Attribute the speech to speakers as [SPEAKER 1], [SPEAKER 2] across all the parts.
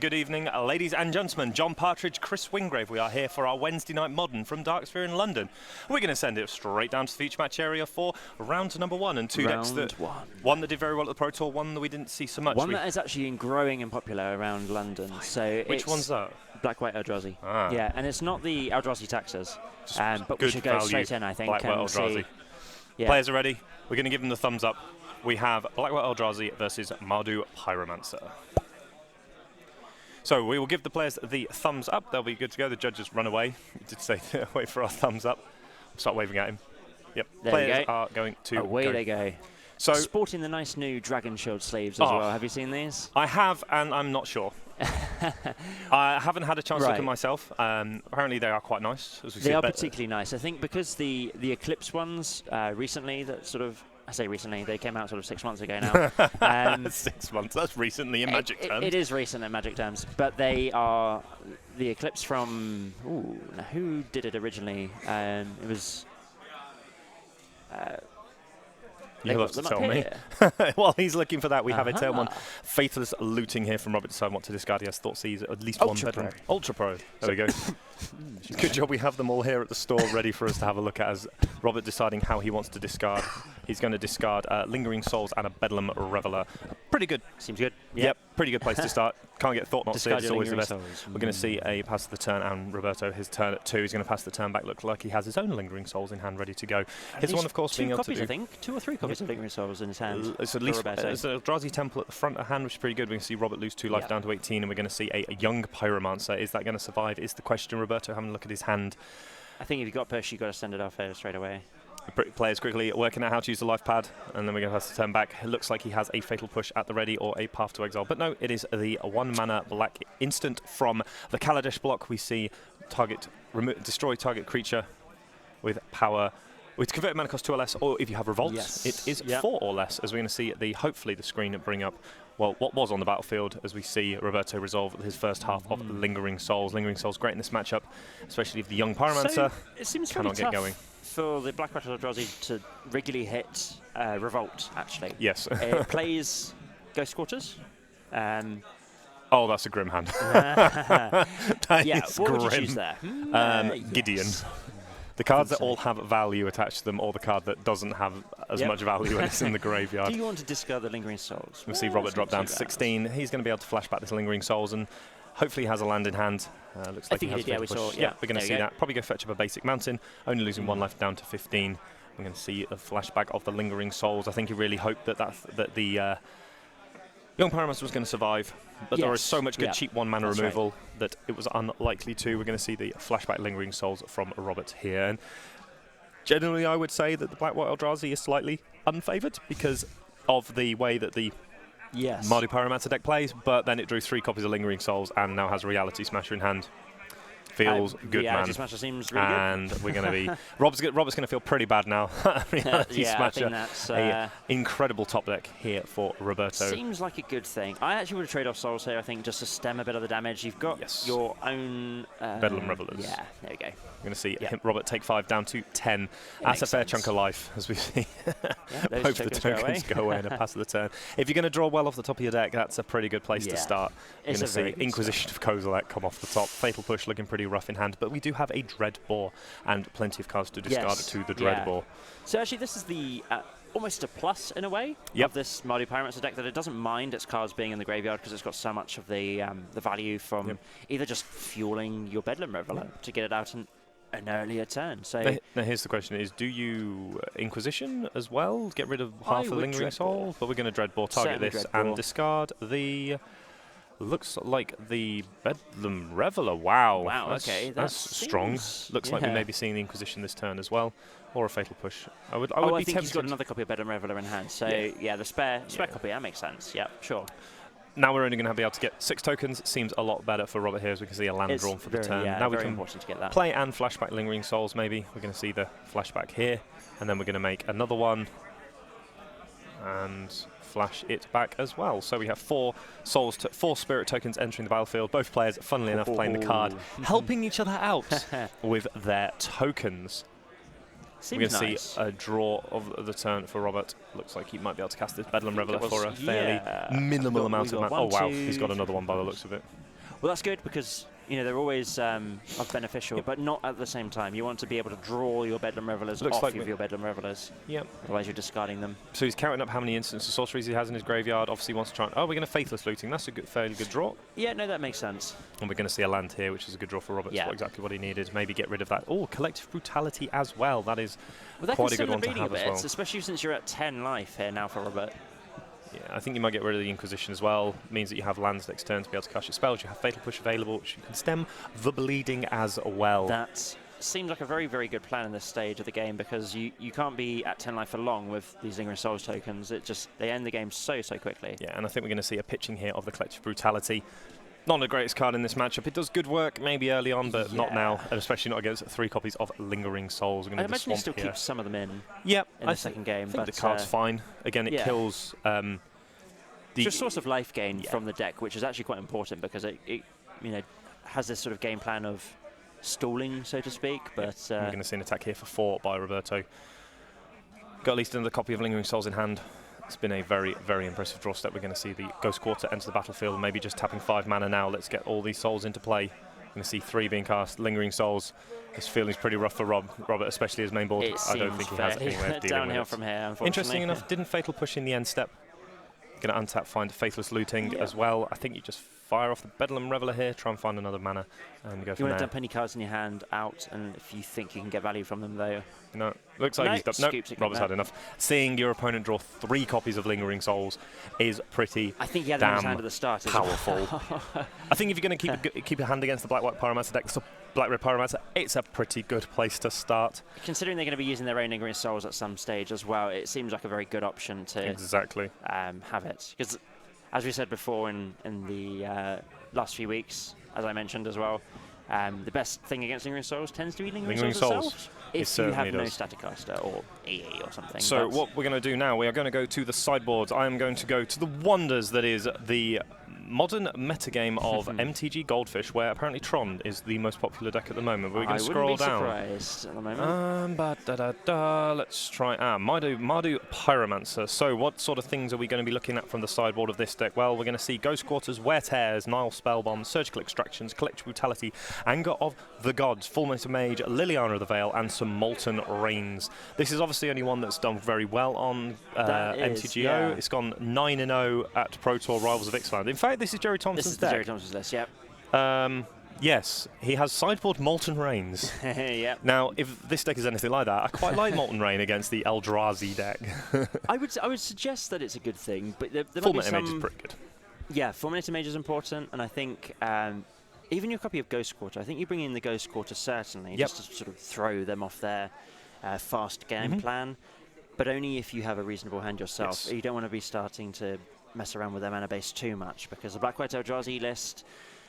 [SPEAKER 1] Good evening, ladies and gentlemen. John Partridge, Chris Wingrave. We are here for our Wednesday night modern from Darksphere in London. We're going to send it straight down to the feature match area for round number one and two decks that one that did very well at the Pro Tour, one that we didn't see so much.
[SPEAKER 2] One that is actually growing in popular around London. So
[SPEAKER 1] which one's that?
[SPEAKER 2] Black-White Eldrazi.
[SPEAKER 1] Ah.
[SPEAKER 2] Yeah, and it's not the Eldrazi taxes, but we should go straight in, I think.
[SPEAKER 1] Black-White Eldrazi.
[SPEAKER 2] Yeah.
[SPEAKER 1] Players are ready. We're going to give them the thumbs up. We have Black-White Eldrazi versus Mardu Pyromancer. So we will give the players the thumbs up. They'll be good to go. The judges run away. We did say wait for our thumbs up. Start waving at him. Yep.
[SPEAKER 2] There
[SPEAKER 1] players are going to
[SPEAKER 2] away
[SPEAKER 1] go.
[SPEAKER 2] They go.
[SPEAKER 1] So
[SPEAKER 2] sporting the nice new Dragon Shield sleeves as well. Have you seen these?
[SPEAKER 1] I have, and I'm not sure. I haven't had a chance to look at myself. Apparently they are quite nice. As we
[SPEAKER 2] they are particularly nice. I think because the Eclipse ones recently, that sort of, I say recently, they came out sort of 6 months ago now.
[SPEAKER 1] 6 months, that's recently in Magic terms.
[SPEAKER 2] It is recent in Magic terms, but they are the Eclipse from, now who did it originally? It was...
[SPEAKER 1] You'll have to tell me. While he's looking for that, we have a turn one faithless looting here from Robert deciding what to discard. He has Thoughtseize at least one bedroom. Ultra Pro. There we go. Good job we have them all here at the store ready for us to have a look at as Robert deciding how he wants to discard. He's going to discard Lingering Souls and a Bedlam Reveler. Pretty good.
[SPEAKER 2] Seems good.
[SPEAKER 1] Yep, pretty good place to start. Can't get Thought Not Seared, it's always the best.
[SPEAKER 2] Souls.
[SPEAKER 1] We're going to see a pass of the turn, and Roberto, his turn at 2, he's going to pass the turn back. Looks like he has his own Lingering Souls in hand ready to go. His one, of course, being able to do...
[SPEAKER 2] I think. 2 or 3 copies of Lingering Souls in his hand.
[SPEAKER 1] It's at least there's a Eldrazi Temple at the front of hand, which is pretty good. We're going to see Robert lose 2 life down to 18, and we're going to see a young Pyromancer. Is that going to survive? Is the question. Roberto having a look at his hand.
[SPEAKER 2] I think if you've got push, you've got to send it off there straight away.
[SPEAKER 1] Players quickly working out how to use the life pad, and then we're going to have to turn back. It looks like he has a Fatal Push at the ready or a Path to Exile, but no, it is the 1-mana black instant from the Kaladesh block. We see destroy target creature with power. With converted mana cost 2 or less, or if you have Revolts, it is 4 or less, as we're going to see hopefully the screen bring up what was on the battlefield as we see Roberto resolve his first half of Lingering Souls. Lingering Souls great in this matchup, especially if the young Pyromancer cannot get going.
[SPEAKER 2] For the Black-White Eldrazi to regularly hit Revolt, actually.
[SPEAKER 1] Yes.
[SPEAKER 2] It plays Ghost Quarters.
[SPEAKER 1] Oh, that's a grim hand. That is
[SPEAKER 2] what
[SPEAKER 1] grim.
[SPEAKER 2] would you choose there?
[SPEAKER 1] Gideon. The cards that all have value attached to them, or the card that doesn't have as much value when it's in the graveyard.
[SPEAKER 2] Do you want to discard the Lingering Souls?
[SPEAKER 1] We'll see Robert drop down to 16. He's going to be able to flash back this Lingering Souls, and hopefully he has a land in hand. Looks like he has.
[SPEAKER 2] We saw.
[SPEAKER 1] Yeah, we're going to see that. Probably go fetch up a basic mountain, only losing 1 life down to 15. We're going to see a flashback of the Lingering Souls. I think he really hoped that the young Pyromancer was going to survive, but there is so much good cheap 1-mana removal that it was unlikely to. We're going to see the flashback Lingering Souls from Robert here. And generally, I would say that the Black-White Eldrazi is slightly unfavoured because of the way that the Mardu Pyromancer deck plays, but then it drew 3 copies of Lingering Souls and now has Reality Smasher in hand. Feels good, man.
[SPEAKER 2] Reality Smasher seems really
[SPEAKER 1] and we're going to be... Robert's going to feel pretty bad now. Reality Smasher.
[SPEAKER 2] I think
[SPEAKER 1] that's... incredible top deck here for Roberto.
[SPEAKER 2] Seems like a good thing. I actually would trade off Souls here, I think, just to stem a bit of the damage. You've got your own...
[SPEAKER 1] Bedlam Revelers.
[SPEAKER 2] Yeah, there we go.
[SPEAKER 1] We're going to see Robert take 5 down to 10. That's a fair chunk of life, as we see. Both the tokens go away and a pass of the turn. If you're going to draw well off the top of your deck, that's a pretty good place to start. You're going to see Inquisition of Kozilek come off the top. Fatal Push looking pretty rough in hand, but we do have a Dreadbore and plenty of cards to discard to the Dreadbore.
[SPEAKER 2] So actually this is the almost a plus in a way of this Mardu Pyromancer deck, that it doesn't mind its cards being in the graveyard because it's got so much of the value from either just fueling your Bedlam Reveler to get it out in an earlier turn. So
[SPEAKER 1] now here's the question: is do you Inquisition as well? Get rid of half of the Lingering Soul, but we're going to Dreadbore, target this and discard the. Looks like the Bedlam Reveler. Wow.
[SPEAKER 2] Wow,
[SPEAKER 1] that's strong. Looks like we may be seeing the Inquisition this turn as well, or a Fatal Push. I would be
[SPEAKER 2] I think
[SPEAKER 1] tempted.
[SPEAKER 2] he's got another copy of Bedlam Reveler in hand. So the spare copy, that makes sense. Yeah, sure.
[SPEAKER 1] Now we're only going to be able to get 6 tokens. Seems a lot better for Robert here, as we can see a land drawn for the turn.
[SPEAKER 2] Yeah,
[SPEAKER 1] now we
[SPEAKER 2] can
[SPEAKER 1] important
[SPEAKER 2] to get that.
[SPEAKER 1] Play and flashback Lingering Souls. Maybe we're going to see the flashback here, and then we're going to make another one and flash it back as well. So we have 4 spirit tokens entering the battlefield. Both players, funnily enough, playing the card, helping each other out with their tokens. We're going to see a draw of the turn for Robert. Looks like he might be able to cast this Bedlam Reveler for a fairly minimal amount of mana. Oh wow, he's got another one by the looks of it.
[SPEAKER 2] Well, that's good because they're always beneficial, but not at the same time. You want to be able to draw your Bedlam Revelers off of your Bedlam Revelers.
[SPEAKER 1] Yep.
[SPEAKER 2] Otherwise, you're discarding them.
[SPEAKER 1] So he's counting up how many instants of sorceries he has in his graveyard. Obviously, he wants to try. We're going to Faithless Looting. That's a fairly good draw.
[SPEAKER 2] Yeah, no, that makes sense.
[SPEAKER 1] And we're going to see a land here, which is a good draw for Robert.
[SPEAKER 2] Yeah.
[SPEAKER 1] Exactly what he needed. Maybe get rid of that. Oh, Collective Brutality as well. That is quite a good one to have as well.
[SPEAKER 2] Especially since you're at 10 life here now for Robert.
[SPEAKER 1] Yeah, I think you might get rid of the Inquisition as well. Means that you have lands next turn to be able to cast your spells. You have Fatal Push available, which you can stem the bleeding as well.
[SPEAKER 2] That seems like a very, very good plan in this stage of the game because you can't be at 10 life for long with these Lingering Souls tokens. They end the game so quickly.
[SPEAKER 1] Yeah, and I think we're going to see a pitching here of the Collective Brutality. Not the greatest card in this matchup. It does good work maybe early on, but not now, and especially not against 3 copies of Lingering Souls.
[SPEAKER 2] I imagine he still keeps some of them in.
[SPEAKER 1] Yep,
[SPEAKER 2] in the second game.
[SPEAKER 1] I think the card's fine. Again, it kills.
[SPEAKER 2] It's a source of life gain from the deck, which is actually quite important because it has this sort of game plan of stalling, so to speak. But
[SPEAKER 1] we're going to see an attack here for 4 by Roberto. Got at least another copy of Lingering Souls in hand. It's been a very, very impressive draw step. We're going to see the Ghost Quarter enter the battlefield, maybe just tapping 5 mana now. Let's get all these souls into play. We're going to see 3 being cast, Lingering Souls. This feeling's pretty rough for Robert, especially his main board. I don't think he has any way of dealing with it.
[SPEAKER 2] Downhill from here, unfortunately.
[SPEAKER 1] Interesting enough, didn't Fatal Push in the end step. Going to untap, find Faithless Looting as well. I think you just fire off the Bedlam Reveler here, try and find another mana, and go from there.
[SPEAKER 2] You want to dump any cards in your hand out, and if you think you can get value from them, though.
[SPEAKER 1] No, looks like he's done. No, Robert's had enough. Seeing your opponent draw 3 copies of Lingering Souls is pretty
[SPEAKER 2] I think he had them in his hand at the start.
[SPEAKER 1] Powerful. I think if you're going to keep your hand against the Black-White Pyromancer deck, so Black Red Pyromancer, it's a pretty good place to start.
[SPEAKER 2] Considering they're going to be using their own Lingering Souls at some stage as well, it seems like a very good option to have it. Because, as we said before in the last few weeks, as I mentioned as well, the best thing against Lingering Souls tends to be Lingering Souls if you have no Staticaster or EE or something.
[SPEAKER 1] So what we're going to do now, we are going to go to the sideboards. I am going to go to the wonders that is the modern metagame of MTG Goldfish, where apparently Tron is the most popular deck at the moment. We're going to scroll down.
[SPEAKER 2] I wouldn't be surprised at the moment.
[SPEAKER 1] Let's try Mardu Pyromancer. So what sort of things are we going to be looking at from the sideboard of this deck? Well, we're going to see Ghost Quarters, Wear Tears, Nile Spellbomb, Surgical Extractions, Collective Brutality, Anger of the Gods, Fulminator Mage, Liliana of the Veil, and some Molten Rains. This is obviously only one that's done very well on MTGO. It's gone 9-0 at Pro Tour Rivals of Ixalan. In fact, this is Jerry Thompson's deck.
[SPEAKER 2] Jerry Thompson's list, yep.
[SPEAKER 1] Yes, he has sideboard Molten Rains.
[SPEAKER 2] Yep.
[SPEAKER 1] Now, if this deck is anything like that, I quite like Molten Rain against the Eldrazi deck.
[SPEAKER 2] I would suggest that it's a good thing, but there might be
[SPEAKER 1] Fulminator Mage is pretty good.
[SPEAKER 2] Yeah, Fulminator Mage is important, and I think even your copy of Ghost Quarter, I think you bring in the Ghost Quarter certainly, just to sort of throw them off their fast game plan, but only if you have a reasonable hand yourself. Yes. You don't want to be starting to mess around with their mana base too much, because the Black-White Eldrazi list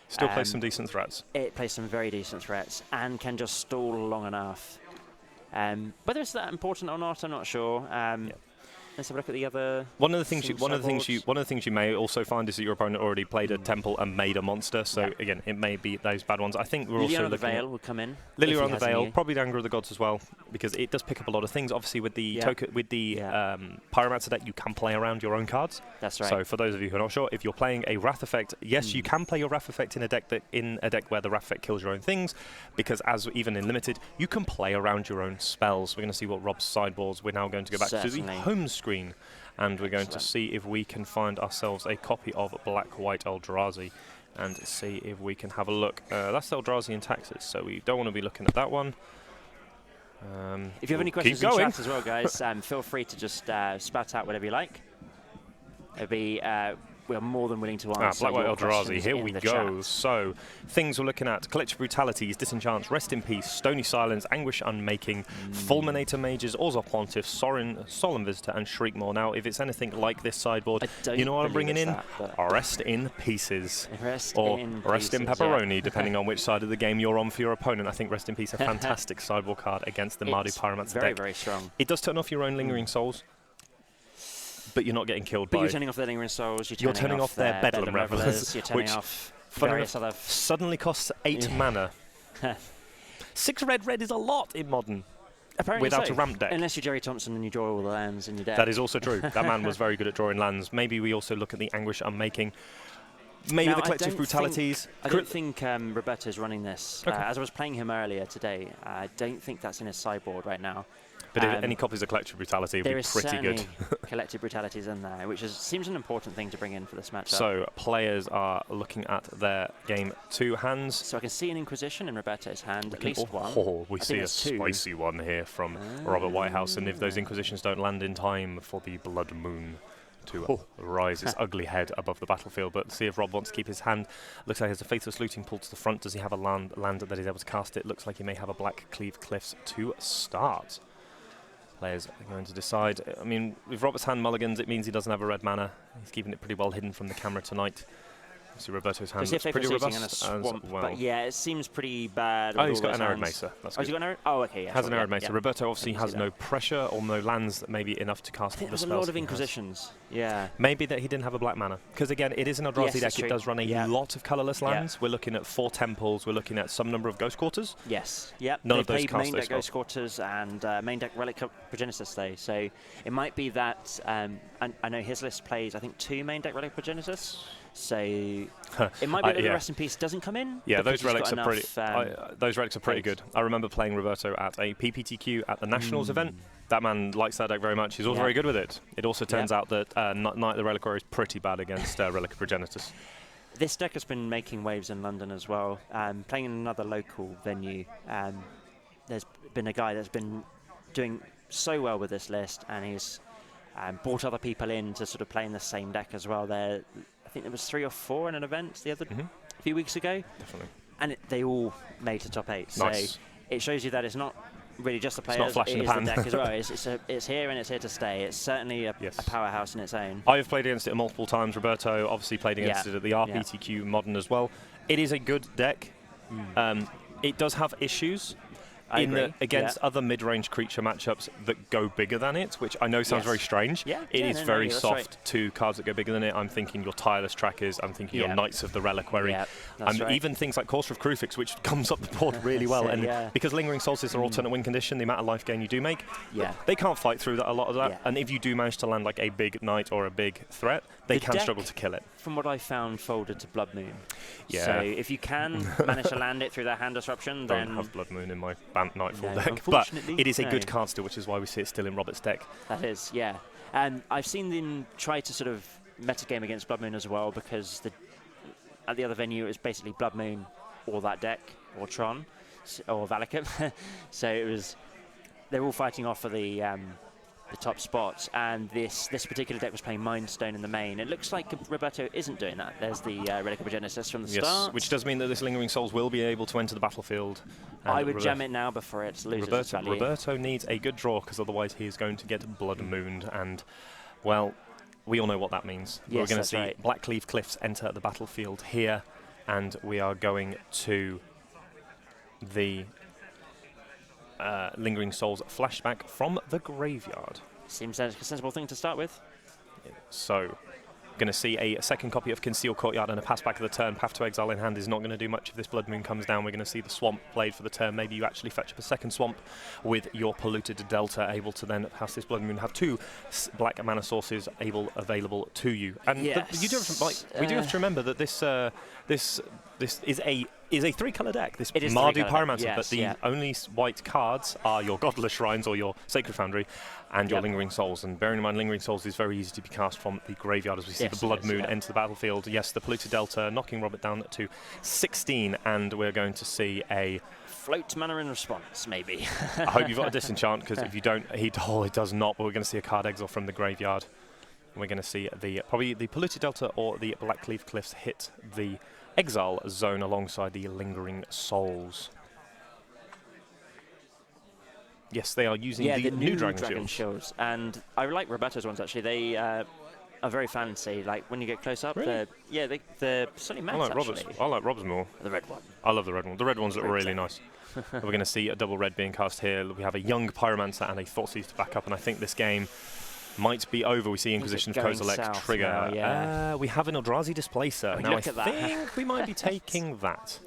[SPEAKER 1] still plays some decent threats. It
[SPEAKER 2] plays some very decent threats and can just stall long enough. Whether it's that important or not, I'm not sure. Let's have a look at the other. One of the
[SPEAKER 1] things you may also find is that your opponent already played a temple and made a monster. So again, it may be those bad ones. I think we're also looking.
[SPEAKER 2] Liliana the Veil will come in.
[SPEAKER 1] Liliana the Veil, probably the Anger of the Gods as well, because it does pick up a lot of things. Obviously, with the Pyromancer deck, you can play around your own cards.
[SPEAKER 2] That's right.
[SPEAKER 1] So for those of you who are not sure, if you're playing a Wrath effect, yes, you can play your Wrath effect in a deck where the Wrath effect kills your own things, because even in limited, you can play around your own spells. We're going to see what Rob's sideboards. We're now going to go back to the home screen, and we're going to see if we can find ourselves a copy of Black-White Eldrazi and see if we can have a look. That's Eldrazi in Taxes, so we don't want to be looking at that one.
[SPEAKER 2] If you have any questions in chat as well, guys, feel free to just spout out whatever you like. We are more than willing to answer.
[SPEAKER 1] Black-White Eldrazi, here we go.
[SPEAKER 2] Chat.
[SPEAKER 1] So, things we're looking at: Collective Brutalities, Disenchants, Rest in Peace, Stony Silence, Anguish Unmaking, Fulminator Mages, Orzhov Pontiff, Solemn Visitor, and Shriekmaw. Now, if it's anything like this sideboard, you know what I'm bringing in? Rest in Pieces. Rest in Pepperoni, depending on which side of the game you're on for your opponent. I think Rest in Peace, a fantastic sideboard card against the Mardu Pyromancer deck.
[SPEAKER 2] Very, very strong.
[SPEAKER 1] It does turn off your own Lingering Souls, but you're not getting killed by.
[SPEAKER 2] But you're turning off their Lingering Souls.
[SPEAKER 1] You're turning off their Bedlam Revelers.
[SPEAKER 2] You're turning off various other.
[SPEAKER 1] Suddenly costs 8 mana. 6 red is a lot in Modern.
[SPEAKER 2] Apparently
[SPEAKER 1] without a ramp deck.
[SPEAKER 2] Unless you're Jerry Thompson and you draw all the lands in your deck.
[SPEAKER 1] That is also true. That man was very good at drawing lands. Maybe we also look at the Anguish Unmaking. Maybe
[SPEAKER 2] now,
[SPEAKER 1] the collective brutalities.
[SPEAKER 2] I don't think Roberto's running this.
[SPEAKER 1] Okay.
[SPEAKER 2] As I was playing him earlier today, I don't think that's in his sideboard right now.
[SPEAKER 1] But if any copies of collective brutality would be pretty good.
[SPEAKER 2] There is collective brutalities in there, which seems an important thing to bring in for this matchup.
[SPEAKER 1] So players are looking at their game 2 hands.
[SPEAKER 2] So I can see an Inquisition in Roberto's hand, at least one.
[SPEAKER 1] Oh, we see a spicy one here from Robert Whitehouse, and if those Inquisitions don't land in time for the Blood Moon to rise its ugly head above the battlefield. But see if Rob wants to keep his hand. Looks like he has a Faithless Looting pulled to the front. Does he have a land that he's able to cast it? Looks like he may have a Black Cleave Cliffs to start. Players are going to decide. I mean, with Robert's hand mulligans, it means he doesn't have a red mana. He's keeping it pretty well hidden from the camera tonight. See, Roberto's hand looks pretty robust
[SPEAKER 2] swamp,
[SPEAKER 1] as well.
[SPEAKER 2] But yeah, it seems pretty bad.
[SPEAKER 1] Oh, he's got an Arid Mesa. That's good.
[SPEAKER 2] He's got an Arid? Oh, okay, yeah.
[SPEAKER 1] Has an Arid Mesa. Roberto obviously has no pressure or no lands that may be enough to cast the spells.
[SPEAKER 2] There's a lot of Inquisitions. Yeah.
[SPEAKER 1] Maybe that he didn't have a black mana. Because again, it is an Eldrazi deck. It does run a lot of colourless lands. We're looking at 4 temples. We're looking at some number of Ghost Quarters.
[SPEAKER 2] Yes. Yep.
[SPEAKER 1] None of those cast
[SPEAKER 2] main deck Ghost Quarters and main deck Relic Progenitus though. So it might be that I know his list plays I think 2 main deck Relic Progenitus. So it might be that the Rest in Peace doesn't come in.
[SPEAKER 1] Yeah, those relics are pretty. Those relics are pretty good. I remember playing Roberto at a PPTQ at the Nationals event. That man likes that deck very much. He's also very good with it. It also turns out that Knight of the Reliquary is pretty bad against Relic Progenitus.
[SPEAKER 2] This deck has been making waves in London as well. Playing in another local venue, there's been a guy that's been doing so well with this list, and he's brought other people in to sort of play in the same deck as well. I think there was 3 or 4 in an event a few weeks ago.
[SPEAKER 1] Definitely.
[SPEAKER 2] And they all made to top 8.
[SPEAKER 1] Nice.
[SPEAKER 2] So it shows you that it's not really just the players,
[SPEAKER 1] it's not flash in the pan.
[SPEAKER 2] The deck as well. It's here and it's here to stay. It's certainly a powerhouse in its own.
[SPEAKER 1] I have played against it multiple times. Roberto obviously played against it at the RPTQ Modern as well. It is a good deck. It does have issues against other mid-range creature matchups that go bigger than it, which I know sounds very strange. It is very soft to cards that go bigger than it. I'm thinking your Tireless Trackers, I'm thinking your Knights of the Reliquary, even things like Courser of Crucifix, which comes up the board really well. And because Lingering Souls is their alternate win condition, the amount of life gain you do make, they can't fight through that, a lot of that. And if you do manage to land like a big Knight or a big threat, they can struggle to kill it.
[SPEAKER 2] From what I found, folded to Blood Moon. So if you can manage to land it through their hand disruption, then...
[SPEAKER 1] I don't have Blood Moon in my Nightfall deck, but it is a good card still, which is why we see it still in Robert's deck.
[SPEAKER 2] That is, and I've seen them try to sort of metagame against Blood Moon as well, because at the other venue it was basically Blood Moon or that deck, or Tron, or Valakut. So they're all fighting off for the top spots, and this particular deck was playing Mind Stone in the main. It looks like Roberto isn't doing that. There's the Relic of Progenitus from the start. Which
[SPEAKER 1] does mean that this Lingering Souls will be able to enter the battlefield.
[SPEAKER 2] I would jam it now before it loses its value.
[SPEAKER 1] Roberto needs a good draw, because otherwise he is going to get Blood Mooned, and, well, we all know what that means. We're going to see Black Cleave Cliffs enter the battlefield here, and we are going to the Lingering Souls flashback from the graveyard.
[SPEAKER 2] Seems like a sensible thing to start with.
[SPEAKER 1] So, going to see a second copy of Concealed Courtyard and a pass back of the turn. Path to Exile in hand is not going to do much if this Blood Moon comes down. We're going to see the Swamp played for the turn. Maybe you actually fetch up a second Swamp with your Polluted Delta, able to then pass this Blood Moon, have 2 black mana sources available to you. And you do have to remember that this is a 3-colour deck. This Mardu Pyromancer, but the only white cards are your Godless Shrines or your Sacred Foundry and your Lingering Souls. And bearing in mind, Lingering Souls is very easy to be cast from the graveyard as we see the Blood Moon enter the battlefield. Yes, the Polluted Delta knocking Robert down to 16, and we're going to see a
[SPEAKER 2] float mana in response, maybe.
[SPEAKER 1] I hope you've got a Disenchant, because if you don't, it does not. But we're going to see a card exile from the graveyard. We're going to see probably the Polluted Delta or the Black Cleave Cliffs hit the exile zone alongside the Lingering Souls. Yes, they are using the new Dragon Shields.
[SPEAKER 2] And I like Roberto's ones, actually. They are very fancy. Like, when you get close up, they're certainly matte,
[SPEAKER 1] I like Rob's more.
[SPEAKER 2] The red one.
[SPEAKER 1] I love the red one. The red ones look really nice. We're going to see a double red being cast here. We have a young Pyromancer and a Thoughtseize to back up, and I think this game might be over. We see Inquisition of Kozilek trigger.
[SPEAKER 2] Now,
[SPEAKER 1] we have an Eldrazi Displacer. Now I think we might be taking that.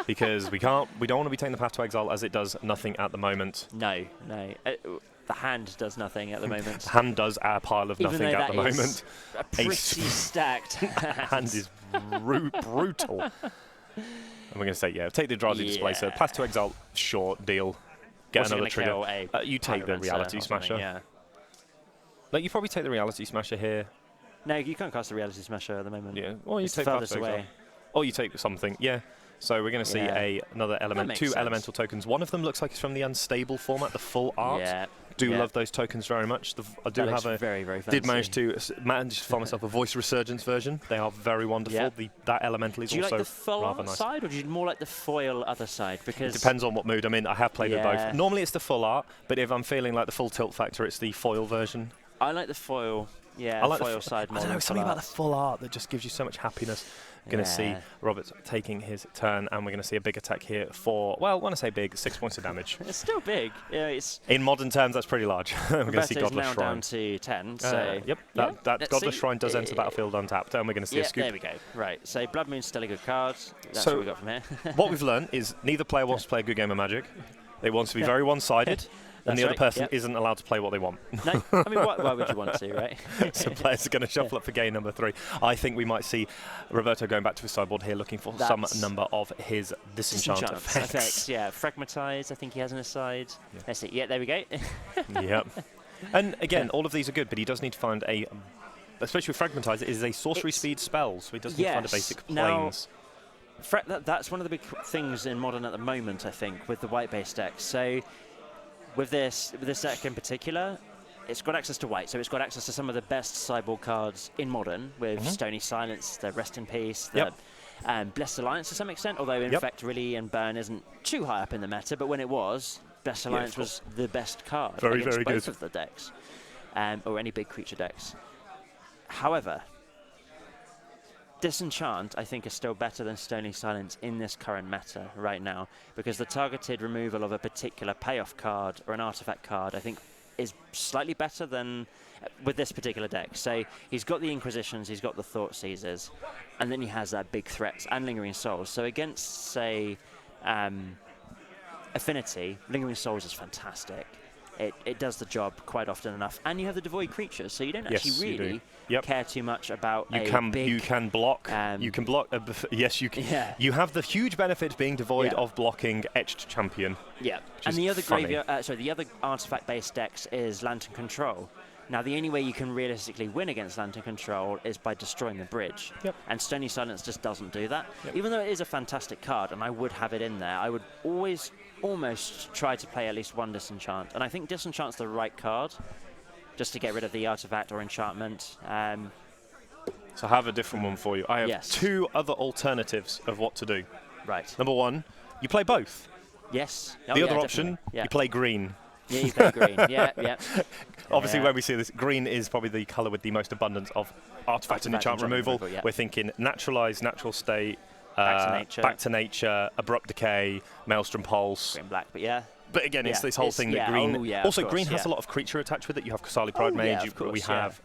[SPEAKER 1] Because we don't want to be taking the Path to Exile, as it does nothing at the moment.
[SPEAKER 2] No. The hand does nothing at the moment.
[SPEAKER 1] The hand does a pile of nothing at the moment.
[SPEAKER 2] A pretty stacked
[SPEAKER 1] hand is brutal. And we're going to say, yeah, take the Eldrazi Displacer. Path to Exile, short deal. Get another trigger. You take the Reality Smasher.
[SPEAKER 2] Yeah.
[SPEAKER 1] Like, you probably take the Reality Smasher here.
[SPEAKER 2] No, you can't cast the Reality Smasher at the moment.
[SPEAKER 1] Yeah, or you
[SPEAKER 2] it's
[SPEAKER 1] take
[SPEAKER 2] furthest away.
[SPEAKER 1] Or you take something, yeah. So we're going to see another element, two elemental tokens. One of them looks like it's from the unstable format, the full art.
[SPEAKER 2] Yeah.
[SPEAKER 1] Love those tokens very much. I do have a
[SPEAKER 2] very, very
[SPEAKER 1] did manage to find myself a Voice Resurgence version. They are very wonderful.
[SPEAKER 2] Yeah.
[SPEAKER 1] That elemental is also
[SPEAKER 2] rather nice. Do you like the full art
[SPEAKER 1] nice.
[SPEAKER 2] side, or do you more like the foil other side? Because
[SPEAKER 1] it depends on what mood I'm in. I have played with both. Normally it's the full art, but if I'm feeling like the full tilt factor, it's the foil version.
[SPEAKER 2] I like the foil. Yeah,
[SPEAKER 1] I like
[SPEAKER 2] the foil side more.
[SPEAKER 1] I don't know, something about the full art that just gives you so much happiness. Going to see Robert taking his turn, and we're going to see a big attack here for, well, when I say big, 6 points of damage.
[SPEAKER 2] It's still big. Yeah, it's
[SPEAKER 1] in modern terms, that's pretty large. We're going to see Godless
[SPEAKER 2] now
[SPEAKER 1] Shrine.
[SPEAKER 2] Down to 10. So
[SPEAKER 1] yep, that Godless Shrine does enter the battlefield untapped, and we're going to see a scoop.
[SPEAKER 2] There we go. Right, so Blood Moon's still a good card. That's what we got from here.
[SPEAKER 1] What we've learned is neither player wants to play a good game of Magic. They want to be very one-sided. And the other person isn't allowed to play what they want.
[SPEAKER 2] No, I mean, why would you want to, right?
[SPEAKER 1] So players are going to shuffle up for game number 3. I think we might see Roberto going back to his sideboard here, looking for some number of his disenchant effects.
[SPEAKER 2] Yeah, Fragmentize, I think he has on his side. Yeah. Let's see. Yeah, there we go.
[SPEAKER 1] Yep. And again, all of these are good, but he does need to find a, especially with Fragmentize, it is a sorcery speed spell, so he does need to find a basic planes.
[SPEAKER 2] That's one of the big things in Modern at the moment, I think, with the white-based decks. So with this deck in particular, it's got access to white, so it's got access to some of the best sideboard cards in Modern, with Stony Silence, the Rest in Peace, the Blessed Alliance to some extent, although in fact really and Burn isn't too high up in the meta, but when it was, Blessed Alliance was the best card against both of the decks, or any big creature decks. However, Disenchant, I think, is still better than Stony Silence in this current meta right now, because the targeted removal of a particular payoff card or an artifact card, I think, is slightly better than with this particular deck. So he's got the Inquisitions, he's got the Thought Seizers, and then he has that big threats and Lingering Souls. So against, say, Affinity, Lingering Souls is fantastic. It does the job quite often enough, and you have the devoid creatures, so you don't actually really care too much about you can
[SPEAKER 1] block. You can block. Yes, you can. Yeah. You have the huge benefit of being devoid of blocking Etched Champion.
[SPEAKER 2] Yeah, and the other the other artifact-based decks is Lantern Control. Now, the only way you can realistically win against Lantern Control is by destroying the bridge. Yep. And Stony Silence just doesn't do that. Yep. Even though it is a fantastic card, and I would have it in there, I would always almost try to play at least one Disenchant. And I think Disenchant's the right card, just to get rid of the artifact or enchantment.
[SPEAKER 1] So I have a different one for you. I have 2 other alternatives of what to do.
[SPEAKER 2] Right.
[SPEAKER 1] Number 1, you play both.
[SPEAKER 2] Yes.
[SPEAKER 1] The other option, you play green.
[SPEAKER 2] Yeah, you play green. Yeah.
[SPEAKER 1] Obviously, when we see this, green is probably the colour with the most abundance of artifact and enchant removal. We're thinking naturalize, natural state, back to nature, abrupt decay, maelstrom pulse.
[SPEAKER 2] Green black, but
[SPEAKER 1] But again, it's this whole thing that green. Also, green has a lot of creature attached with it. You have Kasali Pride Mage. We have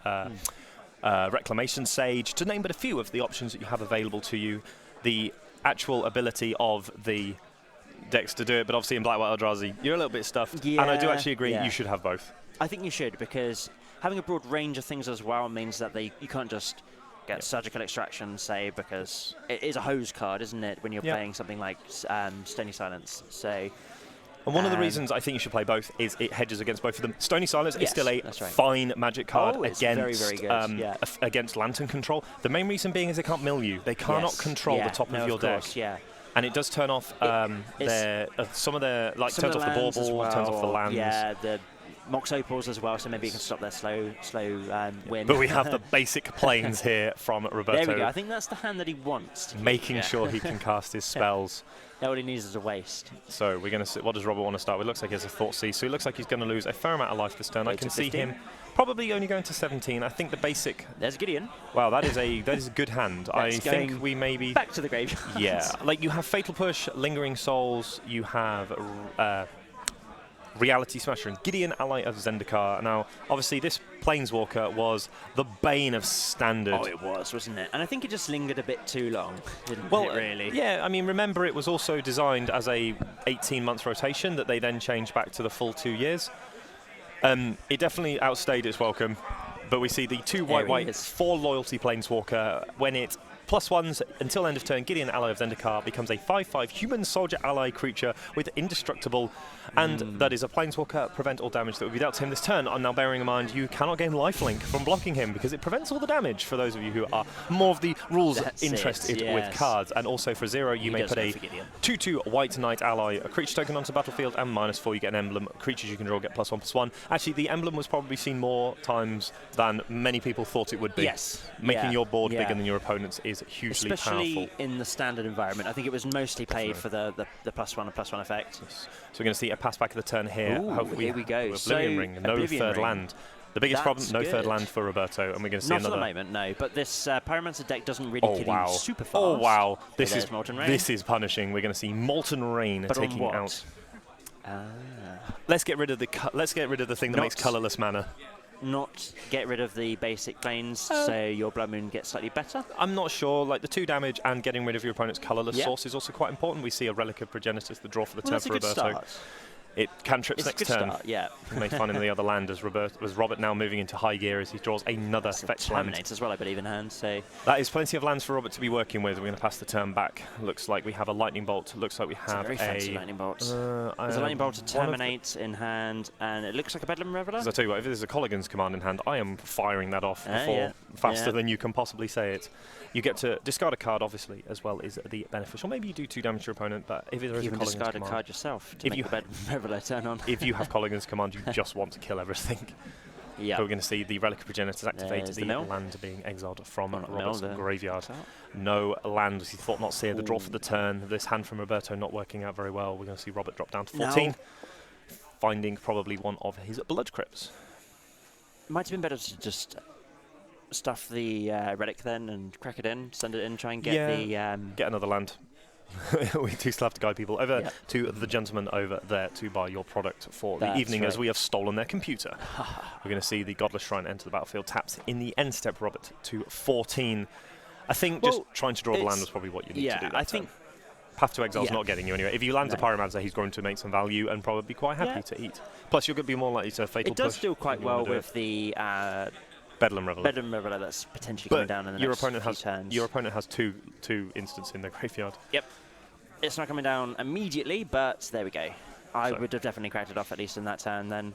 [SPEAKER 1] Reclamation Sage, to name but a few of the options that you have available to you. The actual ability of the decks to do it, but obviously in Black White Eldrazi, you're a little bit stuffed. And I do actually agree, you should have both.
[SPEAKER 2] I think you should, because having a broad range of things as well means that you can't just get Surgical Extraction, say, because it is a hose card, isn't it, when you're playing something like Stony Silence. So,
[SPEAKER 1] and one of the reasons I think you should play both is it hedges against both of them. Stony Silence is still a fine Magic card against very good. Against Lantern Control. The main reason being is they can't mill you. They cannot control the top of your deck. And it does turn off some of their, like, turns off the bauble, turns off the lands.
[SPEAKER 2] Yeah, the Mox Opals as well, so maybe you can stop their slow win.
[SPEAKER 1] But we have the basic planes here from Roberto.
[SPEAKER 2] There we go. I think that's the hand that he wants.
[SPEAKER 1] Making sure he can cast his spells.
[SPEAKER 2] All he needs is a waste.
[SPEAKER 1] So we're going to see, what does Robert want to start with? Looks like he has a Thought Seize, so he looks like he's going to lose a fair amount of life this turn. I can see him probably only going to 17. I think the basic...
[SPEAKER 2] There's Gideon.
[SPEAKER 1] Wow, that is a good hand. I think we maybe...
[SPEAKER 2] Back to the graveyard.
[SPEAKER 1] Yeah, like you have Fatal Push, Lingering Souls, you have Reality Smasher, and Gideon, ally of Zendikar. Now, obviously, this Planeswalker was the bane of Standard.
[SPEAKER 2] Oh, it was, wasn't it? And I think it just lingered a bit too long, didn't it, really?
[SPEAKER 1] Yeah, I mean, remember, it was also designed as a 18-month rotation that they then changed back to the full 2 years. It definitely outstayed its welcome, but we see the 2 white 4 loyalty Planeswalker when it +1s until end of turn. Gideon, ally of Zendikar, becomes a 5/5 human soldier ally creature with indestructible, and that is a planeswalker. Prevent all damage that would be dealt to him this turn. And now, bearing in mind, you cannot gain lifelink from blocking him because it prevents all the damage. For those of you who are more of the rules interested with cards, and also for 0, you may put a 2/2 white knight ally, a creature token onto the battlefield, and -4 you get an emblem. Creatures you can draw get +1/+1. Actually, the emblem was probably seen more times than many people thought it would be.
[SPEAKER 2] Yes.
[SPEAKER 1] Making your board bigger than your opponent's is hugely
[SPEAKER 2] Especially
[SPEAKER 1] powerful.
[SPEAKER 2] in the standard environment. I think it was mostly played for the +1 and +1 effect.
[SPEAKER 1] Yes. So we're going to see a pass back of the turn here.
[SPEAKER 2] Ooh,
[SPEAKER 1] hopefully
[SPEAKER 2] here we go.
[SPEAKER 1] Oblivion Ring, no
[SPEAKER 2] Oblivion
[SPEAKER 1] third
[SPEAKER 2] Ring.
[SPEAKER 1] land. The biggest problem, no third land for Roberto, and we're going to see
[SPEAKER 2] Not
[SPEAKER 1] another.
[SPEAKER 2] at the moment, no. But this Pyromancer deck doesn't really kill you super fast.
[SPEAKER 1] Oh wow! This
[SPEAKER 2] Okay,
[SPEAKER 1] is
[SPEAKER 2] Molten Rain.
[SPEAKER 1] This is punishing. We're going to see Molten Rain
[SPEAKER 2] But
[SPEAKER 1] taking
[SPEAKER 2] on what?
[SPEAKER 1] out. Let's get rid of the thing that makes colourless mana.
[SPEAKER 2] Not get rid of the basic planes, so your Blood Moon gets slightly better.
[SPEAKER 1] I'm not sure. Like the 2 damage and getting rid of your opponent's colourless source is also quite important. We see a Relic of Progenitus, the draw for the turn for Roberto.
[SPEAKER 2] Start.
[SPEAKER 1] It cantrips next turn.
[SPEAKER 2] Start, yeah.
[SPEAKER 1] You may find him in the other land as Robert now moving into high gear as he draws another fetch land.
[SPEAKER 2] Terminates as well, I believe, in hand. So
[SPEAKER 1] that is plenty of lands for Robert to be working with. We're going to pass the turn back. Looks like we have a lightning bolt. Looks like we have
[SPEAKER 2] very fancy lightning bolt. There's a lightning bolt to terminate in hand, and it looks like a Bedlam Reveler.
[SPEAKER 1] I'll tell you what, if there's a Colligan's command in hand, I am firing that off faster than you can possibly say it. You get to discard a card, obviously, as well is the beneficial. Maybe you do 2 damage to your opponent, but if there is
[SPEAKER 2] you
[SPEAKER 1] a
[SPEAKER 2] can
[SPEAKER 1] Colligan's
[SPEAKER 2] discard
[SPEAKER 1] command,
[SPEAKER 2] a card yourself to make the Bedlam Reveler turn on.
[SPEAKER 1] If you have Colligan's command, you just want to kill everything.
[SPEAKER 2] Yeah.
[SPEAKER 1] So we're going to see the Relic of Progenitus activate, the land being exiled from Robert's graveyard. No land, as he thought not seer. The draw for the turn. This hand from Roberto not working out very well. We're going to see Robert drop down to 14, finding probably one of his Blood Crypts.
[SPEAKER 2] Might have been better to just stuff the relic then and crack it in, send it in, try and get the
[SPEAKER 1] get another land. We do still have to guide people over to the gentleman over there to buy your product for the evening, as we have stolen their computer. We're going to see the Godless Shrine enter the battlefield, taps in the end step Robert to 14. I think just trying to draw the land was probably what you need to do. I think Path to Exile's not getting you anywhere. If you land a Pyromancer, he's going to make some value and probably be quite happy to eat. Plus, you're going to be more likely to fatal push.
[SPEAKER 2] It does do quite well with the
[SPEAKER 1] Bedlam Reveler.
[SPEAKER 2] Bedlam Reveler that's potentially coming down in the next few turns.
[SPEAKER 1] Your opponent has two instances in their graveyard.
[SPEAKER 2] Yep. It's not coming down immediately, but there we go. I would have definitely cracked it off at least in that turn then.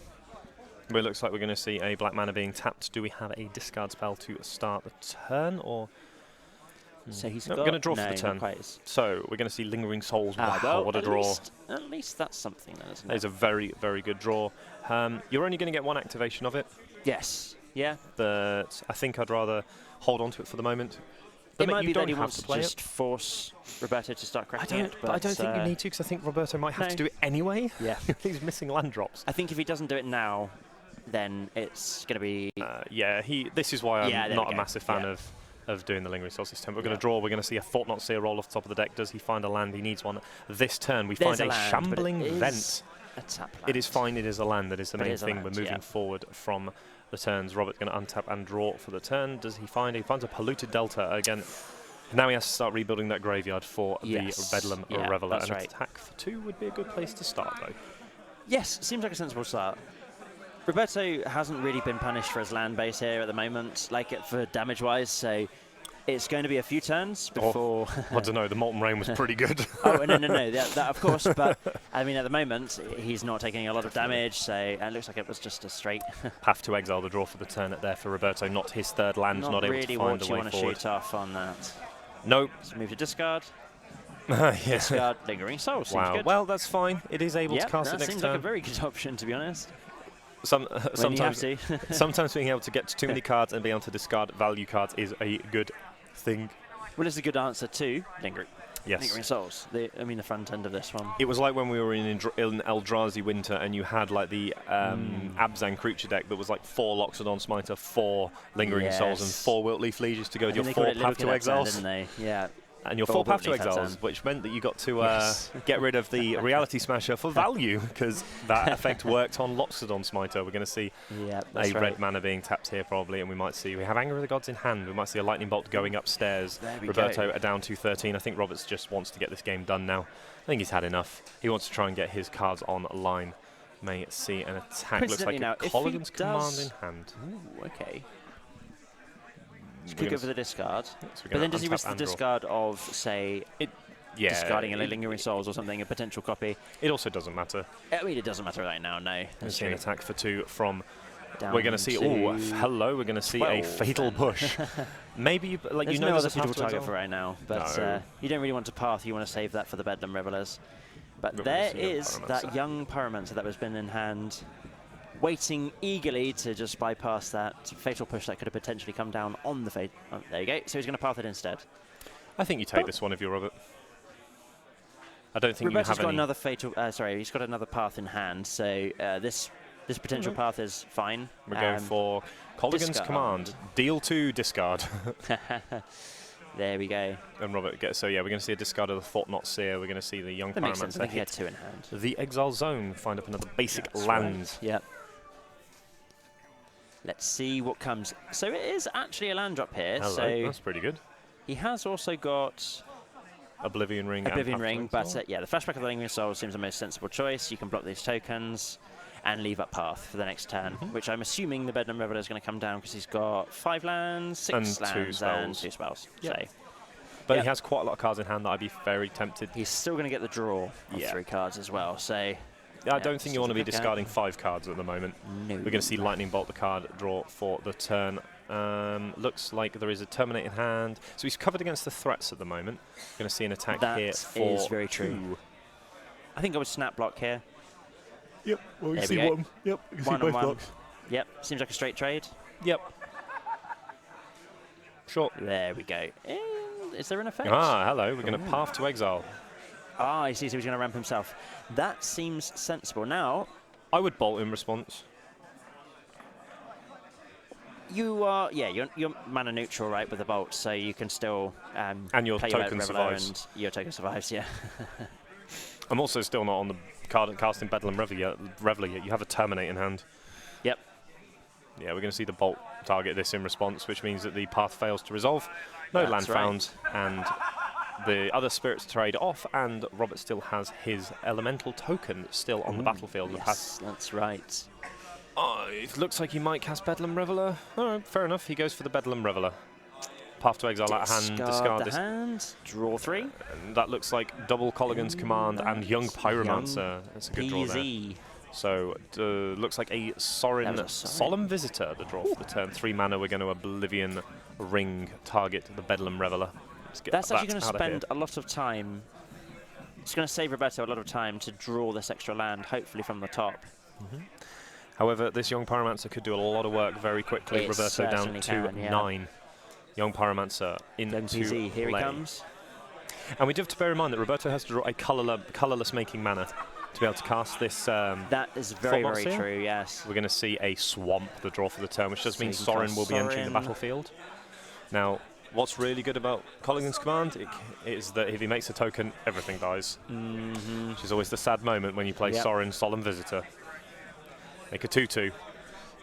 [SPEAKER 1] Well, it looks like we're going to see a black mana being tapped. Do we have a discard spell to start the turn, or...?
[SPEAKER 2] So he's
[SPEAKER 1] we're going to draw for the turn. So we're going to see Lingering Souls. Wow, what a draw.
[SPEAKER 2] At least that's something, then, isn't it?
[SPEAKER 1] That is a very, very good draw. You're only going to get one activation of it.
[SPEAKER 2] Yes. Yeah.
[SPEAKER 1] But I think I'd rather hold on to it for the moment.
[SPEAKER 2] It might be that he wants to just force Roberto to start cracking it.
[SPEAKER 1] But I don't think you need to, because I think Roberto might have to do it anyway.
[SPEAKER 2] Yeah.
[SPEAKER 1] He's missing land drops.
[SPEAKER 2] I think if he doesn't do it now, then it's going to be...
[SPEAKER 1] this is why I'm not a massive fan of doing the Lingering Souls this turn. We're going to draw. We're going to see a Thought Not Seer roll off the top of the deck. Does he find a land? He needs one. This turn, we find a Shambling Vent.
[SPEAKER 2] A tap land.
[SPEAKER 1] It is fine. It is a land. That is the main thing. We're moving forward from the turns. Robert's going to untap and draw for the turn. Does he find? He finds a Polluted Delta again. Now he has to start rebuilding that graveyard for the Bedlam Reveler. And an attack for 2 would be a good place to start, though.
[SPEAKER 2] Yes, seems like a sensible start. Roberto hasn't really been punished for his land base here at the moment, for damage-wise, so it's going to be a few turns before...
[SPEAKER 1] I don't know, the Molten Rain was pretty good.
[SPEAKER 2] No, that of course, but I mean, at the moment, he's not taking a lot of damage, so it looks like it was just a straight...
[SPEAKER 1] Path to Exile, the draw for the turn there for Roberto, not his third land, not able to find a way forward.
[SPEAKER 2] Not really what you want to shoot off on that.
[SPEAKER 1] Nope.
[SPEAKER 2] So move to discard. Discard Lingering Souls.
[SPEAKER 1] Wow.
[SPEAKER 2] Good.
[SPEAKER 1] Well, that's fine. It is able to cast it next turn.
[SPEAKER 2] Seems like a very good option, to be honest.
[SPEAKER 1] Sometimes being able to get to too many cards and being able to discard value cards is a good thing.
[SPEAKER 2] Well, it's a good answer to Lingering Souls. The front end of this one.
[SPEAKER 1] It was like when we were in Eldrazi Winter and you had like the Abzan creature deck that was like 4 Loxodon Smiter, 4 Lingering Souls, and 4 Wiltleaf Lieges to go with your 4 Path to Exiles.
[SPEAKER 2] Didn't they? Yeah.
[SPEAKER 1] And your 4 Path to Exiles, which meant that you got to get rid of the Reality Smasher for value, because that effect worked on Loxodon Smiter. We're going to see a red mana being tapped here probably, and we have Anger of the Gods in hand. We might see a Lightning Bolt going upstairs. Roberto are down to 13. I think Roberts just wants to get this game done now. I think he's had enough. He wants to try and get his cards online. May see an attack. Looks like a Colligan's Command in hand.
[SPEAKER 2] Ooh, okay. could go for the discard. But then does he risk the discard of, say, discarding a Lingering Souls or something, a potential copy?
[SPEAKER 1] It also doesn't matter.
[SPEAKER 2] I mean, it doesn't matter right now, no.
[SPEAKER 1] Let's see an attack for 2 from...
[SPEAKER 2] Down
[SPEAKER 1] we're going to see... Oh, hello, we're going to see a Fatal Push. Maybe, like,
[SPEAKER 2] there's
[SPEAKER 1] you know
[SPEAKER 2] no
[SPEAKER 1] there's
[SPEAKER 2] other
[SPEAKER 1] a
[SPEAKER 2] suitable
[SPEAKER 1] path
[SPEAKER 2] target for right now, but you don't really want to path, you want to save that for the Bedlam Revelers. But there is that young Pyromancer that was been in hand, waiting eagerly to just bypass that Fatal Push that could have potentially come down on the Fate. Oh, there you go. So he's going to path it instead.
[SPEAKER 1] I think you take this one if you're Robert. I don't think
[SPEAKER 2] Roberto's
[SPEAKER 1] you have
[SPEAKER 2] got
[SPEAKER 1] any...
[SPEAKER 2] another Fatal... sorry, he's got another path in hand, so this potential path is fine.
[SPEAKER 1] We're going for Colligan's Command. Deal 2, discard.
[SPEAKER 2] There we go.
[SPEAKER 1] And Robert gets... So, yeah, we're going to see a discard of the Thought Not Seer. We're going to see the young Pyromancer
[SPEAKER 2] hit. He had 2 in hand.
[SPEAKER 1] The Exile Zone, find up another basic land.
[SPEAKER 2] Right. Yep. Let's see what comes. So it is actually a land drop here.
[SPEAKER 1] Hello,
[SPEAKER 2] so
[SPEAKER 1] that's pretty good.
[SPEAKER 2] He has also got...
[SPEAKER 1] Oblivion Ring.
[SPEAKER 2] Oblivion Ring, but yeah, the flashback of the Lingering Soul seems the most sensible choice. You can block these tokens and leave up path for the next turn, which I'm assuming the Bedlam Reveler is going to come down because he's got 5 lands, 6 lands, and 2 spells.
[SPEAKER 1] Yep.
[SPEAKER 2] So,
[SPEAKER 1] but he has quite a lot of cards in hand that I'd be very tempted.
[SPEAKER 2] He's still going to get the draw of 3 cards as well. So
[SPEAKER 1] I don't think you want to be discarding 5 cards at the moment.
[SPEAKER 2] No.
[SPEAKER 1] We're going to see Lightning Bolt, the card draw for the turn. Looks like there is a Terminate in hand. So he's covered against the threats at the moment. Going to see an attack here for...
[SPEAKER 2] That is very true. I think I would snap block here.
[SPEAKER 1] Yep. Well, you see one. Yep. You can see both blocks.
[SPEAKER 2] Yep. Seems like a straight trade.
[SPEAKER 1] Yep. Sure.
[SPEAKER 2] There we go. And is there an effect?
[SPEAKER 1] Ah, hello. We're going to path to exile.
[SPEAKER 2] Ah, I see. So he's going to ramp himself. That seems sensible. Now,
[SPEAKER 1] I would bolt in response.
[SPEAKER 2] You are, you're mana neutral, right, with the bolt, so you can still
[SPEAKER 1] and your token survives.
[SPEAKER 2] And your token survives, yeah.
[SPEAKER 1] I'm also still not on the card casting Bedlam Reveler yet. You have a Terminate in hand.
[SPEAKER 2] Yep.
[SPEAKER 1] Yeah, we're going to see the bolt target this in response, which means that the path fails to resolve. No land found, and the other spirits trade off, and Robert still has his elemental token still on the battlefield.
[SPEAKER 2] Yes, that's right.
[SPEAKER 1] Oh, it looks like he might cast Bedlam Reveler. All right, fair enough. He goes for the Bedlam Reveler. Path to exile out of hand. Discard this.
[SPEAKER 2] Hand. Draw 3.
[SPEAKER 1] And that looks like double Colligan's Command and Young Pyromancer. That's a good draw there. So looks like a Sorin Solemn Visitor, the draw for the turn. 3 mana. We're going to Oblivion Ring target the Bedlam Reveler.
[SPEAKER 2] That's actually going to spend a lot of time. It's going to save Roberto a lot of time to draw this extra land, hopefully from the top.
[SPEAKER 1] However, this Young Pyromancer could do a lot of work very quickly. Roberto down to 9. Young Pyromancer into play.
[SPEAKER 2] Here he comes.
[SPEAKER 1] And we do have to bear in mind that Roberto has to draw a colourless making mana to be able to cast this.
[SPEAKER 2] That is very, very true, yes.
[SPEAKER 1] We're going to see a Swamp, the draw for the turn, which does mean Sorin will be entering the battlefield. Now, what's really good about Colligan's Command is that if he makes a token, everything dies. Which is always the sad moment when you play Sorin Solemn Visitor. Make a 2/2.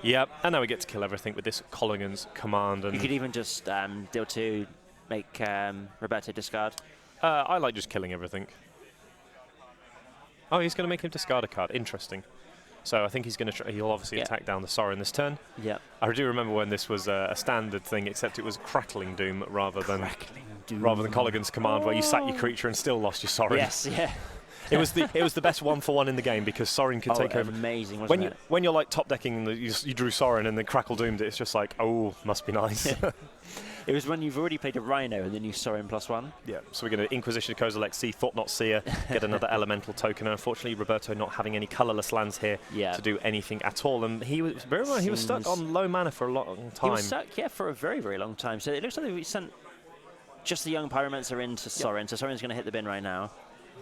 [SPEAKER 1] Yep, and now we get to kill everything with this Colligan's Command. And
[SPEAKER 2] you could even just deal 2, make Roberto discard.
[SPEAKER 1] I like just killing everything. Oh, he's going to make him discard a card. Interesting. So I think he's going to he'll obviously attack down the Sorin this turn.
[SPEAKER 2] Yeah.
[SPEAKER 1] I do remember when this was a standard thing, except it was Crackling Doom rather than Colligan's Command, where you sat your creature and still lost your Sorin.
[SPEAKER 2] Yes, yeah.
[SPEAKER 1] It was the best 1-for-1 in the game because Sorin could take over.
[SPEAKER 2] Amazing, wasn't it?
[SPEAKER 1] When you're like top decking and you drew Sorin and then Crackle Doomed it, it's just like, oh, must be nice.
[SPEAKER 2] It was when you've already played a Rhino and then you Sorin +1.
[SPEAKER 1] Yeah, so we're going to Inquisition Kozilek, see Thought Not Seer, get another elemental token. And unfortunately, Roberto not having any colourless lands here to do anything at all. And he was he was stuck on low mana for a long time.
[SPEAKER 2] He was stuck, for a very, very long time. So it looks like we sent just the Young Pyromancer into Sorin. So Sorin's going to hit the bin right now.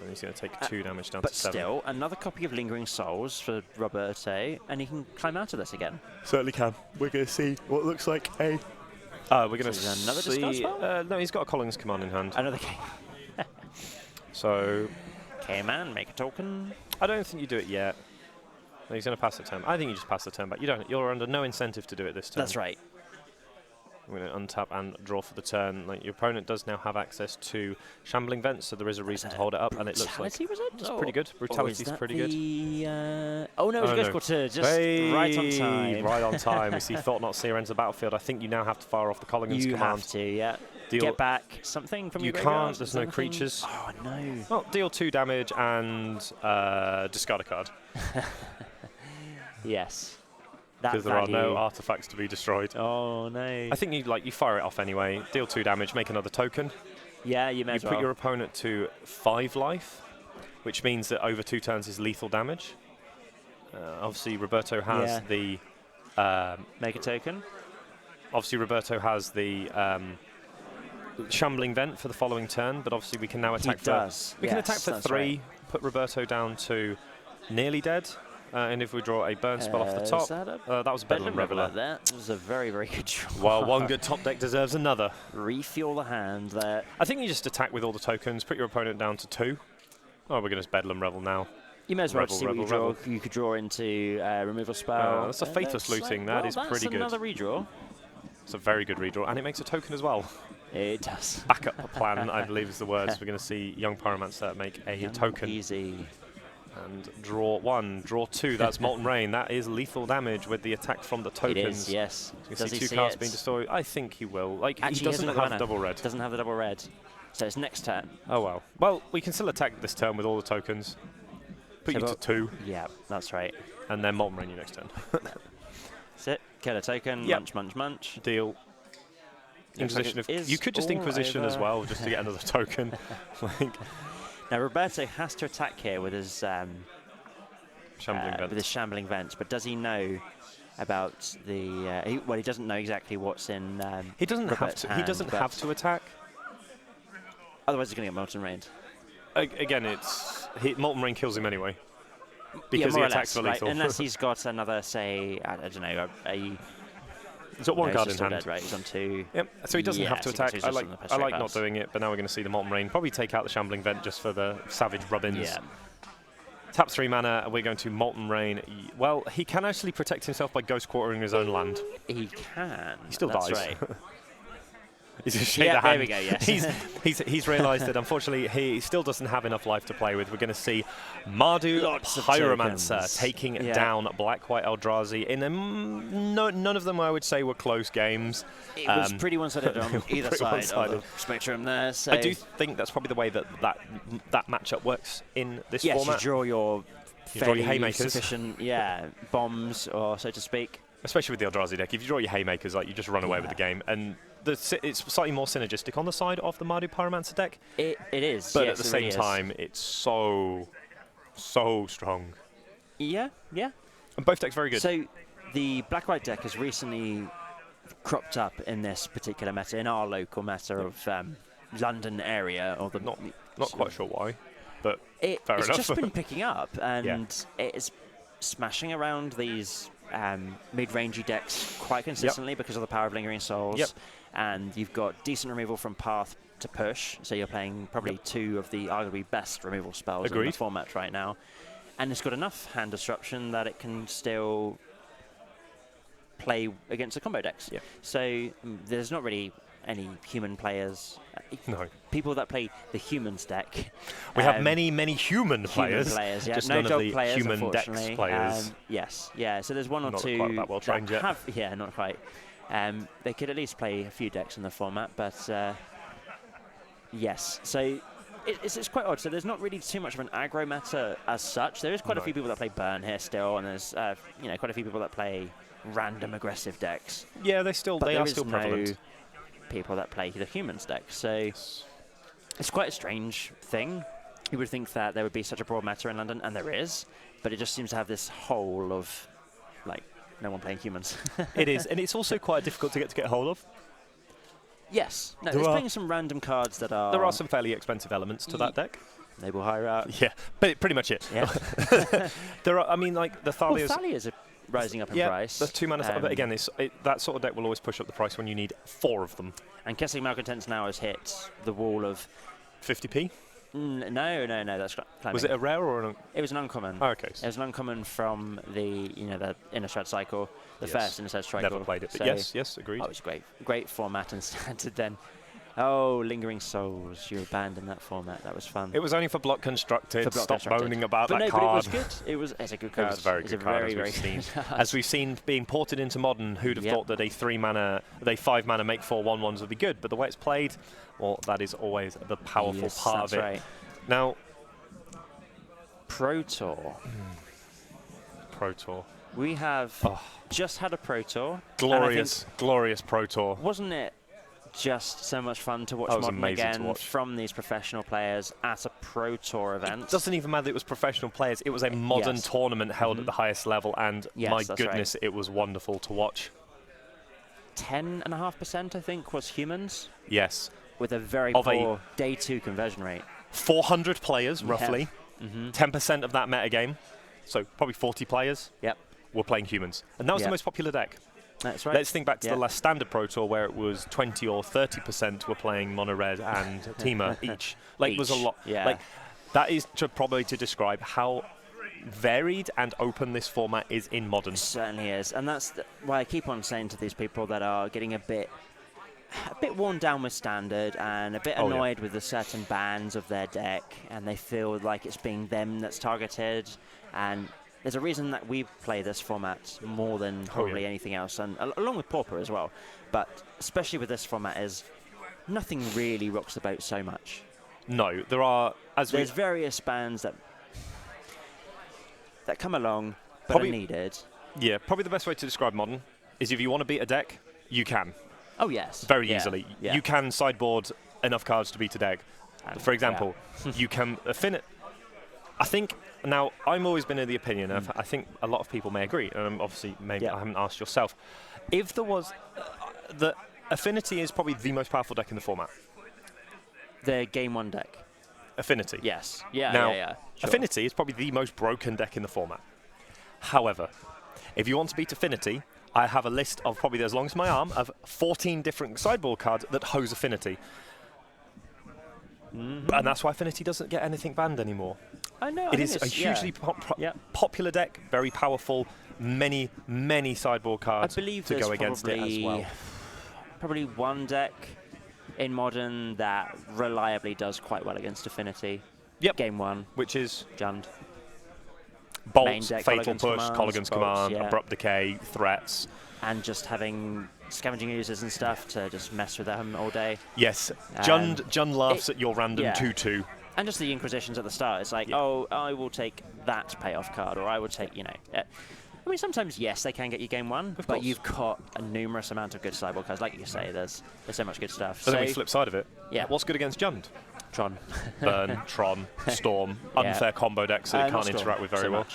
[SPEAKER 1] And he's going to take 2 damage down to 7.
[SPEAKER 2] But still, another copy of Lingering Souls for Roberto, and he can climb out of this again.
[SPEAKER 1] Certainly can. We're going to see what looks like a... we're going to see...
[SPEAKER 2] another discard spell?
[SPEAKER 1] No, he's got a Colligan's Command in hand.
[SPEAKER 2] Another king.
[SPEAKER 1] So...
[SPEAKER 2] K-Man, make a token.
[SPEAKER 1] I don't think you do it yet. No, he's going to pass the turn. I think you just pass the turn back. You're under no incentive to do it this turn.
[SPEAKER 2] That's right.
[SPEAKER 1] I'm going to untap and draw for the turn. Like, your opponent does now have access to Shambling Vents, so there is a reason to hold it up, and it looks like it's pretty good. Brutality's pretty good.
[SPEAKER 2] Oh no, it's Ghostwater, just right on time.
[SPEAKER 1] Right on time. We see Thought Not Seer enter the battlefield. I think you now have to fire off the Collingon's command.
[SPEAKER 2] You have to, yeah. Get back something from your graveyard.
[SPEAKER 1] You can't, there's no creatures.
[SPEAKER 2] Oh no.
[SPEAKER 1] Well, deal 2 damage and discard a card.
[SPEAKER 2] Yes.
[SPEAKER 1] Because there are no artifacts to be destroyed.
[SPEAKER 2] Oh no.
[SPEAKER 1] I think you fire it off anyway. Deal 2 damage, make another token.
[SPEAKER 2] Yeah, you may as well.
[SPEAKER 1] You put your opponent to 5 life, which means that over 2 turns is lethal damage. Obviously, Roberto has the...
[SPEAKER 2] make a token.
[SPEAKER 1] Obviously, Roberto has the Shambling Vent for the following turn, but obviously we can now attack
[SPEAKER 2] We
[SPEAKER 1] can attack for 3, put Roberto down to nearly dead. And if we draw a burn spell off the top, that was a Bedlam Reveler.
[SPEAKER 2] That was a very, very good draw.
[SPEAKER 1] Well, one good top deck deserves another.
[SPEAKER 2] Refuel the hand there.
[SPEAKER 1] I think you just attack with all the tokens, put your opponent down to 2. Oh, we're going to Bedlam Revel now.
[SPEAKER 2] You may as well see what you draw. You could draw into removal spell.
[SPEAKER 1] That's a Faithless Looting. That is pretty good.
[SPEAKER 2] That's another redraw.
[SPEAKER 1] It's a very good redraw, and it makes a token as well.
[SPEAKER 2] It does.
[SPEAKER 1] Backup plan, I believe is the words. We're going to see Young Pyromancer make a token.
[SPEAKER 2] Easy.
[SPEAKER 1] And draw 1, draw 2, that's Molten Rain. That is lethal damage with the attack from the tokens.
[SPEAKER 2] It is, yes.
[SPEAKER 1] You can see 2 cards being destroyed. I think he will. Like, actually, he doesn't have double red.
[SPEAKER 2] Doesn't have the double red. So it's next turn.
[SPEAKER 1] Oh, well. Well, we can still attack this turn with all the tokens. Put you to 2.
[SPEAKER 2] Yeah, that's right.
[SPEAKER 1] And then Molten Rain you next turn.
[SPEAKER 2] Sit, kill a token, munch, munch, munch.
[SPEAKER 1] Deal. Inquisition of... You could just Inquisition as well, just to get another token.
[SPEAKER 2] Now, Roberto has to attack here with his Shambling Vents, but does he know about the... well, he doesn't know exactly what's in
[SPEAKER 1] He doesn't have to attack.
[SPEAKER 2] Otherwise, he's going to get Molten Rain.
[SPEAKER 1] Again, Molten Rain kills him anyway. Because he attacks for lethal.
[SPEAKER 2] Right, unless he's got another, say, I don't know,
[SPEAKER 1] he's got 1 card in hand.
[SPEAKER 2] Dead, right? He's on 2.
[SPEAKER 1] Yep. So he doesn't have to attack. I like not doing it, but now we're going to see the Molten Rain. Probably take out the Shambling Vent just for the savage rub-ins. Yeah. Tap 3 mana, and we're going to Molten Rain. Well, he can actually protect himself by Ghost Quartering his own land.
[SPEAKER 2] He can.
[SPEAKER 1] He still dies.
[SPEAKER 2] Right.
[SPEAKER 1] He's just shake the hand.
[SPEAKER 2] There we go, yes.
[SPEAKER 1] he's realised that unfortunately he still doesn't have enough life to play with. We're going to see Mardu Pyromancer taking down Black-White Eldrazi. None of them I would say were close games.
[SPEAKER 2] It was pretty one-sided on either side of the spectrum there. So
[SPEAKER 1] I do think that's probably the way that matchup works in this format.
[SPEAKER 2] Yes, you draw your
[SPEAKER 1] haymakers.
[SPEAKER 2] Sufficient, bombs, or so to speak.
[SPEAKER 1] Especially with the Eldrazi deck, if you draw your haymakers, like you just run away with the game. And it's slightly more synergistic on the side of the Mardu Pyromancer deck.
[SPEAKER 2] It is,
[SPEAKER 1] but at the same time, it's so strong.
[SPEAKER 2] Yeah.
[SPEAKER 1] And both decks very good.
[SPEAKER 2] So the Black-White deck has recently cropped up in this particular meta, in our local meta of London area, or the
[SPEAKER 1] not quite sure why, but fair enough.
[SPEAKER 2] It's just been picking up, and it's smashing around these mid-rangey decks quite consistently because of the power of Lingering Souls. And you've got decent removal from Path to Push, so you're playing probably 2 of the arguably best removal spells in the format right now. And it's got enough hand disruption that it can still play against the combo decks. So there's not really any human players.
[SPEAKER 1] No.
[SPEAKER 2] People that play the humans deck.
[SPEAKER 1] We have many human players.
[SPEAKER 2] Just
[SPEAKER 1] no
[SPEAKER 2] none
[SPEAKER 1] of
[SPEAKER 2] the
[SPEAKER 1] players, human decks players.
[SPEAKER 2] Yes. So there's 1 or 2
[SPEAKER 1] not quite that well trained yet.
[SPEAKER 2] Not quite. They could at least play a few decks in the format, but yes. So it's quite odd. So there's not really too much of an aggro meta as such. There is quite a few people that play Burn here still, and there's quite a few people that play random aggressive decks. Yeah, they are still prevalent. People that play the humans deck. So it's quite a strange thing. You would think that there would be such a broad meta in London, and there is, but it just seems to have this hole of no one playing humans.
[SPEAKER 1] It is, and it's also quite difficult to get a hold of.
[SPEAKER 2] Yes. No, it's playing some random cards that are...
[SPEAKER 1] There are some fairly expensive elements to that deck.
[SPEAKER 2] Noble Hierarch.
[SPEAKER 1] Yeah, but pretty much it.
[SPEAKER 2] Yeah.
[SPEAKER 1] There are, the Thalias...
[SPEAKER 2] Thalias are rising up in price.
[SPEAKER 1] Yeah, the 2 mana... but again, that sort of deck will always push up the price when you need 4 of them.
[SPEAKER 2] And Kessling Malcontents now has hit the wall of...
[SPEAKER 1] 50p?
[SPEAKER 2] No, that's climbing.
[SPEAKER 1] Was it a rare or an?
[SPEAKER 2] It was an uncommon.
[SPEAKER 1] Oh, okay.
[SPEAKER 2] It was an uncommon from the the Innistrad cycle, the first Innistrad cycle.
[SPEAKER 1] Never played it, but
[SPEAKER 2] so
[SPEAKER 1] yes, agreed.
[SPEAKER 2] Oh, it was great format and standard then. Oh, Lingering Souls, you abandoned that format. That was fun.
[SPEAKER 1] It was only for Block Constructed. Stop moaning about
[SPEAKER 2] but
[SPEAKER 1] that
[SPEAKER 2] no,
[SPEAKER 1] card.
[SPEAKER 2] But it was good. It's a good card.
[SPEAKER 1] It was a very good card, as we've seen being ported into Modern. Who'd have thought that a 5 mana make 4 1/1s would be good? But the way it's played, well, that is always the powerful part of it.
[SPEAKER 2] Right.
[SPEAKER 1] Now,
[SPEAKER 2] Pro Tour.
[SPEAKER 1] Pro Tour.
[SPEAKER 2] We have just had a Pro Tour.
[SPEAKER 1] Glorious Pro Tour.
[SPEAKER 2] Wasn't it just so much fun to watch Modern again from these professional players at a Pro Tour event?
[SPEAKER 1] It doesn't even matter that it was professional players. It was a Modern tournament held at the highest level, and my goodness, it was wonderful to watch.
[SPEAKER 2] 10.5%, I think, was humans.
[SPEAKER 1] Yes.
[SPEAKER 2] With a very poor day 2 conversion rate.
[SPEAKER 1] 400 players, roughly. 10% of that metagame, so probably 40 players were playing humans. And that was the most popular deck.
[SPEAKER 2] That's right.
[SPEAKER 1] Let's think back to the last standard Pro Tour where it was 20 or 30% were playing Mono Red and Teema each. Like, it was a lot.
[SPEAKER 2] Yeah.
[SPEAKER 1] Like, that is probably to describe how varied and open this format is in Modern.
[SPEAKER 2] It certainly is. And that's why I keep on saying to these people that are getting a bit worn down with standard and a bit annoyed with the certain bands of their deck, and they feel like it's being them that's targeted. And there's a reason that we play this format more than probably anything else, and along with Pauper as well. But especially with this format, is nothing really rocks the boat so much.
[SPEAKER 1] No, there are.
[SPEAKER 2] There's various bands that come along but are needed. Yeah,
[SPEAKER 1] probably the best way to describe Modern is if you want to beat a deck, you can.
[SPEAKER 2] Oh yes.
[SPEAKER 1] Very easily. Yeah. You can sideboard enough cards to beat a deck. For example, you can Affinity. I think, now, I've always been of the opinion, I think a lot of people may agree, and obviously maybe I haven't asked yourself, if there was, the Affinity is probably the most powerful deck in the format.
[SPEAKER 2] The Game 1 deck?
[SPEAKER 1] Affinity.
[SPEAKER 2] Yes.
[SPEAKER 1] Now,
[SPEAKER 2] Sure.
[SPEAKER 1] Affinity is probably the most broken deck in the format. However, if you want to beat Affinity, I have a list of probably as long as my arm of 14 different sideboard cards that hose Affinity. And that's why Affinity doesn't get anything banned anymore.
[SPEAKER 2] I know.
[SPEAKER 1] It is a hugely popular deck, very powerful, many sideboard cards to go against it as well.
[SPEAKER 2] Probably one deck in Modern that reliably does quite well against Affinity. Game 1.
[SPEAKER 1] Which is?
[SPEAKER 2] Jund.
[SPEAKER 1] Bolts, Fatal Push, Colligan's Command, Abrupt Decay, Threats.
[SPEAKER 2] And just having Scavenging Users and stuff to just mess with them all day.
[SPEAKER 1] Yes. Jund laughs at your random 2/2.
[SPEAKER 2] And just the Inquisitions at the start. It's like, oh, I will take that payoff card, or I will take, I mean, sometimes, yes, they can get you Game 1, but you've got a numerous amount of good sideboard cards. Like you say, there's so much good stuff.
[SPEAKER 1] But then we flip side of it. What's good against Jund?
[SPEAKER 2] Tron.
[SPEAKER 1] Burn, Tron, Storm, unfair combo decks that it can't interact with very well.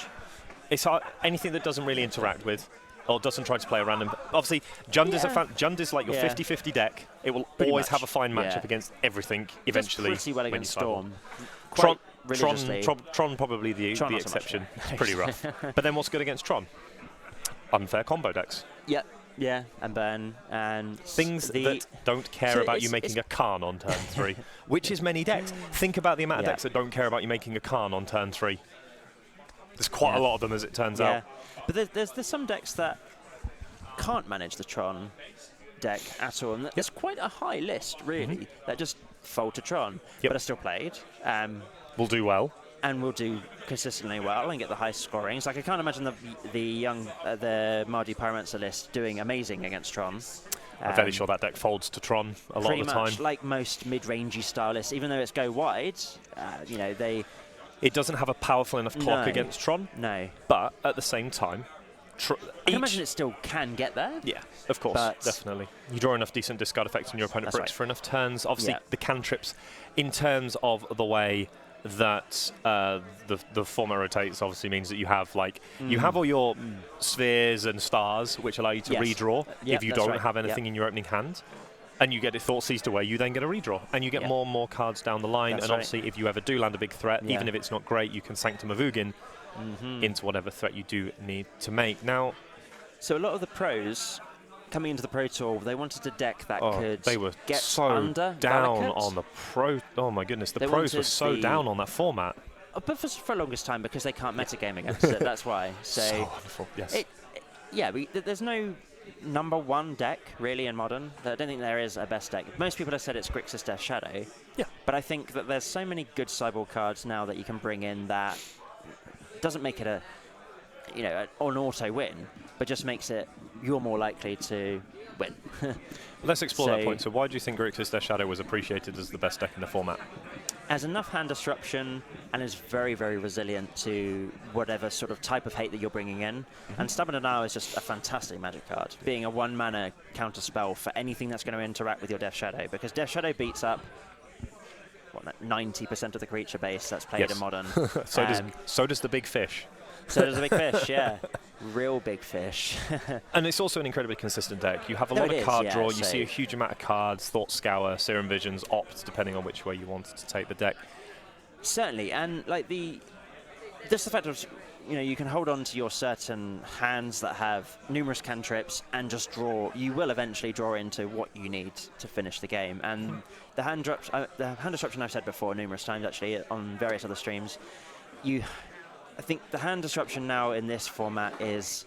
[SPEAKER 1] It's hard, anything that doesn't really interact with, or doesn't try to play a random. Obviously, Jund is like your 50-50 deck. It will always have a fine matchup against everything eventually.
[SPEAKER 2] Pretty well against Storm.
[SPEAKER 1] Tron probably the exception. It's pretty rough. But then what's good against Tron? Unfair combo decks.
[SPEAKER 2] Yeah, and Burn, and
[SPEAKER 1] things that don't care about you making a Karn on turn 3, which is many decks. Think about the amount of decks that don't care about you making a Karn on turn 3. There's quite a lot of them, as it turns out.
[SPEAKER 2] But there's some decks that can't manage the Tron deck at all, and there's quite a high list, really, that just fold to Tron, but are still played.
[SPEAKER 1] Will do well.
[SPEAKER 2] And will do consistently well and get the high scorings. Like, I can't imagine the Mardu Pyromancer list doing amazing against Tron.
[SPEAKER 1] I'm fairly sure that deck folds to Tron a lot of the time.
[SPEAKER 2] Pretty much like most mid-rangey style lists, even though it's go wide, they...
[SPEAKER 1] It doesn't have a powerful enough clock against Tron.
[SPEAKER 2] No.
[SPEAKER 1] But at the same time,
[SPEAKER 2] I can imagine it still can get there.
[SPEAKER 1] Yeah, of course, definitely. You draw enough decent discard effects and your opponent bricks for enough turns. Obviously, the cantrips, in terms of the way that the format rotates, obviously means that you have you have all your spheres and stars, which allow you to redraw if you don't have anything in your opening hand. And you get it Thought Seized away, you then get a redraw. And you get more and more cards down the line. And obviously, if you ever do land a big threat, even if it's not great, you can Sanctum of Ugin into whatever threat you do need to make. Now,
[SPEAKER 2] so a lot of the pros coming into the Pro Tour, they wanted a deck that could
[SPEAKER 1] they were
[SPEAKER 2] get
[SPEAKER 1] so
[SPEAKER 2] under
[SPEAKER 1] down
[SPEAKER 2] Valakut.
[SPEAKER 1] on the Pro. Oh my goodness, the
[SPEAKER 2] They
[SPEAKER 1] pros were
[SPEAKER 2] wanted
[SPEAKER 1] so down on that format.
[SPEAKER 2] But for the longest time, because they can't metagame against it, that's why.
[SPEAKER 1] So wonderful, yes.
[SPEAKER 2] There's no #1 deck, really, in Modern. I don't think there is a best deck. Most people have said it's Grixis Death Shadow.
[SPEAKER 1] Yeah.
[SPEAKER 2] But I think that there's so many good sideboard cards now that you can bring in that doesn't make it an auto win, but just makes it you're more likely to win.
[SPEAKER 1] Let's explore that point. So why do you think Grixis Death Shadow was appreciated as the best deck in the format?
[SPEAKER 2] Has enough hand disruption and is very, very resilient to whatever sort of type of hate that you're bringing in. And Stubborn Denial is just a fantastic Magic card, being a 1-mana counter spell for anything that's going to interact with your Death Shadow, because Death Shadow beats up 90% of the creature base that's played in Modern.
[SPEAKER 1] so does the big fish.
[SPEAKER 2] So does the big fish, yeah. Real big fish.
[SPEAKER 1] And it's also an incredibly consistent deck. You have a lot of card draw. You see a huge amount of cards, Thought Scour, Serum Visions, Opt, depending on which way you wanted to take the deck.
[SPEAKER 2] Certainly, and like just the fact of, you can hold on to your certain hands that have numerous cantrips and just draw. You will eventually draw into what you need to finish the game. And the hand disruption I've said before numerous times, actually, on various other streams, I think the hand disruption now in this format is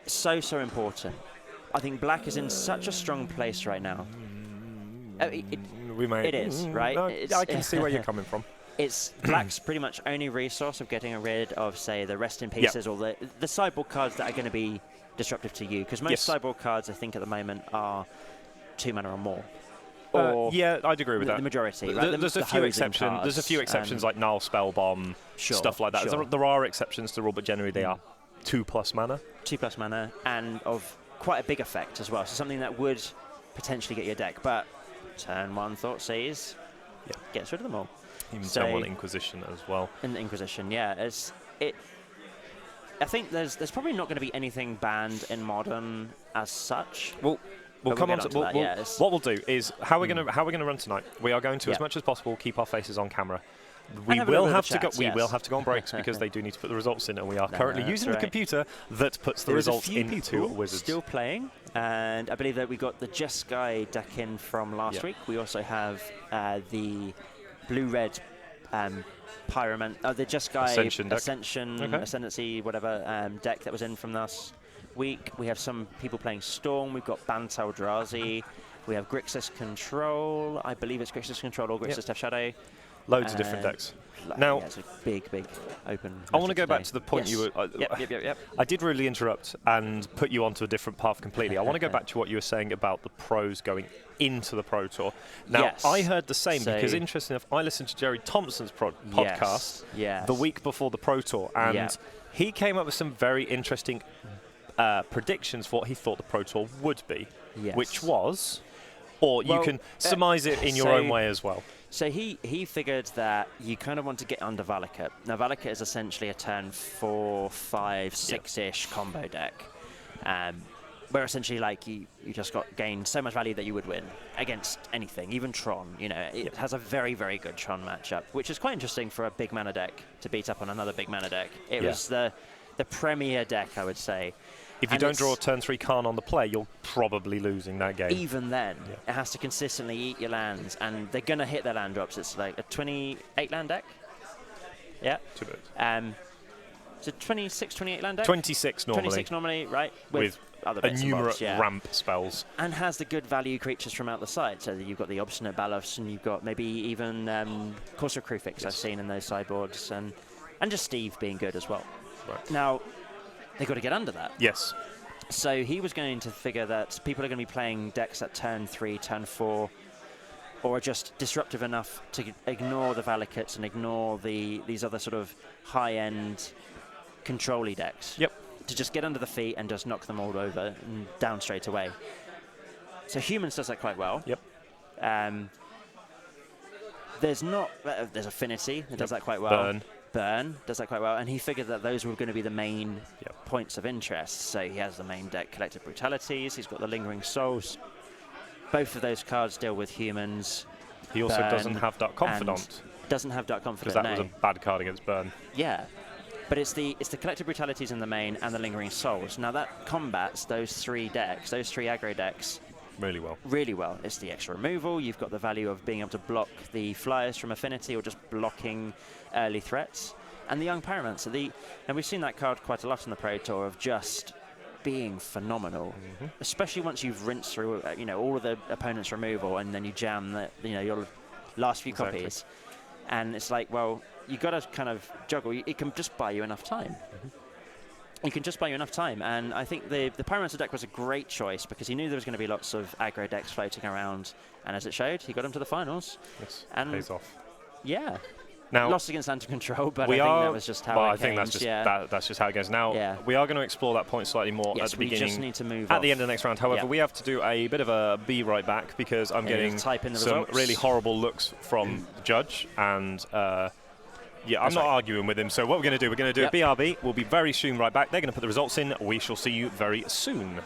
[SPEAKER 2] so important. I think Black is in such a strong place right now. It is, right?
[SPEAKER 1] No, I can see where you're coming from.
[SPEAKER 2] It's Black's pretty much only resource of getting rid of, say, the Rest in Pieces or the sideboard cards that are going to be disruptive to you. Because most sideboard cards, I think, at the moment are 2 mana or more.
[SPEAKER 1] Yeah, I'd agree with that.
[SPEAKER 2] The majority. Right?
[SPEAKER 1] There's a few exceptions. There's a few exceptions like Null, Spellbomb, stuff like that. There are exceptions to the rule, but generally they are 2+ mana.
[SPEAKER 2] 2+ mana, and of quite a big effect as well. So something that would potentially get your deck. But turn 1 Thoughtseize gets rid of them all.
[SPEAKER 1] Even turn 1 Inquisition as well.
[SPEAKER 2] In the Inquisition, yeah. I think there's probably not going to be anything banned in Modern as such.
[SPEAKER 1] We'll come on to that. What we'll do is how we're going to run tonight. We are going to, as much as possible, keep our faces on camera. We will have to go on breaks because they do need to put the results in, and we are currently using the computer that puts the results into Wizards.
[SPEAKER 2] Still playing, and I believe that we got the Jeskai deck in from last week. We also have the blue-red Pyromancer, the Jeskai Ascendancy, whatever deck that was in from last week. We have some people playing Storm. We've got Bant Eldrazi. We have Grixis Control. I believe it's Grixis Control or Grixis Death Shadow.
[SPEAKER 1] Loads of different decks. Now,
[SPEAKER 2] it's a big open.
[SPEAKER 1] I want to go back to the point you were.
[SPEAKER 2] Yep.
[SPEAKER 1] I did really interrupt and put you onto a different path completely. I want to go back to what you were saying about the pros going into the Pro Tour. Now, I heard the same because, interesting enough, I listened to Jerry Thompson's podcast the week before the Pro Tour, and he came up with some very interesting predictions for what he thought the Pro Tour would be, which was, or you can surmise it in your own way as well.
[SPEAKER 2] So he figured that you kind of want to get under Valakut. Now, Valakut is essentially a turn 4, 5, 6-ish combo deck, where essentially you just gained so much value that you would win against anything, even Tron. It has a very, very good Tron matchup, which is quite interesting for a big mana deck to beat up on another big mana deck. It was the premier deck, I would say.
[SPEAKER 1] If you don't draw a turn 3 Karn on the play, you're probably losing that game.
[SPEAKER 2] Even then, it has to consistently eat your lands, and they're going to hit their land drops. It's like a 28 land deck. Yeah.
[SPEAKER 1] 2 bits.
[SPEAKER 2] So 26, 28 land deck?
[SPEAKER 1] 26 normally.
[SPEAKER 2] 26 normally, right. With other
[SPEAKER 1] a
[SPEAKER 2] bits
[SPEAKER 1] numerous ramp spells.
[SPEAKER 2] And has the good value creatures from out the side. So you've got the Obstinate Balos, and you've got maybe even Corsair Crewfix I've seen in those sideboards, and just Steve being good as well.
[SPEAKER 1] Right.
[SPEAKER 2] Now, they've got to get under that.
[SPEAKER 1] Yes.
[SPEAKER 2] So he was going to figure that people are going to be playing decks at turn 3, turn 4, or are just disruptive enough to ignore the Valakuts and ignore these other sort of high-end control-y decks.
[SPEAKER 1] Yep.
[SPEAKER 2] To just get under the feet and just knock them all over and down straight away. So Humans does that quite well.
[SPEAKER 1] Yep.
[SPEAKER 2] There's Affinity that does that quite well. Burn does that quite well, and he figured that those were going to be the main points of interest. So he has the main deck, Collective Brutalities. He's got the Lingering Souls. Both of those cards deal with Humans.
[SPEAKER 1] He also doesn't have Dark Confidant.
[SPEAKER 2] Doesn't have Dark Confidant,
[SPEAKER 1] because that was a bad card against Burn.
[SPEAKER 2] Yeah. But it's the Collective Brutalities in the main and the Lingering Souls. Now that combats those 3 decks, those 3 aggro decks.
[SPEAKER 1] Really well.
[SPEAKER 2] Really well. It's the extra removal. You've got the value of being able to block the flyers from Affinity or just blocking early threats. And the Young Pyromancer. And we've seen that card quite a lot in the Pro Tour of just being phenomenal, especially once you've rinsed through all of the opponent's removal and then you jam your last few copies. And it's like, well, you got to kind of juggle. It can just buy you enough time. It can just buy you enough time, and I think the Pyromancer deck was a great choice because he knew there was going to be lots of aggro decks floating around, and as it showed, he got him to the finals.
[SPEAKER 1] Yes,
[SPEAKER 2] and
[SPEAKER 1] pays off.
[SPEAKER 2] Yeah.
[SPEAKER 1] Now,
[SPEAKER 2] lost against Anti Control, but I think that was just how it came.
[SPEAKER 1] I think that's just how it goes. Now, we are going to explore that point slightly more at the beginning.
[SPEAKER 2] We just need to move
[SPEAKER 1] at the end of the next round. However, we have to do a bit of a be right back because I'm getting some really horrible looks from the judge, and I'm not arguing with him. So what we're going to do, we're going to do a BRB. We'll be very soon right back. They're going to put the results in. We shall see you very soon.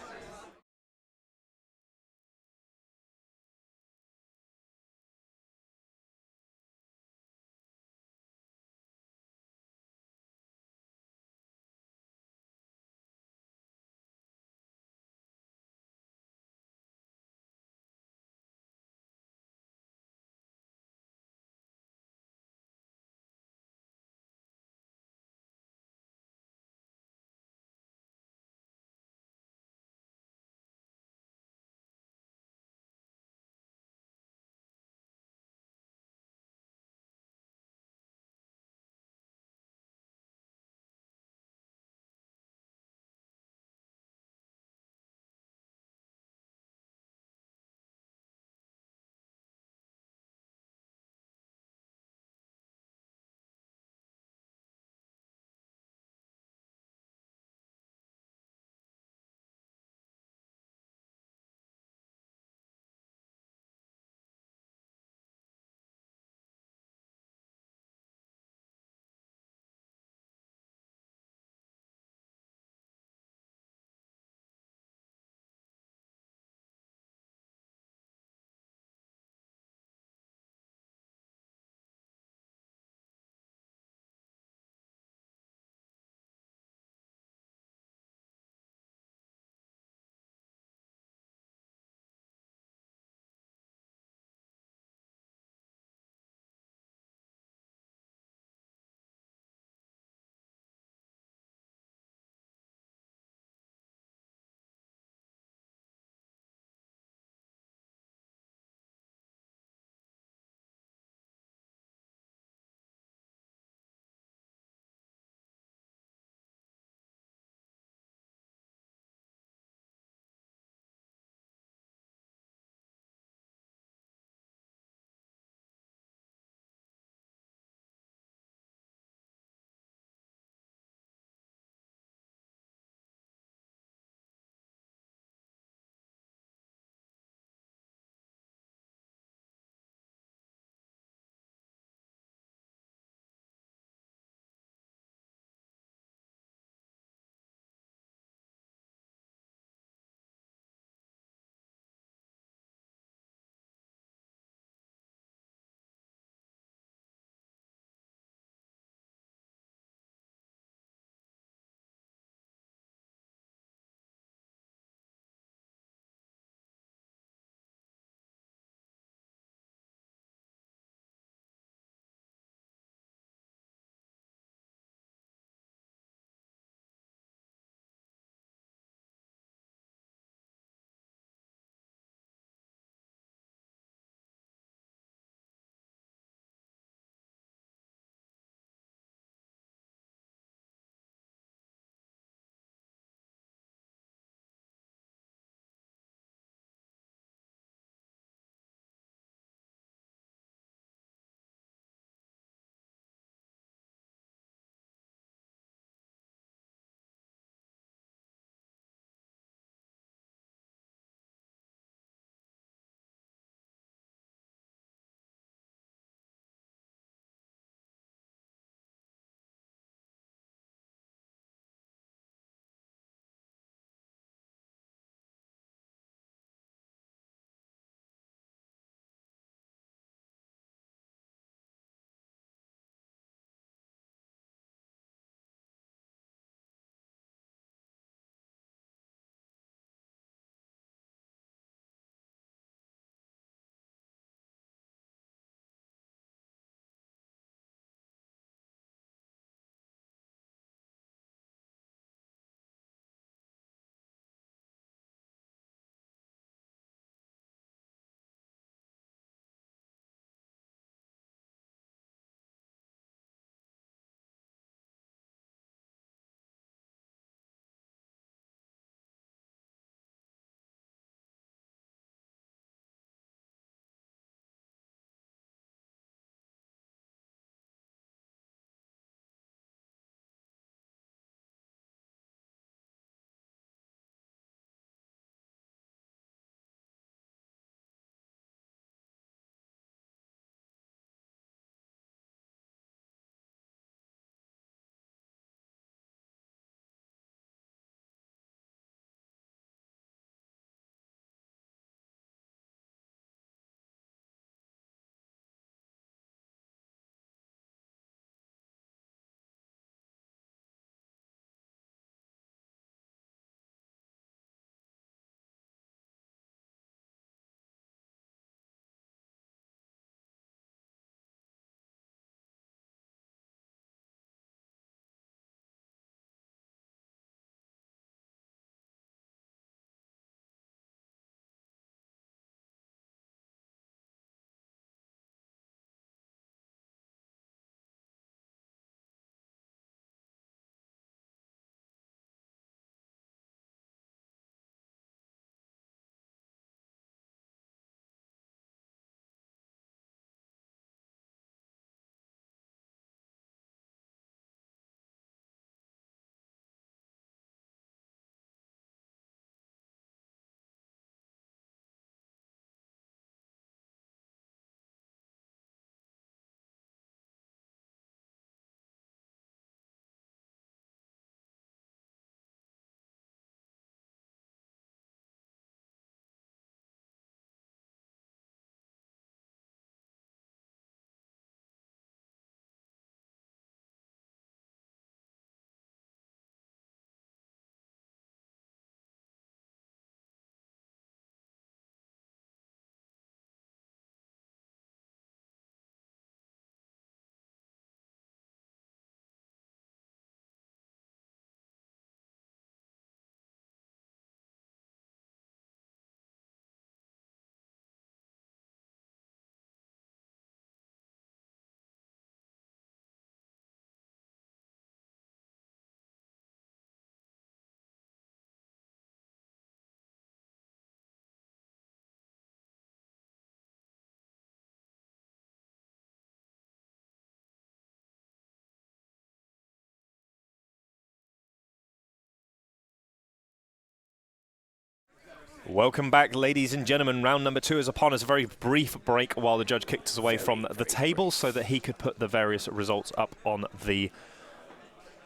[SPEAKER 1] Welcome back, ladies and gentlemen. Round number 2 is upon us. A very brief break while the judge kicked us away from the table so that he could put the various results up on the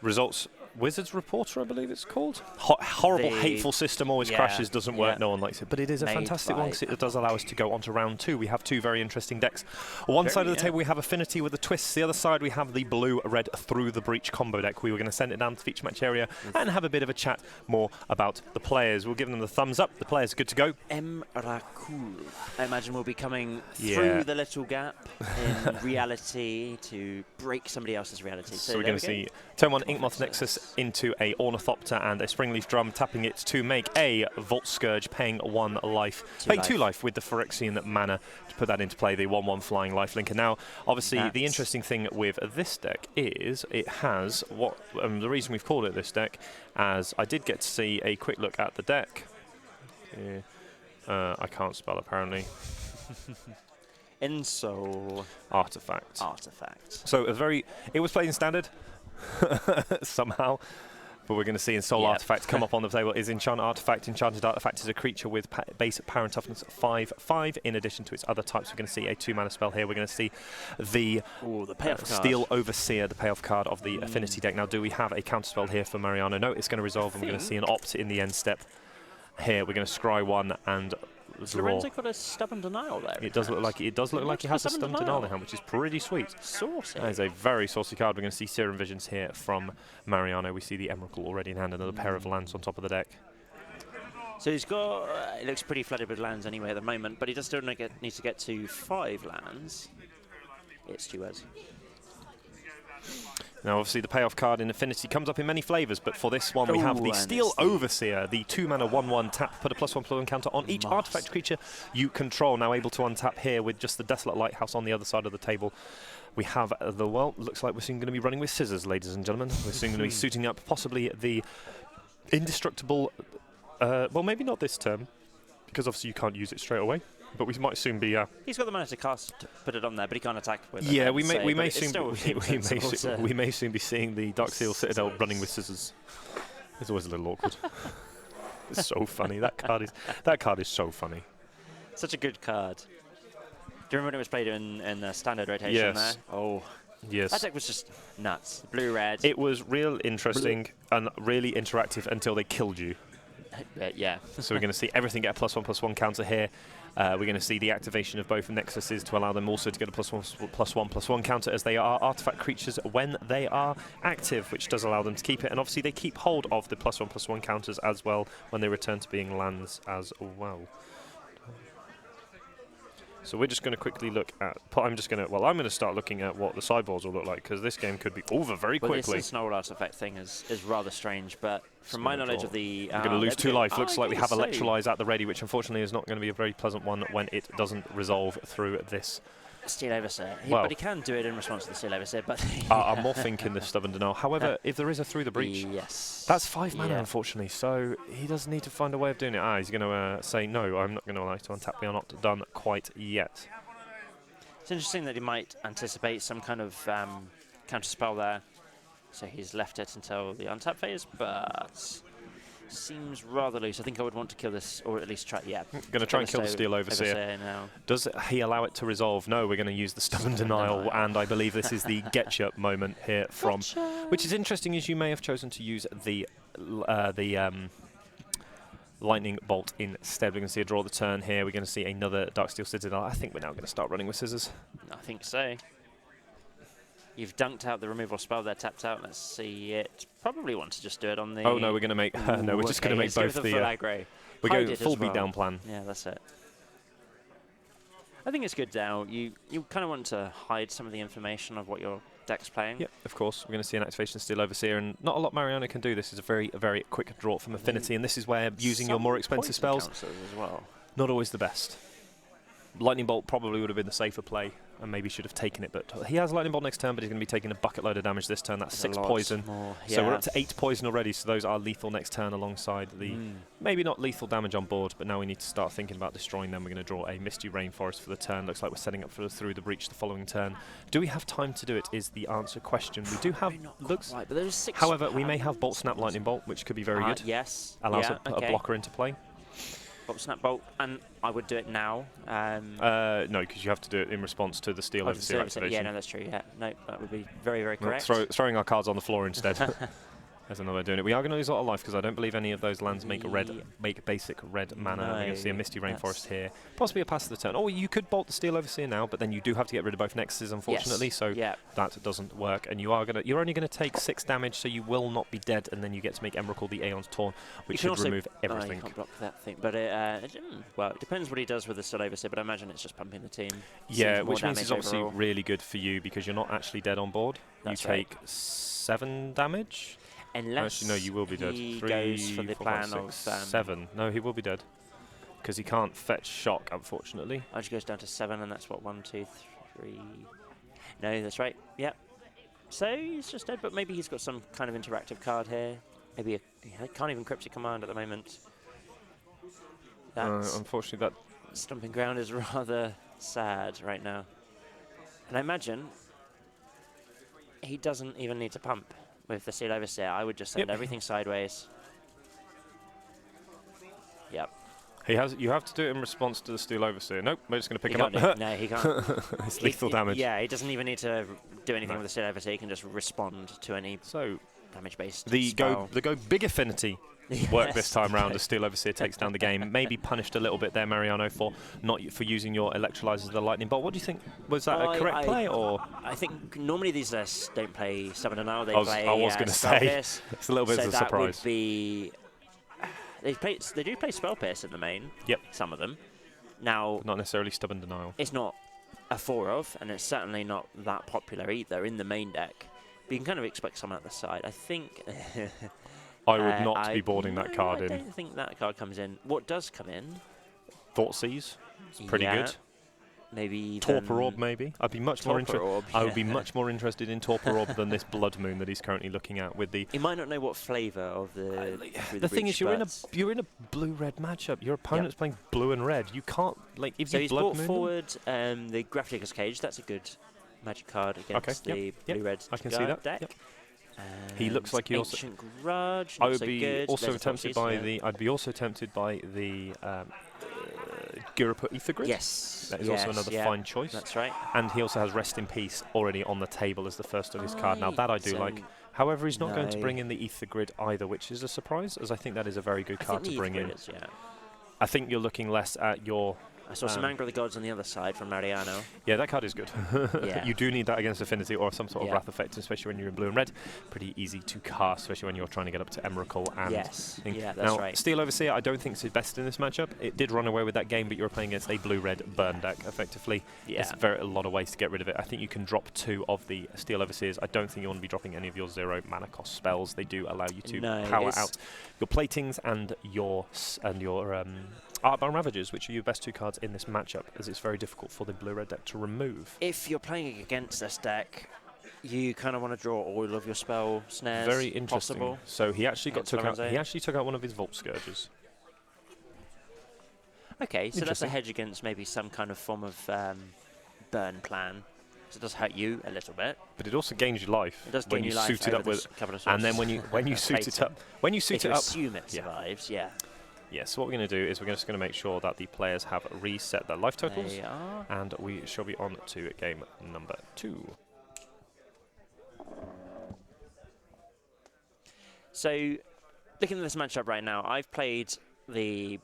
[SPEAKER 1] results Wizards Reporter, I believe it's called. Horrible, hateful system, always crashes, doesn't work, no one likes it. But it is a fantastic one because it does allow us to go on to round 2. We have 2 very interesting decks. One side of the table we have Affinity with the twists. The other side we have the blue-red Through the Breach combo deck. We were going to send it down to the feature match area and have a bit of a chat more about the players. We'll give them the thumbs up. The players are good to go.
[SPEAKER 2] Emrakul, I imagine, will be coming through the little gap in reality to break somebody else's reality.
[SPEAKER 1] So we're going to see turn 1 Inkmoth Nexus into a Ornithopter and a Springleaf Drum, tapping it to make a Volt Scourge, paying 1 life, paying 2 life with the Phyrexian mana to put that into play, the 1/1 flying lifelinker. Now, obviously, the interesting thing with this deck is it has what the reason we've called it this deck, as I did get to see a quick look at the deck. I can't spell apparently.
[SPEAKER 2] Ensoul.
[SPEAKER 1] Artifact. So it was played in standard. Somehow, but we're going to see Ensoul Artifact come up on the table. Is Enchanted Artifact. Enchanted Artifact is a creature with base power and toughness 5/5. In addition to its other types, we're going to see a 2-mana spell here. We're going to see the
[SPEAKER 2] payoff
[SPEAKER 1] Steel Overseer, the payoff card of the Affinity deck. Now, do we have a counterspell here for Mariano? No, it's going to resolve, and we're going to see an opt in the end step. Here, we're going to scry 1 and
[SPEAKER 2] Lorenzo got a Stubborn Denial there.
[SPEAKER 1] It does look like he has a Stubborn Denial in hand, which is pretty sweet.
[SPEAKER 2] Saucy.
[SPEAKER 1] That is a very saucy card. We're going to see Serum Visions here from Mariano. We see the Emrakul already in hand, another pair of lands on top of the deck.
[SPEAKER 2] So he's got, it looks pretty flooded with lands anyway at the moment, but he does still need to get to 5 lands. It's 2 words.
[SPEAKER 1] Now, obviously, the payoff card in Affinity comes up in many flavours, but for this one, we have the Steel Overseer, the 2-mana 1/1 tap, put a +1/+1 counter on each artifact creature you control. Now able to untap here with just the Desolate Lighthouse on the other side of the table. We have looks like we're soon going to be running with scissors, ladies and gentlemen. We're soon going to be suiting up possibly the indestructible, well, maybe not this turn, because obviously you can't use it straight away. But we might soon be.
[SPEAKER 2] He's got the mana to put it on there, but he can't attack with it.
[SPEAKER 1] Yeah, we may soon be seeing the Darksteel Citadel running with scissors. It's always a little awkward. It's so funny. That card is so funny.
[SPEAKER 2] Such a good card. Do you remember when it was played in the standard rotation there? Oh.
[SPEAKER 1] Yes.
[SPEAKER 2] That deck was just nuts. Blue-red.
[SPEAKER 1] It was real interesting and really interactive until they killed you.
[SPEAKER 2] Yeah.
[SPEAKER 1] So we're going to see everything get a +1/+1 counter here. We're going to see the activation of both Nexuses to allow them also to get a +1/+1 counter, as they are artifact creatures when they are active, which does allow them to keep it. And obviously they keep hold of the +1/+1 counters as well when they return to being lands as well. So we're just going to quickly look at. I'm going to start looking at what the sideboards will look like, because this game could be over very quickly.
[SPEAKER 2] This Ensoul Artifact thing is rather strange, but from my knowledge of the...
[SPEAKER 1] We're going to lose 2 life. Looks like we have Electrolyze at the ready, which unfortunately is not going to be a very pleasant one when it doesn't resolve through this.
[SPEAKER 2] Steel Overseer. But he can do it in response to the Steel Overseer, but...
[SPEAKER 1] I'm more thinking the Stubborn Denial. However, if there is a Through the Breach, that's 5 mana, unfortunately, so he does need to find a way of doing it. He's going to say, no, I'm not going to allow you to untap. We are not done quite yet.
[SPEAKER 2] It's interesting that he might anticipate some kind of counterspell there. So he's left it until the untap phase, but seems rather loose. I think I would want to kill this, or at least try. Yeah.
[SPEAKER 1] Going to try and kill the Steel Overseer. Does he allow it to resolve? No, we're going to use the Stubborn Denial, and I believe this is the Getcha moment here from, which is interesting, is you may have chosen to use the Lightning Bolt instead. We're going to see a draw the turn here. We're going to see another Darksteel Citadel. I think we're now going to start running with scissors.
[SPEAKER 2] I think so. You've dunked out the removal spell there, tapped out. Let's see it. Probably want to just do it on the...
[SPEAKER 1] Oh, no, we're going to make... no, we're just going to make both the... We're going full beatdown plan.
[SPEAKER 2] Yeah, that's it. I think it's good now. You kind of want to hide some of the information of what your deck's playing.
[SPEAKER 1] Yep, of course. We're going to see an activation Steel Overseer, and not a lot Mariano can do. This is a very, very quick draw from Affinity, and this is where using your more expensive spells
[SPEAKER 2] as well.
[SPEAKER 1] Not always the best. Lightning Bolt probably would have been the safer play, and maybe should have taken it, but he has Lightning Bolt next turn, but he's going to be taking a bucket load of damage this turn. That's 6 poison. So we're up to 8 poison already, so those are lethal next turn alongside the maybe not lethal damage on board, but now we need to start thinking about destroying them. We're going to draw a Misty Rainforest for the turn. Looks like we're setting up for Through the Breach the following turn. Do we have time to do it is the answer question. We do have...
[SPEAKER 2] Right, but there's 6
[SPEAKER 1] however, we may have Bolt Snap Lightning Bolt, which could be very good.
[SPEAKER 2] Yes.
[SPEAKER 1] Allows a blocker into play.
[SPEAKER 2] Bolt, snap, bolt, and I would do it now.
[SPEAKER 1] No, because you have to do it in response to the Steel Overseer activation.
[SPEAKER 2] Yeah, no, that's true. Yeah, no, that would be very, very correct.
[SPEAKER 1] Throwing our cards on the floor instead. That's another way of doing it. We are going to lose a lot of life because I don't believe any of those lands make basic red mana.
[SPEAKER 2] No,
[SPEAKER 1] We're going to see a Misty Rainforest here. Possibly a pass of the turn. Oh, you could bolt the Steel Overseer now, but then you do have to get rid of both Nexuses, unfortunately.
[SPEAKER 2] Yes.
[SPEAKER 1] So that doesn't work. And you're only going to take 6 damage, so you will not be dead. And then you get to make Emrakul the Aeon's Torn, which should remove everything.
[SPEAKER 2] You can't block that thing. But well, it depends what he does with the Steel Overseer. But I imagine it's just pumping the team.
[SPEAKER 1] Yeah, which means it's obviously really good for you because you're not actually dead on board.
[SPEAKER 2] That's
[SPEAKER 1] you take 7 damage.
[SPEAKER 2] Unless
[SPEAKER 1] actually, no, you will be dead.
[SPEAKER 2] He
[SPEAKER 1] 3,
[SPEAKER 2] goes for the
[SPEAKER 1] 4,
[SPEAKER 2] plan
[SPEAKER 1] 5,
[SPEAKER 2] of
[SPEAKER 1] 7. No, he will be dead because he can't fetch shock, unfortunately.
[SPEAKER 2] Actually goes down to 7, and that's what 1, 2, 3. No, that's right. Yep. So he's just dead, but maybe he's got some kind of interactive card here. Maybe he can't even Cryptic Command at the moment.
[SPEAKER 1] Unfortunately, that
[SPEAKER 2] Stomping Ground is rather sad right now, and I imagine he doesn't even need to pump. With the Steel Overseer, I would just send everything sideways. Yep.
[SPEAKER 1] You have to do it in response to the Steel Overseer. Nope, we're just going to pick him up.
[SPEAKER 2] No, he can't.
[SPEAKER 1] It's lethal damage.
[SPEAKER 2] Yeah, he doesn't even need to do anything with the Steel Overseer. He can just respond to any damage-based spell.
[SPEAKER 1] The go big Affinity work this time round as Steel Overseer takes down the game. Maybe punished a little bit there, Mariano, for using your Electrolyzers of the Lightning Bolt. What do you think? Was that a correct play, or?
[SPEAKER 2] I think normally these lists don't play Stubborn Denial. They play
[SPEAKER 1] I was going to say, it's a little bit of a surprise.
[SPEAKER 2] Would be, they do play Spell Pierce in the main.
[SPEAKER 1] Yep.
[SPEAKER 2] Some of them. Now,
[SPEAKER 1] not necessarily Stubborn Denial.
[SPEAKER 2] It's not a 4 of, and it's certainly not that popular either in the main deck. But you can kind of expect someone at the side. I think.
[SPEAKER 1] I would not be boarding that card in.
[SPEAKER 2] I don't think that card comes in. What does come in?
[SPEAKER 1] Thoughtseize. It's pretty good.
[SPEAKER 2] Maybe
[SPEAKER 1] Torpor Orb, maybe. I'd be much more interested. I would be much more interested in Torpor Orb than this Blood Moon that he's currently looking at with the.
[SPEAKER 2] He might not know what flavour of the.
[SPEAKER 1] The thing is, you're in a blue-red matchup. Your opponent's playing blue and red. You can't if
[SPEAKER 2] so
[SPEAKER 1] you
[SPEAKER 2] he's
[SPEAKER 1] Blood
[SPEAKER 2] brought
[SPEAKER 1] Moon
[SPEAKER 2] forward the Grafdigger's Cage. That's a good magic card against the blue-red
[SPEAKER 1] I can see that
[SPEAKER 2] deck.
[SPEAKER 1] Yep. He looks like he also.
[SPEAKER 2] Ancient Grudge.
[SPEAKER 1] I would be also tempted by the. I'd be also tempted by the Guraput Ether Grid.
[SPEAKER 2] Yes.
[SPEAKER 1] That is also another fine choice.
[SPEAKER 2] That's right.
[SPEAKER 1] And he also has Rest in Peace already on the table as the first of his card. Now that I do like. However, he's not going to bring in the Ether Grid either, which is a surprise, as I think that is a very good card to bring in. I think you're looking less at your.
[SPEAKER 2] I saw some Anger of the Gods on the other side from Mariano.
[SPEAKER 1] Yeah, that card is good. You do need that against Affinity or some sort of Wrath effect, especially when you're in blue and red. Pretty easy to cast, especially when you're trying to get up to Emrakul and
[SPEAKER 2] that's right.
[SPEAKER 1] Steel Overseer, I don't think it's his best in this matchup. It did run away with that game, but you're playing against a blue-red burn deck, effectively.
[SPEAKER 2] Yeah.
[SPEAKER 1] There's a lot of ways to get rid of it. I think you can drop 2 of the Steel Overseers. I don't think you want to be dropping any of your 0 mana cost spells. They do allow you to power out your Platings and your Artbound Ravagers, which are your best 2 cards in this matchup, as it's very difficult for the blue-red deck to remove.
[SPEAKER 2] If you're playing against this deck, you kind of want to draw all of your spell snares.
[SPEAKER 1] Very interesting.
[SPEAKER 2] Possible.
[SPEAKER 1] So he actually took out one of his Vault Scourges.
[SPEAKER 2] Okay, so that's a hedge against maybe some kind of form of burn plan. So it does hurt you a little bit.
[SPEAKER 1] But it also gains you life.
[SPEAKER 2] It does gain you life
[SPEAKER 1] suit it up with, and then when you suit it up,
[SPEAKER 2] assume it survives,
[SPEAKER 1] Yes, so what we're going to do is we're just going to make sure that the players have reset their life totals.
[SPEAKER 2] They are.
[SPEAKER 1] And we shall be on to game number 2.
[SPEAKER 2] So, looking at this matchup right now, I've played the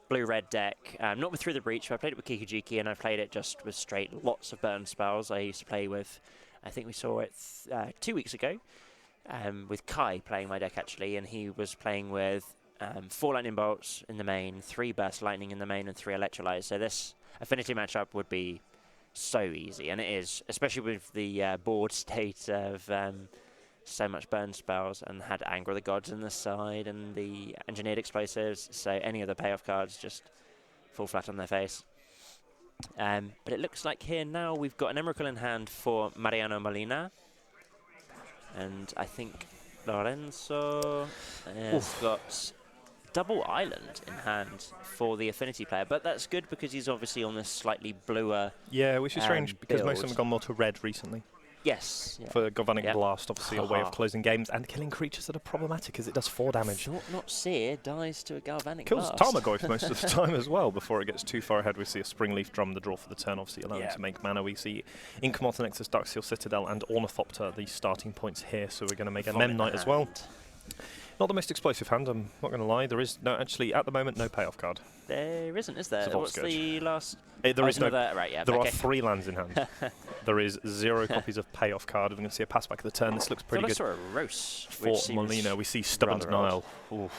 [SPEAKER 2] blue-red deck, not with Through the Breach, but I played it with Kikijiki, and I've played it just with straight lots of burn spells. I used to play with, I think we saw it 2 weeks ago, with Kai playing my deck actually, and he was playing with 4 lightning bolts in the main, 3 burst lightning in the main, and 3 electrolytes. So this Affinity matchup would be so easy, and it is, especially with the board state of so much burn spells, and had Anger of the Gods in the side, and the Engineered Explosives, so any of the payoff cards just fall flat on their face. But it looks like here now we've got an Emrakul in hand for Mariano Molina, and I think Lorenzo has got double island in hand for the Affinity player, but that's good because he's obviously on this slightly bluer
[SPEAKER 1] which is strange because most of them
[SPEAKER 2] build.
[SPEAKER 1] have gone more to red recently.
[SPEAKER 2] Yes. Yeah.
[SPEAKER 1] For Galvanic Blast, obviously a way of closing games and killing creatures that are problematic as it does 4 damage.
[SPEAKER 2] Thought Not Seer dies to a Galvanic
[SPEAKER 1] Kills
[SPEAKER 2] Blast.
[SPEAKER 1] Tarmogoyf most of the time as well before it gets too far ahead. We see a Springleaf Drum, the draw for the turn, obviously allowing to make mana. We see Inkmoth, Nexus, Darksteel Citadel and Ornithopter, the starting points here, so we're going to make a Mem Knight as well. Not the most explosive hand, I'm not going to lie. There is actually at the moment no payoff card.
[SPEAKER 2] There isn't, is there?
[SPEAKER 1] It's
[SPEAKER 2] What's the last?
[SPEAKER 1] There is
[SPEAKER 2] another, right, yeah,
[SPEAKER 1] there are 3 lands in hand. There is 0 copies of payoff card. We're going to see a pass back of the turn. This looks pretty good.
[SPEAKER 2] I saw a Rose
[SPEAKER 1] For Molina, we see Stubborn Denial.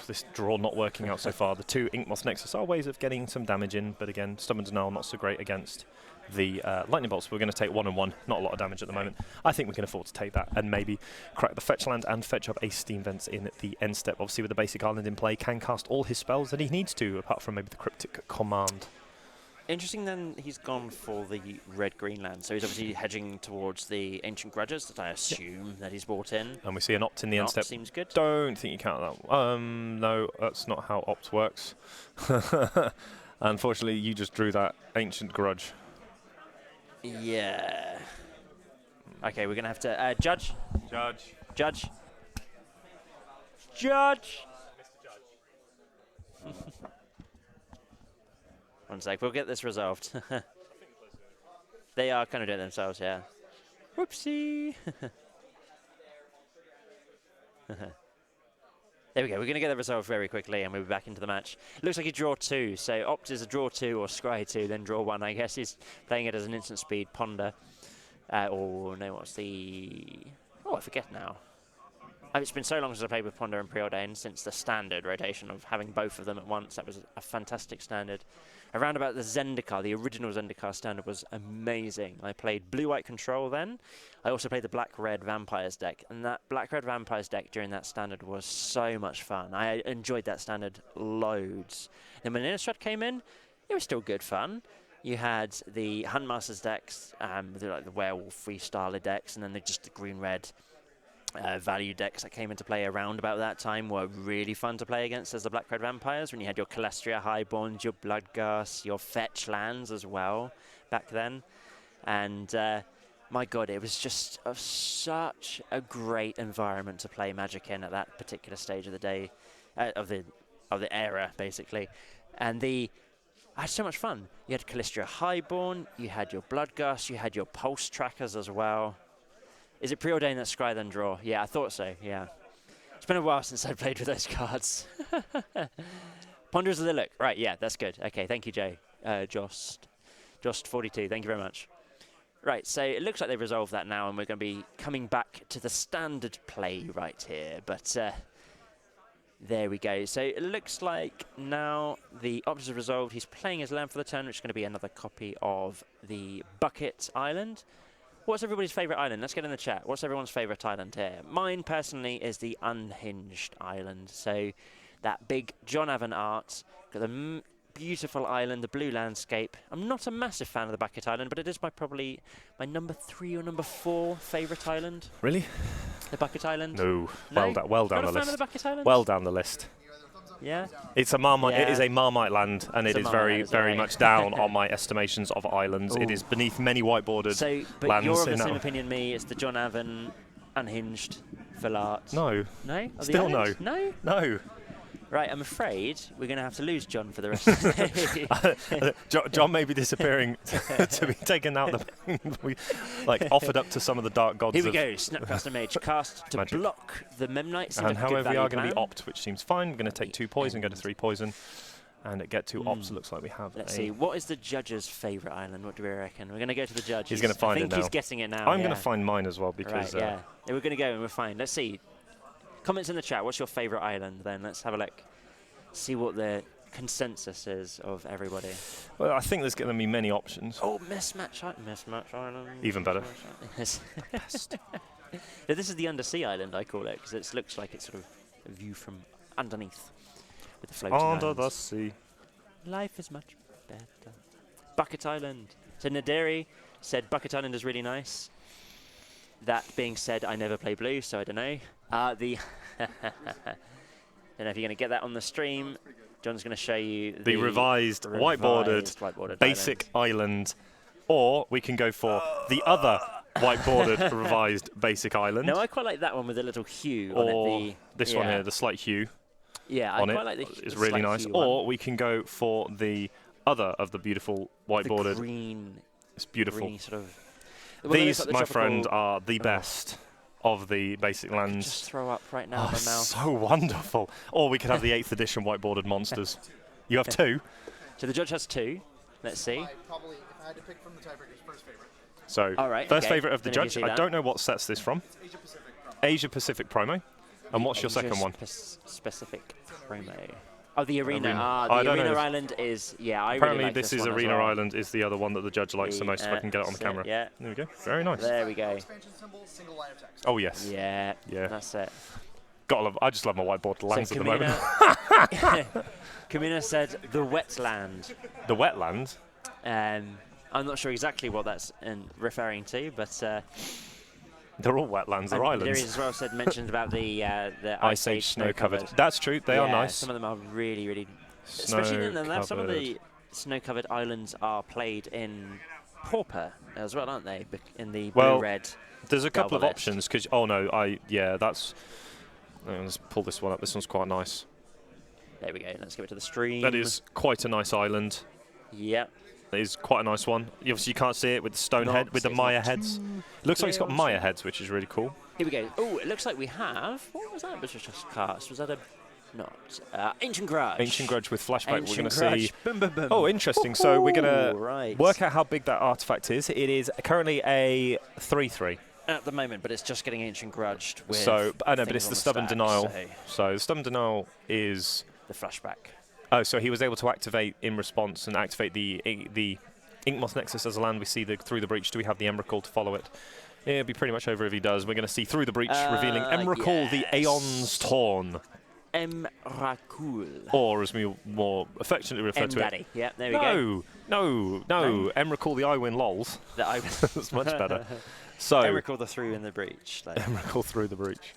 [SPEAKER 1] This draw not working out so far. The 2 Inkmoth Nexus are ways of getting some damage in, but again, Stubborn Denial not so great against the Lightning Bolts. We're going to take 1 and 1. Not a lot of damage at the moment. I think we can afford to take that and maybe crack the fetch land and fetch up a Steam Vents in the end step. Obviously, with the basic island in play, can cast all his spells that he needs to, apart from maybe the Cryptic Command.
[SPEAKER 2] Interesting then, he's gone for the red-green land, so he's obviously hedging towards the Ancient Grudges that I assume that he's brought in.
[SPEAKER 1] And we see an Opt in the end step.
[SPEAKER 2] Seems good.
[SPEAKER 1] Don't think you count that. No, that's not how Opt works. Unfortunately, you just drew that Ancient Grudge.
[SPEAKER 2] Yeah. Okay, we're going to have to... Judge.
[SPEAKER 1] Judge.
[SPEAKER 2] Judge. Judge. One sec, we'll get this resolved. They are kind of doing it themselves, yeah. Whoopsie. There we go, we're going to get that resolved very quickly and we'll be back into the match. Looks like he draw 2, so Opt is a draw 2 or scry 2, then draw 1. I guess he's playing it as an instant speed Ponder. Or no, what's the... Oh, I forget now. It's been so long since I played with Ponder and Preordain, since the standard rotation of having both of them at once. That was a fantastic standard. Around about the Zendikar, the original Zendikar standard was amazing. I played blue-white control then. I also played the black-red vampires deck, and that black-red vampires deck during that standard was so much fun. I enjoyed that standard loads. Then when Innistrad came in, it was still good fun. You had the Huntmasters decks, like the werewolf freestyler decks, and then just the green-red value decks that came into play around about that time were really fun to play against as the Black Red Vampires, when you had your Calestria Highborns, your Bloodghast, your fetch lands as well back then. And my god, it was just such a great environment to play Magic in at that particular stage of the day, of the era basically. And I had so much fun. You had Calistria Highborn, you had your Bloodghast, you had your Pulse Trackers as well. Is it Preordain that scry then draw? Yeah, I thought so, yeah. It's been a while since I played with those cards. Ponderers of the Look. Right, yeah, that's good. Okay, thank you, Jay. Jost42, thank you very much. Right, so it looks like they've resolved that now, and we're going to be coming back to the standard play right here. But there we go. So it looks like now the Opt is resolved. He's playing his land for the turn, which is going to be another copy of the Bucket Island. What's everybody's favourite island? Let's get in the chat. What's everyone's favourite island here? Mine, personally, is the Unhinged Island. So that big John Avon art, got the beautiful island, the blue landscape. I'm not a massive fan of the Bucket Island, but it is probably my number 3 or number 4 favourite island.
[SPEAKER 1] Really?
[SPEAKER 2] The Bucket Island?
[SPEAKER 1] No. Well down the list.
[SPEAKER 2] Not a fan of the Bucket Island?
[SPEAKER 1] Well down the list.
[SPEAKER 2] Yeah.
[SPEAKER 1] It's a Marmite. Yeah. It is a Marmite land, and it is very much down on my estimations of islands. Ooh. It is beneath many whiteboarded
[SPEAKER 2] but
[SPEAKER 1] lands.
[SPEAKER 2] You're of the same opinion me. It's the John Avon Unhinged full art.
[SPEAKER 1] No.
[SPEAKER 2] No.
[SPEAKER 1] Still no.
[SPEAKER 2] No.
[SPEAKER 1] No.
[SPEAKER 2] Right, I'm afraid we're going to have to lose John for the rest of the day.
[SPEAKER 1] John may be disappearing to be taken out offered up to some of the dark gods.
[SPEAKER 2] Here we go, Snapcaster Mage, cast to
[SPEAKER 1] Magic.
[SPEAKER 2] Block the Mem Knights.
[SPEAKER 1] And however, we are going to be Opt, which seems fine. We're going to take 2 poison, go to 3 poison, and get 2 Opts. Looks like we have.
[SPEAKER 2] Let's see, what is the judge's favourite island? What do we reckon? We're going to go to the judge.
[SPEAKER 1] He's going to find it now.
[SPEAKER 2] I think he's getting it now.
[SPEAKER 1] I'm going to find mine as well because.
[SPEAKER 2] Right, yeah, we're going to go and we're fine. Let's see. Comments in the chat. What's your favourite island? Then let's have a look. See what the consensus is of everybody.
[SPEAKER 1] Well, I think there's going to be many options.
[SPEAKER 2] Oh, Mismatch Island.
[SPEAKER 1] Even better.
[SPEAKER 2] Best. Now, this is the Undersea Island, I call it, because it looks like it's sort of a view from underneath with the floating
[SPEAKER 1] Under the sea.
[SPEAKER 2] Life is much better. Bucket Island. So Naderi said Bucket Island is really nice. That being said, I never play blue, so I don't know. Don't know if you're going to get that on the stream. John's going to show you
[SPEAKER 1] the revised whiteboarded basic island. Or we can go for the other white-bordered revised basic island.
[SPEAKER 2] No, I quite like that one with a little hue on it.
[SPEAKER 1] This one here, the slight hue.
[SPEAKER 2] Yeah,
[SPEAKER 1] on
[SPEAKER 2] I
[SPEAKER 1] it
[SPEAKER 2] quite like
[SPEAKER 1] is
[SPEAKER 2] the
[SPEAKER 1] really
[SPEAKER 2] slight
[SPEAKER 1] nice.
[SPEAKER 2] hue
[SPEAKER 1] Or
[SPEAKER 2] one.
[SPEAKER 1] we can go for the other of the beautiful white-bordered.
[SPEAKER 2] The green.
[SPEAKER 1] It's beautiful.
[SPEAKER 2] Green sort of.
[SPEAKER 1] These, my friend, are the best of the basic
[SPEAKER 2] I could
[SPEAKER 1] lands.
[SPEAKER 2] just throw up right now in my mouth.
[SPEAKER 1] So wonderful. Or we could have the 8th edition white-bordered monsters. You have 2.
[SPEAKER 2] So the judge has 2. Let's see.
[SPEAKER 3] Probably, if I had to pick from the tiebreakers, first favorite.
[SPEAKER 1] So,
[SPEAKER 2] All right,
[SPEAKER 1] first
[SPEAKER 2] okay.
[SPEAKER 1] favourite of the
[SPEAKER 2] Then if
[SPEAKER 1] judge.
[SPEAKER 2] you see
[SPEAKER 1] I
[SPEAKER 2] that.
[SPEAKER 1] don't know what sets this from.
[SPEAKER 3] Asia Pacific.
[SPEAKER 1] Asia Pacific promo. And what's your second one?
[SPEAKER 2] Specific promo. Oh, the arena.
[SPEAKER 1] Arena.
[SPEAKER 2] Ah,
[SPEAKER 1] I
[SPEAKER 2] the
[SPEAKER 1] don't
[SPEAKER 2] arena
[SPEAKER 1] know.
[SPEAKER 2] island is. Yeah, I
[SPEAKER 1] Apparently,
[SPEAKER 2] really like
[SPEAKER 1] this is
[SPEAKER 2] one as
[SPEAKER 1] Arena
[SPEAKER 2] well.
[SPEAKER 1] Island is the other one that the judge likes the most. If I can get it on the camera.
[SPEAKER 2] Yeah.
[SPEAKER 1] There we go. Very nice.
[SPEAKER 2] There we go.
[SPEAKER 3] Expansion symbol, single line of text.
[SPEAKER 1] Oh yes.
[SPEAKER 2] Yeah.
[SPEAKER 1] Yeah.
[SPEAKER 2] That's it.
[SPEAKER 1] Gotta love. I just love my whiteboard lands
[SPEAKER 2] So
[SPEAKER 1] at the moment.
[SPEAKER 2] Kamina said the wetland.
[SPEAKER 1] The wetland.
[SPEAKER 2] I'm not sure exactly what that's referring to, but
[SPEAKER 1] They're all wetlands. They're
[SPEAKER 2] there
[SPEAKER 1] islands.
[SPEAKER 2] is as well mentioned about the
[SPEAKER 1] Ice Age snow covered. That's true. They are nice.
[SPEAKER 2] Some of them are really, really. Especially some of the snow-covered islands are played in Pauper as well, aren't they? In the blue-red.
[SPEAKER 1] There's a couple of
[SPEAKER 2] Galva
[SPEAKER 1] options because that's. Let's pull this one up. This one's quite nice.
[SPEAKER 2] There we go. Let's give it to the stream.
[SPEAKER 1] That is quite a nice island.
[SPEAKER 2] Yep.
[SPEAKER 1] That is quite a nice one. Obviously, you can't see it with the stone head, with the Maya heads. Looks like it's got Maya heads, which is really cool.
[SPEAKER 2] Here we go. Oh, it looks like we have. What was that? Was it just cast? Was that a not Ancient Grudge?
[SPEAKER 1] Ancient Grudge with flashback.
[SPEAKER 2] Ancient
[SPEAKER 1] We're going to see.
[SPEAKER 2] Boom, boom, boom.
[SPEAKER 1] Oh, interesting. So we're going to
[SPEAKER 2] right.
[SPEAKER 1] work out how big that artifact is. It is currently a 3/3.
[SPEAKER 2] At the moment, but it's just getting Ancient Grudged with.
[SPEAKER 1] So I know, but
[SPEAKER 2] things
[SPEAKER 1] it's
[SPEAKER 2] on
[SPEAKER 1] the Stubborn
[SPEAKER 2] stack,
[SPEAKER 1] Denial.
[SPEAKER 2] so
[SPEAKER 1] So the Stubborn Denial is.
[SPEAKER 2] the flashback.
[SPEAKER 1] Oh, so he was able to activate in response and activate the Inkmoth Nexus as a land. We see Through the Breach. Do we have the Emrakul to follow it? Yeah, it'll be pretty much over if he does. We're going to see Through the Breach revealing Emrakul, the
[SPEAKER 2] yes.
[SPEAKER 1] Aeon's Torn.
[SPEAKER 2] Emrakul.
[SPEAKER 1] Or as we more affectionately refer to
[SPEAKER 2] Daddy.
[SPEAKER 1] it.
[SPEAKER 2] Yeah, there we go.
[SPEAKER 1] No. Emrakul, the I win lols. That's much better. So
[SPEAKER 2] Emrakul the Through in the Breach. Like.
[SPEAKER 1] Emrakul Through the Breach.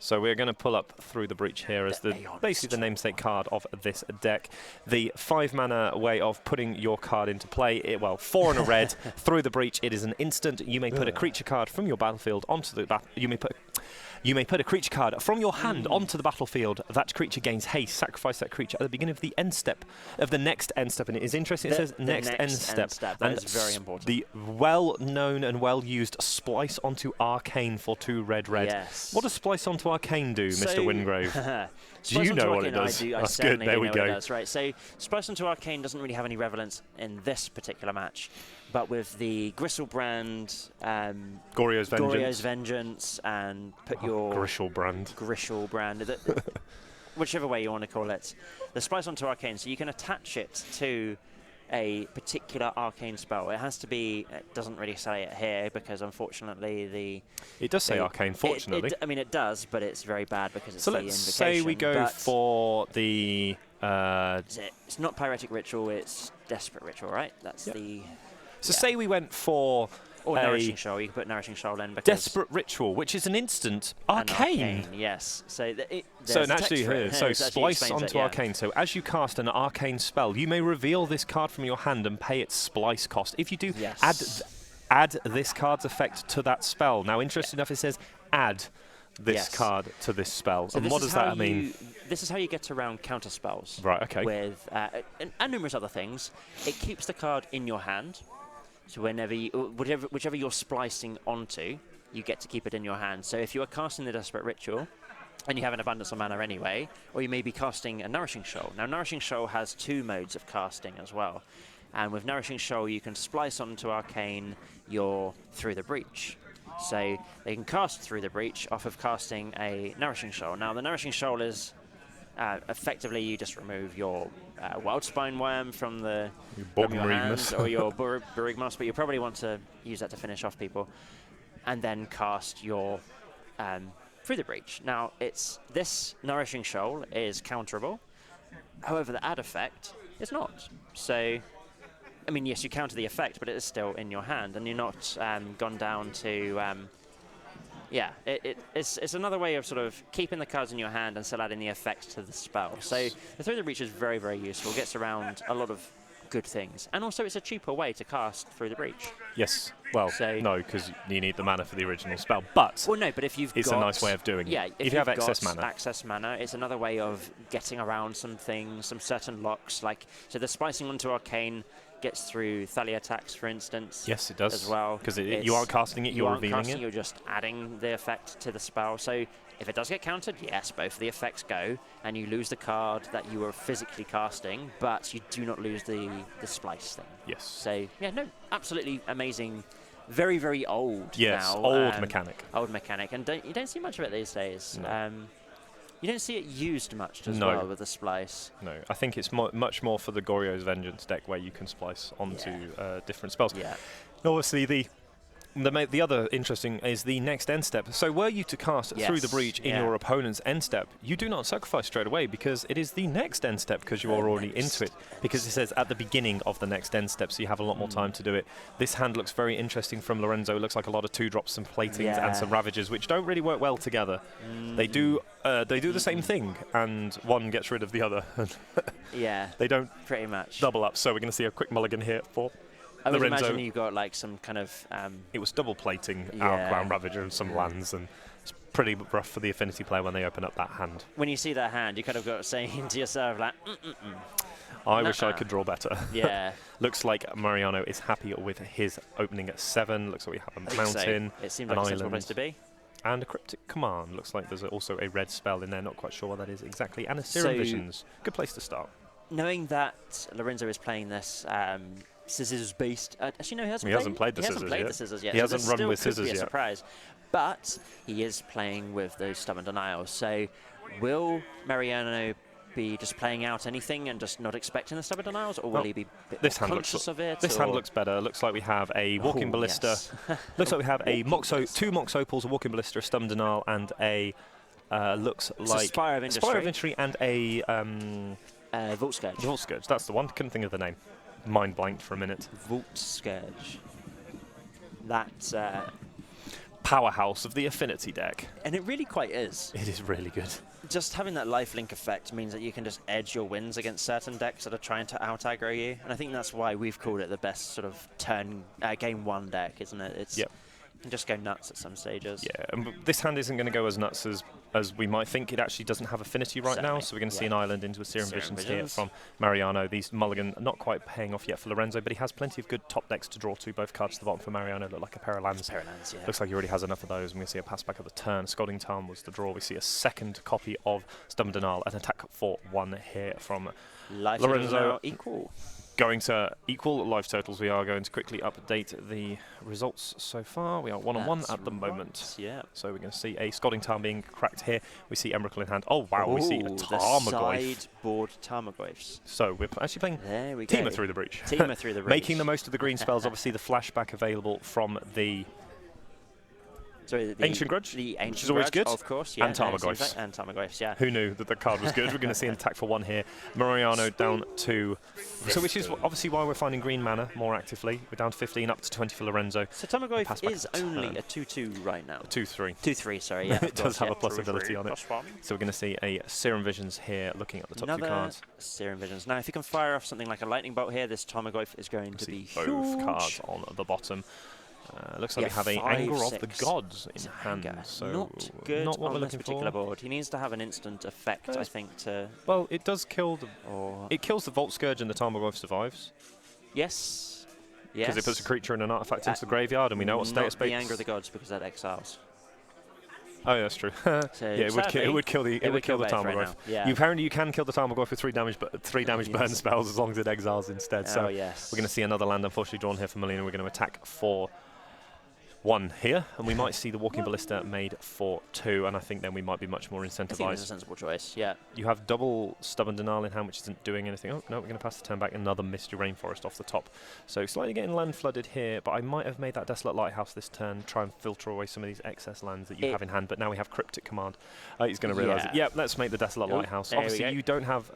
[SPEAKER 1] So we're going to pull up Through the Breach here as basically the namesake card of this deck. The 5-mana way of putting your card into play. 4 and a red. Through the Breach. It is an instant. You may put a creature card from your battlefield onto the You may put a creature card from your hand onto the battlefield. That creature gains haste. Sacrifice that creature at the beginning of the end step of the next end step. And it is interesting. It says next end step.
[SPEAKER 2] That is very important.
[SPEAKER 1] The well-known and well-used splice onto Arcane for 2 red.
[SPEAKER 2] Yes.
[SPEAKER 1] What does splice onto Arcane do, Mr. Wingrave? Do you know what it does?
[SPEAKER 2] I
[SPEAKER 1] That's
[SPEAKER 2] certainly
[SPEAKER 1] good. There
[SPEAKER 2] do
[SPEAKER 1] we
[SPEAKER 2] know
[SPEAKER 1] go.
[SPEAKER 2] what it does. Right. So Splice onto Arcane doesn't really have any relevance in this particular match, but with the Gristlebrand,
[SPEAKER 1] Goryo's
[SPEAKER 2] Vengeance, and put your Gristlebrand, whichever way you want to call it, the Splice onto Arcane. So you can attach it to a particular arcane spell. It has to be. It doesn't really say it here because unfortunately
[SPEAKER 1] It does say arcane. Fortunately,
[SPEAKER 2] I mean it does, but it's very bad because it's
[SPEAKER 1] so
[SPEAKER 2] the
[SPEAKER 1] let's
[SPEAKER 2] invocation.
[SPEAKER 1] say we go for the.
[SPEAKER 2] It's not Pyretic Ritual. It's Desperate Ritual, right? That's the.
[SPEAKER 1] So say we went for.
[SPEAKER 2] Or Nourishing Shoal. You can put Nourishing Shoal in because.
[SPEAKER 1] Desperate Ritual, which is an instant arcane.
[SPEAKER 2] Yes. So
[SPEAKER 1] naturally, so splice onto arcane. So as you cast an arcane spell, you may reveal this card from your hand and pay its splice cost. If you do, add this card's effect to that spell. Now, interesting enough, it says add this card to this spell.
[SPEAKER 2] So
[SPEAKER 1] and what does that mean?
[SPEAKER 2] This is how you get around counter spells.
[SPEAKER 1] Right. Okay.
[SPEAKER 2] With and numerous other things. It keeps the card in your hand. So whichever you're splicing onto, you get to keep it in your hand. So if you are casting the Desperate Ritual, and you have an abundance of mana anyway, or you may be casting a Nourishing Shoal. Now, Nourishing Shoal has 2 modes of casting as well. And with Nourishing Shoal, you can splice onto Arcane your Through the Breach. So they can cast Through the Breach off of casting a Nourishing Shoal. Now, the Nourishing Shoal is effectively you just remove your Wildspine Worm from your hand, or your Berigmos, but you probably want to use that to finish off people, and then cast your Through the Breach. Now, this Nourishing Shoal is counterable. However, the add effect is not. So, I mean, yes, you counter the effect, but it is still in your hand, and you're not gone down to. It's another way of sort of keeping the cards in your hand and still adding the effects to the spell. So the Through the Breach is very, very useful. It gets around a lot of good things. And also, it's a cheaper way to cast through the breach.
[SPEAKER 1] Yes. Well,
[SPEAKER 2] So
[SPEAKER 1] no, because you need the mana for the original spell. But
[SPEAKER 2] well, no, but if you've
[SPEAKER 1] it's
[SPEAKER 2] got,
[SPEAKER 1] a nice way of doing
[SPEAKER 2] yeah,
[SPEAKER 1] it.
[SPEAKER 2] if
[SPEAKER 1] you have
[SPEAKER 2] you've
[SPEAKER 1] excess
[SPEAKER 2] got
[SPEAKER 1] mana.
[SPEAKER 2] access mana, it's another way of getting around some things, some certain locks. Like, so the splicing onto Arcane gets through Thalia attacks, for instance.
[SPEAKER 1] Yes, it does.
[SPEAKER 2] As well.
[SPEAKER 1] Because you aren't casting it, you're revealing
[SPEAKER 2] casting,
[SPEAKER 1] it.
[SPEAKER 2] You're just adding the effect to the spell. So if it does get countered, yes, both of the effects go, and you lose the card that you were physically casting, but you do not lose the splice thing.
[SPEAKER 1] Yes.
[SPEAKER 2] So, yeah, no, absolutely amazing. Very, very old
[SPEAKER 1] yes,
[SPEAKER 2] now.
[SPEAKER 1] old mechanic.
[SPEAKER 2] Old mechanic, and you don't see much of it these days.
[SPEAKER 1] No.
[SPEAKER 2] You don't see it used much as
[SPEAKER 1] No.
[SPEAKER 2] well with the splice.
[SPEAKER 1] No, I think it's much more for the Goryo's Vengeance deck where you can splice onto different spells.
[SPEAKER 2] Yeah.
[SPEAKER 1] And obviously, the other interesting is the next end step. So were you to cast through the breach in your opponent's end step, you do not sacrifice straight away because it is the next end step because you are already into it. Because it says at the beginning of the next end step, so you have a lot more time to do it. This hand looks very interesting from Lorenzo. It looks like a lot of 2-drops, some platings, and some Ravagers, which don't really work well together. They do the same thing, and one gets rid of the other.
[SPEAKER 2] Yeah.
[SPEAKER 1] They don't
[SPEAKER 2] pretty much
[SPEAKER 1] double up. So we're going to see a quick mulligan here for
[SPEAKER 2] I would
[SPEAKER 1] Lorenzo.
[SPEAKER 2] imagine you got like some kind of.
[SPEAKER 1] It was double plating our Crown Ravager and some lands, and it's pretty rough for the Affinity player when they open up that hand.
[SPEAKER 2] When you see that hand, you kind of got saying to yourself like,
[SPEAKER 1] I wish I could draw better.
[SPEAKER 2] Yeah.
[SPEAKER 1] Looks like Mariano is happy with his opening at 7. Looks like we have a mountain,
[SPEAKER 2] so. It seems
[SPEAKER 1] an
[SPEAKER 2] like a
[SPEAKER 1] island,
[SPEAKER 2] sensible place to be.
[SPEAKER 1] and a cryptic command. Looks like there's also a red spell in there. Not quite sure what that is exactly. And a Serum Visions. Good place to start.
[SPEAKER 2] Knowing that Lorenzo is playing this scissors-based. Actually, no, he hasn't.
[SPEAKER 1] He hasn't played the
[SPEAKER 2] scissors yet.
[SPEAKER 1] He
[SPEAKER 2] so
[SPEAKER 1] hasn't
[SPEAKER 2] this
[SPEAKER 1] run
[SPEAKER 2] still
[SPEAKER 1] with
[SPEAKER 2] could
[SPEAKER 1] scissors
[SPEAKER 2] be a
[SPEAKER 1] yet.
[SPEAKER 2] Surprise, but he is playing with those stubborn denials. So, will Mariano be just playing out anything and just not expecting the stubborn denials, or will he be a bit more conscious of it?
[SPEAKER 1] This hand looks better. Looks like we have a Walking Ballista.
[SPEAKER 2] Yes.
[SPEAKER 1] Looks like we have a two Mox Opals, a Walking Ballista, a Stubborn Denial, and a looks like
[SPEAKER 2] Spire of Industry
[SPEAKER 1] and a
[SPEAKER 2] Vault Scourge.
[SPEAKER 1] Vault Scourge. That's the one. Couldn't think of the name. Mind blanked for a minute.
[SPEAKER 2] Vault Scourge. That's
[SPEAKER 1] powerhouse of the Affinity deck.
[SPEAKER 2] And it really quite is.
[SPEAKER 1] It is really good.
[SPEAKER 2] Just having that lifelink effect means that you can just edge your wins against certain decks that are trying to out-aggro you. And I think that's why we've called it the best sort of game 1 deck, isn't it? It's you can just go nuts at some stages.
[SPEAKER 1] Yeah, and this hand isn't going to go as nuts as we might think. It actually doesn't have Affinity right now, so we're going to see an island into a Serum Visions here from Mariano. These mulligan not quite paying off yet for Lorenzo, but he has plenty of good top decks to draw to. Both cards to the bottom for Mariano look like a pair of lands. Looks like he already has enough of those. We're going to see a pass back of the turn. Scalding Tarn was the draw. We see a second copy of Stubborn Denial, an attack for 1 here from Lorenzo.
[SPEAKER 2] Equal.
[SPEAKER 1] Going to equal life totals, we are going to quickly update the results so far. We are 1-on-1 at the moment.
[SPEAKER 2] Yeah.
[SPEAKER 1] So we're going to see a Scalding Tarn being cracked here. We see Emrakul in hand. Oh, wow, we see a Tarmogoyf.
[SPEAKER 2] Sideboard Tarmogoyfs.
[SPEAKER 1] So we're actually playing Teamer through the breach.
[SPEAKER 2] Teamer through the breach.
[SPEAKER 1] Making the most of the green spells. Obviously, the flashback available from the Ancient Grudge, which is always good.
[SPEAKER 2] Of course, yeah.
[SPEAKER 1] And Tarmogoyfs.
[SPEAKER 2] And Tarmogoyfs, yeah.
[SPEAKER 1] Who knew that the card was good? We're going to see an attack for 1 here. Mariano down to... So which is obviously why we're finding green mana more actively. We're down to 15, up to 20 for Lorenzo.
[SPEAKER 2] So Tarmogoyf is only a 2-2 right now.
[SPEAKER 1] 2-3.
[SPEAKER 2] 2-3, sorry, yeah.
[SPEAKER 1] It does have a plus ability on it. So we're going to see a Serum Visions here, looking at the top 2 cards.
[SPEAKER 2] Serum Visions. Now, if you can fire off something like a Lightning Bolt here, this Tarmogoyf is going to be huge.
[SPEAKER 1] Both cards on the bottom. Looks like we have a Anger of the Gods in hand, so
[SPEAKER 2] not good
[SPEAKER 1] not what
[SPEAKER 2] on
[SPEAKER 1] we're
[SPEAKER 2] this
[SPEAKER 1] looking
[SPEAKER 2] particular
[SPEAKER 1] for.
[SPEAKER 2] board. He needs to have an instant effect, I think, to...
[SPEAKER 1] Well, it does kill the... It kills the Vault Scourge and the Tarmogoyf survives.
[SPEAKER 2] Yes.
[SPEAKER 1] Because it puts a creature and an artifact into the graveyard, and we know what status
[SPEAKER 2] the Anger of the Gods, because that exiles.
[SPEAKER 1] Oh, yeah, that's true. Yeah, it would kill the Tarmogoyf.
[SPEAKER 2] Yeah.
[SPEAKER 1] Apparently, you can kill the Tarmogoyf with 3 damage burn spells as long as it exiles instead. So we're going to see another land unfortunately drawn here for Melina. We're going to attack for 1 here, and we might see the Walking Ballista made for 2, and I think then we might be much more incentivized.
[SPEAKER 2] I think it's a sensible choice, yeah.
[SPEAKER 1] You have double Stubborn Denial in hand, which isn't doing anything. Oh, no, we're going to pass the turn back. Another Misty Rainforest off the top. So slightly getting land flooded here, but I might have made that Desolate Lighthouse this turn, try and filter away some of these excess lands that you have in hand, but now we have Cryptic Command. He's going to realise it. Yeah, let's make the Desolate Lighthouse. Obviously, you don't have...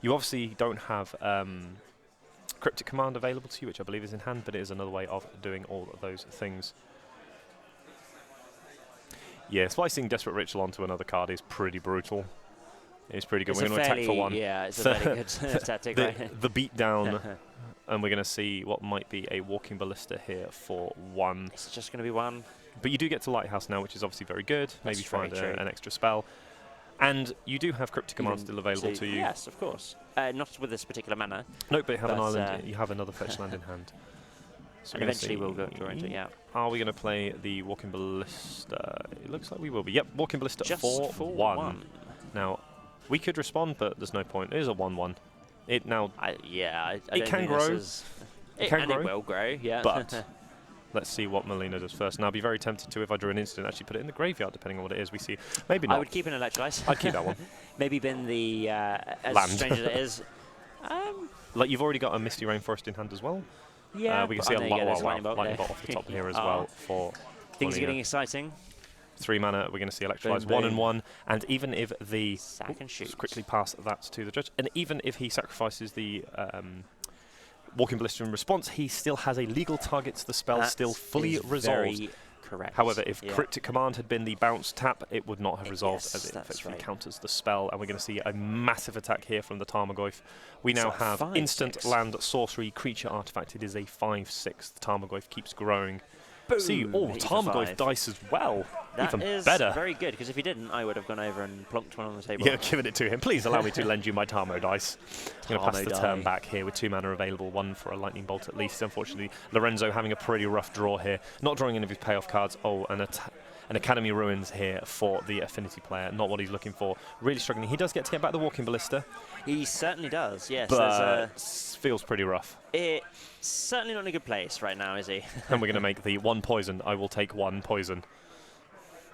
[SPEAKER 1] you obviously don't have... Cryptic Command available to you, which I believe is in hand, but it is another way of doing all of those things. Yeah, splicing Desperate Ritual onto another card is pretty brutal. It's pretty good.
[SPEAKER 2] It's
[SPEAKER 1] we're going to attack for 1.
[SPEAKER 2] Yeah, it's a very good tactic, right?
[SPEAKER 1] The beat down, and we're going to see what might be a Walking Ballista here for 1.
[SPEAKER 2] It's just going to be 1.
[SPEAKER 1] But you do get to Lighthouse now, which is obviously very good.
[SPEAKER 2] That's
[SPEAKER 1] Maybe find
[SPEAKER 2] true.
[SPEAKER 1] an extra spell. And you do have Cryptic Command still available to you.
[SPEAKER 2] Yes, of course. Not with this particular mana.
[SPEAKER 1] Nope, but you have an island. You have another fetch land in hand. So
[SPEAKER 2] and eventually we'll go draw into it, yeah.
[SPEAKER 1] Are we going to play the Walking Ballista? It looks like we will be. Yep, Walking Ballista
[SPEAKER 2] Just
[SPEAKER 1] for
[SPEAKER 2] 1.
[SPEAKER 1] Now, we could respond, but there's no point. It is a 1/1. It now.
[SPEAKER 2] I
[SPEAKER 1] it
[SPEAKER 2] don't
[SPEAKER 1] can
[SPEAKER 2] think
[SPEAKER 1] grow.
[SPEAKER 2] It
[SPEAKER 1] can grow.
[SPEAKER 2] It will grow, yeah.
[SPEAKER 1] But let's see what Melina does first. Now, I'd be very tempted to, if I drew an instant, actually put it in the graveyard, depending on what it is we see. Maybe not.
[SPEAKER 2] I would keep an Electrolyze.
[SPEAKER 1] I'd keep that one.
[SPEAKER 2] Maybe bin the as
[SPEAKER 1] Land.
[SPEAKER 2] strange as it is.
[SPEAKER 1] Like you've already got a Misty Rainforest in hand as well.
[SPEAKER 2] Yeah,
[SPEAKER 1] we can see a lightning bolt
[SPEAKER 2] there.
[SPEAKER 1] off the top here as well for
[SPEAKER 2] things
[SPEAKER 1] Melina.
[SPEAKER 2] are getting exciting.
[SPEAKER 1] 3 mana, we're going to see Electrolyze
[SPEAKER 2] Boom,
[SPEAKER 1] 1 and 1, and even if the
[SPEAKER 2] Sack and shoot.
[SPEAKER 1] quickly pass that to the judge, and even if he sacrifices the Walking Ballista in response, he still has a legal target, so the spell still fully resolves.
[SPEAKER 2] Very correct.
[SPEAKER 1] However, if Cryptic Command had been the bounce tap, it would not have resolved, as it effectively counters the spell. And we're going to see a massive attack here from the Tarmogoyf. We now have instant land sorcery creature artifact. It is a 5/6. The Tarmogoyf keeps growing.
[SPEAKER 2] Boom.
[SPEAKER 1] See, Tarmogoyf dice as well.
[SPEAKER 2] That
[SPEAKER 1] even
[SPEAKER 2] is
[SPEAKER 1] better.
[SPEAKER 2] Very good, because if he didn't, I would have gone over and plonked one on the table.
[SPEAKER 1] Yeah, given it to him. Please allow me to lend you my Tarmo dice. I'm going to pass the turn back here with 2 mana available, 1 for a lightning bolt at least. Unfortunately, Lorenzo having a pretty rough draw here, not drawing any of his payoff cards. Oh, and an Academy Ruins here for the Affinity player. Not what he's looking for. Really struggling. He does get to get back the Walking Ballista.
[SPEAKER 2] He certainly does, yes.
[SPEAKER 1] But feels pretty rough.
[SPEAKER 2] It's certainly not in a good place right now, is he?
[SPEAKER 1] And we're going to make the 1 poison. I will take 1 poison.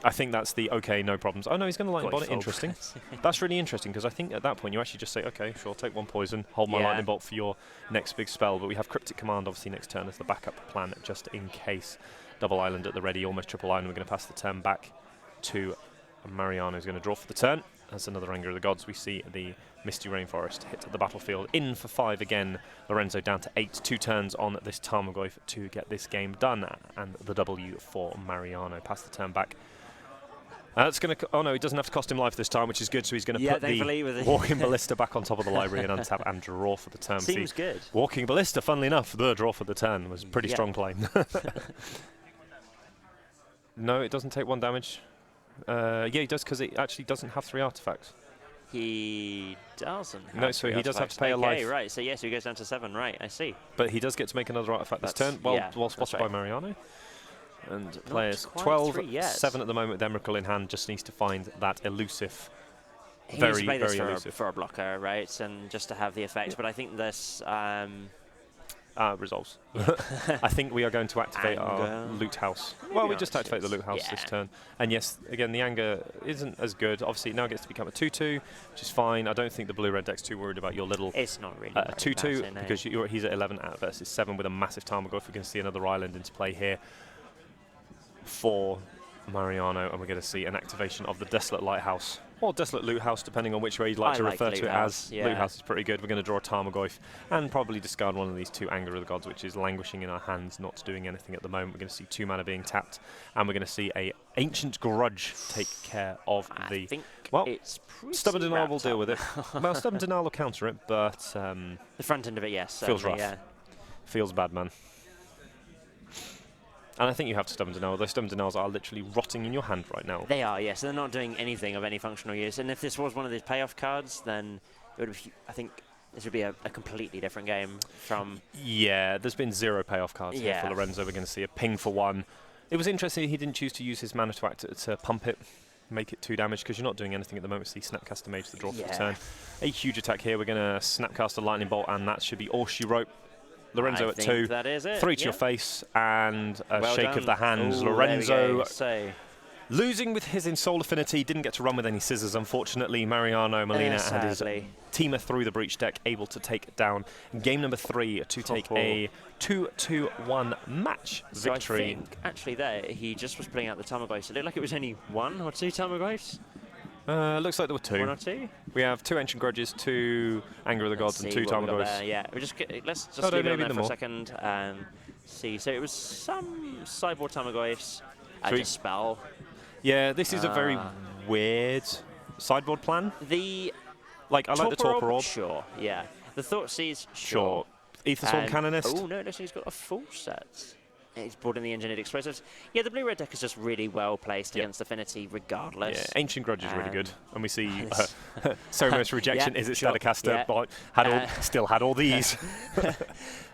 [SPEAKER 1] I think that's the okay, no problems. Oh no, he's going to lightning bolt it. Interesting. That's really interesting, because I think at that point you actually just say, okay, sure, take 1 poison, hold my lightning bolt for your next big spell. But we have Cryptic Command obviously next turn as the backup plan, just in case. Double island at the ready, almost triple island. We're going to pass the turn back to Mariano, who's going to draw for the turn. That's another Anger of the Gods. We see the Misty Rainforest hit the battlefield. In for 5 again. Lorenzo down to 8. 2 turns on this Tarmogoyf to get this game done. And the W for Mariano. Pass the turn back. That's going to. Oh no, he doesn't have to cost him life this time, which is good. So he's going to put the Walking Ballista back on top of the library and untap and draw for the turn.
[SPEAKER 2] Seems good.
[SPEAKER 1] Walking Ballista, funnily enough, the draw for the turn was pretty strong play. No, it doesn't take 1 damage. Yeah, he does, because it actually doesn't have 3 artifacts.
[SPEAKER 2] He doesn't.
[SPEAKER 1] No, so he does have to pay a life.
[SPEAKER 2] Right. So yes, he goes down to 7. Right, I see.
[SPEAKER 1] But he does get to make another artifact this turn. Well spotted by Mariano. And players 12, 7 at the moment with Emrakul in hand. Just needs to find that elusive. Very elusive
[SPEAKER 2] for a blocker, right? And just to have the effect. But I think this.
[SPEAKER 1] Resolves. I think we are going to activate our loot house. Well, we just activate the loot house this turn. And yes, again, the anger isn't as good. Obviously, it now gets to become a 2/2, which is fine. I don't think the blue-red deck's too worried about your little 2/2, because he's at 11 versus 7 with a massive Tarmogoyf. We can see another island into play here for Mariano, and we're going to see an activation of the Desolate Lighthouse. Or Desolate Loot House, depending on which way you'd like to refer to it as. Loot House is pretty good. We're going to draw a Tarmogoyf and probably discard one of these 2 Anger of the Gods, which is languishing in our hands, not doing anything at the moment. We're going to see 2 mana being tapped, and we're going to see a Ancient Grudge take care of the... Well, Stubborn Denial will deal with it. Well, Stubborn Denial will counter it, but...
[SPEAKER 2] the front end of it, yes.
[SPEAKER 1] Feels rough. Yeah. Feels bad, man. And I think you have to Stubborn Denial. Those Stubborn Denials are literally rotting in your hand right now.
[SPEAKER 2] They are, yes. They're not doing anything of any functional use. And if this was one of these payoff cards, then it would be, I think this would be a completely different game from...
[SPEAKER 1] Yeah, there's been 0 payoff cards here for Lorenzo. We're going to see a ping for 1. It was interesting he didn't choose to use his mana to pump it, make it 2 damage, because you're not doing anything at the moment. See Snapcaster Mage to draw for the turn. A huge attack here. We're going to Snapcast a Lightning Bolt, and that should be all she wrote. Lorenzo at 2,
[SPEAKER 2] that is it.
[SPEAKER 1] 3 to your face, and a shake of the hands. Lorenzo losing with his Ensoul Affinity, didn't get to run with any scissors, unfortunately. Mariano Molina and his teamer through the breach deck, able to take down game number 3 to take a 2-1 match victory.
[SPEAKER 2] So I think actually there he just was pulling out the Tarmogoyfs. It looked like it was only 1 or 2 Tarmogoyfs.
[SPEAKER 1] Looks like there were 2.
[SPEAKER 2] 1 or 2?
[SPEAKER 1] We have 2 Ancient Grudges, 2 Anger of the Gods, and 2 Tarmogoyfs.
[SPEAKER 2] Yeah, let's just leave it on there for a second and see. So it was some Cyborg Tarmogoyfs as a spell.
[SPEAKER 1] Yeah, this is a very weird sideboard plan.
[SPEAKER 2] The
[SPEAKER 1] Like, I like the Torpor Orb.
[SPEAKER 2] Sure, yeah. The Thoughtseize,
[SPEAKER 1] Sure. Aethersworn Canonist.
[SPEAKER 2] Oh, no, so he's got a full set. He's brought in the Engineered Explosives. Yeah, the blue-red deck is just really well placed against Affinity regardless.
[SPEAKER 1] Yeah, Ancient Grudge is really good. And we see Ceremonious Rejection, is it Staticaster? Still had all these.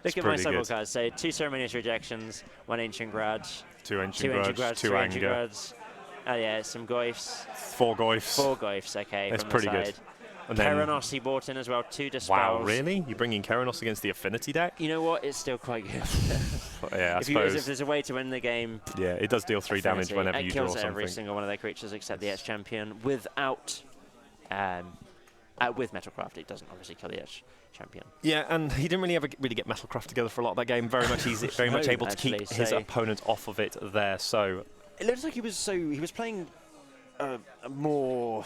[SPEAKER 2] Look at my sideboard cards. So 2 Ceremonious Rejections, 1 Ancient Grudge,
[SPEAKER 1] 2 Ancient Grudge, 2 Anger.
[SPEAKER 2] Oh yeah, some Goyfs.
[SPEAKER 1] 4 Goyfs.
[SPEAKER 2] 4 Goyfs, okay.
[SPEAKER 1] That's
[SPEAKER 2] from
[SPEAKER 1] pretty
[SPEAKER 2] the side.
[SPEAKER 1] good. And
[SPEAKER 2] Keranos he brought in as well, 2 Dispels.
[SPEAKER 1] Wow, really? You're bringing Keranos against the Affinity deck?
[SPEAKER 2] You know what? It's still quite good.
[SPEAKER 1] Yeah, I suppose.
[SPEAKER 2] If there's a way to win the game.
[SPEAKER 1] Yeah, it does deal 3 damage whenever you draw something.
[SPEAKER 2] It kills every single one of their creatures except the Etch Champion without. With Metalcraft, it doesn't obviously kill the Etch Champion.
[SPEAKER 1] Yeah, and he didn't really ever really get Metalcraft together for a lot of that game. Very much easy, very much able to keep his opponent off of it there. So
[SPEAKER 2] it looks like he was playing a more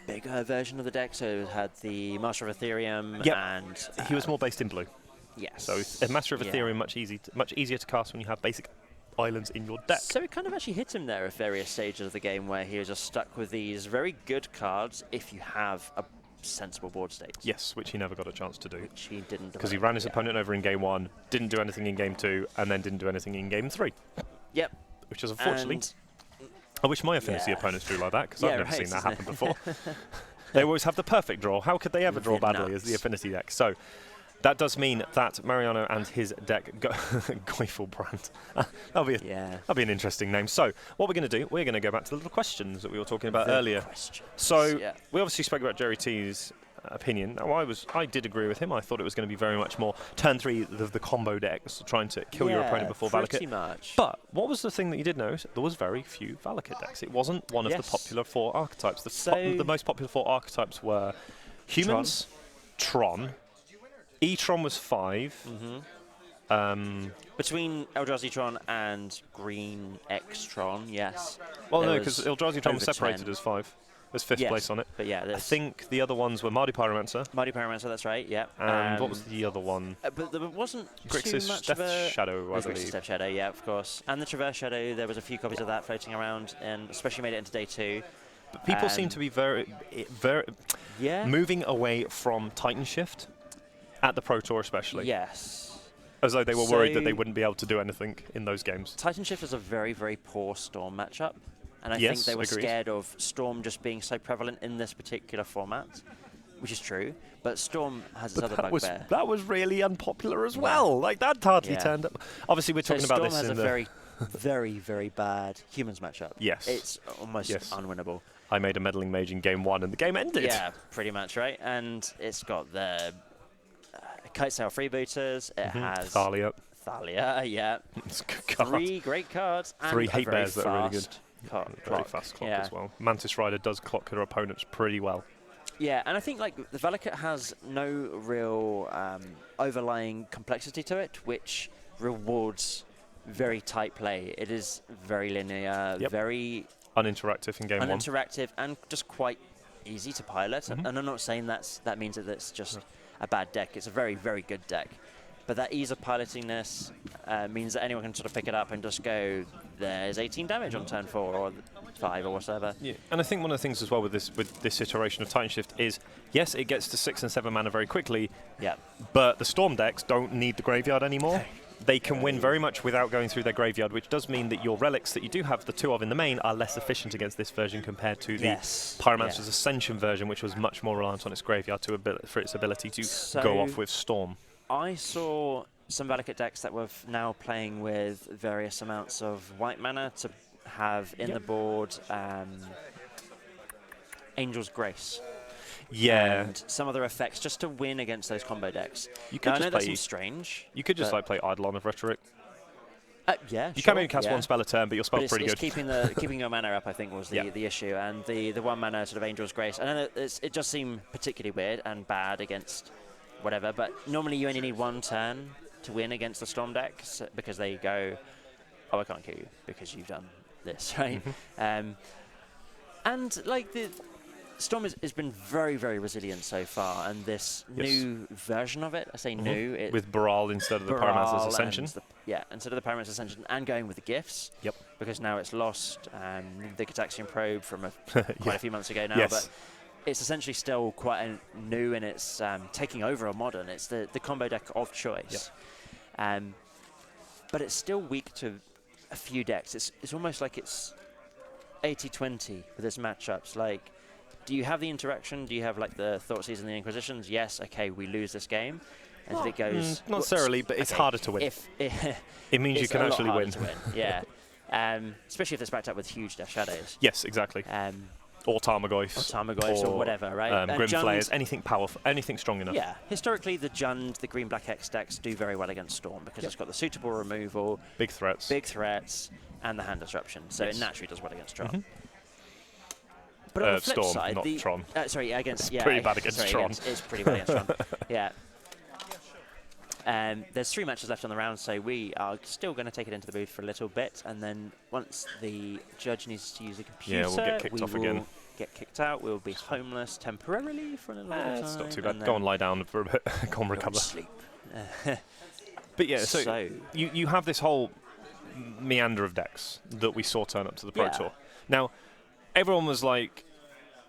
[SPEAKER 2] bigger version of the deck. So it had the Master of Ethereum, and
[SPEAKER 1] he was more based in blue.
[SPEAKER 2] Yes.
[SPEAKER 1] So a Master of Ethereum much easier to cast when you have basic islands in your deck.
[SPEAKER 2] So it kind of actually hit him there at various stages of the game where he was just stuck with these very good cards if you have a sensible board state.
[SPEAKER 1] Yes, which he never got a chance to do.
[SPEAKER 2] Which he didn't.
[SPEAKER 1] Because he ran his opponent over in game 1, didn't do anything in game 2, and then didn't do anything in game 3.
[SPEAKER 2] Yep.
[SPEAKER 1] Which is unfortunately. I wish my Affinity opponents drew like that, because I've never seen that happen before. They always have the perfect draw. How could they ever draw badly as the Affinity deck? So that does mean that Mariano and his deck, Goyful Brand, that'll be an interesting name. So what we're going to do, we're going to go back to the little questions that we were talking about earlier. So we obviously spoke about Jerry T's opinion. Now I did agree with him. I thought it was going to be very much more turn 3 of the combo decks, trying to kill your opponent before
[SPEAKER 2] pretty
[SPEAKER 1] Valakut.
[SPEAKER 2] Much.
[SPEAKER 1] But what was the thing that you did notice? There was very few Valakut decks. It wasn't one of the popular 4 archetypes. The most popular 4 archetypes were humans, Tron. E-Tron was 5.
[SPEAKER 2] Between Eldrazi Tron and Green X Tron, yes.
[SPEAKER 1] Well, no, because Eldrazi Tron was separated
[SPEAKER 2] 10.
[SPEAKER 1] as 5. There's 5th place on it.
[SPEAKER 2] But yeah,
[SPEAKER 1] I think the other ones were Mardu Pyromancer.
[SPEAKER 2] Mardu Pyromancer, that's right, yeah.
[SPEAKER 1] And what was the other one?
[SPEAKER 2] But there wasn't
[SPEAKER 1] Grixis
[SPEAKER 2] too much
[SPEAKER 1] Death
[SPEAKER 2] of a...
[SPEAKER 1] Shadow, I believe.
[SPEAKER 2] Grixis Death Shadow, yeah, of course. And the Traverse Shadow, there was a few copies of that floating around, and especially made it into day 2.
[SPEAKER 1] But people seem to be very moving away from Titan Shift, at the Pro Tour especially.
[SPEAKER 2] Yes.
[SPEAKER 1] As though they were worried that they wouldn't be able to do anything in those games.
[SPEAKER 2] Titan Shift is a very, very poor Storm matchup. And I think they were scared of Storm just being so prevalent in this particular format, which is true. But Storm has its other bugbear.
[SPEAKER 1] That was really unpopular as well. Like, that hardly turned up. Obviously, we're talking about this in
[SPEAKER 2] Storm has a very, very, very bad humans matchup.
[SPEAKER 1] Yes.
[SPEAKER 2] It's almost unwinnable.
[SPEAKER 1] I made a Meddling Mage in game 1 and the game ended.
[SPEAKER 2] Yeah, pretty much, right? And it's got the Kitesail Freebooters. It has
[SPEAKER 1] Thalia,
[SPEAKER 2] yeah. 3 great cards. And
[SPEAKER 1] 3 hate bears that are really good.
[SPEAKER 2] Very
[SPEAKER 1] fast clock as well. Mantis Rider does clock her opponents pretty well.
[SPEAKER 2] Yeah, and I think like the Valakut has no real overlying complexity to it, which rewards very tight play. It is very linear, very
[SPEAKER 1] uninteractive in game 1.
[SPEAKER 2] Uninteractive and just quite easy to pilot. And I'm not saying that means that it's just a bad deck. It's a very, very good deck. But that ease of pilotingness means that anyone can sort of pick it up and just go, there's 18 damage on turn 4 or 5 or whatever. Yeah,
[SPEAKER 1] and I think one of the things as well with this iteration of Titan Shift is, yes, it gets to 6 and 7 mana very quickly, but the Storm decks don't need the graveyard anymore. They can win very much without going through their graveyard, which does mean that your relics that you do have the 2 of in the main are less efficient against this version compared to the Pyromancer's Ascension version, which was much more reliant on its graveyard for its ability to go off with Storm.
[SPEAKER 2] I saw some Valakut decks that were now playing with various amounts of white mana to have in the board Angel's Grace.
[SPEAKER 1] Yeah.
[SPEAKER 2] And some other effects just to win against those combo decks.
[SPEAKER 1] You could
[SPEAKER 2] I know that seems strange.
[SPEAKER 1] You could just like play Eidolon of Rhetoric.
[SPEAKER 2] You
[SPEAKER 1] can maybe cast 1 spell a turn, but your spell's pretty good.
[SPEAKER 2] Keeping your mana up, I think, was the issue, and the 1 mana sort of Angel's Grace. I know it just seemed particularly weird and bad against whatever, but normally you only need 1 turn to win against the Storm decks because they go, oh, I can't kill you because you've done this, right? And like the Storm has been very, very resilient so far, and this new version of it, I say new, it
[SPEAKER 1] with Baral instead of the Pyromancer's Ascension.
[SPEAKER 2] Instead of the Pyromancer's Ascension, and going with the gifts. Because now it's lost the Cataxian Probe from quite a few months ago now, but it's essentially still quite new, and it's taking over on Modern. It's the combo deck of choice. Yep. But it's still weak to a few decks. It's almost like it's 80-20 with its matchups. Like, do you have the interaction? Do you have like the Thoughtseize and the Inquisitions? Yes, okay, we lose this game. And if it goes...
[SPEAKER 1] not necessarily, but it's harder to win. It means you can actually win.
[SPEAKER 2] Yeah. Especially if it's backed up with huge Death Shadows.
[SPEAKER 1] Yes, exactly. Or Tarmogoyfs.
[SPEAKER 2] Or whatever, right?
[SPEAKER 1] Grim Flayers, anything powerful, anything strong enough.
[SPEAKER 2] Yeah. Historically, the Jund, the Green-Black X decks do very well against Storm because it's got the suitable removal,
[SPEAKER 1] big threats,
[SPEAKER 2] and the hand disruption. So it naturally does well against Tron. But
[SPEAKER 1] on
[SPEAKER 2] the flip
[SPEAKER 1] Storm,
[SPEAKER 2] side,
[SPEAKER 1] not Tron.
[SPEAKER 2] Sorry, against
[SPEAKER 1] it's pretty bad against Tron.
[SPEAKER 2] It's pretty bad against Tron. Yeah. There's 3 matches left on the round, so we are still going to take it into the booth for a little bit, and then once the judge needs to use a computer,
[SPEAKER 1] we'll get kicked off again.
[SPEAKER 2] Get kicked out. We'll be homeless temporarily for a little time.
[SPEAKER 1] It's not too bad. Go and lie down for a bit. Go and recover.
[SPEAKER 2] Sleep.
[SPEAKER 1] But yeah, so you have this whole meander of decks that we saw turn up to the Pro Tour. Now, everyone was like,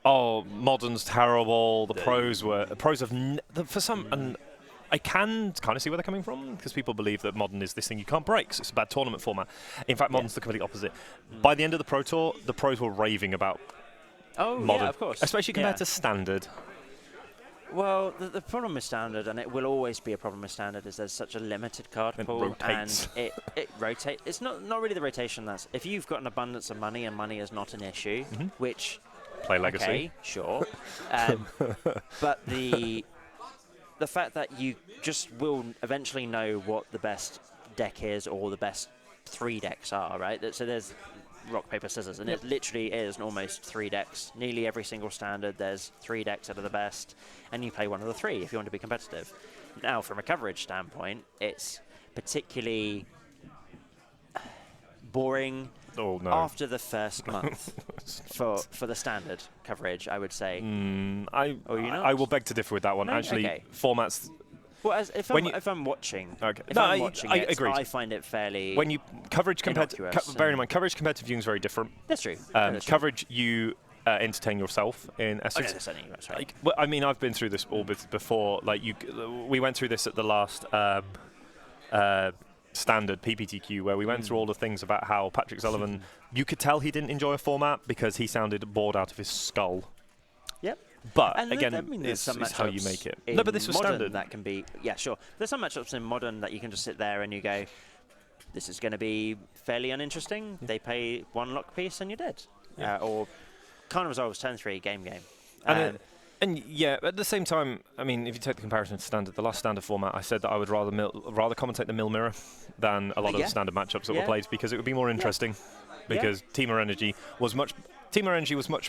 [SPEAKER 1] "Oh, Modern's terrible." The pros have for some, and I can kind of see where they're coming from, because people believe that Modern is this thing you can't break, so it's a bad tournament format. In fact, Modern's the complete opposite. By the end of the Pro Tour, the pros were raving about Modern,
[SPEAKER 2] of course,
[SPEAKER 1] especially compared to Standard.
[SPEAKER 2] Well, the problem with Standard, and it will always be a problem with Standard, is there's such a limited card pool, and it rotates. It's not really the rotation that's... If you've got an abundance of money and money is not an issue, which...
[SPEAKER 1] Play Legacy.
[SPEAKER 2] Okay, sure. But the fact that you just will eventually know what the best deck is, or the best 3 decks are, right? So there's rock, paper, scissors, and it literally is almost 3 decks. Nearly every single Standard, there's 3 decks that are the best, and you play one of the 3 if you want to be competitive. Now, from a coverage standpoint, it's particularly boring after the first month for the Standard coverage, I would say.
[SPEAKER 1] I will beg to differ with that one. Actually, formats...
[SPEAKER 2] Well, if I'm watching, I agree. I find it fairly.
[SPEAKER 1] When you coverage compared to, bearing in mind, coverage compared to viewing is very different.
[SPEAKER 2] That's true.
[SPEAKER 1] Coverage, you entertain yourself in essence. I mean, I've been through this all before. Like we went through this at the last Standard PPTQ, where we went through all the things about how Patrick Sullivan. You could tell he didn't enjoy a format because he sounded bored out of his skull.
[SPEAKER 2] Yep.
[SPEAKER 1] But
[SPEAKER 2] and
[SPEAKER 1] again,
[SPEAKER 2] it's
[SPEAKER 1] how you make it. No, but this was
[SPEAKER 2] Modern
[SPEAKER 1] Standard.
[SPEAKER 2] That can be, sure. There's some matchups in Modern that you can just sit there and you go, this is going to be fairly uninteresting. They pay 1 lock piece and you're dead. Or kind of resolves turn 3, game.
[SPEAKER 1] And at the same time, I mean, if you take the comparison to Standard, the last Standard format, I said that I would rather commentate the Mill Mirror than a lot of the Standard matchups that were played, because it would be more interesting. Because Team Energy was much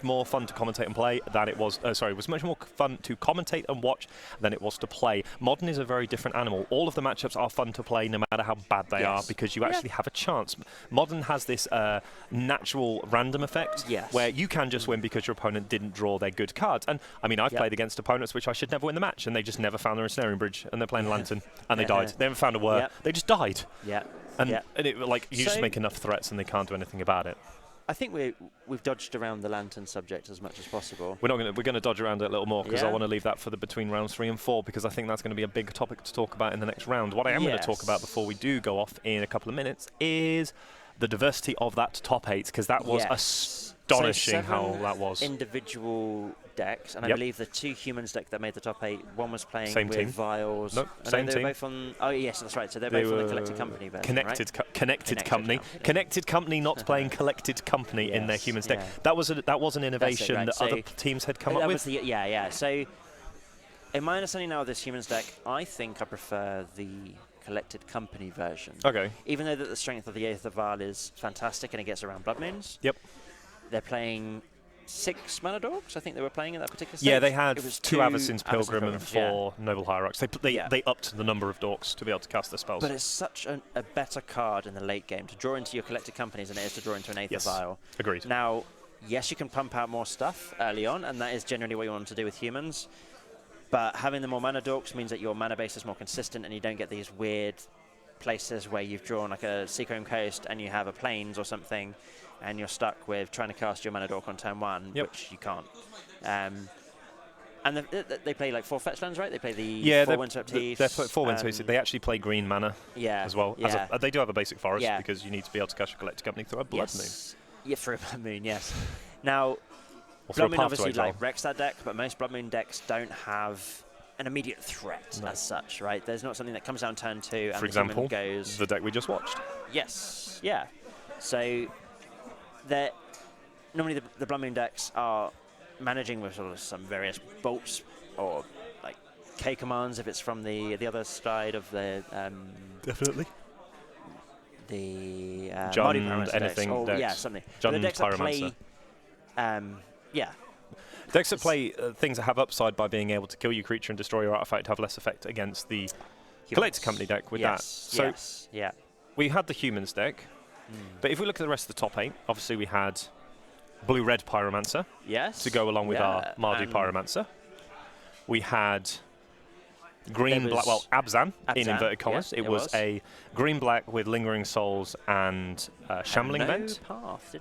[SPEAKER 1] more fun to commentate and play than it was. Was much more fun to commentate and watch than it was to play. Modern is a very different animal. All of the matchups are fun to play, no matter how bad they are, because you actually have a chance. Modern has this natural random effect, where you can just win because your opponent didn't draw their good cards. And I mean, I've played against opponents which I should never win the match, and they just never found their ensnaring bridge, and they're playing Lantern, and they died. They never found a word. They just died. And it, you just make enough threats, and they can't do anything about it.
[SPEAKER 2] I think we've dodged around the Lantern subject as much as possible.
[SPEAKER 1] We're going to dodge around it a little more, because I want to leave that for the between rounds 3 and 4, because I think that's going to be a big topic to talk about in the next round. What I am going to talk about before we do go off in a couple of minutes is the diversity of that top 8, because that was astonishing how that was.
[SPEAKER 2] Individual decks, and I believe the 2 humans deck that made the top 8, one was playing with
[SPEAKER 1] team.
[SPEAKER 2] Vials.
[SPEAKER 1] Nope, same
[SPEAKER 2] they
[SPEAKER 1] team.
[SPEAKER 2] were both on. Oh yes, that's right. So they're both on the Collected Company version,
[SPEAKER 1] Connected
[SPEAKER 2] Connected
[SPEAKER 1] Company. Connected Company not playing Collected Company in their humans deck. That was an innovation that other teams had come up with.
[SPEAKER 2] So, in my understanding now of this humans deck, I think I prefer the Collected Company version.
[SPEAKER 1] Okay.
[SPEAKER 2] Even though the strength of the Aether Vial is fantastic and it gets around Blood Moons.
[SPEAKER 1] Yep.
[SPEAKER 2] They're playing 6 mana dorks, I think they were playing in that particular stage.
[SPEAKER 1] Yeah, they had 2 Avacyn's Pilgrim and 4 Noble Hierarchs. They upped the number of dorks to be able to cast their spells.
[SPEAKER 2] But it's such a better card in the late game to draw into your Collected Companies than it is to draw into an Aether Vial.
[SPEAKER 1] Agreed.
[SPEAKER 2] Now, yes, you can pump out more stuff early on, and that is generally what you want to do with humans. But having the more mana dorks means that your mana base is more consistent, and you don't get these weird places where you've drawn like a Seachrome Coast and you have a Plains or something, and you're stuck with trying to cast your mana dork on turn 1, which you can't. And they play like 4 fetch lands, right? They play the 4 Windswept Heath.
[SPEAKER 1] They're 4 Windswept Heath. They actually play green mana as well.
[SPEAKER 2] Yeah.
[SPEAKER 1] They do have a basic forest because you need to be able to cast a collector company through a Blood Moon.
[SPEAKER 2] Yeah, through a Blood Moon, yes. Now, Blood Moon obviously like wrecks that deck, but most Blood Moon decks don't have an immediate threat as such, right? There's not something that comes down turn 2 and
[SPEAKER 1] for example,
[SPEAKER 2] goes...
[SPEAKER 1] the deck we just watched.
[SPEAKER 2] Yes, yeah. So, normally the Blood Moon decks are managing with sort of some various bolts or like K commands if it's from the other side of the
[SPEAKER 1] definitely
[SPEAKER 2] the
[SPEAKER 1] Jund, anything
[SPEAKER 2] decks.
[SPEAKER 1] decks.
[SPEAKER 2] Yeah, something.
[SPEAKER 1] Jund,
[SPEAKER 2] the decks
[SPEAKER 1] Pyromancer.
[SPEAKER 2] That play,
[SPEAKER 1] decks that play things that have upside by being able to kill your creature and destroy your artifact have less effect against the collector company deck with that. So we had the humans deck, but if we look at the rest of the top 8, obviously we had blue-red Pyromancer to go along with our Mardu Pyromancer. We had green-black, well, Abzan in inverted commas. It was a green-black with Lingering Souls and Shambling Vent.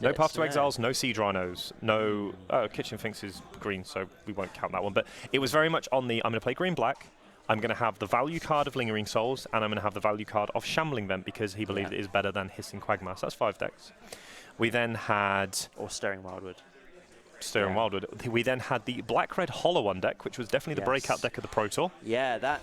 [SPEAKER 1] No Path to Exiles, no Siege Rhinos, no... Kitchen Finks is green, so we won't count that one. But it was very much on the, I'm going to play green-black, I'm going to have the value card of Lingering Souls, and I'm going to have the value card of Shambling Vent because he believed it is better than Hissing Quagmire. So that's 5 decks. We then had...
[SPEAKER 2] Or Stirring Wildwood.
[SPEAKER 1] Stirring Wildwood. We then had the Black-Red Hollow One deck, which was definitely the breakout deck of the Pro Tour.
[SPEAKER 2] Yeah, that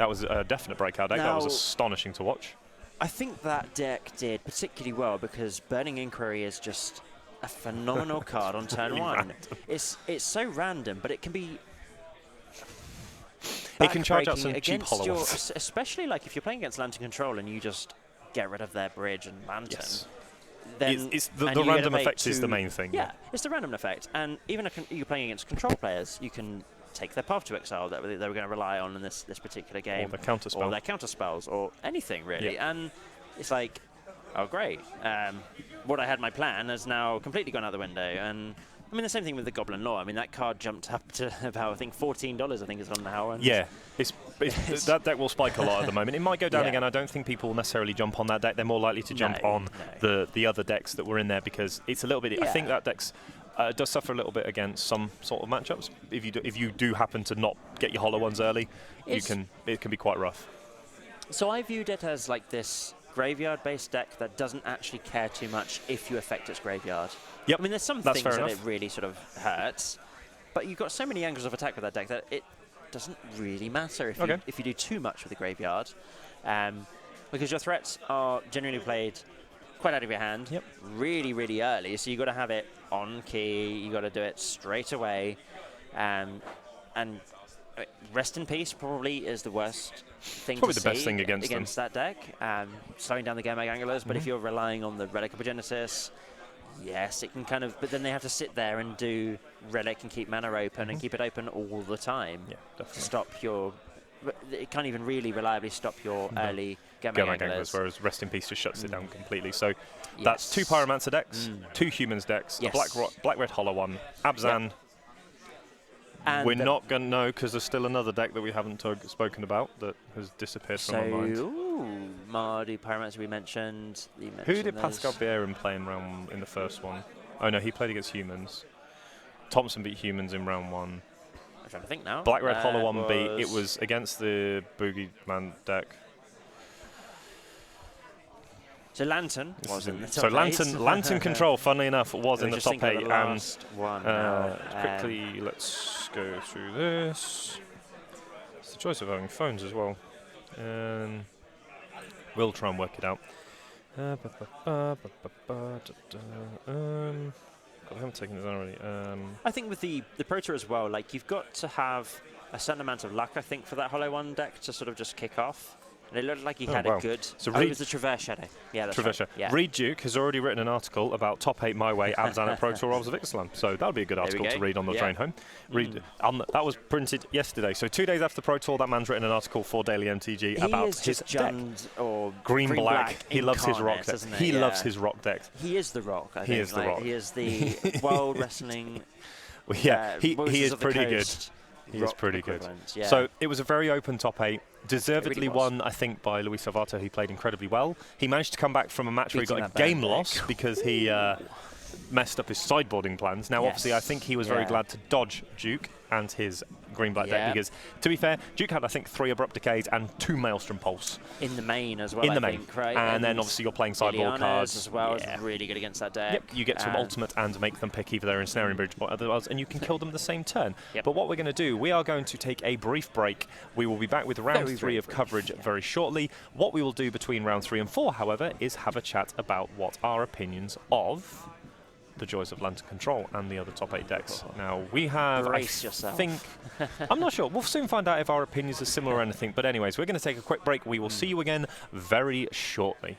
[SPEAKER 1] was a definite breakout deck. That was astonishing to watch.
[SPEAKER 2] I think that deck did particularly well because Burning Inquiry is just a phenomenal card on turn 1. It's so random, but it can be...
[SPEAKER 1] It can charge out some cheap hollow ones.
[SPEAKER 2] Especially like if you're playing against Lantern Control and you just get rid of their bridge and Lantern. Yes. Then
[SPEAKER 1] the random effect is the main thing.
[SPEAKER 2] Yeah, it's the random effect. And even if you're playing against control players, you can take their Path to Exile that they were going to rely on in this particular game.
[SPEAKER 1] Or their counter spell.
[SPEAKER 2] Or their counter spells, or anything, really. Yeah. And it's like, oh, great. What I had my plan has now completely gone out the window. And I mean, the same thing with the Goblin Law. I mean, that card jumped up to about, I think, $14, I think it's on now. And
[SPEAKER 1] yeah, that deck will spike a lot at the moment. It might go down again. I don't think people will necessarily jump on that deck. They're more likely to jump on the other decks that were in there because it's a little bit... I think that deck's does suffer a little bit against some sort of matchups. If you do happen to not get your hollow ones early, it can be quite rough.
[SPEAKER 2] So I viewed it as like this graveyard-based deck that doesn't actually care too much if you affect its graveyard.
[SPEAKER 1] Yep.
[SPEAKER 2] I mean, there's some things that it really sort of hurts, but you've got so many angles of attack with that deck that it doesn't really matter if you do too much with the graveyard, because your threats are generally played quite out of your hand, really, really early. So you've got to have it on key. You got to do it straight away, and Rest in Peace probably is the worst thing to see.
[SPEAKER 1] Probably the best thing against
[SPEAKER 2] that deck, slowing down the Gamag Anglers. But if you're relying on the Relic of Genesis, yes, it can kind of... But then they have to sit there and do Relic and keep mana open and keep it open all the time. Yeah, definitely. To stop your... It can't even really reliably stop your early Gamag Anglers.
[SPEAKER 1] Whereas Rest in Peace just shuts it down completely. So that's 2 Pyromancer decks, 2 Humans decks, a Black-Red Hollow one, Abzan... And we're not going to know because there's still another deck that we haven't spoken about that has disappeared from our minds.
[SPEAKER 2] Mardu Pyromancer we mentioned.
[SPEAKER 1] Who did Pascal Bierin play in the first one? Oh no, he played against Humans. Thompson beat Humans in round 1.
[SPEAKER 2] I'm trying to think now.
[SPEAKER 1] Black Red Hollow 1 beat. It was against the Boogeyman deck.
[SPEAKER 2] So Lantern was in the top 8.
[SPEAKER 1] So Lantern Control, funnily enough, was in the top 8.
[SPEAKER 2] And
[SPEAKER 1] quickly, let's go through this. It's the choice of having phones as well. We'll try and work it out. God, I haven't taken this already.
[SPEAKER 2] I think with the Pro Tour as well, like you've got to have a certain amount of luck, I think, for that Hollow One deck to sort of just kick off. And it looked like he had a good...
[SPEAKER 1] So
[SPEAKER 2] it was the Traverse Shadow. Yeah, that's
[SPEAKER 1] Traverse
[SPEAKER 2] right. Yeah.
[SPEAKER 1] Reed Duke has already written an article about top 8 My Way, Abzan and Pro Tour Robs of Ixalan. So that would be a good article to read on the train home. That was printed yesterday. So 2 days after Pro Tour, that man's written an article for Daily MTG about his deck.
[SPEAKER 2] Or
[SPEAKER 1] Green-black. He loves his rock deck. He loves his rock deck.
[SPEAKER 2] He is the rock, I think.
[SPEAKER 1] He is the rock.
[SPEAKER 2] He is the World Wrestling...
[SPEAKER 1] he is pretty good. He is pretty good. Yeah. So it was a very open top 8. Deservedly won, I think, by Luis Salvato. He played incredibly well. He managed to come back from a match where he got a game loss because he messed up his sideboarding plans. Now, obviously, I think he was very glad to dodge Duke and his green-black deck because, to be fair, Duke had, I think, 3 Abrupt Decays and 2 Maelstrom Pulse.
[SPEAKER 2] In the main as well,
[SPEAKER 1] In the
[SPEAKER 2] I
[SPEAKER 1] main.
[SPEAKER 2] think, right?
[SPEAKER 1] And then, obviously, you're playing sideboard cards.
[SPEAKER 2] As well is really good against that deck.
[SPEAKER 1] Yep, you get to ultimate and make them pick either their Ensnaring Bridge or otherwise, and you can kill them the same turn. But what we're going to do, we are going to take a brief break. We will be back with round 3 of coverage very shortly. What we will do between round 3 and 4, however, is have a chat about what our opinions of the joys of Lantern Control and the other top 8 decks. Now, we have,
[SPEAKER 2] Brace yourself.
[SPEAKER 1] think, I'm not sure. We'll soon find out if our opinions are similar or anything. But anyways, we're going to take a quick break. We will see you again very shortly.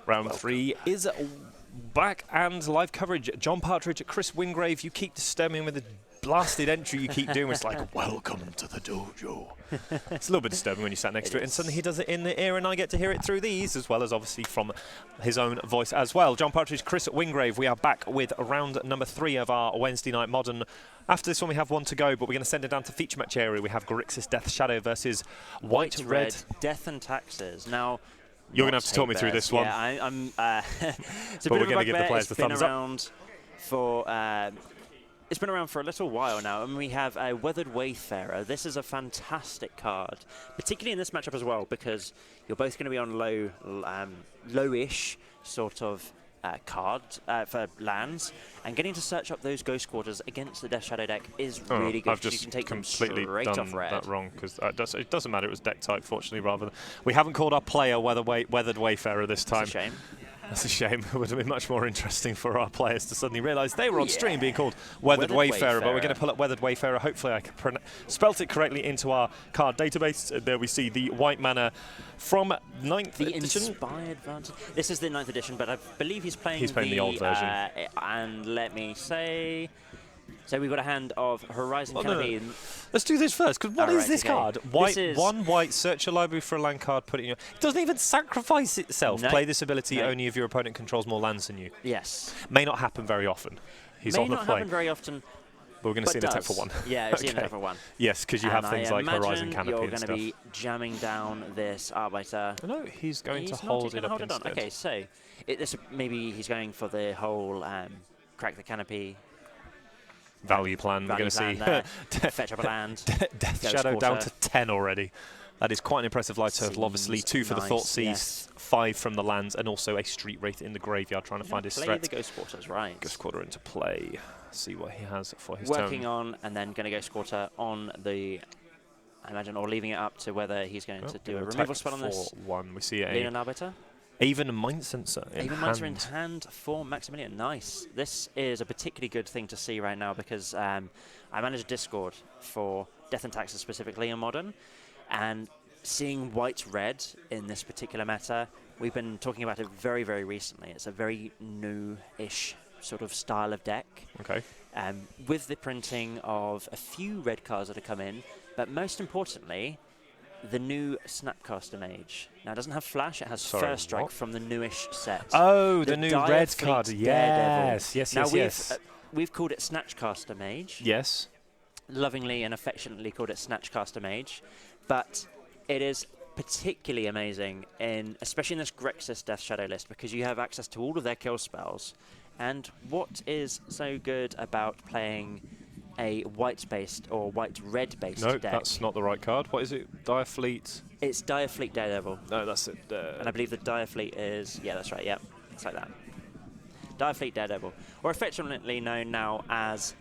[SPEAKER 1] Round 3 is back and live coverage. John Partridge, Chris Wingrave, you keep disturbing with the blasted entry you keep doing. It's like, welcome to the dojo. It's a little bit disturbing when you sat next to it, and suddenly he does it in the ear, and I get to hear it through these, as well as obviously from his own voice as well. John Partridge, Chris Wingrave, we are back with round number 3 of our Wednesday night Modern. After this one, we have one to go, but we're going to send it down to feature match area. We have Grixis Death Shadow versus White Red
[SPEAKER 2] Death and Taxes. Now,
[SPEAKER 1] you're going to have to talk me through this one.
[SPEAKER 2] Yeah, I'm. It's a
[SPEAKER 1] but
[SPEAKER 2] bit
[SPEAKER 1] we're
[SPEAKER 2] of a
[SPEAKER 1] going to give the
[SPEAKER 2] bugbear.
[SPEAKER 1] players the thumbs
[SPEAKER 2] up. It's been around for a little while now, and we have a Weathered Wayfarer. This is a fantastic card, particularly in this matchup as well, because you're both going to be on lowish sort of card for lands, and getting to search up those Ghost Quarters against the Death Shadow deck is really good.
[SPEAKER 1] I've just
[SPEAKER 2] you can take
[SPEAKER 1] completely
[SPEAKER 2] them straight
[SPEAKER 1] done
[SPEAKER 2] off red.
[SPEAKER 1] that wrong, because it doesn't matter. It was deck type, fortunately, rather than we haven't called our player Weathered Wayfarer this time.
[SPEAKER 2] That's a shame.
[SPEAKER 1] That's a shame. It would have been much more interesting for our players to suddenly realise they were on stream being called Weathered Wayfarer, but we're going to pull up Weathered Wayfarer. Hopefully I can spelt it correctly into our card database. There we see the white mana from 9th edition.
[SPEAKER 2] Inspired Vantage. This is the 9th edition, but I believe he's playing
[SPEAKER 1] the old version.
[SPEAKER 2] And let me say... So we've got a hand of Horizon Canopy.
[SPEAKER 1] No. Let's do this first, because what is this card? One white, search your library for a land card, put it in your... It doesn't even sacrifice itself.
[SPEAKER 2] No.
[SPEAKER 1] Play this ability
[SPEAKER 2] No.
[SPEAKER 1] only if your opponent controls more lands than you.
[SPEAKER 2] Yes.
[SPEAKER 1] May not happen very often. He's
[SPEAKER 2] May
[SPEAKER 1] on the
[SPEAKER 2] not
[SPEAKER 1] play.
[SPEAKER 2] happen very often.
[SPEAKER 1] But we're going to see an attack for 1.
[SPEAKER 2] Yeah, it's an attack for 1.
[SPEAKER 1] Yes, because you have things like Horizon Canopy
[SPEAKER 2] you're
[SPEAKER 1] and
[SPEAKER 2] going
[SPEAKER 1] stuff.
[SPEAKER 2] to be jamming down this Arbiter.
[SPEAKER 1] No, he's going to hold it up instead.
[SPEAKER 2] Okay, so maybe he's going for the whole crack the canopy
[SPEAKER 1] value plan. We're going to see
[SPEAKER 2] fetch up a land.
[SPEAKER 1] Death Shadow down to 10 already. That is quite an impressive life total. Obviously, 2 for the Thoughtseize, 5 from the lands, and also a Street Wraith in the graveyard trying to find his threat.
[SPEAKER 2] Play the Ghost Quarters, right.
[SPEAKER 1] Ghost Quarter into play. See what he has for his
[SPEAKER 2] Working on, and then going to Ghost Quarter on the... I imagine, or leaving it up to whether he's going to do a removal spell on this.
[SPEAKER 1] 1. We see
[SPEAKER 2] an Arbiter.
[SPEAKER 1] Even Mind Sensor in
[SPEAKER 2] Even
[SPEAKER 1] hand.
[SPEAKER 2] Mind Sensor in hand for Maximilian. Nice. This is a particularly good thing to see right now because I manage Discord for Death and Taxes specifically in Modern, and seeing white-red in this particular meta, we've been talking about it very, very recently. It's a very new-ish sort of style of deck.
[SPEAKER 1] Okay.
[SPEAKER 2] With the printing of a few red cards that have come in, but most importantly, the new Snapcaster Mage. Now, it doesn't have Flash, it has First Strike from the newish set.
[SPEAKER 1] Oh, the new red card. Yes, yes,
[SPEAKER 2] now
[SPEAKER 1] yes.
[SPEAKER 2] We've called it Snatchcaster Mage.
[SPEAKER 1] Yes.
[SPEAKER 2] Lovingly and affectionately called it Snatchcaster Mage. But it is particularly amazing, especially in this Grixis Death Shadow list, because you have access to all of their kill spells. And what is so good about playing a white-based or white-red-based deck?
[SPEAKER 1] No, that's not the right card. What is it? Dire Fleet?
[SPEAKER 2] It's Dire Fleet Daredevil.
[SPEAKER 1] No, that's it.
[SPEAKER 2] And I believe the Dire Fleet is... Yeah, that's right, yeah. It's like that. Dire Fleet Daredevil. Or affectionately known now as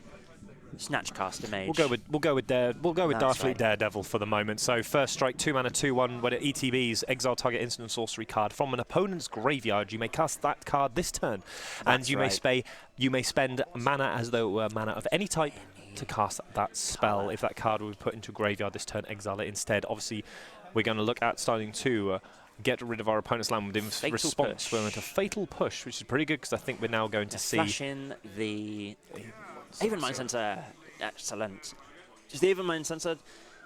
[SPEAKER 2] Snatchcaster Mage.
[SPEAKER 1] We'll go with Dire Fleet Daredevil for the moment. So first strike, 2 mana, 2/1. When it ETBs, exile target instant sorcery card from an opponent's graveyard. You may cast that card this turn, and you may spend mana as though it were mana of any type to cast that spell. If that card will be put into graveyard this turn, exile it instead. Obviously, we're going to look at starting to get rid of our opponent's land with response. We're into Fatal Push, which is pretty good because I think we're now going to see.
[SPEAKER 2] Flash in the Even Mind Sensor. Excellent. Just the Even Mind Sensor.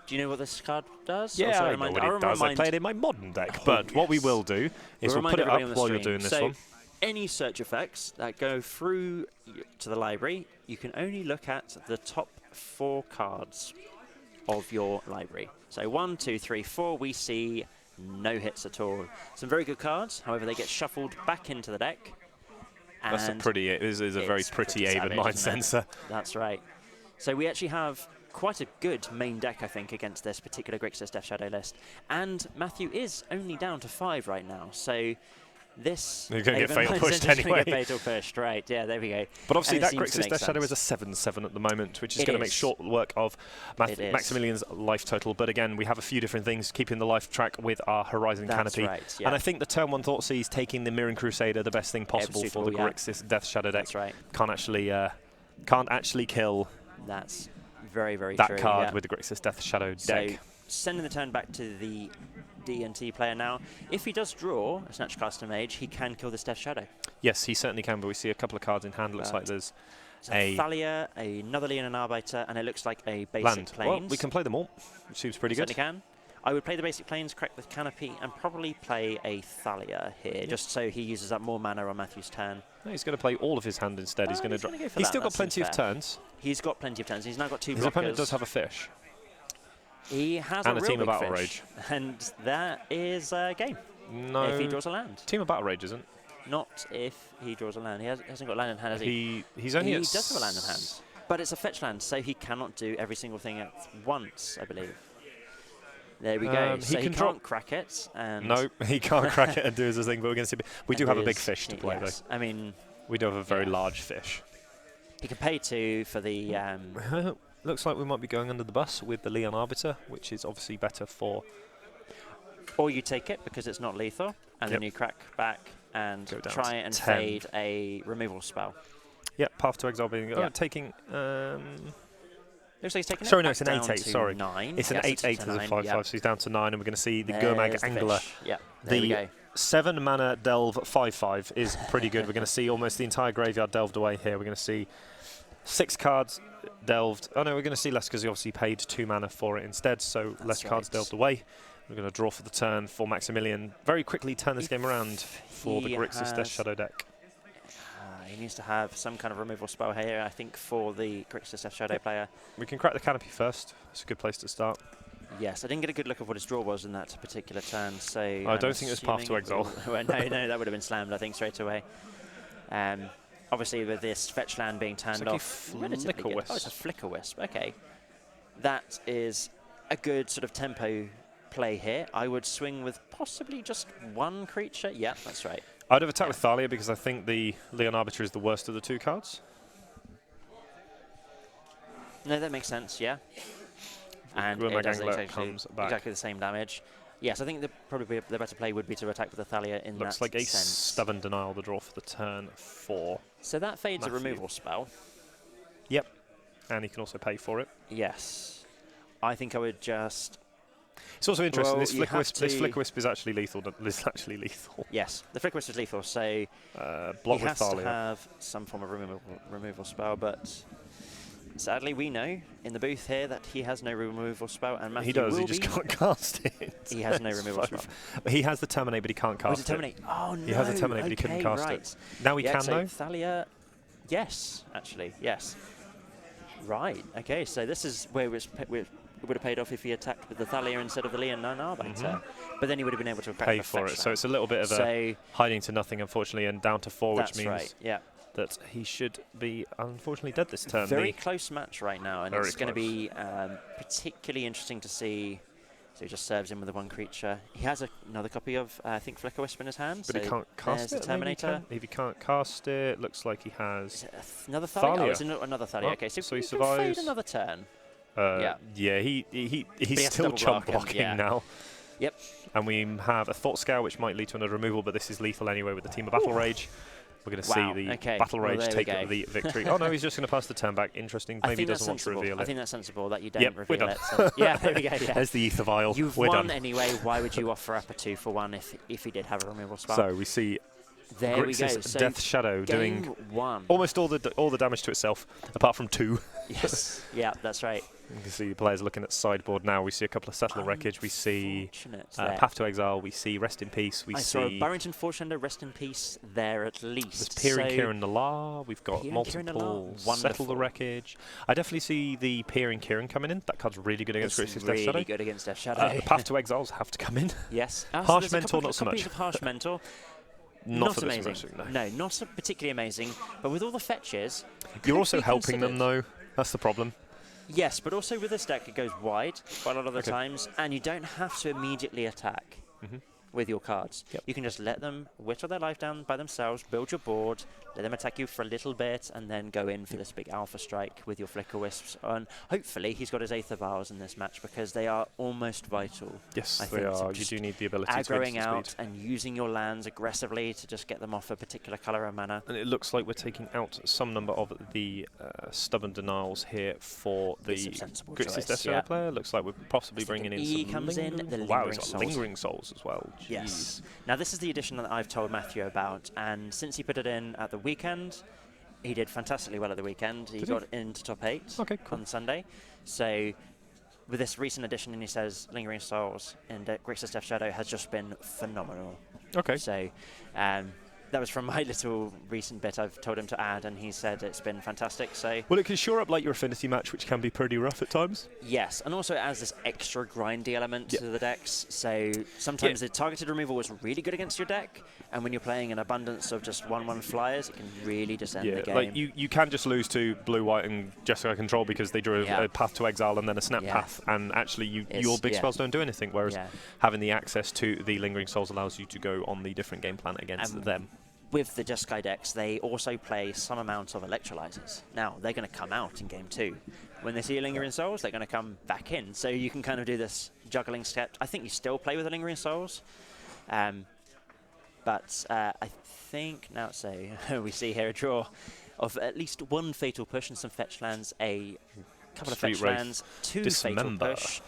[SPEAKER 2] Do you know what this card does?
[SPEAKER 1] Yeah, I know what it does. I play it in my Modern deck. But what we will do is we'll put it up while you're doing this one.
[SPEAKER 2] Any search effects that go through to the library, you can only look at the top 4 cards of your library. So 1, 2, 3, 4, we see no hits at all. Some very good cards, however, they get shuffled back into the deck.
[SPEAKER 1] That's a pretty, it is a very pretty Even Mind Sensor.
[SPEAKER 2] That's right. So we actually have quite a good main deck, I think, against this particular Grixis Death Shadow list. And Matthew is only down to 5 right now, so this...
[SPEAKER 1] You're going to get Fatal Pushed anyway.
[SPEAKER 2] Fatal Pushed, right, yeah, there we go.
[SPEAKER 1] But obviously that Grixis Death Shadow is a 7/7 at the moment, which is going to make short work of Maximilian's life total. But again, we have a few different things keeping the life track with our Horizon Canopy.
[SPEAKER 2] Right, yeah.
[SPEAKER 1] And I think the turn 1 Thoughtseize taking the Mirren Crusader, the best thing possible for the Grixis Death Shadow deck.
[SPEAKER 2] That's right.
[SPEAKER 1] Can't actually kill
[SPEAKER 2] That's very, very
[SPEAKER 1] that
[SPEAKER 2] true,
[SPEAKER 1] card with the Grixis Death Shadow deck.
[SPEAKER 2] So sending the turn back to the D&T player now. If he does draw a Snatchcaster Mage, he can kill this Death Shadow.
[SPEAKER 1] Yes, he certainly can, but we see a couple of cards in hand. Looks like there's
[SPEAKER 2] a Thalia, another Leonin Arbiter, and it looks like a basic
[SPEAKER 1] land.
[SPEAKER 2] Plains.
[SPEAKER 1] Well, we can play them all, which seems pretty good.
[SPEAKER 2] Certainly can. I would play the basic Plains, crack the Canopy, and probably play a Thalia here, just so he uses up more mana on Matthew's turn.
[SPEAKER 1] No, he's going to play all of his hand instead. He's going to drop. He's still got plenty of turns.
[SPEAKER 2] He's got plenty of turns. He's now got 2 blockers.
[SPEAKER 1] His opponent does have a fish.
[SPEAKER 2] He has
[SPEAKER 1] and
[SPEAKER 2] a
[SPEAKER 1] Team of
[SPEAKER 2] real
[SPEAKER 1] Battle
[SPEAKER 2] big
[SPEAKER 1] Rage.
[SPEAKER 2] fish, and that is a game.
[SPEAKER 1] No.
[SPEAKER 2] If he draws a land.
[SPEAKER 1] Team of Battle Rage isn't.
[SPEAKER 2] Not if he draws a land. He hasn't got land in hand, has he?
[SPEAKER 1] He's only
[SPEAKER 2] he does have a land in hand. But it's a fetch land, so he cannot do every single thing at once, I believe. There we go. So he can't crack it. And
[SPEAKER 1] no, he can't crack it and do his thing, but we're going to see. We do have a big fish to play, though.
[SPEAKER 2] I mean,
[SPEAKER 1] we do have a very large fish.
[SPEAKER 2] He can pay 2 for the...
[SPEAKER 1] Looks like we might be going under the bus with the Leon Arbiter, which is obviously better for...
[SPEAKER 2] Or you take it because it's not lethal, and then you crack back and try and
[SPEAKER 1] 10.
[SPEAKER 2] fade a removal spell.
[SPEAKER 1] Yep, Path to Exile being... taking...
[SPEAKER 2] Looks like he's taking
[SPEAKER 1] sorry, no, it's an 8/8, sorry.
[SPEAKER 2] 9.
[SPEAKER 1] It's an 8/8 as a 5/5, so he's down to 9, and we're going to see the Gurmag Angler.
[SPEAKER 2] Yeah, there we go.
[SPEAKER 1] 7 mana delve 5/5 is pretty good. We're going to see almost the entire graveyard delved away here. We're going to see 6 cards delved. Oh no, we're going to see less because he obviously paid 2 mana for it instead, so less cards delved away. We're going to draw for the turn for Maximilian. Very quickly turn this game around for the Grixis Death Shadow deck.
[SPEAKER 2] He needs to have some kind of removal spell here, I think, for the Grixis Death Shadow player.
[SPEAKER 1] We can crack the Canopy first. It's a good place to start.
[SPEAKER 2] Yes, I didn't get a good look at what his draw was in that particular turn, so...
[SPEAKER 1] I don't think it was Path to Exile.
[SPEAKER 2] No, that would have been slammed, I think, straight away. Obviously, with this fetch land being turned off...
[SPEAKER 1] Oh, it's
[SPEAKER 2] a Flicker Wisp, okay. That is a good sort of tempo play here. I would swing with possibly just 1 creature. Yeah, that's right.
[SPEAKER 1] I'd have attacked with Thalia because I think the Leon Arbiter is the worst of the 2 cards.
[SPEAKER 2] No, that makes sense, yeah. And it does exactly the same damage. Yes, I think probably the better play would be to attack with the Thalia in
[SPEAKER 1] Looks
[SPEAKER 2] that
[SPEAKER 1] like a
[SPEAKER 2] sense.
[SPEAKER 1] Stubborn Denial the draw for the turn 4.
[SPEAKER 2] So that fades a removal spell.
[SPEAKER 1] Yep. And he can also pay for it.
[SPEAKER 2] Yes. I think I would just...
[SPEAKER 1] It's also interesting, this Flicker Wisp is actually lethal.
[SPEAKER 2] Yes, the Flicker Wisp is lethal, so
[SPEAKER 1] block
[SPEAKER 2] he
[SPEAKER 1] with
[SPEAKER 2] has
[SPEAKER 1] Thalia.
[SPEAKER 2] to have some form of removal spell, but sadly we know in the booth here that he has no removal spell, and Matthew
[SPEAKER 1] he does, he just can't cast it.
[SPEAKER 2] He has no removal spell.
[SPEAKER 1] He has the Terminate, but he can't cast it.
[SPEAKER 2] Oh no!
[SPEAKER 1] He has the Terminate, but he couldn't cast it. Now he can, though?
[SPEAKER 2] Thalia, yes, actually, yes. Right, okay, so this is where it would have paid off if he attacked with the Thalia instead of the Leonin Arbiter. But then he would have been able to
[SPEAKER 1] pay for it. So it's a little bit of a hiding to nothing, unfortunately, and down to 4, which means that he should be, unfortunately, dead this turn.
[SPEAKER 2] Very close match right now, and it's going to be particularly interesting to see. So he just serves him with the 1 creature. He has another copy of, I think, Flicker Wisp in his hand.
[SPEAKER 1] But he can't cast it.
[SPEAKER 2] The Terminator.
[SPEAKER 1] If he can't cast it, looks like he has
[SPEAKER 2] another Thalia. Oh, it's another Thalia. Okay, so
[SPEAKER 1] he
[SPEAKER 2] he
[SPEAKER 1] survives.
[SPEAKER 2] can fade another turn.
[SPEAKER 1] He's still chump blocking now.
[SPEAKER 2] Yep.
[SPEAKER 1] And we have a Thought Scour, which might lead to another removal, but this is lethal anyway with the Team of Battle Rage. We're going to see the Battle Rage take the victory. Oh no, he's just going to pass the turn back. Interesting. Maybe he doesn't want to reveal it.
[SPEAKER 2] I think that's sensible that you don't reveal it.
[SPEAKER 1] So
[SPEAKER 2] yeah, there we go. Yeah.
[SPEAKER 1] There's the Ether Vial.
[SPEAKER 2] You've won anyway. Why would you offer up a 2-for-1 if he did have a removal spell?
[SPEAKER 1] So we see Grixis Death Shadow doing
[SPEAKER 2] 1.
[SPEAKER 1] Almost all the damage to itself, apart from 2.
[SPEAKER 2] Yes. Yeah, that's right.
[SPEAKER 1] You can see the players looking at sideboard now. We see a couple of Settle Wreckage. We see Path to Exile. We see Rest in Peace. We see
[SPEAKER 2] Burrington Fortunder, Rest in Peace there at least.
[SPEAKER 1] There's Peering Kieran Nalaar. We've got multiple Settle the Wreckage. I definitely see the Peering Kieran coming in. That card's really good against Grixis Death Shadow.
[SPEAKER 2] Really good against Death Shadow.
[SPEAKER 1] The Path to Exiles have to come in.
[SPEAKER 2] Yes.
[SPEAKER 1] Harsh Mentor, not so much.
[SPEAKER 2] Harsh Mentor.
[SPEAKER 1] Not
[SPEAKER 2] amazing.
[SPEAKER 1] No,
[SPEAKER 2] not particularly amazing. But with all the fetches,
[SPEAKER 1] you're also helping them though. That's the problem.
[SPEAKER 2] Yes, but also with this deck, it goes wide quite a lot of the times, and you don't have to immediately attack. with your cards.
[SPEAKER 1] Yep.
[SPEAKER 2] You can just let them whittle their life down by themselves, build your board, let them attack you for a little bit, and then go in for this big alpha strike with your Flicker Wisps. And hopefully he's got his Aether Vials in this match, because they are almost vital.
[SPEAKER 1] Yes,
[SPEAKER 2] I
[SPEAKER 1] they
[SPEAKER 2] think,
[SPEAKER 1] are. You do need the ability to
[SPEAKER 2] aggroing out
[SPEAKER 1] speed.
[SPEAKER 2] and using your lands aggressively to just get them off a particular colour of mana.
[SPEAKER 1] And it looks like we're taking out some number of the Stubborn Denials here for the Grixis Death player. Looks like we're possibly bringing in some
[SPEAKER 2] comes in, the
[SPEAKER 1] wow,
[SPEAKER 2] Lingering
[SPEAKER 1] he's got
[SPEAKER 2] Souls.
[SPEAKER 1] Lingering Souls as well. Jeez.
[SPEAKER 2] Yes. Now this is the edition that I've told Matthew about, and since he put it in at the weekend, he did fantastically well at the weekend. He got into top 8 on Sunday. So with this recent edition, and he says Lingering Souls and Grixis Death Shadow has just been phenomenal.
[SPEAKER 1] Okay.
[SPEAKER 2] So that was from my little recent bit I've told him to add, and he said it's been fantastic. So
[SPEAKER 1] well, it can shore up like your Affinity match, which can be pretty rough at times.
[SPEAKER 2] Yes, and also it adds this extra grindy element to the decks. So sometimes the targeted removal is really good against your deck, and when you're playing an abundance of just 1/1 flyers, it can really just end the game.
[SPEAKER 1] Like you can just lose to blue, white, and Jeskai control because they drew a path to exile and then a snap path, and actually your big spells don't do anything. Whereas having the access to the Lingering Souls allows you to go on the different game plan against them.
[SPEAKER 2] With the Jeskai decks, they also play some amount of electrolyzers. Now, they're going to come out in game 2. When they see a Lingering Souls, they're going to come back in. So you can kind of do this juggling step. I think you still play with the Lingering Souls. But I think, now we see here a draw of at least one Fatal Push and some fetch lands, a couple of fetch lands, 2 Fatal Push.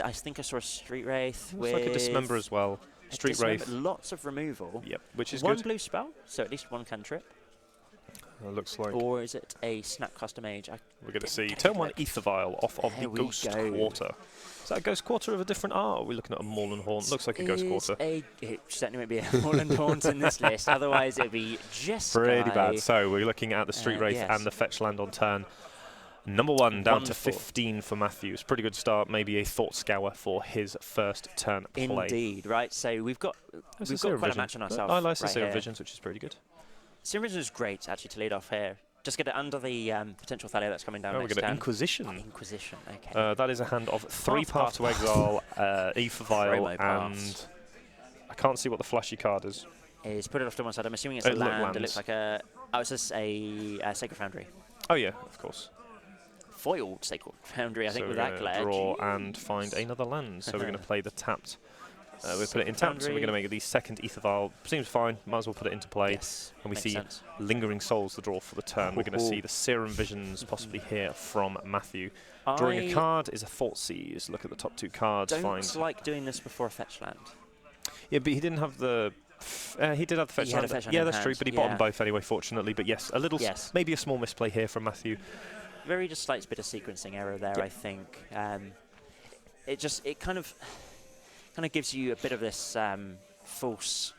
[SPEAKER 2] I think I saw a Street Wraith with...
[SPEAKER 1] Looks like a Dismember as well. Street Wraith.
[SPEAKER 2] Lots of removal.
[SPEAKER 1] Yep, which is
[SPEAKER 2] one
[SPEAKER 1] good.
[SPEAKER 2] Blue spell, so at least one cantrip.
[SPEAKER 1] Looks like.
[SPEAKER 2] Or is it a Snapcaster Mage?
[SPEAKER 1] We're going to see turn 1 Aether Vial off of the Ghost Quarter. Is that a Ghost Quarter of a different art? Or are we looking at a Maul and Haunt? Looks like a Ghost Quarter.
[SPEAKER 2] It certainly won't be a Maul and Haunt in this list. Otherwise, it would be Jeskai.
[SPEAKER 1] Pretty bad. So we're looking at the Street Wraith and the fetch land on turn. Number 1 down to 15 for Matthews. Pretty good start. Maybe a Thought Scour for his first turn play.
[SPEAKER 2] Indeed, right. So we've got quite a match on ourselves.
[SPEAKER 1] I like the Serum Visions, which is pretty good.
[SPEAKER 2] Serum Visions is great, actually, to lead off here. Just get it under the potential Thalia that's coming down next
[SPEAKER 1] turn.
[SPEAKER 2] Inquisition.
[SPEAKER 1] Inquisition,
[SPEAKER 2] okay.
[SPEAKER 1] That is a hand of 3 Path to Exile, Aether Vial, and I can't see what the flashy card is.
[SPEAKER 2] Is put it off to one side. I'm assuming it's a land. It looks like a... Oh, it's just a Sacred Foundry.
[SPEAKER 1] Oh, yeah, of course.
[SPEAKER 2] Foiled Sacred Foundry, I think, with that glare.
[SPEAKER 1] Draw and find another land. So we're going to play the tapped. We put it in tapped, so we're going to make the second Aether Vial. Seems fine, might as well put it into play.
[SPEAKER 2] Yes,
[SPEAKER 1] and we see Lingering Souls, the draw for the turn. We're going to see the Serum Visions possibly here from Matthew. Drawing a card is a Thoughtseize. Look at the top 2 cards.
[SPEAKER 2] Don't like doing this before a fetch land.
[SPEAKER 1] Yeah, but he didn't have the... he did have the fetch land. Yeah, that's true, but he bottomed both anyway, fortunately. But yes, a little, maybe a small misplay here from Matthew.
[SPEAKER 2] Very just slight bit of sequencing error there, I think. It kind of gives you a bit of this false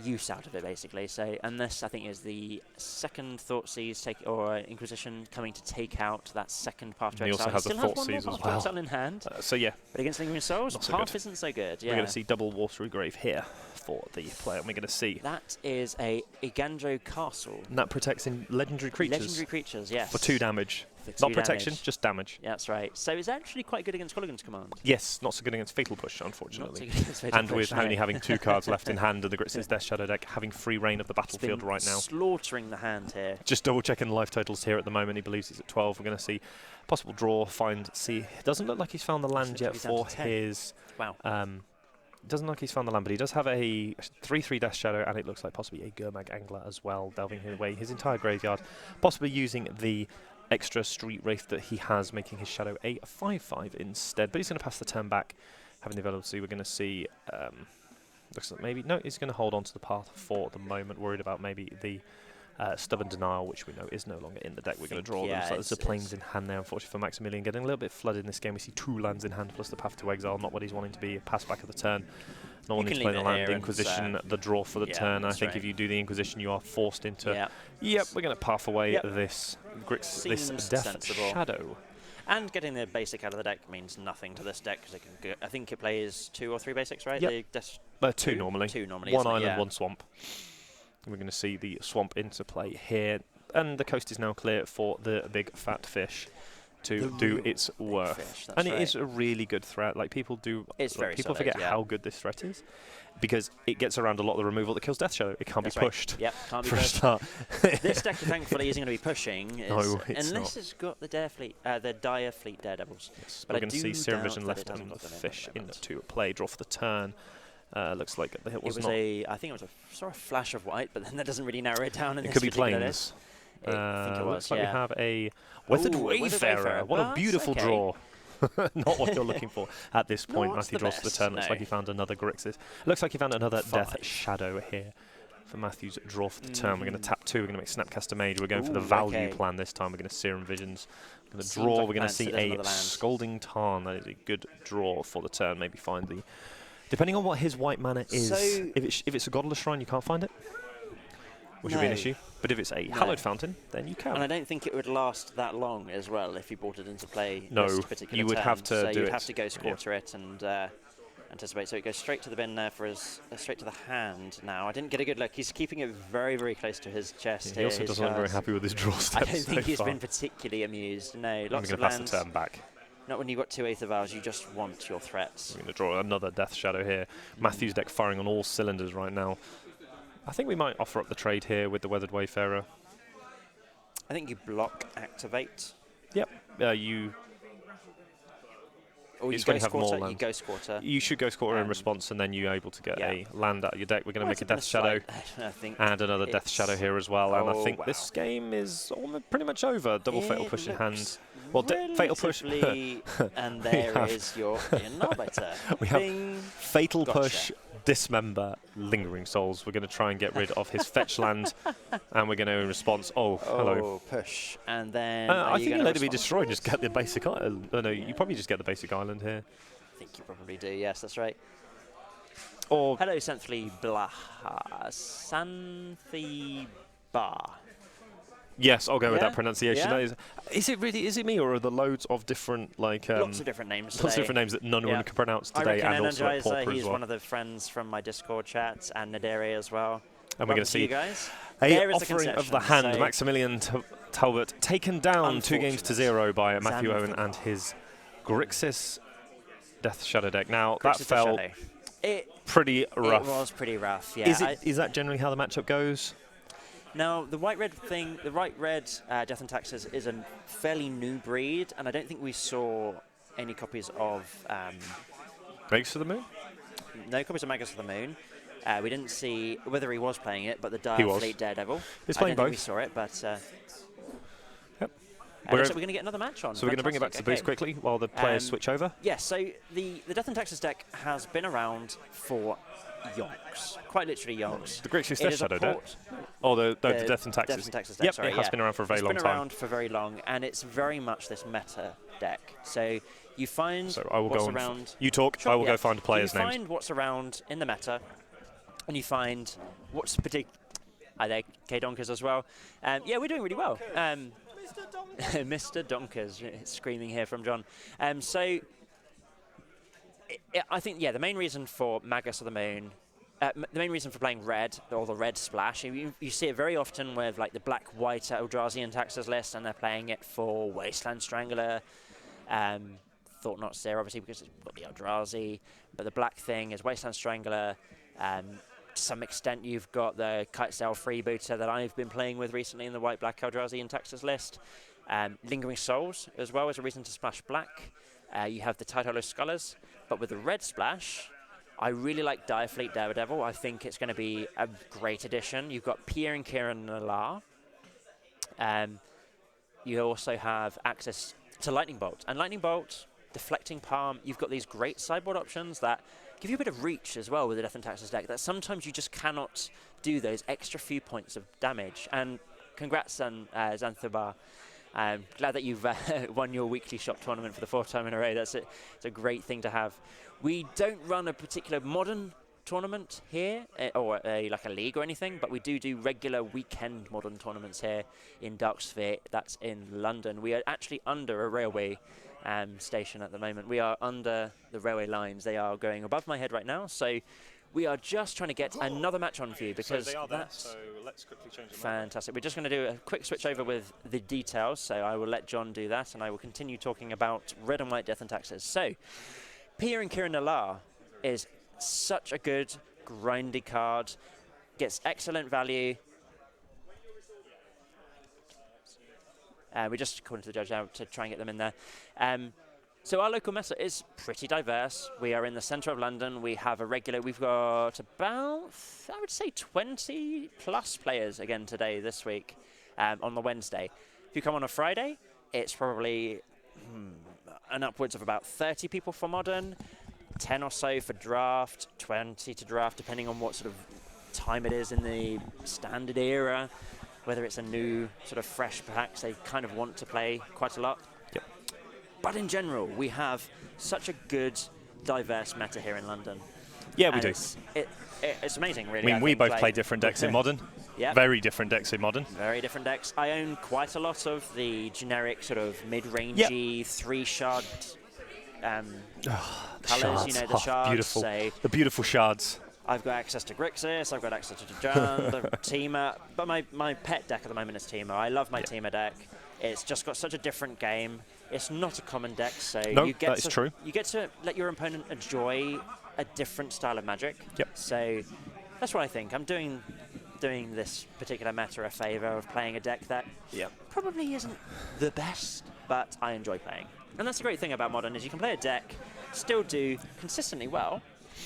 [SPEAKER 2] use out of it, basically. So, and this I think is the second Thoughtseize or Inquisition coming to take out that second Path to Exile.
[SPEAKER 1] He also has a Thoughtseize as well.
[SPEAKER 2] Exile in hand.
[SPEAKER 1] So yeah,
[SPEAKER 2] but against Lingering Souls, Path isn't so good. Yeah.
[SPEAKER 1] We're going to see double Watery Grave here for the player, and we're going to see
[SPEAKER 2] that is a Igandro Castle.
[SPEAKER 1] And that protects in legendary creatures.
[SPEAKER 2] Legendary creatures, yes.
[SPEAKER 1] For 2 damage. Not protection, just damage.
[SPEAKER 2] Yeah, that's right. So it's actually quite good against Kolaghan's Command.
[SPEAKER 1] Yes, not so good against Fatal Push, unfortunately.
[SPEAKER 2] Not so good against Fatal
[SPEAKER 1] and
[SPEAKER 2] Push,
[SPEAKER 1] with only having 2 cards left in hand, and the Grixis Death Shadow deck having free reign of the battlefield right now.
[SPEAKER 2] Slaughtering the hand here.
[SPEAKER 1] Just double checking the life totals here at the moment. He believes he's at 12. We're going to see possible draw, see. It doesn't look like he's found the land yet for his.
[SPEAKER 2] Wow.
[SPEAKER 1] Doesn't look like he's found the land, but he does have a 3/3 Death Shadow, and it looks like possibly a Gurmag Angler as well, delving away his entire graveyard, possibly using the extra Street Wraith that he has, making his Shadow a 5/5 instead. But he's going to pass the turn back, having the ability. We're going to see. Looks like maybe he's going to hold on to the path for the moment. Worried about maybe the Stubborn Denial, which we know is no longer in the deck. We're going to draw them. So there's the Plains in hand now, unfortunately, for Maximilian. Getting a little bit flooded in this game. We see 2 lands in hand plus the Path to Exile. Not what he's wanting to be. Pass back at the turn. No one needs to play the land. Inquisition, the draw for the turn. I think if you do the Inquisition, you are forced into... Yep, we're going to path away this Death Shadow.
[SPEAKER 2] And getting the basic out of the deck means nothing to this deck, because I think it plays 2 or 3 basics, right?
[SPEAKER 1] Yep. 2 normally.
[SPEAKER 2] 2 normally.
[SPEAKER 1] 1 island, 1 swamp. We're going to see the swamp into play here, and the coast is now clear for the big fat fish. to do its worth. And it is a really good threat. Like people
[SPEAKER 2] solid,
[SPEAKER 1] forget how good this threat is, because it gets around a lot of the removal that kills Death Shadow. It can't be pushed.
[SPEAKER 2] Yep, can't be
[SPEAKER 1] for
[SPEAKER 2] pushed.
[SPEAKER 1] a start.
[SPEAKER 2] This deck, thankfully, isn't going to be pushing.
[SPEAKER 1] No, it's
[SPEAKER 2] unless
[SPEAKER 1] not.
[SPEAKER 2] it's got the Dire Fleet Daredevils.
[SPEAKER 1] Yes,
[SPEAKER 2] but
[SPEAKER 1] we're going to see Serum Vision left and the fish into play. Draw for the turn. Looks like it was not.
[SPEAKER 2] I think it was saw a flash of white, but then that doesn't really narrow it down. In
[SPEAKER 1] it
[SPEAKER 2] this
[SPEAKER 1] could be
[SPEAKER 2] particular
[SPEAKER 1] planes.
[SPEAKER 2] I think it was.
[SPEAKER 1] Looks like we have a Weathered Wayfarer. What a beautiful draw. Not what you're looking for at this point. Matthew draws for the turn. Looks like he found another Grixis. Looks like he found another Death Shadow here for Matthew's draw for the turn. We're going to tap 2. We're going to make Snapcaster Mage. We're going for the value plan this time. We're going to Serum Visions. We're going to draw. We're going to see a Scalding Tarn. That is a good draw for the turn. Maybe find the... Depending on what his white mana is, if it's a Godless Shrine, you can't find it, which would be an issue. But if it's a Hallowed Fountain, then you can.
[SPEAKER 2] And I don't think it would last that long as well if you brought it into play.
[SPEAKER 1] No,
[SPEAKER 2] this particular
[SPEAKER 1] you would
[SPEAKER 2] turn.
[SPEAKER 1] have to
[SPEAKER 2] so
[SPEAKER 1] do
[SPEAKER 2] you'd
[SPEAKER 1] it.
[SPEAKER 2] have to Ghost Quarter it and anticipate. So it goes straight to the bin there for his straight to the hand. Now I didn't get a good look. He's keeping it very, very close to his chest.
[SPEAKER 1] He also doesn't look very happy with his draw steps.
[SPEAKER 2] I don't think he's been particularly amused. No, lots of
[SPEAKER 1] lands.
[SPEAKER 2] Pass
[SPEAKER 1] the turn back.
[SPEAKER 2] Not when you've got 2 Aether Vials, you just want your threats.
[SPEAKER 1] We're going to draw another Death Shadow here. Matthew's deck firing on all cylinders right now. I think we might offer up the trade here with the Weathered Wayfarer.
[SPEAKER 2] I think you block, activate.
[SPEAKER 1] Yep. You...
[SPEAKER 2] Or you Ghost Quarter.
[SPEAKER 1] You should Ghost Quarter in response, and then you're able to get a land out of your deck. We're going to make a Death Shadow and another Death Shadow here as well. And I think this game is pretty much over. Double Fatal Push in hand. Well, Fatal Push.
[SPEAKER 2] And there is your Arbiter.
[SPEAKER 1] We have Fatal Push, Dismember, Lingering Souls. We're going to try and get rid of his fetch land, and we're going to in response. Hello.
[SPEAKER 2] Push, and then
[SPEAKER 1] I think you let it be destroyed. Just get the basic island. No, you probably just get the basic island here.
[SPEAKER 2] I think you probably do. Yes, that's right.
[SPEAKER 1] Or
[SPEAKER 2] hello, Santhi Bar.
[SPEAKER 1] Yes, I'll go with that pronunciation. Yeah. Is it really? Is it me, or are there loads of different
[SPEAKER 2] lots of different names?
[SPEAKER 1] Lots of different names that none one can pronounce today, and also like Pauper
[SPEAKER 2] he's
[SPEAKER 1] as well.
[SPEAKER 2] one of the friends from my Discord chat, and Nadere as well.
[SPEAKER 1] And we're going to see
[SPEAKER 2] you guys.
[SPEAKER 1] A offering of the hand. Maximilian Talbot taken down 2 games to 0 by Matthew Owen and his Grixis Death Shadow deck. Now that felt pretty rough.
[SPEAKER 2] It was pretty rough. Yeah.
[SPEAKER 1] Is that generally how the matchup goes?
[SPEAKER 2] Now, the white-red thing, the white-red Death and Taxes is a fairly new breed, and I don't think we saw any copies of...
[SPEAKER 1] Magus of the Moon?
[SPEAKER 2] No copies of Magus of the Moon. We didn't see whether he was playing it, but the Dire Fleet Daredevil.
[SPEAKER 1] He's playing both.
[SPEAKER 2] We saw it, but...
[SPEAKER 1] Yep.
[SPEAKER 2] We're going to get another match on.
[SPEAKER 1] So we're going to bring it back to the boost quickly while the players switch over?
[SPEAKER 2] Yes, so the Death and Taxes deck has been around for yonks. Quite literally yonks.
[SPEAKER 1] The Grixis Death Shadow deck? Oh, the Death and Taxes.
[SPEAKER 2] Death and Taxes deck,
[SPEAKER 1] yep, it has been around for a very long time.
[SPEAKER 2] It's been around for very long, and it's very much this meta deck. So you find what's around...
[SPEAKER 1] You talk, I will go find players' names.
[SPEAKER 2] You find what's around in the meta, and you find what's particular... Are there K-Donkers as well? Yeah, we're doing really well. Mr. Donkers, screaming here from John. I think, the main reason for Magus of the Moon, the main reason for playing red, or the red splash, you see it very often with like the black-white Eldrazi and Taxes list, and they're playing it for Wasteland Strangler, Thought Not Seer, obviously, because it's got the Eldrazi, but the black thing is Wasteland Strangler. To some extent, you've got the Kitesail Freebooter that I've been playing with recently in the white-black Eldrazi and Taxes list. Lingering Souls, as well, as a reason to splash black. You have the Tidal Scholars, but with the red splash, I really like Dire Fleet Daredevil. I think it's going to be a great addition. You've got Pierre and Kieran Nalar. You also have access to Lightning Bolt. And Lightning Bolt, Deflecting Palm, you've got these great sideboard options that give you a bit of reach as well with the Death and Taxes deck, that sometimes you just cannot do those extra few points of damage. And congrats on Xanthobar. I'm glad that you've won your weekly shop tournament for the 4th time in a row. It's a great thing to have. We don't run a particular modern tournament here, or like a league or anything, but we do regular weekend modern tournaments here in Darksphere. That's in London. We are actually under a railway station at the moment. We are under the railway lines. They are going above my head right now, so we are just trying to get another match on for you because
[SPEAKER 1] so they are there,
[SPEAKER 2] that's
[SPEAKER 1] so let's quickly change them.
[SPEAKER 2] fantastic. We're just going to do a quick switch over with the details, so I will let John do that, and I will continue talking about Red and White Death and Taxes. So, Pia and Kieran Nalar is such a good, grindy card, gets excellent value. We're just according to the judge now to try and get them in there. So our local meta is pretty diverse. We are in the centre of London. We have a regular. We've got about, I would say, 20 plus players again today, this week, on the Wednesday. If you come on a Friday, it's probably an upwards of about 30 people for Modern, 10 or so for Draft, 20 to Draft, depending on what sort of time it is in the Standard era, whether it's a new sort of fresh packs they kind of want to play quite a lot.
[SPEAKER 1] Yep.
[SPEAKER 2] But in general, we have such a good, diverse meta here in London.
[SPEAKER 1] Yeah, we
[SPEAKER 2] And
[SPEAKER 1] do.
[SPEAKER 2] It's amazing, really.
[SPEAKER 1] I mean, we both play different decks in Modern.
[SPEAKER 2] Yep.
[SPEAKER 1] Very different decks in Modern.
[SPEAKER 2] Very different decks. I own quite a lot of the generic sort of mid-rangey 3-shard colours, you know, the shards.
[SPEAKER 1] Beautiful.
[SPEAKER 2] So
[SPEAKER 1] the beautiful shards.
[SPEAKER 2] I've got access to Grixis, I've got access to Jund, Teema, but my pet deck at the moment is Teema. I love my Teema deck. It's just got such a different game. It's not a common deck, so you get
[SPEAKER 1] that is true.
[SPEAKER 2] You get to let your opponent enjoy a different style of Magic.
[SPEAKER 1] Yep.
[SPEAKER 2] So that's what I think. I'm doing this particular meta a favour of playing a deck that probably isn't the best, but I enjoy playing. And that's the great thing about Modern is you can play a deck, still do consistently well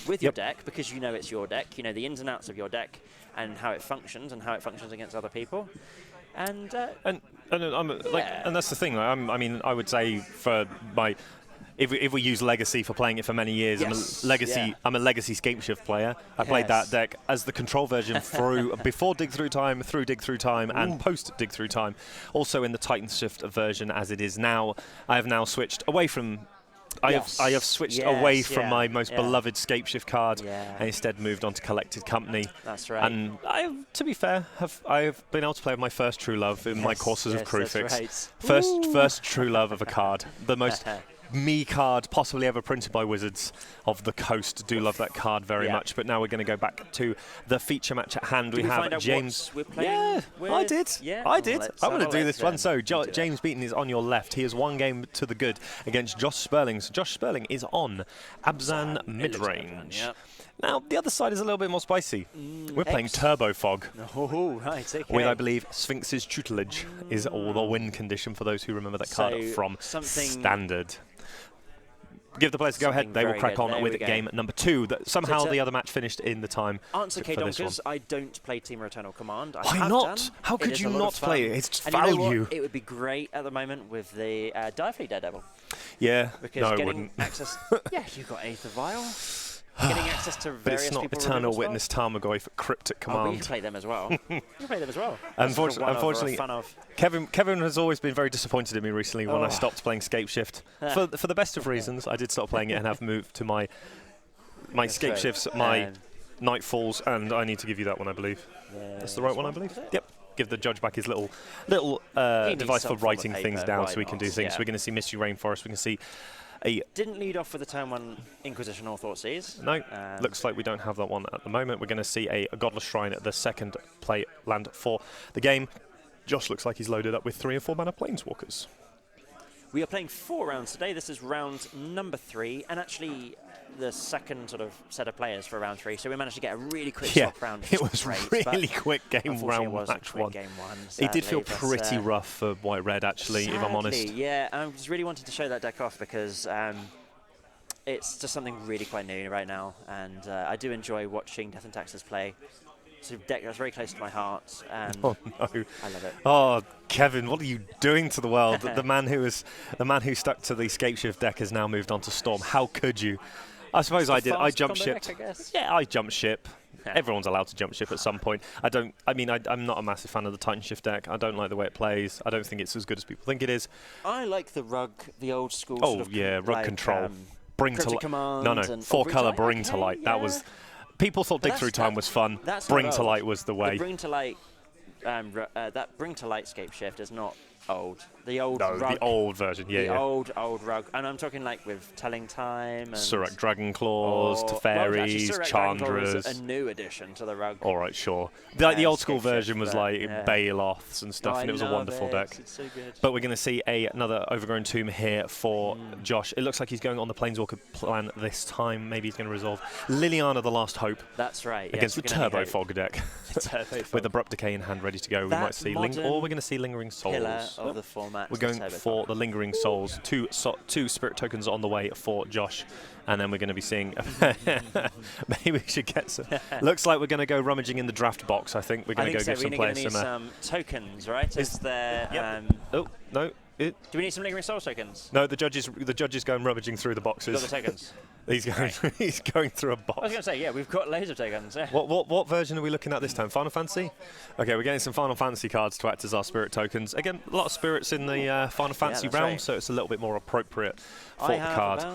[SPEAKER 2] with your deck because you know it's your deck, you know the ins and outs of your deck and how it functions against other people. And that's the thing. I mean, I would say for my, if we use Legacy for playing it for many years, I'm a Legacy Scapeshift player. I played that deck as the control version through before Dig Through Time, through Dig Through Time, and post Dig Through Time. Also in the Titan Shift version as it is now. I have now switched away from. I have switched away from my most beloved Scapeshift card and instead moved on to Collected Company. That's right.
[SPEAKER 1] And to be fair, I have been able to play with my first true love in my courses of Crucifix.
[SPEAKER 2] Right.
[SPEAKER 1] First true love of a card. The most me card possibly ever printed by Wizards of the Coast. Do love that card very much. But now we're going to go back to the feature match at hand. We have James.
[SPEAKER 2] We're playing with?
[SPEAKER 1] I did. I did. I'm going to do this one. So James Beaton is on your left. He is one game to the good against Josh Sperling. So Josh Sperling is on Abzan midrange. Now, the other side is a little bit more spicy. We're playing Turbo Fog.
[SPEAKER 2] Oh, right, okay.
[SPEAKER 1] With, I believe, Sphinx's Tutelage is all the win condition for those who remember that card from Standard. Give the players a go ahead. They will crack on with game number 2. Somehow the other match finished in the time.
[SPEAKER 2] Answer K-Donkers, I don't play Team Eternal Command.
[SPEAKER 1] Why not? How could you not play it? It's value.
[SPEAKER 2] You know what? It would be great at the moment with the Direfleet Daredevil.
[SPEAKER 1] Yeah,
[SPEAKER 2] because
[SPEAKER 1] no, it
[SPEAKER 2] getting
[SPEAKER 1] wouldn't.
[SPEAKER 2] Access, you got Aether Vial. Getting access to various
[SPEAKER 1] but it's not
[SPEAKER 2] people
[SPEAKER 1] Eternal Witness Tarmogoyf for Cryptic Command.
[SPEAKER 2] Oh, you can play them as well.
[SPEAKER 1] Unfortunately, Kevin has always been very disappointed in me recently when I stopped playing Scapeshift. For the best of reasons, I did stop playing it and have moved to my Scapeshifts, my Nightfalls, and I need to give you that one, I believe. That's the right one, I believe. Yep. Give the judge back his little device for writing things down so we can do things. So we're going to see Misty Rainforest. We can see
[SPEAKER 2] didn't lead off with the turn 1 Inquisition or Thoughtseize.
[SPEAKER 1] No, looks like we don't have that one at the moment. We're going to see a Godless Shrine at the second play land for the game. Josh looks like he's loaded up with 3 and 4 mana Planeswalkers.
[SPEAKER 2] We are playing 4 rounds today. This is round number 3, and actually the second sort of set of players for round 3. So we managed to get a really quick swap round.
[SPEAKER 1] It was really quick game round match 1. It did feel pretty rough for White-Red, actually,
[SPEAKER 2] sadly,
[SPEAKER 1] if I'm honest.
[SPEAKER 2] Yeah, I was really wanted to show that deck off because it's just something really quite new right now, and I do enjoy watching Death and Taxes play. It's a deck that's very close to my heart, and
[SPEAKER 1] I love it. Oh, Kevin, what are you doing to the world? the man who stuck to the Scapeshift deck has now moved on to Storm. How could you? I suppose I did. I jumped ship. Yeah, I jumped ship. Everyone's allowed to jump ship at some point. I'm not a massive fan of the Titan Shift deck. I don't like the way it plays. I don't think it's as good as people think it is.
[SPEAKER 2] I like the rug, the old school.
[SPEAKER 1] Oh sort of rug control. Bring to light. No, 4-color bring to light. That was. People thought Dig Through Time was fun. Bring to light was the way.
[SPEAKER 2] Bring to light. That Bring to Light Scapeshift is not The old
[SPEAKER 1] No,
[SPEAKER 2] rug.
[SPEAKER 1] the old version, yeah,
[SPEAKER 2] The old rug. And I'm talking like with Telling Time and...
[SPEAKER 1] Surrak Dragon Claws,
[SPEAKER 2] Well,
[SPEAKER 1] Teferis,
[SPEAKER 2] actually, Surrak Dragon Claw was
[SPEAKER 1] Chandras.
[SPEAKER 2] a new addition to the rug.
[SPEAKER 1] All right, sure. Like the old school
[SPEAKER 2] Escape
[SPEAKER 1] version
[SPEAKER 2] Shift,
[SPEAKER 1] was
[SPEAKER 2] but,
[SPEAKER 1] like
[SPEAKER 2] yeah.
[SPEAKER 1] Baloths and stuff, and it was a wonderful deck.
[SPEAKER 2] It's so good.
[SPEAKER 1] But we're going to see another Overgrown Tomb here for Josh. It looks like he's going on the Planeswalker plan this time. Maybe he's going to resolve Liliana, the Last Hope.
[SPEAKER 2] That's right.
[SPEAKER 1] Against the Turbo Fog deck.
[SPEAKER 2] Turbo Fog.
[SPEAKER 1] With Abrupt Decay in hand ready to go. We might see or we're going to see Lingering Souls.
[SPEAKER 2] Pillar of the format.
[SPEAKER 1] We're going for the Lingering Souls. Two Spirit Tokens on the way for Josh. And then we're going to be seeing... maybe we should get some... Looks like we're going to go rummaging in the draft box, I think. We're going to go give some players some...
[SPEAKER 2] some tokens, right? Is there...
[SPEAKER 1] Yep. Oh, no.
[SPEAKER 2] Do we need some Lingering Souls tokens?
[SPEAKER 1] No, the judge is going rummaging through the boxes.
[SPEAKER 2] You've got the tokens?
[SPEAKER 1] He's going through a box.
[SPEAKER 2] I was going to say, yeah, we've got loads of tokens. Yeah.
[SPEAKER 1] What version are we looking at this time? Final Fantasy? Okay, we're getting some Final Fantasy cards to act as our spirit tokens. Again, a lot of spirits in the Final Fantasy realm,
[SPEAKER 2] right.
[SPEAKER 1] so it's a little bit more appropriate for the card.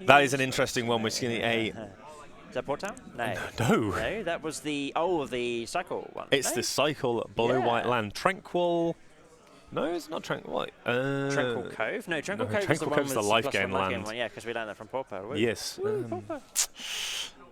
[SPEAKER 2] That
[SPEAKER 1] is an interesting one. We're seeing a...
[SPEAKER 2] Is that Port Town? No.
[SPEAKER 1] No,
[SPEAKER 2] that was the cycle one.
[SPEAKER 1] It's the cycle blue-white land. Tranquil... No, it's not Tranquil White.
[SPEAKER 2] Tranquil Cove? No, Tranquil Cove is the one with
[SPEAKER 1] the life gain land.
[SPEAKER 2] Yeah, because we learned that from Pauper.
[SPEAKER 1] Yes.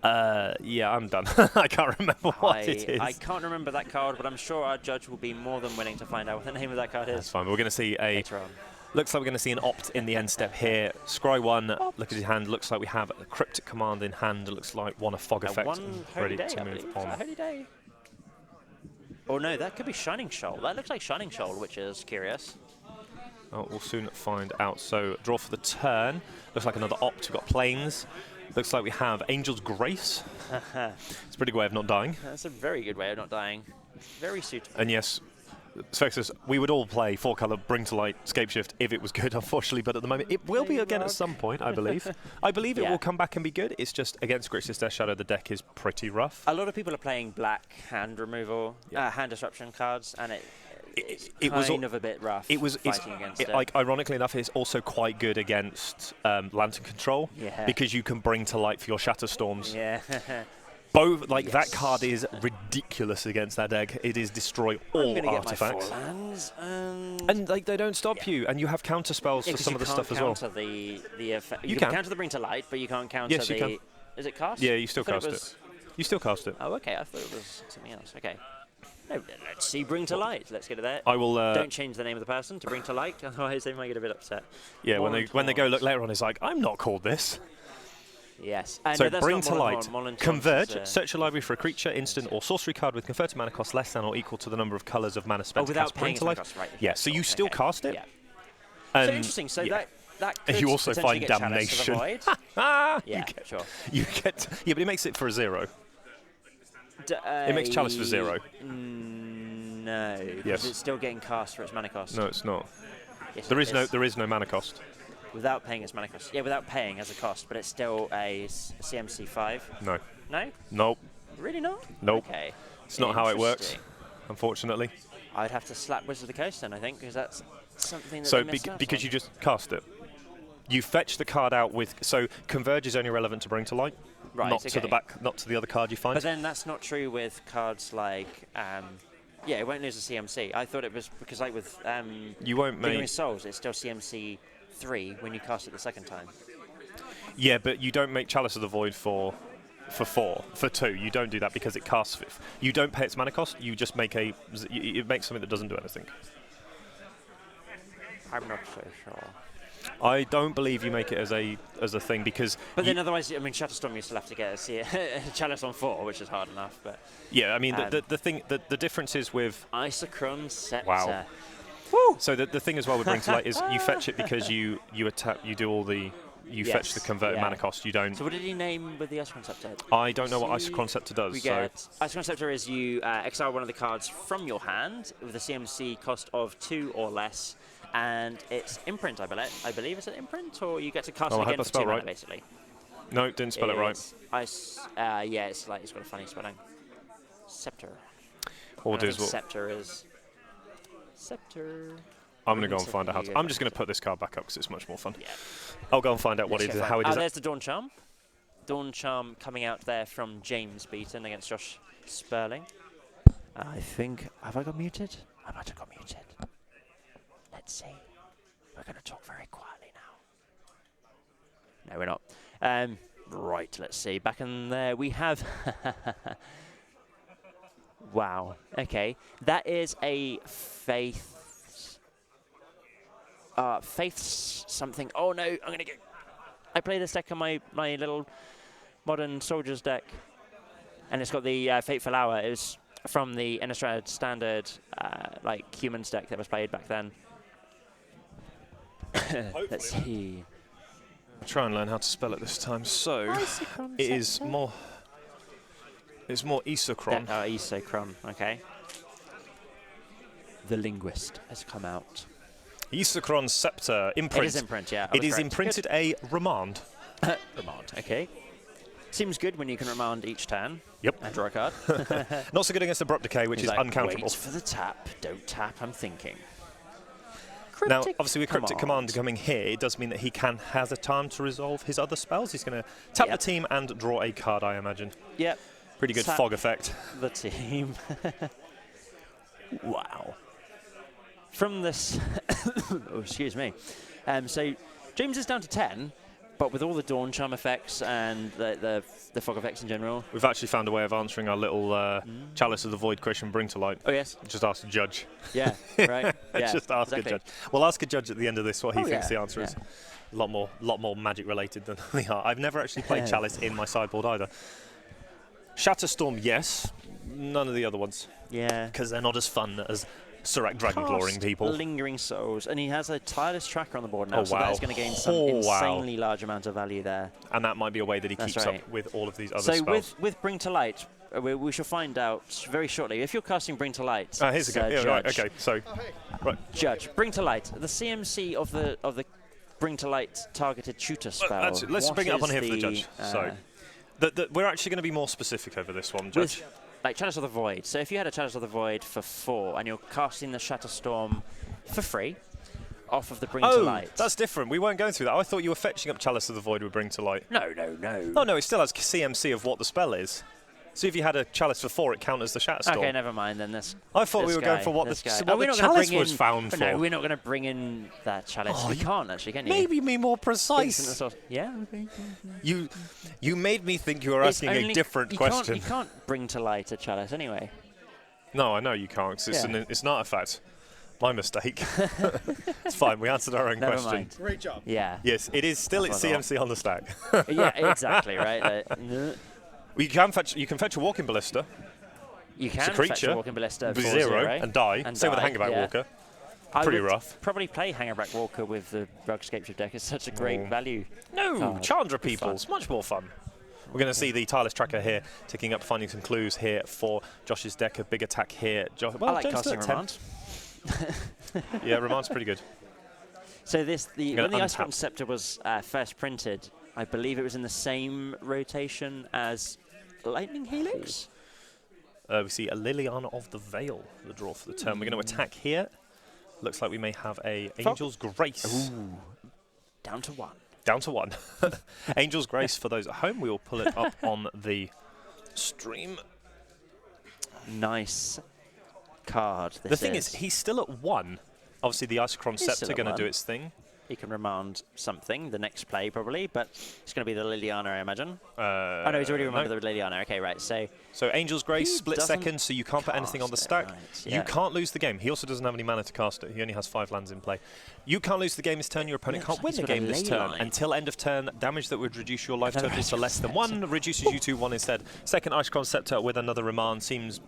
[SPEAKER 1] Yeah, I'm done. I can't remember what it is.
[SPEAKER 2] I can't remember that card, but I'm sure our judge will be more than willing to find out what the name of that card is.
[SPEAKER 1] That's fine. We're going to see a...
[SPEAKER 2] later on.
[SPEAKER 1] Looks like we're going to see an opt in the end step here. Scry 1, look at his hand. Looks like we have a Cryptic Command in hand. It looks like one a Fog Effect ready to move on.
[SPEAKER 2] Holy Day. Oh no, that could be Shining Shoal. That looks like Shining Shoal, which is curious.
[SPEAKER 1] Oh, we'll soon find out. So, draw for the turn. Looks like another opt. We've got Plains. Looks like we have Angel's Grace. It's a pretty good way of not dying.
[SPEAKER 2] That's a very good way of not dying. Very suitable.
[SPEAKER 1] And yes, Spexus, we would all play 4-color Bring to Light Scapeshift if it was good, unfortunately, but at the moment it will be again at some point, I believe. I believe it will come back and be good. It's just against Grixis Death Shadow, the deck is pretty rough.
[SPEAKER 2] A lot of people are playing black hand removal, hand disruption cards, and it was kind of a bit rough. Fighting against it.
[SPEAKER 1] Like, ironically enough, it's also quite good against Lantern Control because you can Bring to Light for your Shatterstorms.
[SPEAKER 2] Yeah.
[SPEAKER 1] Both, that card is ridiculous against that deck. It is destroy all artifacts.
[SPEAKER 2] Get my 4 lands
[SPEAKER 1] and they don't stop you, and you have counter spells for some of the stuff as well.
[SPEAKER 2] You can counter the Bring to Light, but you can't counter
[SPEAKER 1] you can.
[SPEAKER 2] Is it cast?
[SPEAKER 1] Yeah, you still cast it. You still cast it.
[SPEAKER 2] Oh, okay. I thought it was something else. Okay. No, let's see Bring to Light. Let's get it there.
[SPEAKER 1] I will.
[SPEAKER 2] Don't change the name of the person to Bring to Light, otherwise they might get a bit upset.
[SPEAKER 1] Yeah, when they go look later on, it's like, I'm not called this.
[SPEAKER 2] Yes.
[SPEAKER 1] So Bring to Light. Converge. Search your library for a creature, instant, or sorcery card with converted mana cost less than or equal to the number of colours of mana spent to cast Bring to Light.
[SPEAKER 2] Right.
[SPEAKER 1] Yeah, so you still cast it.
[SPEAKER 2] Yeah. So interesting. So that could
[SPEAKER 1] you also find Damnation.
[SPEAKER 2] Yeah, sure.
[SPEAKER 1] You get. Yeah, but it makes it for a 0. It makes Chalice for 0.
[SPEAKER 2] No.
[SPEAKER 1] Yes.
[SPEAKER 2] It's still getting cast for its mana cost.
[SPEAKER 1] No, it's not.
[SPEAKER 2] Yes,
[SPEAKER 1] there is no mana cost.
[SPEAKER 2] Without paying its mana cost. Yeah, without paying as a cost, but it's still a CMC 5.
[SPEAKER 1] No.
[SPEAKER 2] No?
[SPEAKER 1] Nope.
[SPEAKER 2] Really not?
[SPEAKER 1] Nope.
[SPEAKER 2] Okay.
[SPEAKER 1] It's not how it works, unfortunately.
[SPEAKER 2] I'd have to slap Wizard of the Coast then, I think, because that's something that
[SPEAKER 1] so
[SPEAKER 2] they missed out
[SPEAKER 1] because
[SPEAKER 2] on.
[SPEAKER 1] you just cast it. You fetch the card out with... So Converge is only relevant to Bring to Light.
[SPEAKER 2] Right,
[SPEAKER 1] not to the back, not to the other card you find.
[SPEAKER 2] But then that's not true with cards like... yeah, it won't lose a CMC. I thought it was because like with
[SPEAKER 1] you won't make
[SPEAKER 2] Souls, it's still CMC 3 when you cast it the second time.
[SPEAKER 1] Yeah, but you don't make Chalice of the Void for 2. You don't do that because it casts 5th. You don't pay its mana cost. You just make it makes something that doesn't do anything.
[SPEAKER 2] I'm not so sure.
[SPEAKER 1] I don't believe you make it as a thing because.
[SPEAKER 2] But then otherwise, I mean, Shatterstorm you still have to get a Chalice on 4, which is hard enough. But
[SPEAKER 1] yeah, I mean the difference is with
[SPEAKER 2] Isochron Scepter.
[SPEAKER 1] Wow.
[SPEAKER 2] Woo!
[SPEAKER 1] So the thing as well with Bring to Light is you fetch it because you attack, you do all the. You fetch the converted mana cost. You don't.
[SPEAKER 2] So what did he name with the Isochron Scepter?
[SPEAKER 1] I don't know what Isochron Scepter does.
[SPEAKER 2] Isochron Scepter is you exile one of the cards from your hand with a CMC cost of 2 or less, and it's imprint. I believe it's an imprint, or you get to cast it again for 2 mana, basically.
[SPEAKER 1] No, didn't spell it right.
[SPEAKER 2] Yeah, it's got a funny spelling. Scepter.
[SPEAKER 1] All we'll do is
[SPEAKER 2] Scepter is Scepter.
[SPEAKER 1] I'm going to go and find out how to... I'm just going to put this card back up because it's much more fun. Yeah. I'll go and find out what it is, how it is.
[SPEAKER 2] There's the Dawn Charm. Dawn Charm coming out there from James Beaton against Josh Sperling. I think... Have I got muted? I might have got muted. Let's see. We're going to talk very quietly now. No, we're not. Right, let's see. Back in there we have... Wow. Okay. That is a Faith... Faith's something. Oh, no. I'm going to get... I play this deck on my little modern soldiers deck. And it's got the Fateful Hour. It was from the Innistrad standard, like, humans deck that was played back then. Let's see.
[SPEAKER 1] I'll try and learn how to spell it this time. So, it is more... It's more Isocron.
[SPEAKER 2] Isocron, okay. The Linguist has come out.
[SPEAKER 1] Isocron Scepter imprint.
[SPEAKER 2] It is imprint, yeah.
[SPEAKER 1] It is imprinted a Remand.
[SPEAKER 2] Remand, okay. Seems good when you can remand each turn.
[SPEAKER 1] Yep.
[SPEAKER 2] And draw a card.
[SPEAKER 1] Not so good against Abrupt Decay, which is
[SPEAKER 2] like,
[SPEAKER 1] uncountable.
[SPEAKER 2] Wait for the tap. Don't tap, I'm thinking.
[SPEAKER 1] Now, obviously, with Cryptic Command coming here, it does mean that he has a time to resolve his other spells. He's going to tap the team and draw a card, I imagine.
[SPEAKER 2] Yep.
[SPEAKER 1] Pretty good fog effect.
[SPEAKER 2] The team. Wow. From this... oh, excuse me. So, James is down to 10, but with all the Dawn Charm effects and the fog effects in general...
[SPEAKER 1] We've actually found a way of answering our little Chalice of the Void question, Bring to Light.
[SPEAKER 2] Oh, yes.
[SPEAKER 1] Just ask a judge.
[SPEAKER 2] Yeah, right. Yeah,
[SPEAKER 1] just ask a judge. We'll ask a judge at the end of this what he thinks the answer is. A lot more magic related than we are. I've never actually played Chalice in my sideboard either. Shatterstorm, yes. None of the other ones.
[SPEAKER 2] Yeah.
[SPEAKER 1] Because they're not as fun as Surak Dragonclawing people.
[SPEAKER 2] Lingering Souls. And he has a Tireless Tracker on the board now,
[SPEAKER 1] so
[SPEAKER 2] that's going to gain some insanely large amount of value there.
[SPEAKER 1] And that might be a way that he keeps up with all of these other
[SPEAKER 2] spells.
[SPEAKER 1] So
[SPEAKER 2] with Bring to Light, we shall find out very shortly. If you're casting Bring to Light,
[SPEAKER 1] here's a go. Yeah, right, okay, so... right.
[SPEAKER 2] Judge, Bring to Light. The CMC of the Bring to Light targeted shooter spell.
[SPEAKER 1] Let's bring it up on here for the judge. So... we're actually going to be more specific over this one, Judge.
[SPEAKER 2] Like Chalice of the Void. So if you had a Chalice of the Void for 4 and you're casting the Shatterstorm for free off of the Bring to Light.
[SPEAKER 1] Oh, that's different. We weren't going through that. I thought you were fetching up Chalice of the Void with Bring to Light.
[SPEAKER 2] No.
[SPEAKER 1] Oh, no, it still has CMC of what the spell is. So if you had a Chalice for 4, it counts as the Shatterstorm.
[SPEAKER 2] Okay, never mind then.
[SPEAKER 1] I thought we were going for what the Chalice was found for.
[SPEAKER 2] No, we're not going to bring in that Chalice. You can't actually, can you?
[SPEAKER 1] Maybe be more precise.
[SPEAKER 2] Yeah.
[SPEAKER 1] You made me think you were asking a different question.
[SPEAKER 2] You can't bring to light a Chalice anyway.
[SPEAKER 1] No, I know you can't. Cause it's not a fact. My mistake. It's fine. We answered our own question.
[SPEAKER 2] Mind.
[SPEAKER 3] Great job.
[SPEAKER 2] Yeah.
[SPEAKER 1] Yes, it is still its CMC on the stack.
[SPEAKER 2] Yeah, exactly, right?
[SPEAKER 1] You can fetch a Walking Ballista.
[SPEAKER 2] You can
[SPEAKER 1] fetch
[SPEAKER 2] a Walking Ballista for
[SPEAKER 1] 0 and die. Same with the Hangerback Walker. Pretty rough.
[SPEAKER 2] Probably play Hangerback Walker with the Rugscape deck. It's such a great value.
[SPEAKER 1] No, Chandra Peoples. Much more fun. We're going to see the Tireless Tracker here, ticking up, finding some clues here for Josh's deck. A big attack here.
[SPEAKER 2] I like casting Remand.
[SPEAKER 1] Yeah, Remand's pretty good.
[SPEAKER 2] So when the Icecrown Scepter was first printed, I believe it was in the same rotation as Lightning Helix?
[SPEAKER 1] We see a Liliana of the Veil, the draw for the turn. We're going to attack here. Looks like we may have a Angel's Grace.
[SPEAKER 2] Ooh. Down to 1.
[SPEAKER 1] Down to 1. Angel's Grace for those at home. We will pull it up on the stream.
[SPEAKER 2] Nice card.
[SPEAKER 1] The thing is, he's still at 1. Obviously, the Icecrown Scepter going to do its thing.
[SPEAKER 2] He can remand something, the next play probably, but it's going to be the Liliana, I imagine. Oh, no, he's already remanded the Liliana. Okay, right, so
[SPEAKER 1] Angel's Grace, split second, so you can't put anything on the stack.
[SPEAKER 2] Right,
[SPEAKER 1] You can't lose the game. He also doesn't have any mana to cast it. He only has 5 lands in play. You can't lose the game this turn. Your opponent can't win the game this turn. Until end of turn, damage that would reduce your life total to less than 1 reduces you to 1 instead. Second Icecrown Scepter with another remand seems...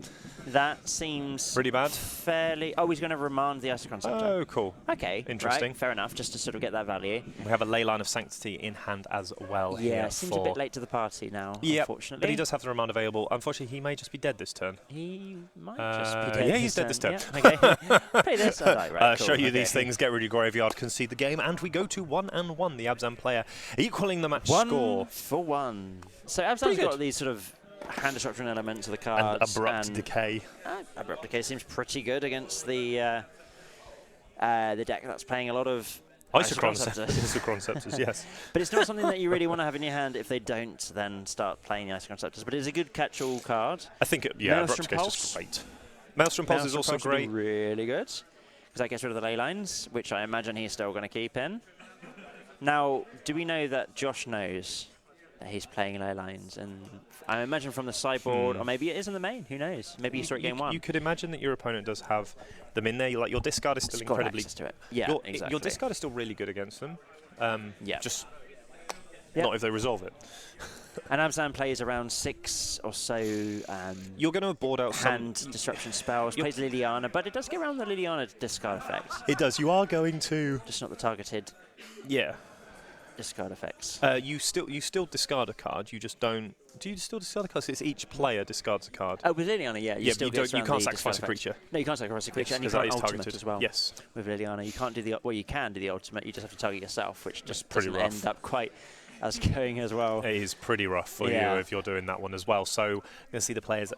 [SPEAKER 2] That seems...
[SPEAKER 1] pretty bad?
[SPEAKER 2] Fairly... Oh, he's going to remand the Icecrown Scepter.
[SPEAKER 1] Oh, cool.
[SPEAKER 2] Okay,
[SPEAKER 1] interesting.
[SPEAKER 2] Right, fair enough, just to sort of get that value.
[SPEAKER 1] We have a Leyline of Sanctity in hand as well.
[SPEAKER 2] Yeah, seems a bit late to the party now, unfortunately.
[SPEAKER 1] But he does have the remand available. Unfortunately, he may just be dead this turn.
[SPEAKER 2] He might just be dead.
[SPEAKER 1] Yeah, he's dead this turn.
[SPEAKER 2] Yeah, okay. Play this. Right, cool.
[SPEAKER 1] Show you these things, get rid of your graveyard, concede the game, and we go to 1-1. The Abzan player equaling the match score.
[SPEAKER 2] 1 for 1. So Abzan's got these sort of hand disruption elements of the cards.
[SPEAKER 1] And Abrupt Decay.
[SPEAKER 2] Abrupt Decay seems pretty good against the deck that's playing a lot of
[SPEAKER 1] Isocron Scepters, yes.
[SPEAKER 2] But it's not something that you really want to have in your hand. If they don't, then start playing the Isocron Scepters. But it's a good catch-all card.
[SPEAKER 1] I think, Abrupt Decay is just great. Maelstrom Pulse is also great.
[SPEAKER 2] Really good. because that gets rid of the ley lines, which I imagine he's still going to keep in. Now, do we know that Josh knows that he's playing ley lines? And I imagine from the sideboard, or maybe it is in the main. Who knows? Maybe you saw it game one.
[SPEAKER 1] You could imagine that your opponent does have them in there. Like your discard is still incredibly.
[SPEAKER 2] Access to it. Yeah, exactly.
[SPEAKER 1] Your discard is still really good against them.
[SPEAKER 2] Yeah.
[SPEAKER 1] Just not if they resolve it.
[SPEAKER 2] And Abzan plays around 6 or so.
[SPEAKER 1] You're going to board out
[SPEAKER 2] hand disruption spells. Plays Liliana, but it does get around the Liliana discard effect.
[SPEAKER 1] It does. You are going to
[SPEAKER 2] just not the targeted.
[SPEAKER 1] Yeah.
[SPEAKER 2] Discard effects.
[SPEAKER 1] You still discard a card. You just don't. Do you still discard a card? So it's each player discards a card.
[SPEAKER 2] Oh, with Liliana, yeah. You
[SPEAKER 1] can't sacrifice a creature.
[SPEAKER 2] No, you can't sacrifice a creature, and you can't ultimate as well. Yes. With Liliana, you can't do the. Well, you can do the ultimate. You just have to target yourself, which just doesn't end up quite as going as well.
[SPEAKER 1] It is pretty rough for you if you're doing that one as well. So you're going to see the players.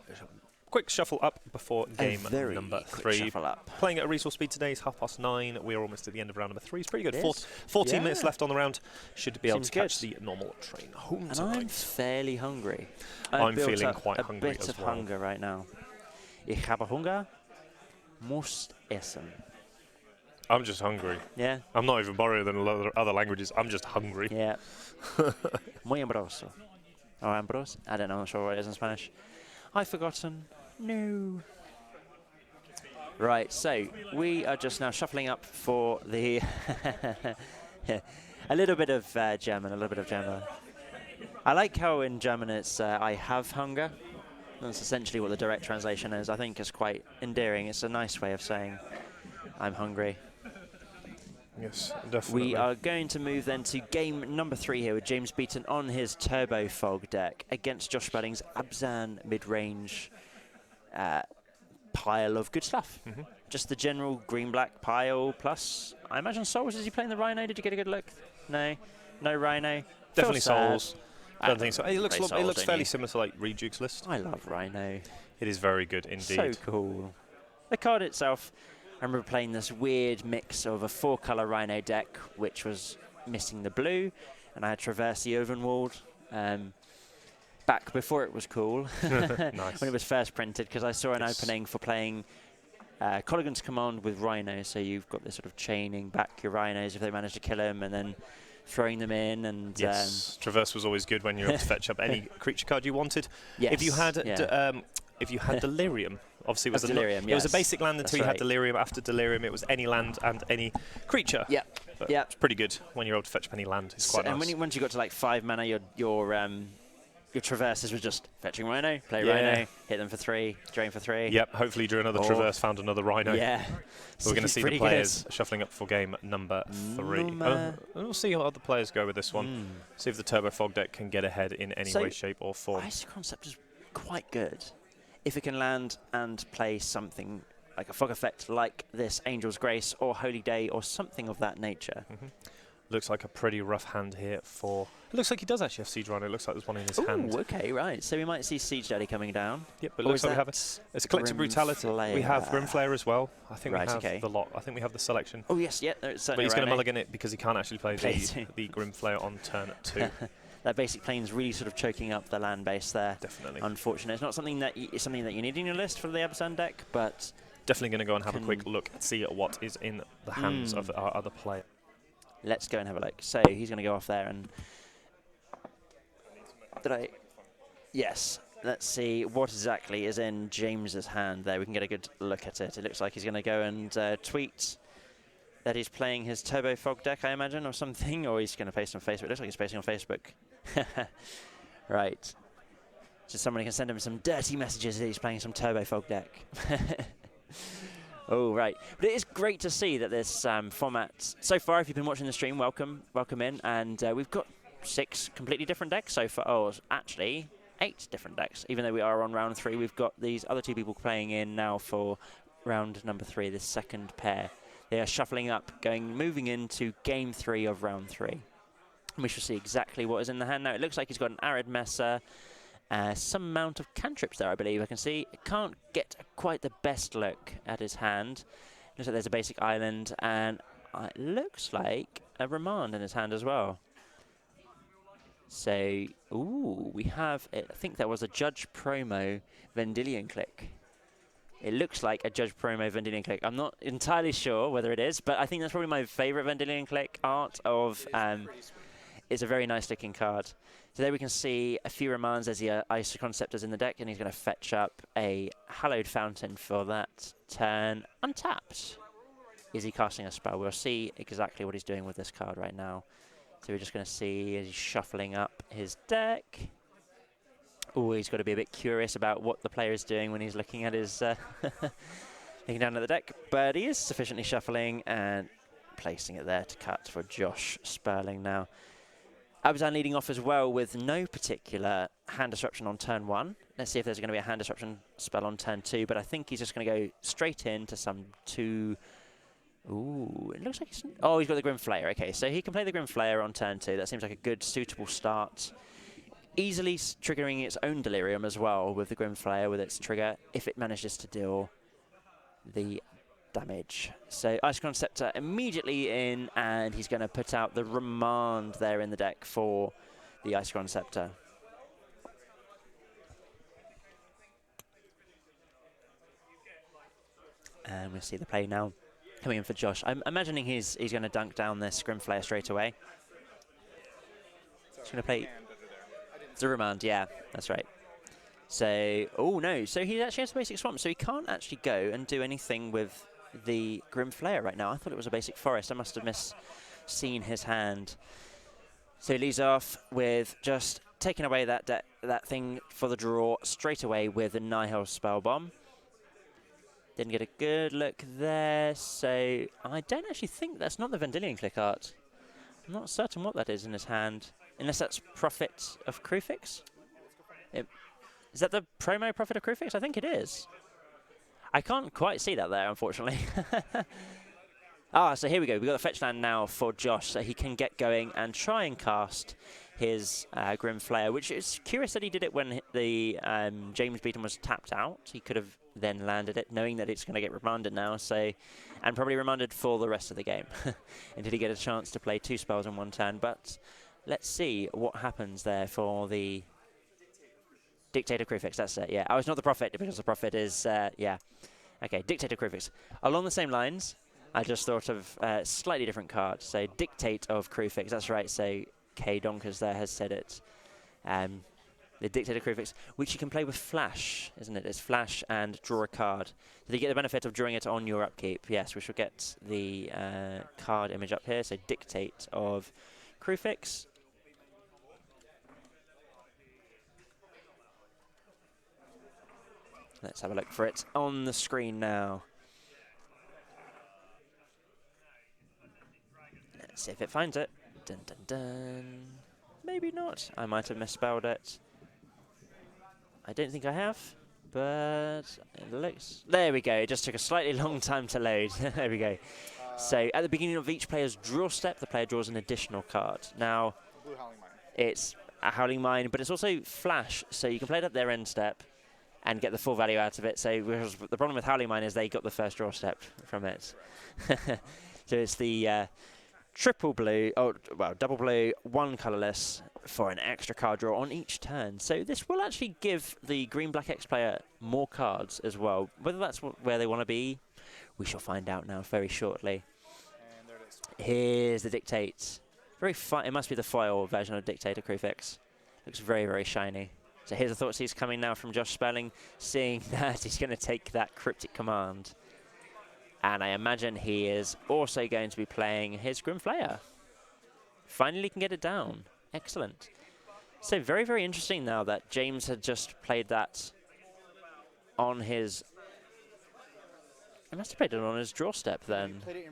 [SPEAKER 1] Quick shuffle up before game number 3. Playing at a reasonable speed today is 9:30. We are almost at the end of round number 3. It's pretty good. 14 minutes left on the round. Should be able to catch the normal train home tonight.
[SPEAKER 2] And I'm fairly hungry.
[SPEAKER 1] I'm feeling quite hungry as well.
[SPEAKER 2] A bit of hunger right now. Ich habe Hunger. Muss essen.
[SPEAKER 1] I'm just hungry.
[SPEAKER 2] Yeah.
[SPEAKER 1] I'm not even borrowing than other languages. I'm just hungry.
[SPEAKER 2] Yeah. Muy ambroso. Or ambros. I don't know. I'm not sure what it is in Spanish. I've forgotten. No. Right, so we are just now shuffling up for the a little bit of German, a little bit of German. I like how in German it's I have hunger. That's essentially what the direct translation is. I think it's quite endearing. It's a nice way of saying I'm hungry.
[SPEAKER 1] Yes, definitely.
[SPEAKER 2] We are going to move then to game number 3 here with James Beaton on his Turbo Fog deck against Josh Budding's Abzan mid-range pile of good stuff. Just the general green-black pile plus, I imagine Souls. Is he playing the Rhino? Did you get a good look? No? No Rhino?
[SPEAKER 1] Definitely Souls. I don't think so. It looks fairly similar to like Reduke's list.
[SPEAKER 2] I love Rhino.
[SPEAKER 1] It is very good indeed.
[SPEAKER 2] So cool. The card itself, I remember playing this weird mix of a 4-color Rhino deck, which was missing the blue, and I had Traverse the Ovenwald back before it was cool,
[SPEAKER 1] nice.
[SPEAKER 2] When it was first printed, because I saw an opening for playing Colligan's Command with Rhino, so you've got this sort of chaining back your Rhinos if they manage to kill him, and then throwing them in. And
[SPEAKER 1] yes, Traverse was always good when you were able to fetch up any creature card you wanted.
[SPEAKER 2] Yes,
[SPEAKER 1] if you had Delirium, obviously it was
[SPEAKER 2] Delirium.
[SPEAKER 1] It was a basic land until you had Delirium. After Delirium, it was any land and any creature.
[SPEAKER 2] Yeah,
[SPEAKER 1] it's pretty good when you're able to fetch up any land. It's quite nice.
[SPEAKER 2] And once you got to like 5 mana, your Traverses was just fetching Rhino, play Rhino, hit them for 3, drain for 3.
[SPEAKER 1] Yep, hopefully drew another Traverse, found another Rhino.
[SPEAKER 2] Yeah.
[SPEAKER 1] We're going to see the players shuffling up for game number 3. We'll see how other players go with this one. See if the Turbo Fog deck can get ahead in any way, shape or form.
[SPEAKER 2] Ice concept is quite good. If it can land and play something like a fog effect like this Angel's Grace or Holy Day or something of that nature.
[SPEAKER 1] Looks like a pretty rough hand here for... It looks like he does actually have Siege Rhino. It looks like there's one in his hand.
[SPEAKER 2] Oh, okay, right. So we might see Siege Daddy coming down.
[SPEAKER 1] Yep, but it looks like we have it's Collective Brutality. We have Grimflayer as well. I think we have the lot. I think we have the selection.
[SPEAKER 2] Oh, yes, yeah. But he's
[SPEAKER 1] going to mulligan it because he can't actually play the Grimflayer on turn 2.
[SPEAKER 2] That basic plane's really sort of choking up the land base there.
[SPEAKER 1] Definitely.
[SPEAKER 2] Unfortunately, it's not something that you need in your list for the Abzan deck, but...
[SPEAKER 1] Definitely going to go and have a quick look and see what is in the hands of our other player.
[SPEAKER 2] Let's go and have a look. So he's going to go off there and... Yes. Let's see what exactly is in James's hand there. We can get a good look at it. It looks like he's going to go and tweet that he's playing his Turbo Fog deck, I imagine, or something, or he's going to paste on Facebook. It looks like he's pasting on Facebook. Right. So somebody can send him some dirty messages that he's playing some Turbo Fog deck. Oh, right. But it is great to see that this format, so far, if you've been watching the stream, welcome in. And we've got 6 completely different decks so far. Oh, actually, 8 different decks. Even though we are on round 3, we've got these other 2 people playing in now for round number 3, this second pair. They are shuffling up, moving into game 3 of round 3. And we shall see exactly what is in the hand now. It looks like he's got an Arid Messer, some amount of cantrips there, I believe. I can see. Can't get quite the best look at his hand. Looks like there's a basic island, and it looks like a Remand in his hand as well. So, we have, I think that was a Judge Promo Vendilion Click It looks like a Judge Promo Vendilion Click. I'm not entirely sure whether it is, but I think that's probably my favorite Vendilion Click art of. It's a very nice looking card. So there we can see a few remands. There's the Icicon Scepters in the deck, and he's going to fetch up a Hallowed Fountain for that turn untapped. Is he casting a spell? We'll see exactly what he's doing with this card right now. So we're just going to see he's shuffling up his deck. Oh, he's got to be a bit curious about what the player is doing when he's looking at his looking down at the deck. But he is sufficiently shuffling and placing it there to cut for Josh Sperling now. Abzan leading off as well with no particular hand disruption on turn 1. Let's see if there's going to be a hand disruption spell on turn 2, but I think he's just going to go straight into some 2... Ooh, it looks like he's... Oh, he's got the Grim Flayer. Okay, so he can play the Grim Flayer on turn 2. That seems like a good, suitable start. Easily triggering its own Delirium as well with the Grim Flayer with its trigger, if it manages to deal the damage. So Icicon Scepter immediately in, and he's going to put out the Remand there in the deck for the Icicon Scepter. And we'll see the play now coming in for Josh. I'm imagining he's going to dunk down this Grim Flayer straight away. He's going to play... It's a Remand, yeah, that's right. So, oh no, so he actually has a basic swamp, so he can't actually go and do anything with the Grim Flayer right now. I thought it was a basic forest. I must have seen his hand. So he leads off with just taking away that thing for the draw straight away with the Nihil Spellbomb. Didn't get a good look there, so I don't actually think that's not the Vendilion Click art. I'm not certain what that is in his hand, unless that's Prophet of Kruphix. Is that the promo Prophet of Kruphix? I think it is. I can't quite see that there, unfortunately. So here we go. We've got the fetch land now for Josh, so he can get going and try and cast his Grim Flayer, which is curious that he did it when the James Beaton was tapped out. He could have then landed it, knowing that it's going to get remanded now, and probably remanded for the rest of the game until he get a chance to play 2 spells in 1 turn. But let's see what happens there for the Dictator Kruphix. That's it, yeah. Oh, it's not the Prophet, because the Prophet is, yeah. Okay, Dictator Kruphix. Along the same lines, I just thought of a slightly different card. So Dictate of Kruphix, that's right. So K Donkers there has said it. The Dictator Kruphix, which you can play with Flash, isn't it? It's Flash and draw a card. So you get the benefit of drawing it on your upkeep. Yes, we shall get the card image up here. So Dictate of Kruphix. Let's have a look for it on the screen now. Let's see if it finds it. Dun, dun, dun. Maybe not. I might have misspelled it. I don't think I have, but it looks... There we go. It just took a slightly long time to load. There we go. So at the beginning of each player's draw step, the player draws an additional card. Now, it's a Howling Mine, but it's also Flash, so you can play it at their end step and get the full value out of it. So the problem with Howling Mine is they got the first draw step from it. So it's the triple blue, double blue, 1 colourless for an extra card draw on each turn. So this will actually give the Green-Black X player more cards as well. Whether that's where they want to be, we shall find out now very shortly.
[SPEAKER 3] And there it is.
[SPEAKER 2] Here's the Dictate. Very fun. It must be the foil version of Dictator Kruphix. Looks very, very shiny. So here's the Thoughtseize coming now from Josh Sperling, seeing that he's going to take that Cryptic Command. And I imagine he is also going to be playing his Grim Flayer. Finally can get it down. Excellent. So very, very interesting now that James had just played that on his... He must have played it on his draw step then.
[SPEAKER 3] He played it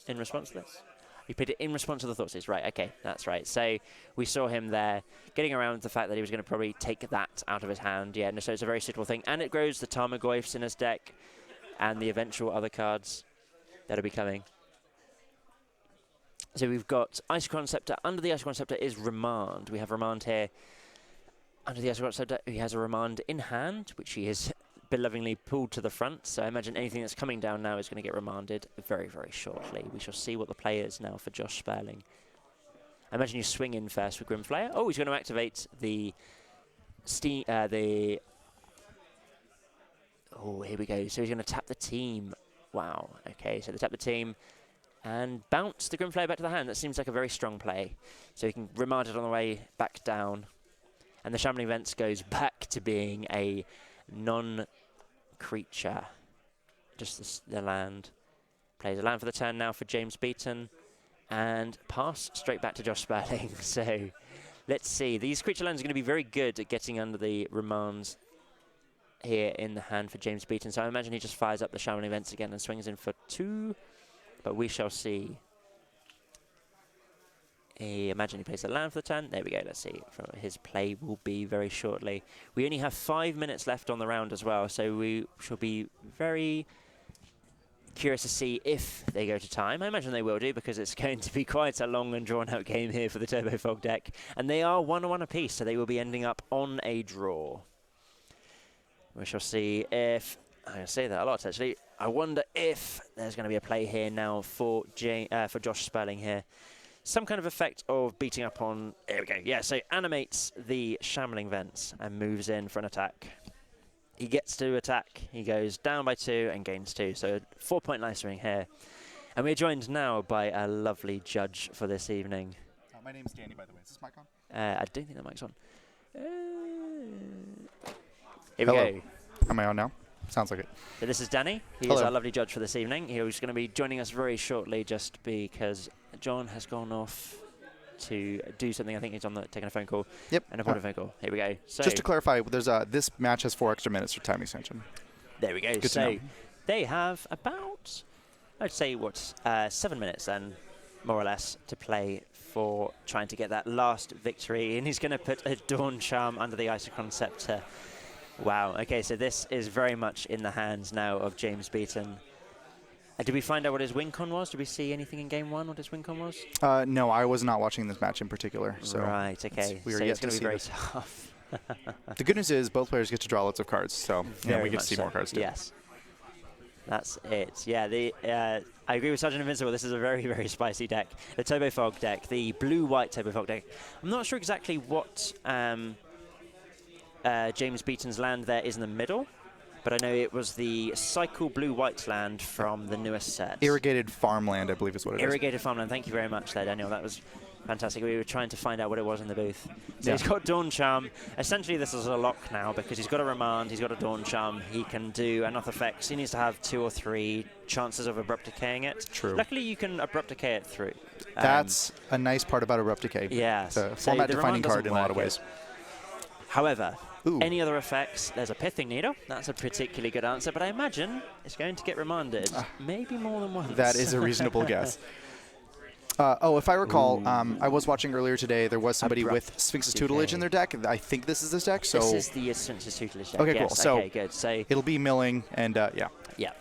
[SPEAKER 3] in response to
[SPEAKER 2] this. He played it in response to the Thoughtseize. Right, okay, that's right. So we saw him there getting around the fact that he was going to probably take that out of his hand. Yeah, no, so it's a very suitable thing. And it grows the Tarmogoyfs in his deck and the eventual other cards that'll be coming. So we've got Icicon Scepter. Under the Icicon Scepter is Remand. We have Remand here. Under the Icicon Scepter, he has a Remand in hand, which he has belovingly pulled to the front. So I imagine anything that's coming down now is going to get remanded very, very shortly. We shall see what the play is now for Josh Sperling. I imagine you swing in first with Grim Flayer. Oh, he's going to activate the Oh, here we go. So he's going to tap the team. Wow. Okay, so they tap the team and bounce the Grimflayer back to the hand. That seems like a very strong play. So he can remand it on the way back down. And the Shambling Vents goes back to being a non-creature. Just the land. Plays a land for the turn now for James Beaton. And pass straight back to Josh Sperling. So let's see. These creature lands are going to be very good at getting under the remands here in the hand for James Beaton. So I imagine he just fires up the Shambling Vents again and swings in for 2. But we shall see. I imagine he plays a land for the turn. There we go. Let's see. His play will be very shortly. We only have 5 minutes left on the round as well. So we shall be very curious to see if they go to time. I imagine they will do, because it's going to be quite a long and drawn-out game here for the Turbo Fog deck. And they are 1-1 apiece, so they will be ending up on a draw. We shall see if... I say that a lot, actually. I wonder if there's going to be a play here now for Josh Sperling here. Some kind of effect of beating up on... There we go. Yeah, so animates the Shambling Vents and moves in for an attack. He gets to attack. He goes down by 2 and gains 2. So 4-point life swing here. And we're joined now by a lovely judge for this evening.
[SPEAKER 4] My name's Danny, by the way. Is this mic on?
[SPEAKER 2] I don't think that mic's on. Here we go.
[SPEAKER 4] Am I on now? Sounds like it.
[SPEAKER 2] So this is Danny. He is our lovely judge for this evening. He's going to be joining us very shortly, just because John has gone off to do something. I think he's taking a phone call.
[SPEAKER 4] Yep.
[SPEAKER 2] And a phone call. Here we go. So
[SPEAKER 4] just to clarify, there's this match has 4 extra minutes for time extension.
[SPEAKER 2] There we go.
[SPEAKER 4] Good
[SPEAKER 2] so
[SPEAKER 4] to know.
[SPEAKER 2] they have about, I'd say, 7 minutes then, more or less, to play for trying to get that last victory. And he's going to put a Dawn Charm under the Isochron Scepter. Wow. Okay, so this is very much in the hands now of James Beaton. Did we find out what his win con was? Did we see anything in game 1 what his win con was?
[SPEAKER 4] No, I was not watching this match in particular. So
[SPEAKER 2] right, okay.
[SPEAKER 4] We are
[SPEAKER 2] so
[SPEAKER 4] yet
[SPEAKER 2] it's going to be very
[SPEAKER 4] this.
[SPEAKER 2] tough.
[SPEAKER 4] The good news is both players get to draw lots of cards, so we get to see more cards too.
[SPEAKER 2] Yes. That's it. Yeah, I agree with Sergeant Invincible. This is a very, very spicy deck. The Turbo Fog deck, the blue-white Turbo Fog deck. I'm not sure exactly what James Beaton's land there is in the middle, but I know it was the Cycle blue-white land from the newest set.
[SPEAKER 4] Irrigated farmland, I believe is what it is.
[SPEAKER 2] Irrigated farmland. Thank you very much there, Daniel. That was fantastic. We were trying to find out what it was in the booth. So he's got Dawn Charm. Essentially, this is a lock now because he's got a Remand, he's got a Dawn Charm. He can do enough effects. He needs to have 2 or 3 chances of Abrupt Decaying it.
[SPEAKER 4] True.
[SPEAKER 2] Luckily, you can Abrupt Decay it through.
[SPEAKER 4] That's a nice part about Abrupt Decay.
[SPEAKER 2] Yeah.
[SPEAKER 4] It's a format-defining card in a lot of ways.
[SPEAKER 2] However, any other effects? There's a Pithing Needle. That's a particularly good answer, but I imagine it's going to get remanded maybe more than once.
[SPEAKER 4] That is a reasonable guess. If I recall, I was watching earlier today. There was somebody with Sphinx's Tutelage in their deck. I think this is this deck. So
[SPEAKER 2] this is the Sphinx's Tutelage deck.
[SPEAKER 4] Okay,
[SPEAKER 2] yes,
[SPEAKER 4] cool. So
[SPEAKER 2] okay, good. So
[SPEAKER 4] it'll be milling, and yeah.
[SPEAKER 2] Yeah.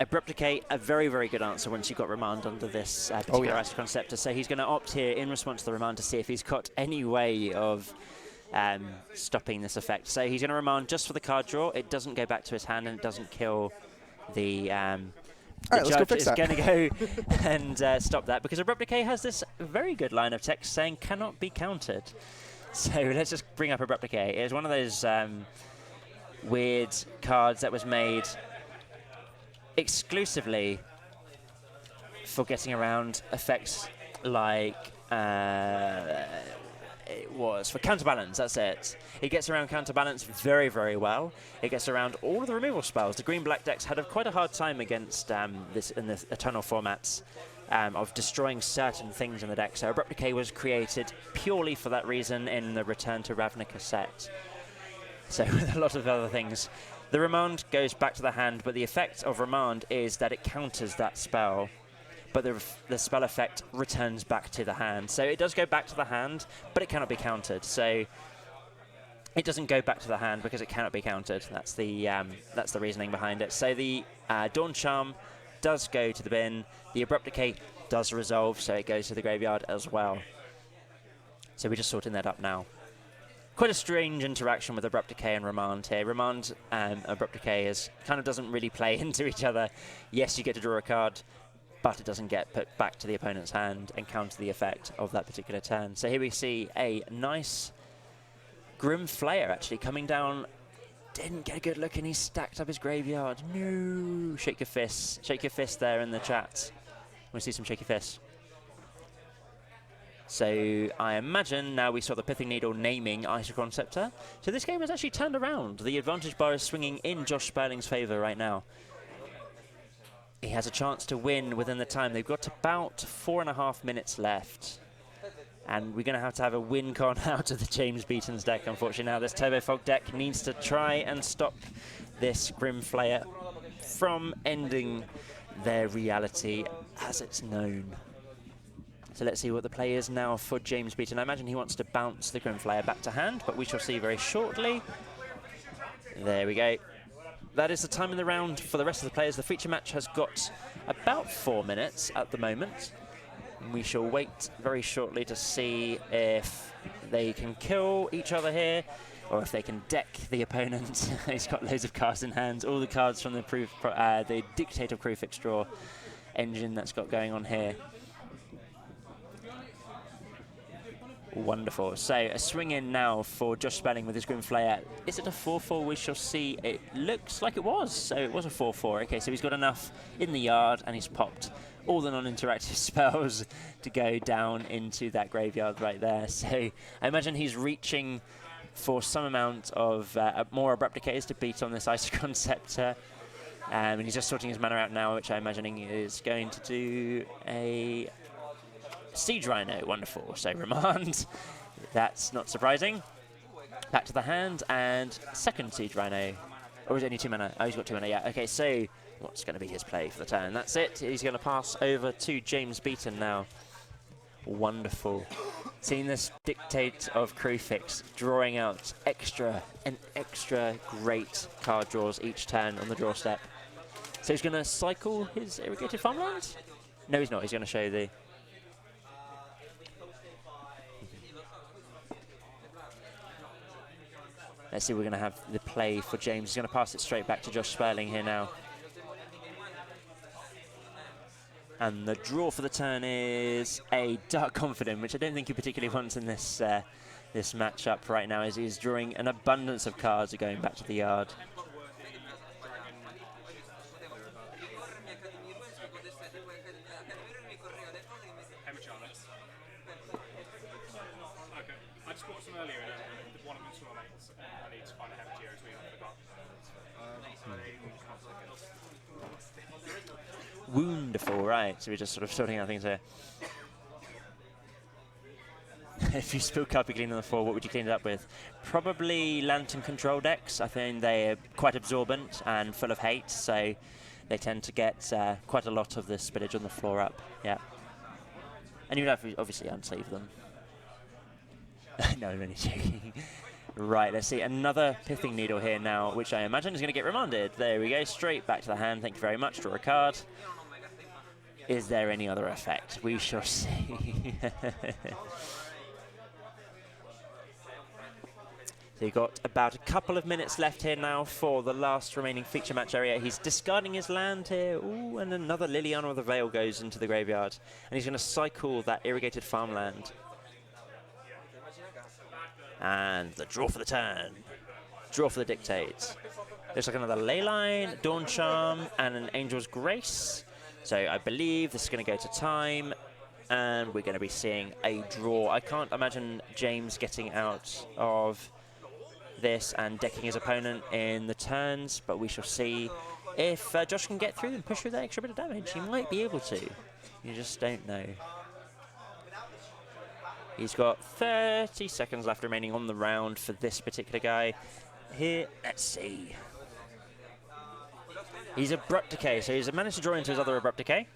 [SPEAKER 2] Abrupt Decay, a very, very good answer once you've got Remand under this particular Isochron Scepter. So he's going to opt here in response to the Remand to see if he's got any way of stopping this effect. So he's going to Remand just for the card draw. It doesn't go back to his hand, and it doesn't kill the...
[SPEAKER 4] All right, let's go
[SPEAKER 2] judge
[SPEAKER 4] fix
[SPEAKER 2] is
[SPEAKER 4] that.
[SPEAKER 2] going to go and stop that, because Abrupt Decay has this very good line of text saying cannot be countered. So let's just bring up Abrupt Decay. It's one of those weird cards that was made exclusively for getting around effects like it was for Counterbalance. That's it. It gets around Counterbalance very, very well. It gets around all of the removal spells. The green-black decks had quite a hard time against this in the Eternal formats of destroying certain things in the deck. So Abrupt Decay was created purely for that reason in the Return to Ravnica set. So with a lot of other things. The Remand goes back to the hand, but the effect of Remand is that it counters that spell, but the spell effect returns back to the hand. So it does go back to the hand, but it cannot be countered. So it doesn't go back to the hand because it cannot be countered. That's the reasoning behind it. So the Dawn Charm does go to the bin. The Abrupt Decay does resolve, so it goes to the graveyard as well. So we're just sorting that up now. Quite a strange interaction with Abrupt Decay and Remand here. Remand and Abrupt Decay kind of doesn't really play into each other. Yes, you get to draw a card, but it doesn't get put back to the opponent's hand and counter the effect of that particular turn. So here we see a nice Grim Flayer actually coming down Didn't get a good look, and he stacked up his graveyard. No! Shake your fists. Shake your fist there in the chat. Want to see some shaky fists? So I imagine now we saw the Pithing Needle naming Icicron Scepter. So this game has actually turned around. The advantage bar is swinging in Josh Sperling's favour right now. He has a chance to win within the time. They've got about 4.5 minutes left. And we're going to have a win con out of the James Beaton's deck, unfortunately. Now this Turbo Fog deck needs to try and stop this Grim Flayer from ending their reality as it's known. So let's see what the play is now for James Beaton. I imagine he wants to bounce the Grim Flayer back to hand, but we shall see very shortly. There we go. That is the time in the round for the rest of the players. The feature match has got about 4 minutes at the moment. We shall wait very shortly to see if they can kill each other here, or if they can deck the opponent. He's got loads of cards in hand, all the cards from the Dictate of Crucifix draw engine that's got going on here. Wonderful. So a swing in now for Josh Spelling with his Grim Flayer. Is it a 4-4? We shall see. It looks like it was. So it was a 4-4. Okay, so he's got enough in the yard and he's popped all the non-interactive spells to go down into that graveyard right there. So I imagine he's reaching for some amount of more Abrupt Decays to beat on this Icicron Scepter. And he's just sorting his mana out now, which I'm imagining is going to do a Siege Rhino. Wonderful. So Remand. That's not surprising. Back to the hand, and second Siege Rhino. Or is it only 2 mana? Oh, he's got 2 mana, yeah. Okay, so what's going to be his play for the turn? That's it. He's going to pass over to James Beaton now. Wonderful. Seeing this Dictate of Crucifix drawing out extra great card draws each turn on the draw step. So he's going to cycle his Irrigated Farmland? No, he's not. He's going to show the... Let's see, we're going to have the play for James. He's going to pass it straight back to Josh Sperling here now. And the draw for the turn is a Dark Confident, which I don't think he particularly wants in this this matchup right now, as he's drawing an abundance of cards going back to the yard. Wonderful, right, so we're just sort of sorting out things here. If you spill Carpy Clean on the floor, what would you clean it up with? Probably Lantern Control decks. I think they're quite absorbent and full of hate, so they tend to get quite a lot of the spillage on the floor up, yeah. And you'd have to obviously unsleeve them. No, I'm only joking. Right, let's see, another Pithing Needle here now, which I imagine is going to get remanded. There we go, straight back to the hand. Thank you very much. Draw a card. Is there any other effect? We shall see. So you've got about a couple of minutes left here now for the last remaining feature match area. He's discarding his land here. Ooh, and another Liliana of the Veil goes into the graveyard. And he's going to cycle that Irrigated Farmland. And the draw for the turn. Draw for the Dictate. Looks like another Leyline, Dawn Charm, and an Angel's Grace. So I believe this is going to go to time, and we're going to be seeing a draw. I can't imagine James getting out of this and decking his opponent in the turns, but we shall see if Josh can get through and push through that extra bit of damage. He might be able to. You just don't know. He's got 30 seconds left remaining on the round for this particular guy. Here, let's see. He's Abrupt Decay, so he's managed to draw into his other Abrupt Decay.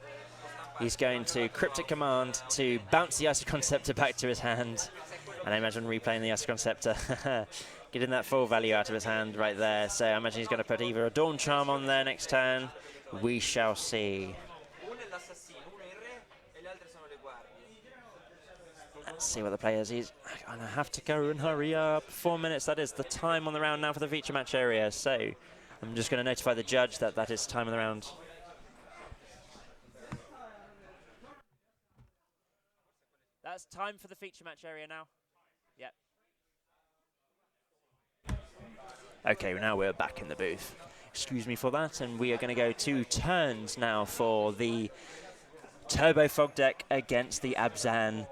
[SPEAKER 2] He's going to Cryptic Command to bounce the Icicron Scepter back to his hand. And I imagine replaying the Icicron Scepter, getting that full value out of his hand right there. So I imagine he's going to put either a Dawn Charm on there next turn. We shall see. Let's see what the player is. He's going to have to go and hurry up. 4 minutes, that is the time on the round now for the feature match area. So I'm just going to notify the judge that that is time on the round. That's time for the feature match area now. Yep. Okay, now we're back in the booth. Excuse me for that, and we are going to go 2 turns now for the Turbo Fog deck against the Abzan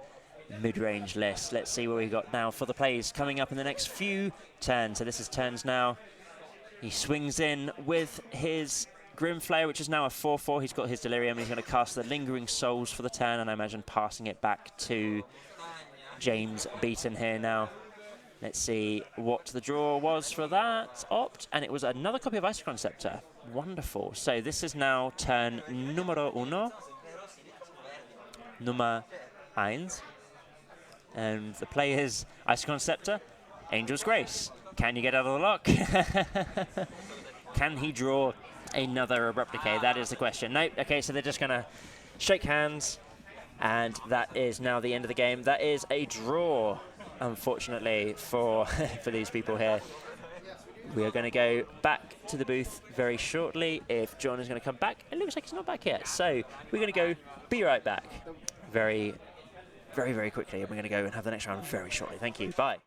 [SPEAKER 2] mid-range list. Let's see what we got now for the plays coming up in the next few turns. So this is turns now. He swings in with his Grimflayer, which is now a 4/4. He's got his Delirium. He's going to cast the Lingering Souls for the turn, and I imagine passing it back to James Beaton here now. Let's see what the draw was for that opt, and it was another copy of Isochron Scepter. Wonderful. So this is now turn numero uno. Nummer 1. And the play is Isochron Scepter, Angel's Grace. Can you get out of the lock? Can he draw another Abrupt Decay? That is the question. Nope. Okay, so they're just going to shake hands, and that is now the end of the game. That is a draw, unfortunately, for for these people here. We are going to go back to the booth very shortly. If John is going to come back, it looks like he's not back yet. So we're going to go be right back very quickly, and we're going to go and have the next round very shortly. Thank you. Bye.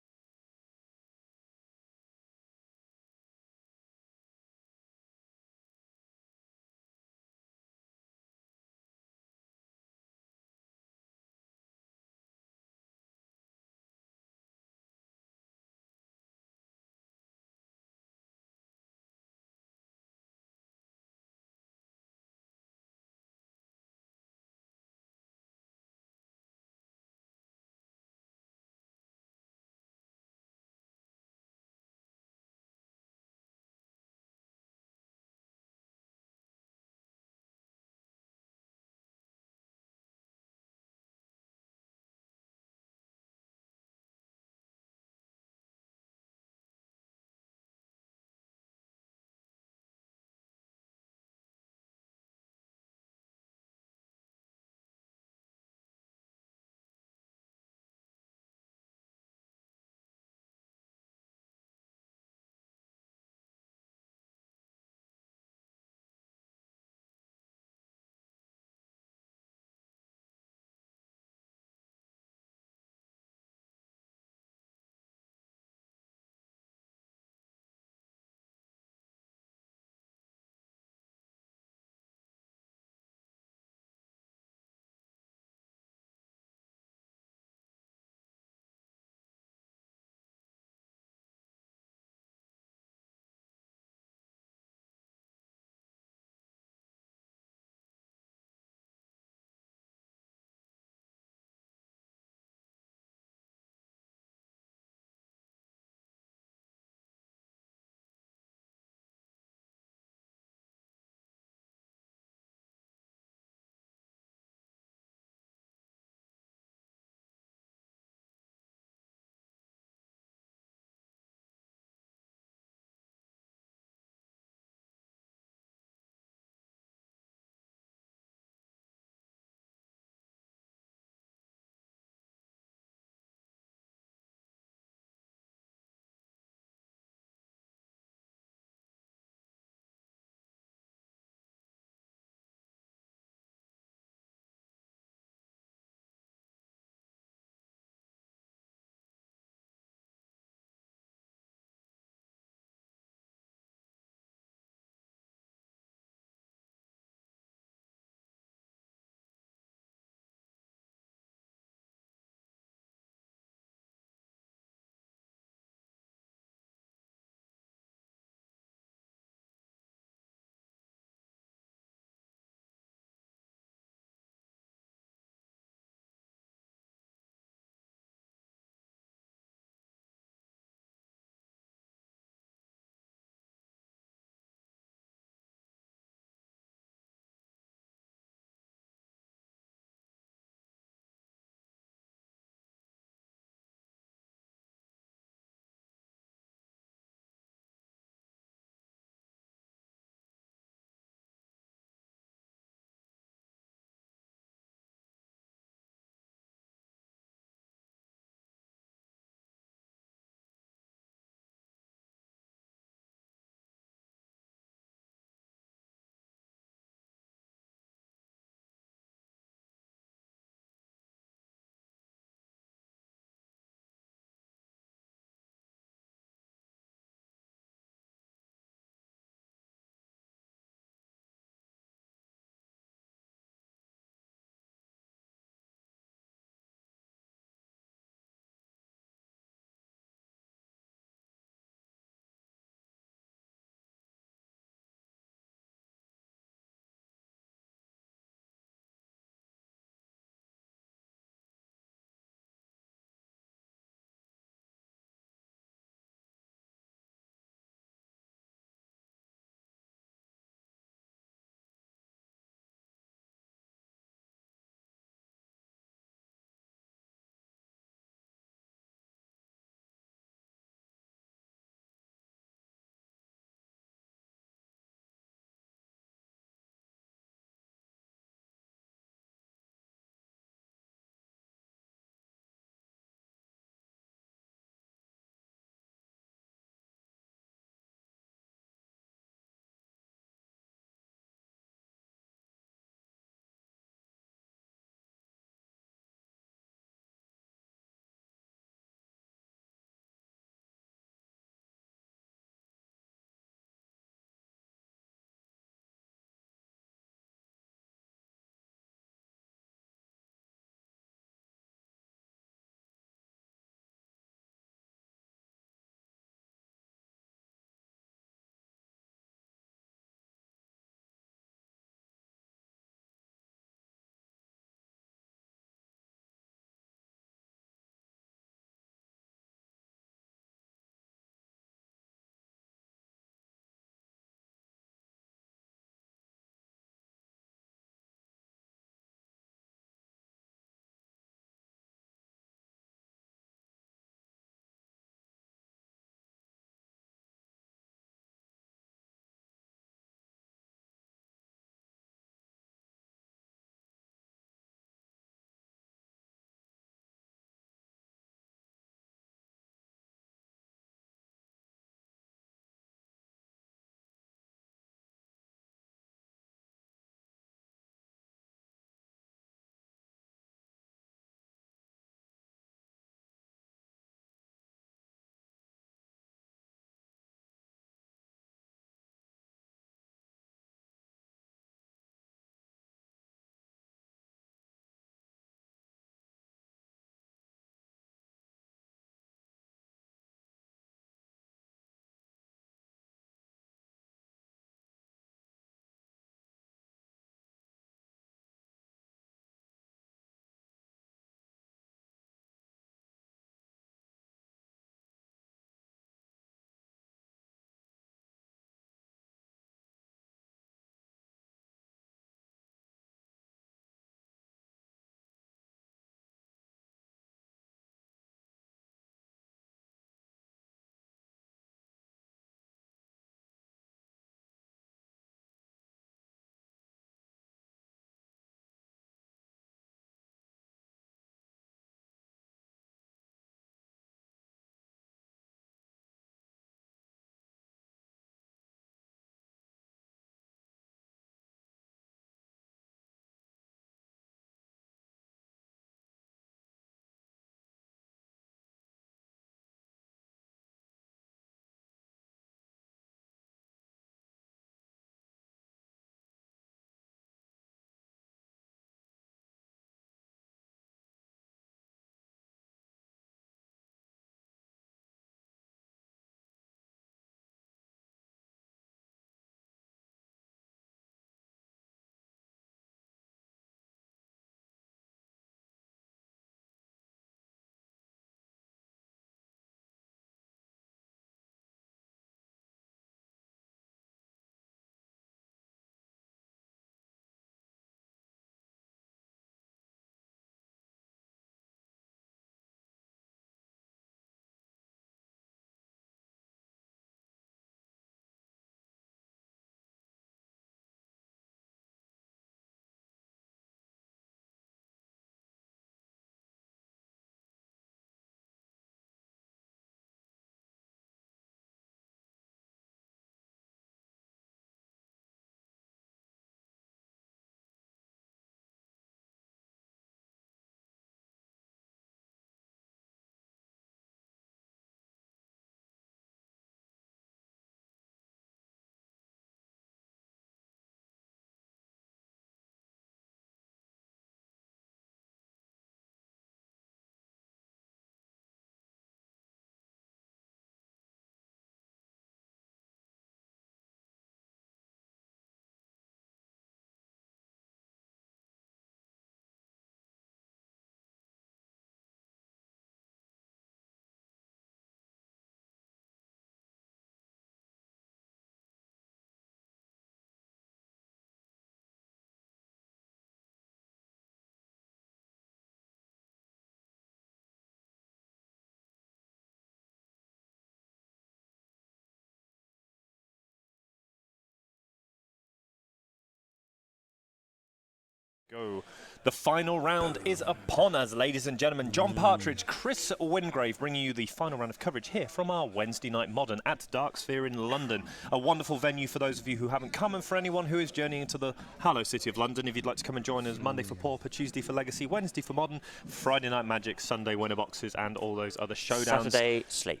[SPEAKER 1] Go. The final round is upon us, ladies and gentlemen. John Partridge, Chris Wingrave bringing you the final round of coverage here from our Wednesday Night Modern at Dark Sphere in London. A wonderful venue for those of you who haven't come, and for anyone who is journeying into the Hello City of London. If you'd like to come and join us, Monday for Pauper, Tuesday for Legacy, Wednesday for Modern, Friday Night Magic, Sunday winner boxes, and all those other showdowns.
[SPEAKER 2] Saturday, sleep.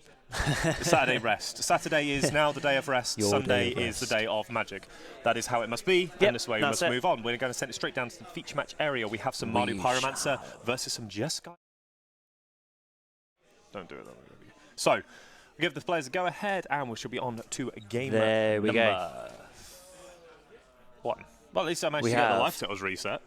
[SPEAKER 1] Saturday rest. Saturday is now the day of rest. Sunday is the day of magic. That is how it must be, and this way we must move on. We're going to send it straight down to the feature match area. We have some Mardu Pyromancer versus some Jeskai. Don't do it. So, we give the players a go ahead, and we should be on to game number 1. Well, at least I managed to get the life totals reset.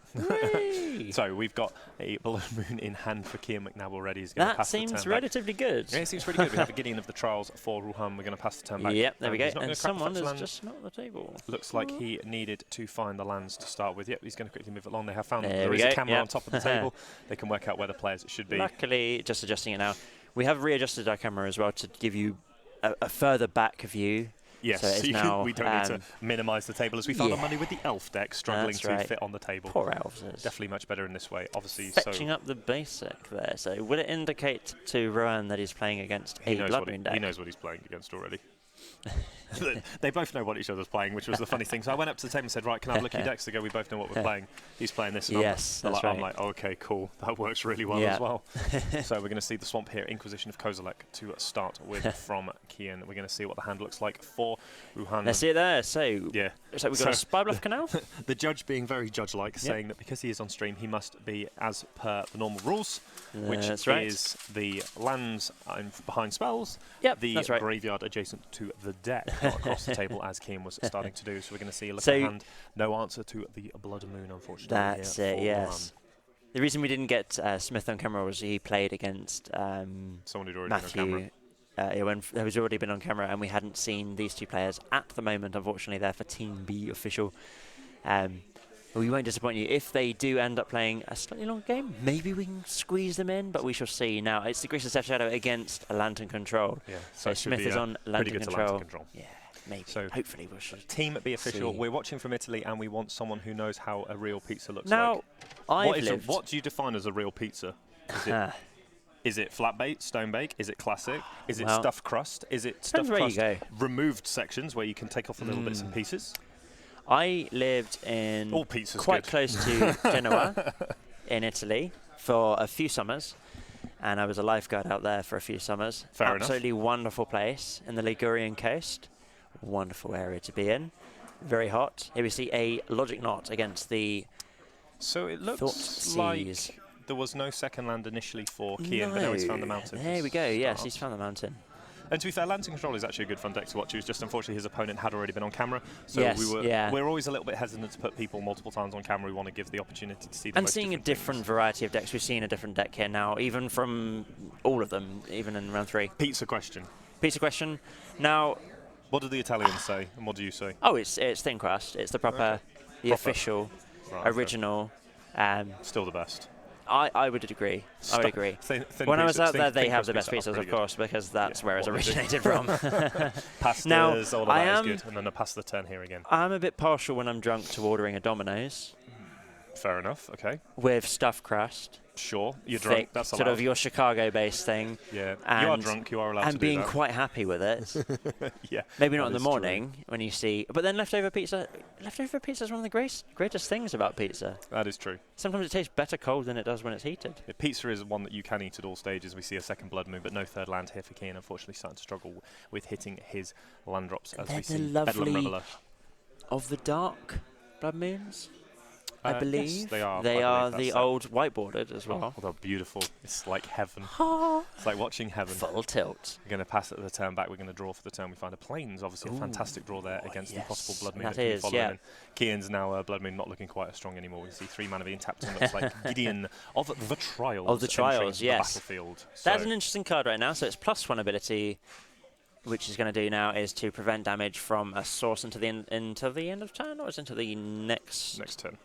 [SPEAKER 1] So we've got a Blood Moon in hand for Kian McNabb already.
[SPEAKER 2] That seems relatively good.
[SPEAKER 1] Yeah, it seems pretty good. We have a Gideon of the Trials for Ruhan. We're going to pass the turn back.
[SPEAKER 2] Yep, there we go. And someone has just knocked the table.
[SPEAKER 1] Looks like he needed to find the lands to start with. Yep, he's going to quickly move it along. They have found there is a camera on top of the table. They can work out where the players should be.
[SPEAKER 2] Luckily, just adjusting it now. We have readjusted our camera as well to give you a further back view.
[SPEAKER 1] Yes, so now, we don't need to minimise the table, as we found on Monday with the elf deck struggling to fit on the table.
[SPEAKER 2] Poor elves.
[SPEAKER 1] Definitely much better in this way, obviously.
[SPEAKER 2] Fetching up the basic there. So will it indicate to Rowan that he's playing against a Blood Moon deck?
[SPEAKER 1] He knows what he's playing against already. They both know what each other's playing, which was the funny thing. So I went up to the table and said, right, can I have a look at your decks? They go, we both know what we're playing. He's playing this, and I'm like, oh, okay, cool. That works really well as well. So we're going to see the swamp here, Inquisition of Kozilek to start with from Kian. We're going to see what the hand looks like for Ruhan.
[SPEAKER 2] Let's see it there. So
[SPEAKER 1] yeah,
[SPEAKER 2] looks like we've got a Spy Bluff Canal.
[SPEAKER 1] The judge being very judge-like, saying that because he is on stream, he must be as per the normal rules, which is the lands behind spells, the graveyard adjacent to the deck, not across the table as Kian was starting to do. So we're going to see a look at hand. No answer to the Blood Moon, unfortunately.
[SPEAKER 2] That's it, yes. The reason we didn't get Smith on camera was he played against
[SPEAKER 1] someone who'd already
[SPEAKER 2] Matthew.
[SPEAKER 1] Been on camera.
[SPEAKER 2] When who's already been on camera, and we hadn't seen these two players at the moment, unfortunately. They're for Team B official. We won't disappoint you. If they do end up playing a slightly longer game, maybe we can squeeze them in, but we shall see. Now, it's the Grixis Death Shadow against a Lantern Control. Yeah, so Smith is on Lantern Control. Yeah, maybe. So hopefully we should.
[SPEAKER 1] Team B official. We're watching from Italy, and we want someone who knows how a real pizza looks
[SPEAKER 2] like. Now,
[SPEAKER 1] what do you define as a real pizza? Is it flat bake, stone bake? Is it classic? Is it stuffed crust? Is it stuffed crust removed sections where you can take off the little bits and pieces?
[SPEAKER 2] I lived in
[SPEAKER 1] quite
[SPEAKER 2] close to Genoa in Italy for a few summers, and I was a lifeguard out there for a few summers.
[SPEAKER 1] Fair enough.
[SPEAKER 2] Absolutely wonderful place in the Ligurian coast. Wonderful area to be in. Very hot. Here we see a Logic Knot against the
[SPEAKER 1] So it looks like there was no second land initially for Kian, but now he's found the mountain.
[SPEAKER 2] There we go. Yes, he's found the mountain.
[SPEAKER 1] And to be fair, Lantern Control is actually a good fun deck to watch. It was just unfortunately his opponent had already been on camera, so we're always a little bit hesitant to put people multiple times on camera. We want to give the opportunity to see them.
[SPEAKER 2] And seeing a different variety of decks. We've seen a different deck here now, even from all of them, even in round 3.
[SPEAKER 1] Pizza question.
[SPEAKER 2] Now,
[SPEAKER 1] what do the Italians say, and what do you say?
[SPEAKER 2] Oh, it's thin crust. It's the proper, official, original.
[SPEAKER 1] Still the best.
[SPEAKER 2] I would agree. I would agree. When I was out there, they have the best pizzas, of course, because that's where it's originated from.
[SPEAKER 1] Pastas,
[SPEAKER 2] now,
[SPEAKER 1] all of that is good. And then a pasta turn here again.
[SPEAKER 2] I'm a bit partial when I'm drunk to ordering a Domino's.
[SPEAKER 1] Fair enough, okay.
[SPEAKER 2] With stuffed crust.
[SPEAKER 1] Sure, you're drunk, that's allowed.
[SPEAKER 2] Sort of your Chicago-based thing.
[SPEAKER 1] Yeah, you are drunk, you are allowed to do that.
[SPEAKER 2] And being quite happy with it.
[SPEAKER 1] Yeah.
[SPEAKER 2] Maybe not in the morning when you see... But then leftover pizza is one of the greatest things about pizza.
[SPEAKER 1] That is true.
[SPEAKER 2] Sometimes it tastes better cold than it does when it's heated.
[SPEAKER 1] Yeah, pizza is one that you can eat at all stages. We see a second Blood Moon, but no third land here for Kian. Unfortunately, starting to struggle with hitting his land drops as we see Bedlam Reveler.
[SPEAKER 2] Of the dark Blood Moons? I believe
[SPEAKER 1] yes, they are.
[SPEAKER 2] They are the old whiteboarded as well.
[SPEAKER 1] Oh, they're beautiful. It's like heaven. It's like watching heaven.
[SPEAKER 2] Full tilt.
[SPEAKER 1] We're going to pass it the turn back. We're going to draw for the turn. We find a Plains. Obviously, a fantastic draw there against the possible Blood Moon.
[SPEAKER 2] That is, yeah.
[SPEAKER 1] Kian's now Blood Moon not looking quite as strong anymore. We see 3 mana being tapped and looks like Gideon of the Trials.
[SPEAKER 2] Of the Trials, yes.
[SPEAKER 1] The battlefield.
[SPEAKER 2] That's an interesting card right now. So it's +1 ability, which is going to do now is to prevent damage from a source until the end of turn, or is it until the next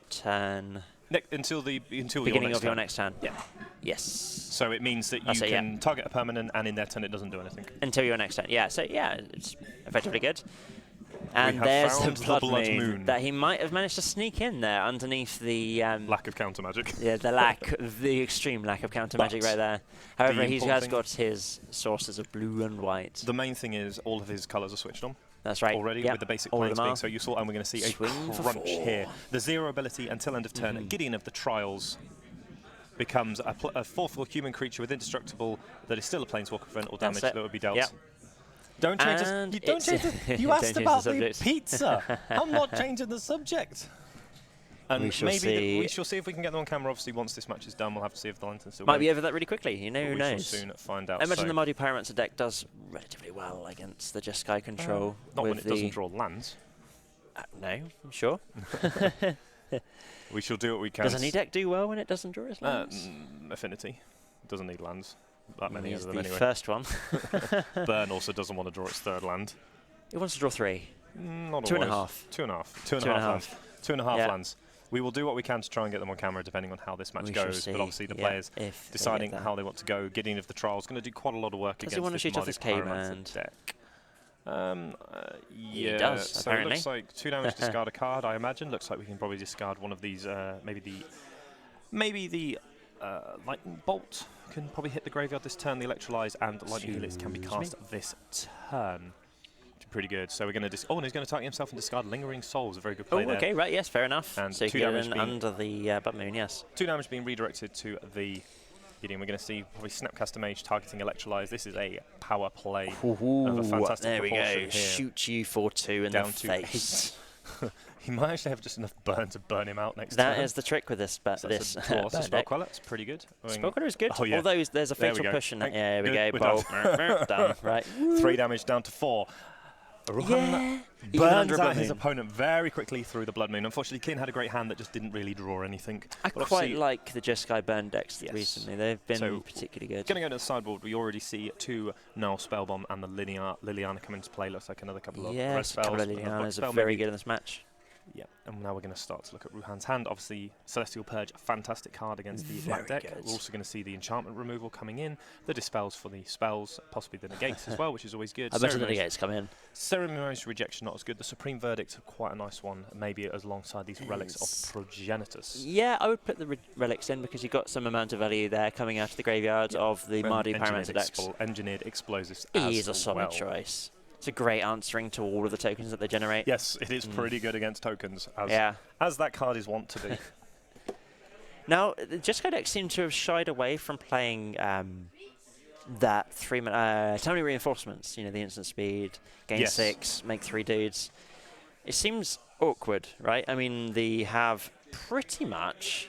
[SPEAKER 2] turn?
[SPEAKER 1] Until
[SPEAKER 2] beginning of your next turn.
[SPEAKER 1] Yeah.
[SPEAKER 2] Yes.
[SPEAKER 1] So it means that you can target a permanent, and in their turn it doesn't do anything.
[SPEAKER 2] Until your next turn. Yeah. So yeah, it's effectively good. And
[SPEAKER 1] have
[SPEAKER 2] there's
[SPEAKER 1] found
[SPEAKER 2] the Blood
[SPEAKER 1] Blood
[SPEAKER 2] Moon
[SPEAKER 1] Moon.
[SPEAKER 2] that he might have managed to sneak in there underneath the...
[SPEAKER 1] lack of counter magic.
[SPEAKER 2] Yeah, the extreme lack of counter magic right there. However, he has got his sources of blue and white.
[SPEAKER 1] The main thing is all of his colours are switched on.
[SPEAKER 2] That's right.
[SPEAKER 1] Already
[SPEAKER 2] yep.
[SPEAKER 1] with the basic
[SPEAKER 2] all
[SPEAKER 1] planes
[SPEAKER 2] of them
[SPEAKER 1] being
[SPEAKER 2] are.
[SPEAKER 1] so useful, and we're going to see
[SPEAKER 2] Swing
[SPEAKER 1] a
[SPEAKER 2] for
[SPEAKER 1] crunch
[SPEAKER 2] 4.
[SPEAKER 1] here. The 0 ability until end of turn, Gideon of the Trials becomes a 4/4 human creature with indestructible that is still a planeswalker for all damage that would be dealt.
[SPEAKER 2] Yep.
[SPEAKER 1] Don't change
[SPEAKER 2] And
[SPEAKER 1] this. You don't change this. You
[SPEAKER 2] Don't
[SPEAKER 1] asked
[SPEAKER 2] change
[SPEAKER 1] about
[SPEAKER 2] the
[SPEAKER 1] the
[SPEAKER 2] subject.
[SPEAKER 1] pizza. I'm not changing the subject. And
[SPEAKER 2] We shall
[SPEAKER 1] maybe
[SPEAKER 2] see.
[SPEAKER 1] we shall see if we can get them on camera. Obviously, once this match is done, we'll have to see if the lantern's still
[SPEAKER 2] Might
[SPEAKER 1] going.
[SPEAKER 2] be over that really quickly. You know, who
[SPEAKER 1] We
[SPEAKER 2] knows?
[SPEAKER 1] shall soon find out.
[SPEAKER 2] I imagine
[SPEAKER 1] so.
[SPEAKER 2] the Mardu Pyromancer deck does relatively well against the Jeskai control.
[SPEAKER 1] Not when
[SPEAKER 2] with
[SPEAKER 1] it doesn't draw lands.
[SPEAKER 2] No, I'm sure.
[SPEAKER 1] We shall do what we can.
[SPEAKER 2] Does any deck do well when it doesn't draw its lands?
[SPEAKER 1] Affinity doesn't need lands. That many
[SPEAKER 2] He's
[SPEAKER 1] of them
[SPEAKER 2] the
[SPEAKER 1] anyway.
[SPEAKER 2] first one.
[SPEAKER 1] Burn also doesn't want to draw its third land.
[SPEAKER 2] It wants to draw 3.
[SPEAKER 1] Not
[SPEAKER 2] 2.5.
[SPEAKER 1] always. 2.5. 2.5 lands. 2.5
[SPEAKER 2] Yeah.
[SPEAKER 1] lands. We will do what we can to try and get them on camera, depending on how this match
[SPEAKER 2] We shall
[SPEAKER 1] goes.
[SPEAKER 2] see,
[SPEAKER 1] But obviously, the
[SPEAKER 2] yeah,
[SPEAKER 1] players
[SPEAKER 2] if they
[SPEAKER 1] deciding
[SPEAKER 2] get that.
[SPEAKER 1] how they want to go. Gideon of the Trials going to do quite a lot of work
[SPEAKER 2] Does he
[SPEAKER 1] against
[SPEAKER 2] want to
[SPEAKER 1] this
[SPEAKER 2] shoot off
[SPEAKER 1] Mardu
[SPEAKER 2] his
[SPEAKER 1] Pyromancer
[SPEAKER 2] K-Band?
[SPEAKER 1] deck.
[SPEAKER 2] He
[SPEAKER 1] Yeah,
[SPEAKER 2] does,
[SPEAKER 1] so
[SPEAKER 2] apparently.
[SPEAKER 1] it looks like 2 damage, discard a card, I imagine. Looks like we can probably discard one of these, maybe the Lightning Bolt can probably hit the graveyard this turn. The Electrolyze and Lightning Helix can be cast this turn. Pretty good. So we're going to... and he's going to target himself and discard Lingering Souls. A very good play there.
[SPEAKER 2] Okay, right, yes, fair enough.
[SPEAKER 1] And
[SPEAKER 2] so
[SPEAKER 1] 2
[SPEAKER 2] you
[SPEAKER 1] damage
[SPEAKER 2] get in
[SPEAKER 1] being-
[SPEAKER 2] under the Blood Moon, yes.
[SPEAKER 1] 2 damage being redirected to the Gideon. We're going to see probably Snapcaster Mage targeting Electrolyze. This is a power play of a fantastic
[SPEAKER 2] There we go.
[SPEAKER 1] proportion here.
[SPEAKER 2] Shoot you for 2 in
[SPEAKER 1] Down
[SPEAKER 2] the
[SPEAKER 1] to
[SPEAKER 2] face.
[SPEAKER 1] He might actually have just enough burn to burn him out next
[SPEAKER 2] That
[SPEAKER 1] turn.
[SPEAKER 2] is the trick with this.
[SPEAKER 1] So that's a draw. So
[SPEAKER 2] burn
[SPEAKER 1] Spell
[SPEAKER 2] deck.
[SPEAKER 1] Queller, that's pretty good.
[SPEAKER 2] Spell Queller is good.
[SPEAKER 1] Oh, yeah.
[SPEAKER 2] Although there's a
[SPEAKER 1] There we
[SPEAKER 2] fatal
[SPEAKER 1] go.
[SPEAKER 2] push in that.
[SPEAKER 1] Thank-
[SPEAKER 2] Yeah, there we
[SPEAKER 1] good,
[SPEAKER 2] go.
[SPEAKER 1] we're
[SPEAKER 2] Bolt. Done. Right.
[SPEAKER 1] 3 damage down to 4.
[SPEAKER 2] Yeah. Even
[SPEAKER 1] Burns
[SPEAKER 2] under a Blood
[SPEAKER 1] out his
[SPEAKER 2] Moon.
[SPEAKER 1] opponent very quickly through the Blood Moon. Unfortunately, Kin had a great hand that just didn't really draw anything.
[SPEAKER 2] I
[SPEAKER 1] But
[SPEAKER 2] quite
[SPEAKER 1] obviously,
[SPEAKER 2] like the Jeskai burn decks
[SPEAKER 1] Yes.
[SPEAKER 2] recently. They've been
[SPEAKER 1] So,
[SPEAKER 2] particularly good.
[SPEAKER 1] Going to go to the sideboard, we already see 2 Null Spellbomb and the Liliana come into play. Looks like another couple of red
[SPEAKER 2] Yes, a
[SPEAKER 1] spells.
[SPEAKER 2] couple of
[SPEAKER 1] another
[SPEAKER 2] Lilianas
[SPEAKER 1] spell
[SPEAKER 2] are very
[SPEAKER 1] maybe.
[SPEAKER 2] good in this match.
[SPEAKER 1] Yeah, and now we're going to start to look at Ruhan's hand. Obviously, Celestial Purge, a fantastic card against the black
[SPEAKER 2] Very
[SPEAKER 1] deck.
[SPEAKER 2] good.
[SPEAKER 1] We're also going to see the enchantment removal coming in, the dispels for the spells, possibly the negates as well, which is always good.
[SPEAKER 2] I bet the
[SPEAKER 1] Ceremonious-
[SPEAKER 2] negates come in.
[SPEAKER 1] Ceremonious Rejection, not as good. The Supreme Verdict, quite a nice one, maybe as alongside these relics
[SPEAKER 2] Yes.
[SPEAKER 1] of Progenitus.
[SPEAKER 2] Yeah, I would put the relics in because you've got some amount of value there coming out of the graveyard of the Mardu Pyromancer decks.
[SPEAKER 1] Engineered Explosives
[SPEAKER 2] It
[SPEAKER 1] as
[SPEAKER 2] is a solid
[SPEAKER 1] well.
[SPEAKER 2] choice. It's a great answering to all of the tokens that they generate.
[SPEAKER 1] Yes, it is pretty good against tokens,
[SPEAKER 2] Yeah.
[SPEAKER 1] as that card is wont to be.
[SPEAKER 2] Now, the Jeskai deck seem to have shied away from playing that timely reinforcements. You know, the instant speed, gain
[SPEAKER 1] Yes.
[SPEAKER 2] 6, make 3 dudes. It seems awkward, right? I mean, they have pretty much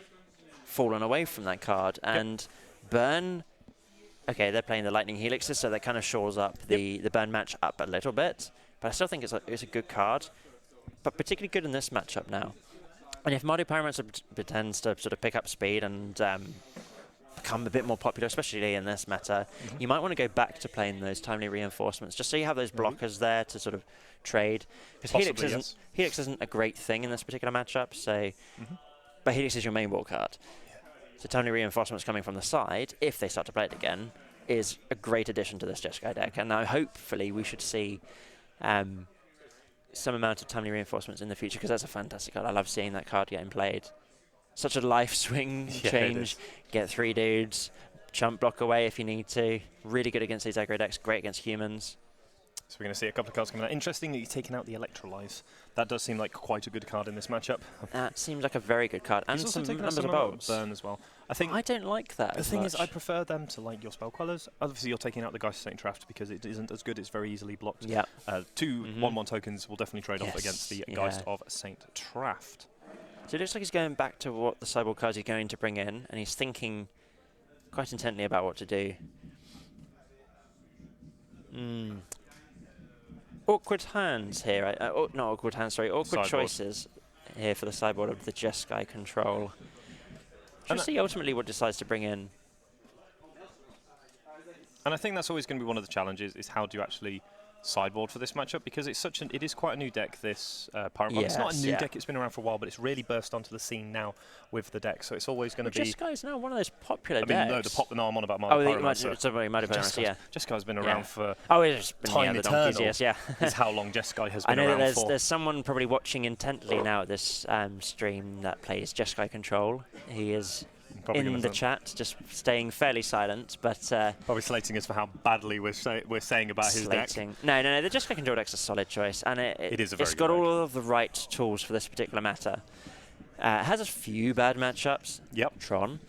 [SPEAKER 2] fallen away from that card, and burn. Okay, they're playing the Lightning Helixes, so that kind of shores up the burn match up a little bit. But I still think it's a good card, but particularly good in this matchup now. And if Mardu Pyromancer pretends to sort of pick up speed and become a bit more popular, especially in this meta, you might want to go back to playing those timely reinforcements, just so you have those blockers there to sort of trade. Because Helix isn't a great thing in this particular matchup, so but Helix is your main wall card. So timely reinforcements coming from the side, if they start to play it again, is a great addition to this Jeskai deck. And now hopefully we should see some amount of timely reinforcements in the future, because that's a fantastic card. I love seeing that card getting played. Such a life swing change. Get 3 dudes, chump block away if you need to. Really good against these aggro decks, great against humans.
[SPEAKER 1] So we're going to see a couple of cards coming out. Interesting that you've taken out the Electrolyze. That does seem like quite a good card in this matchup.
[SPEAKER 2] That seems like a very good card. And
[SPEAKER 1] He's also
[SPEAKER 2] some
[SPEAKER 1] taken out
[SPEAKER 2] numbers
[SPEAKER 1] some
[SPEAKER 2] of
[SPEAKER 1] amount
[SPEAKER 2] bulbs.
[SPEAKER 1] Burn as well. I think
[SPEAKER 2] I don't like that
[SPEAKER 1] the
[SPEAKER 2] as
[SPEAKER 1] thing is, I
[SPEAKER 2] much.
[SPEAKER 1] prefer them to like your Spell Colours. Obviously, you're taking out the Geist of Saint Traft because it isn't as good. It's very easily blocked.
[SPEAKER 2] Yeah.
[SPEAKER 1] 2 1/1 tokens will definitely trade off
[SPEAKER 2] Yes,
[SPEAKER 1] against the
[SPEAKER 2] yeah.
[SPEAKER 1] Geist of Saint Traft.
[SPEAKER 2] So it looks like he's going back to what the sideboard cards he's going to bring in, and he's thinking quite intently about what to do. Awkward hands here. Not awkward hands, sorry. Awkward
[SPEAKER 1] Sideboard.
[SPEAKER 2] choices here for the sideboard of the Jeskai control.
[SPEAKER 1] And
[SPEAKER 2] Should see ultimately what decides to bring in.
[SPEAKER 1] And I think that's always going to be one of the challenges, is how do you actually sideboard for this matchup because it is quite a new deck. This Pyromancer. It's not a new deck; it's been around for a while, but it's really burst onto the scene now with the deck. So it's always going to be.
[SPEAKER 2] Jeskai is now one of those popular
[SPEAKER 1] I
[SPEAKER 2] decks.
[SPEAKER 1] mean, no, I'm on about Mardu Pyromancer.
[SPEAKER 2] Sorry, Mardu Pyromancer. Yeah,
[SPEAKER 1] Jeskai's been around for
[SPEAKER 2] it's been
[SPEAKER 1] time eternal.
[SPEAKER 2] Yes, yeah.
[SPEAKER 1] Is how long Jeskai has been
[SPEAKER 2] around for. I know
[SPEAKER 1] that
[SPEAKER 2] there's someone probably watching intently now at this stream that plays Jeskai Control. He is. In the chat, just staying fairly silent, but
[SPEAKER 1] probably slating us for how badly we're saying about his deck.
[SPEAKER 2] No, the Jeskai Control deck's a solid choice, and it's got all of the right tools for this particular meta. It has a few bad matchups.
[SPEAKER 1] Yep.
[SPEAKER 2] Tron.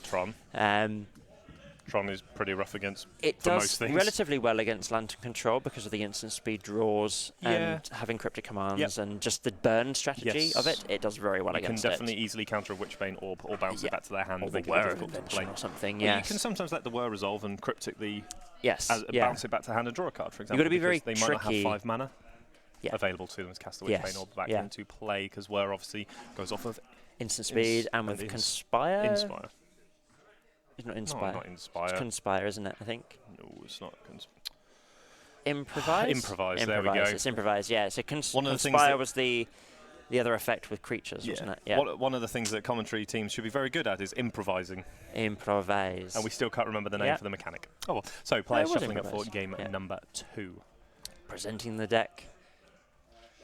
[SPEAKER 1] Tron is pretty rough against
[SPEAKER 2] it
[SPEAKER 1] for
[SPEAKER 2] does
[SPEAKER 1] most things.
[SPEAKER 2] Relatively well against Lantern Control because of the instant speed draws and having cryptic commands and just the burn strategy of it. It does very well against it.
[SPEAKER 1] You can definitely easily counter a Witchbane or bounce it back to their hand
[SPEAKER 2] or
[SPEAKER 1] and make it difficult to play.
[SPEAKER 2] Or something,
[SPEAKER 1] You can sometimes let the Whir resolve and cryptic the bounce it back to hand and draw a card, for example.
[SPEAKER 2] You've got to be very
[SPEAKER 1] they
[SPEAKER 2] tricky.
[SPEAKER 1] Might not have 5 mana available to them to cast the Witchbane or back into play because Whir obviously goes off of
[SPEAKER 2] instant speed and with Conspire. It's not Inspire.
[SPEAKER 1] No, not Inspire.
[SPEAKER 2] It's Conspire, isn't it, I think?
[SPEAKER 1] No, it's not
[SPEAKER 2] Improvise?
[SPEAKER 1] Improvise, there we go.
[SPEAKER 2] It's Improvise, yeah. So Conspire was the other effect with creatures, wasn't it? Yeah.
[SPEAKER 1] One of the things that commentary teams should be very good at is improvising.
[SPEAKER 2] Improvise.
[SPEAKER 1] And we still can't remember the name for the mechanic. Oh, well. So players shuffling up for game number 2.
[SPEAKER 2] Presenting the deck.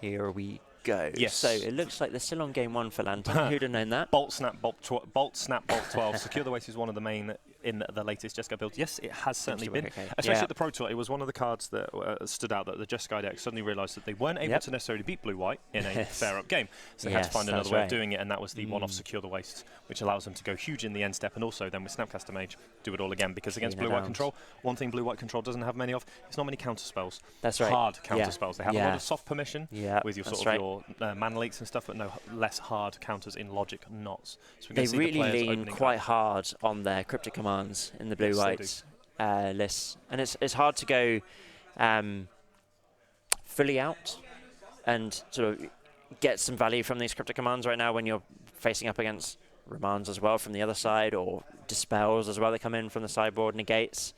[SPEAKER 2] Here we go.
[SPEAKER 1] Yes.
[SPEAKER 2] So it looks like they're still on game 1 for Lantern. Who'd have known that?
[SPEAKER 1] Bolt, Snap, Bolt 12. Secure the Waste is one of the main in the latest Jeskai build. Yes, it has certainly been.
[SPEAKER 2] Okay.
[SPEAKER 1] Especially at the Pro Tour, it was one of the cards that stood out that the Jeskai deck suddenly realised that they weren't able to necessarily beat Blue-White in a fair-up game. So they had to find another way of doing it, and that was the one-off Secure the Waste, which allows them to go huge in the end step, and also then with Snapcaster Mage, do it all again. Because against Blue-White control, one thing Blue-White control doesn't have many of is not many counter spells.
[SPEAKER 2] That's right.
[SPEAKER 1] Hard counter spells. They have a lot of soft permission with your your mana leaks and stuff, but no less hard counters in logic knots. So
[SPEAKER 2] they really lean quite hard on their cryptic commands in the Blue-White list, and it's hard to go fully out and sort of get some value from these cryptic commands right now when you're facing up against Remands as well from the other side, or Dispels as well that come in from the sideboard, negates,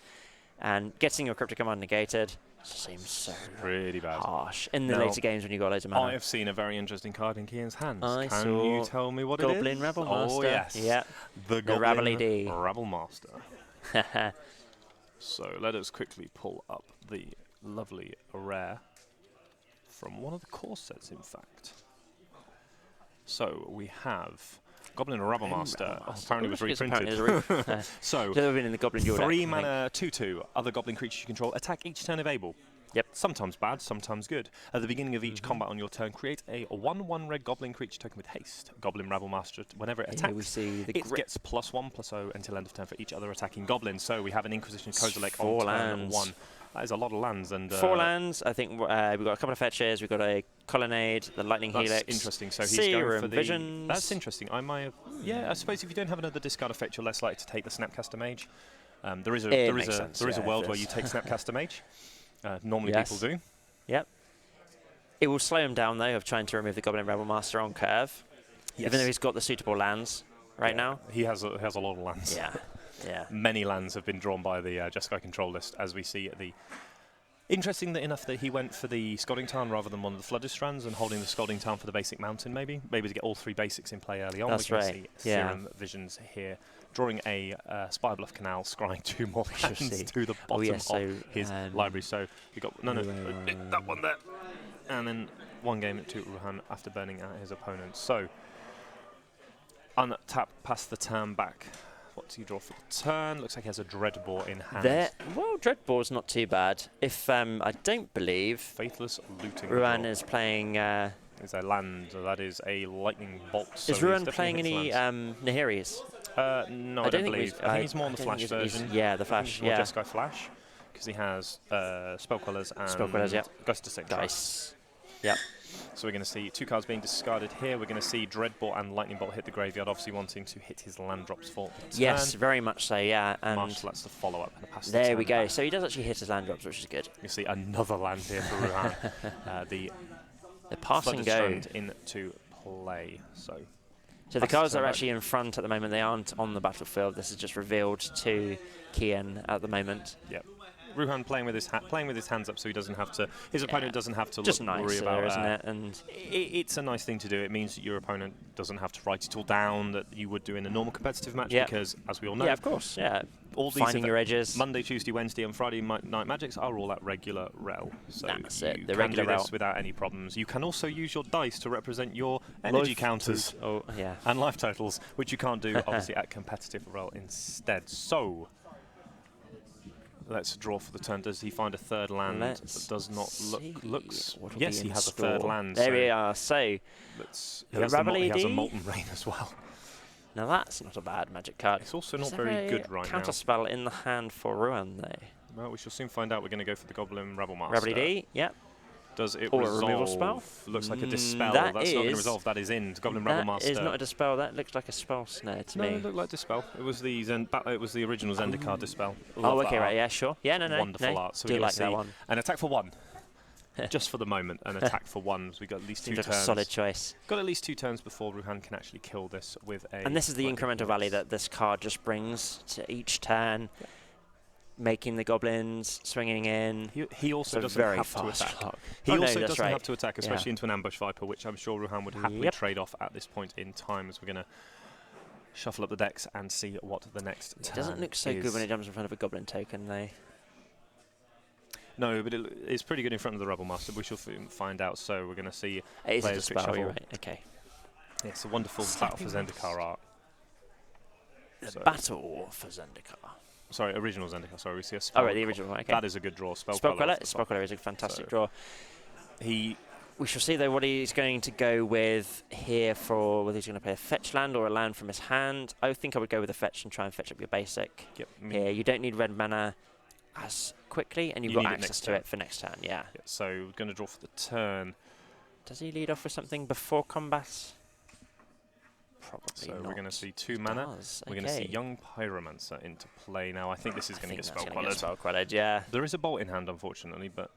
[SPEAKER 2] and getting your cryptic command negated seems so
[SPEAKER 1] pretty bad.
[SPEAKER 2] Harsh in the later games when you got loads of mana.
[SPEAKER 1] I have seen a very interesting card in Kian's hands.
[SPEAKER 2] Can
[SPEAKER 1] you tell me what it is?
[SPEAKER 2] Goblin Rebel Master.
[SPEAKER 1] Oh yes, the
[SPEAKER 2] Goblin
[SPEAKER 1] Rebel Master. So let us quickly pull up the lovely rare from one of the core sets, in fact. So we have Goblin Rebel Master. Apparently was reprinted. So,
[SPEAKER 2] been in the Goblin
[SPEAKER 1] 3 mana, 2/2. Other Goblin creatures you control attack each turn if able.
[SPEAKER 2] Yep.
[SPEAKER 1] Sometimes bad, sometimes good. At the beginning of each combat on your turn, create a 1/1 red Goblin creature token with haste. Goblin Rebel Master, whenever it attacks,
[SPEAKER 2] we see the
[SPEAKER 1] it gets +1/+0 until end of turn for each other attacking Goblin. So we have an Inquisition Kozilek on
[SPEAKER 2] 4
[SPEAKER 1] turn
[SPEAKER 2] lands.
[SPEAKER 1] 1. That is a lot of lands. And
[SPEAKER 2] 4 lands. I think we've got a couple of fetches. We've got a Colonnade, the Lightning Helix.
[SPEAKER 1] That's interesting. So he's going for the
[SPEAKER 2] Visions.
[SPEAKER 1] That's interesting. I might have. Yeah, I suppose if you don't have another discard effect, you're less likely to take the Snapcaster Mage. There is a world where you take Snapcaster Mage. Normally people do.
[SPEAKER 2] Yep. It will slow him down though of trying to remove the Goblin Rebel Master on curve, even though he's got the suitable lands now.
[SPEAKER 1] He has a lot of lands.
[SPEAKER 2] Yeah.
[SPEAKER 1] Many lands have been drawn by the Jeskai control list, as we see at the. Interesting enough that he went for the Scalding Tarn rather than one of the Flooded Strands and holding the Scalding Tarn for the basic mountain, maybe to get all 3 basics in play early on.
[SPEAKER 2] That's
[SPEAKER 1] we can see Serum Visions here, drawing a Spirebluff Canal, scrying 2 more lands to the bottom of his library. So we got that one there, and then 1 game to Ruhan after burning out his opponent. So untap, pass the turn back. What do you draw for the turn? Looks like he has a Dreadbore in hand.
[SPEAKER 2] Well, Dreadbore's not too bad. If I don't believe
[SPEAKER 1] Faithless Looting.
[SPEAKER 2] Ruhan is playing.
[SPEAKER 1] Is a land, that is a Lightning Bolt. So
[SPEAKER 2] is Ruhan playing any Nahiris?
[SPEAKER 1] No, I don't believe. I think he's more on the Flash version.
[SPEAKER 2] Yeah, the Flash. Yeah.
[SPEAKER 1] Jeskai Flash, because he has Spellquellers and Ghost of St.
[SPEAKER 2] Dice. Yep.
[SPEAKER 1] So we're going to see 2 cards being discarded here. We're going to see Dreadbore and Lightning Bolt hit the graveyard, obviously wanting to hit his land drops for the turn.
[SPEAKER 2] Yes, very much so, yeah. And
[SPEAKER 1] Marsh lets the follow-up and pass
[SPEAKER 2] there we go. So he does actually hit his land drops, which is good.
[SPEAKER 1] You see another land here for Ruhan. The
[SPEAKER 2] passing go
[SPEAKER 1] into play. So
[SPEAKER 2] the cards that are actually in front at the moment, they aren't on the battlefield. This is just revealed to Kian at the moment.
[SPEAKER 1] Yep. Ruhan playing with his hands up, so he doesn't have to. His opponent doesn't have to worry about.
[SPEAKER 2] Isn't it? And
[SPEAKER 1] it's a nice thing to do. It means that your opponent doesn't have to write it all down that you would do in a normal competitive match. Because, as we all know,
[SPEAKER 2] yeah, of course, yeah.
[SPEAKER 1] All these
[SPEAKER 2] Finding your edges.
[SPEAKER 1] Monday, Tuesday, Wednesday, and Friday night magics are all at regular rel. So
[SPEAKER 2] That's
[SPEAKER 1] you
[SPEAKER 2] it. The
[SPEAKER 1] can
[SPEAKER 2] regular
[SPEAKER 1] do
[SPEAKER 2] rel.
[SPEAKER 1] this without any problems. You can also use your dice to represent your energy counters and life totals, which you can't do obviously at competitive rel instead. So let's draw for the turn. Does he find a third land? That does not looks. Yes, he has a third land.
[SPEAKER 2] There we are. So
[SPEAKER 1] he has a Molten Rain as well.
[SPEAKER 2] Now that's not a bad magic card.
[SPEAKER 1] It's also not very good right now.
[SPEAKER 2] Counterspell in the hand for Ruan though.
[SPEAKER 1] Well, we shall soon find out. We're going to go for the Goblin Rabblemaster.
[SPEAKER 2] Rabble D, yep.
[SPEAKER 1] Does it
[SPEAKER 2] or
[SPEAKER 1] resolve?
[SPEAKER 2] A removal spell?
[SPEAKER 1] Looks like a dispel.
[SPEAKER 2] That's
[SPEAKER 1] not going to resolve. That is in Goblin Rabblemaster.
[SPEAKER 2] That is not a dispel. That looks like a spell snare to me.
[SPEAKER 1] No, it looked like dispel. It was the it was the original Zendikar dispel.
[SPEAKER 2] Oh, okay, right, yeah, sure. Yeah, no.
[SPEAKER 1] Wonderful art. So
[SPEAKER 2] do
[SPEAKER 1] we're
[SPEAKER 2] like
[SPEAKER 1] see
[SPEAKER 2] that one.
[SPEAKER 1] An attack for 1. Just for the moment, an attack for 1. So we got at least 2
[SPEAKER 2] Seems
[SPEAKER 1] turns.
[SPEAKER 2] like a solid choice.
[SPEAKER 1] Got at least 2 turns before Ruhan can actually kill this with a.
[SPEAKER 2] And this is the incremental value that this card just brings to each turn. Yeah. Making the goblins, swinging in.
[SPEAKER 1] He also doesn't have to attack. He also doesn't have to attack, especially into an ambush viper, which I'm sure Ruhan would happily trade off at this point in time. As we're going to shuffle up the decks and see what the next turn is.
[SPEAKER 2] It doesn't look so good when it jumps in front of a goblin token, though.
[SPEAKER 1] No, but it's pretty good in front of the Rabblemaster. We shall find out. So we're going to see
[SPEAKER 2] it
[SPEAKER 1] players
[SPEAKER 2] is a dispel, you're right. Okay.
[SPEAKER 1] Yeah, it's a wonderful Battle for Zendikar art.
[SPEAKER 2] The Battle for Zendikar.
[SPEAKER 1] Sorry, original Zendikar. Sorry, we see a spell.
[SPEAKER 2] Oh, right, the original one. Okay.
[SPEAKER 1] That is a good draw.
[SPEAKER 2] Spellqueller is a fantastic draw. We shall see, though, what he's going to go with here for whether he's going to play a fetch land or a land from his hand. I think I would go with a fetch and try and fetch up your basic.
[SPEAKER 1] Yep.
[SPEAKER 2] Here, you don't need red mana as quickly, and you've got access to it for next turn. Yeah.
[SPEAKER 1] So we're going to draw for the turn.
[SPEAKER 2] Does he lead off with something before combat? Probably
[SPEAKER 1] so
[SPEAKER 2] not.
[SPEAKER 1] We're going to see 2 mana. We're going to see Young Pyromancer into play now. I think this is going to get
[SPEAKER 2] spell-quellered. Yeah.
[SPEAKER 1] There is a bolt in hand, unfortunately, but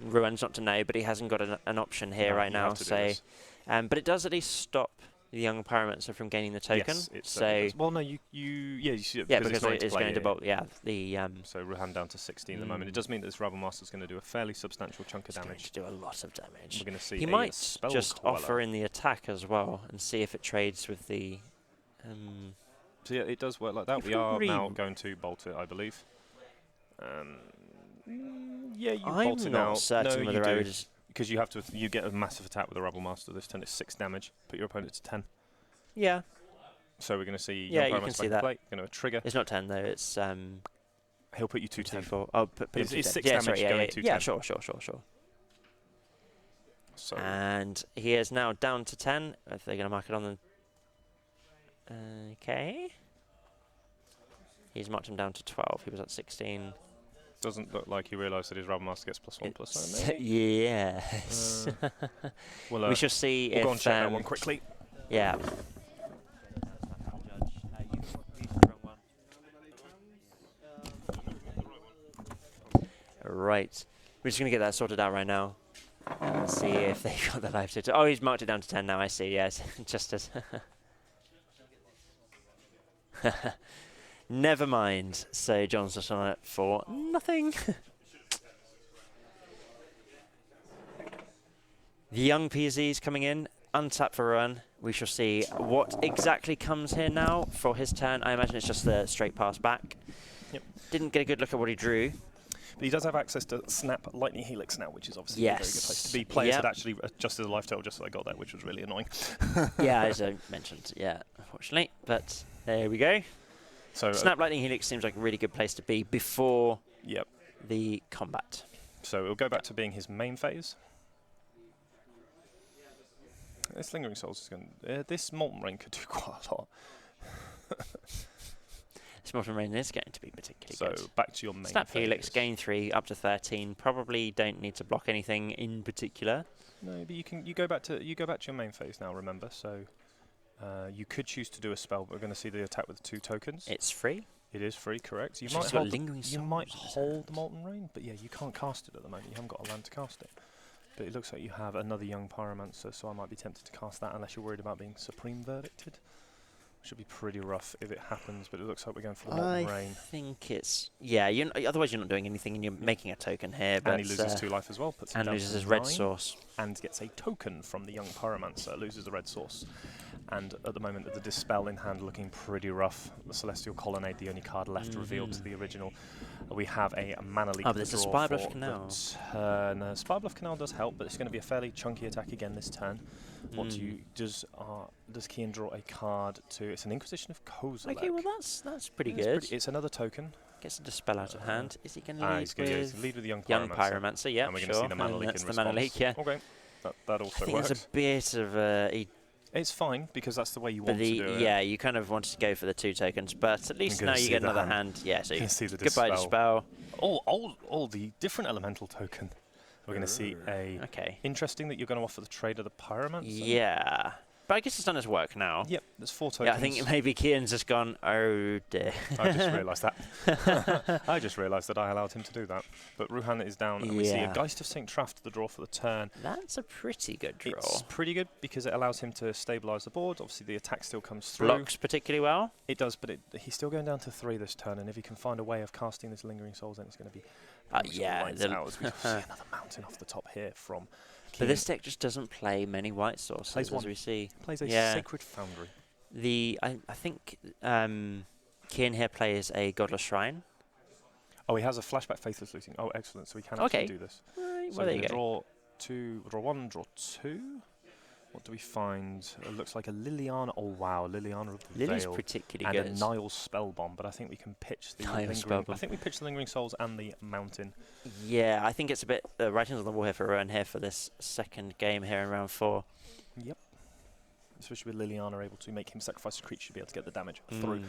[SPEAKER 2] Ruan's not to know, but he hasn't got an option here right now. So, but it does at least stop the Young Pyromancer from gaining the token.
[SPEAKER 1] Yes, so
[SPEAKER 2] well,
[SPEAKER 1] no, you see it
[SPEAKER 2] because it's going to bolt. Yeah,
[SPEAKER 1] so Ruhan down to 16 at the moment. It does mean that this Rabblemaster is going to do a fairly substantial chunk of damage.
[SPEAKER 2] It's going to do a lot of damage.
[SPEAKER 1] We're going to see.
[SPEAKER 2] He might just offer in the attack as well and see if it trades with the.
[SPEAKER 1] So yeah, it does work like that. We are now going to bolt it, I believe. Yeah, you bolt it now.
[SPEAKER 2] I'm not certain whether I would.
[SPEAKER 1] Because you get a massive attack with the Rabblemaster this turn. It's 6 damage. Put your opponent to 10.
[SPEAKER 2] Yeah.
[SPEAKER 1] So we're going to see.
[SPEAKER 2] Yeah, you can see that.
[SPEAKER 1] Going to trigger.
[SPEAKER 2] It's not 10 though. It's.
[SPEAKER 1] He'll put you to 10.
[SPEAKER 2] Oh, put
[SPEAKER 1] it's 6 damage going to 10.
[SPEAKER 2] Yeah, sure.
[SPEAKER 1] So
[SPEAKER 2] and he is now down to 10. If they're going to mark it on the. Okay. He's marked him down to 12. He was at 16.
[SPEAKER 1] Doesn't look like he realised that his Rabblemaster gets +1/+1.
[SPEAKER 2] Yes. We shall see
[SPEAKER 1] we'll
[SPEAKER 2] if.
[SPEAKER 1] Go and check that one quickly.
[SPEAKER 2] Yeah. Right. We're just going to get that sorted out right now. Let's see if they got the live total. Oh, he's marked it down to 10 now. I see. Yes, just as. Never mind. So John's just on it for nothing. The young PZ's coming in, untap for a run. We shall see what exactly comes here now for his turn. I imagine it's just the straight pass back.
[SPEAKER 1] Yep.
[SPEAKER 2] Didn't get a good look at what he drew.
[SPEAKER 1] But he does have access to Snap Lightning Helix now, which is obviously a very good place to be. Players had actually adjusted the life total just as I got that, which was really annoying.
[SPEAKER 2] Yeah, as I mentioned, unfortunately. But there we go.
[SPEAKER 1] So
[SPEAKER 2] Snap Lightning Helix seems like a really good place to be before the combat.
[SPEAKER 1] So it'll go back to being his main phase. This Lingering Souls is going to... this Molten Rain could do quite a lot.
[SPEAKER 2] This Molten Rain is going to be particularly good.
[SPEAKER 1] So back to your main
[SPEAKER 2] Snap
[SPEAKER 1] phase.
[SPEAKER 2] Helix, gain 3, up to 13. Probably don't need to block anything in particular.
[SPEAKER 1] No, but you go back to your main phase now, remember. So you could choose to do a spell, but we're going to see the attack with the 2 tokens.
[SPEAKER 2] It's free.
[SPEAKER 1] It is free, correct. You
[SPEAKER 2] might
[SPEAKER 1] hold the Molten Rain, but yeah, you can't cast it at the moment. You haven't got a land to cast it. But it looks like you have another Young Pyromancer, so I might be tempted to cast that unless you're worried about being Supreme Verdicted. Should be pretty rough if it happens, but it looks like we're going for the Molten Rain.
[SPEAKER 2] I think it's... Yeah, otherwise you're not doing anything and you're making a token here.
[SPEAKER 1] And he loses 2 life as well. Puts him
[SPEAKER 2] and
[SPEAKER 1] down
[SPEAKER 2] loses
[SPEAKER 1] to
[SPEAKER 2] his red
[SPEAKER 1] 9,
[SPEAKER 2] source.
[SPEAKER 1] and gets a token from the young Pyromancer, loses the red source. And at the moment, the Dispel in hand looking pretty rough. The Celestial Colonnade, the only card left revealed to the original. We have a mana leak.
[SPEAKER 2] Oh, but there's a Spirebluff Canal.
[SPEAKER 1] Spirebluff Canal does help, but it's going to be a fairly chunky attack again this turn. What does Kian draw a card to? It's an Inquisition of Kozilek.
[SPEAKER 2] Okay, well that's pretty good.
[SPEAKER 1] It's another token.
[SPEAKER 2] Gets a Dispel out of hand. Is he going to lead
[SPEAKER 1] he's going to lead with the young
[SPEAKER 2] Pyromancer? Yeah,
[SPEAKER 1] and we're going to see the mana leak in response.
[SPEAKER 2] The mana leak, yeah.
[SPEAKER 1] Okay, that also
[SPEAKER 2] I think
[SPEAKER 1] works.
[SPEAKER 2] there's a bit of
[SPEAKER 1] it's fine because that's the way you want to do it.
[SPEAKER 2] Yeah, you kind of wanted to go for the 2 tokens, but at least now you get another hand. Yeah, so you
[SPEAKER 1] can see the
[SPEAKER 2] goodbye Dispel.
[SPEAKER 1] All the different elemental token. We're going to see a...
[SPEAKER 2] Okay.
[SPEAKER 1] Interesting that you're going to offer the trade of the Pyromancer.
[SPEAKER 2] Yeah. But I guess it's done its work now.
[SPEAKER 1] Yep, there's 4 tokens.
[SPEAKER 2] Yeah, I think maybe Kian's just gone, oh dear.
[SPEAKER 1] I just realised that. I just realised that I allowed him to do that. But Ruhan is down, and we see a Geist of St. Traft, the draw for the turn.
[SPEAKER 2] That's a pretty good draw.
[SPEAKER 1] It's pretty good because it allows him to stabilise the board. Obviously, the attack still comes through.
[SPEAKER 2] Blocks particularly well.
[SPEAKER 1] It does, but he's still going down to 3 this turn, and if he can find a way of casting this Lingering Souls, then it's going to be...
[SPEAKER 2] yeah.
[SPEAKER 1] We see another mountain off the top here from... Kian.
[SPEAKER 2] But this deck just doesn't play many white sources, as we see.
[SPEAKER 1] Plays a Sacred Foundry.
[SPEAKER 2] I think Kian here plays a Godless Shrine.
[SPEAKER 1] Oh, he has a Flashback Faithless Looting. Oh, excellent. So we can actually do this.
[SPEAKER 2] Right,
[SPEAKER 1] so
[SPEAKER 2] well,
[SPEAKER 1] we
[SPEAKER 2] there you
[SPEAKER 1] draw 1, draw 2. What do we find? It looks like a Liliana. Oh, wow. Liliana of the
[SPEAKER 2] Lily's
[SPEAKER 1] Veil
[SPEAKER 2] particularly
[SPEAKER 1] and
[SPEAKER 2] good.
[SPEAKER 1] a Nile Spellbomb, but I think we can pitch the Lingering... I think we pitch the Lingering Souls and the Mountain. Yeah,
[SPEAKER 2] I think it's a bit writings on the wall here for Rowan here for this second game here in round 4.
[SPEAKER 1] Yep. Especially with Liliana able to make him sacrifice a creature to be able to get the damage through.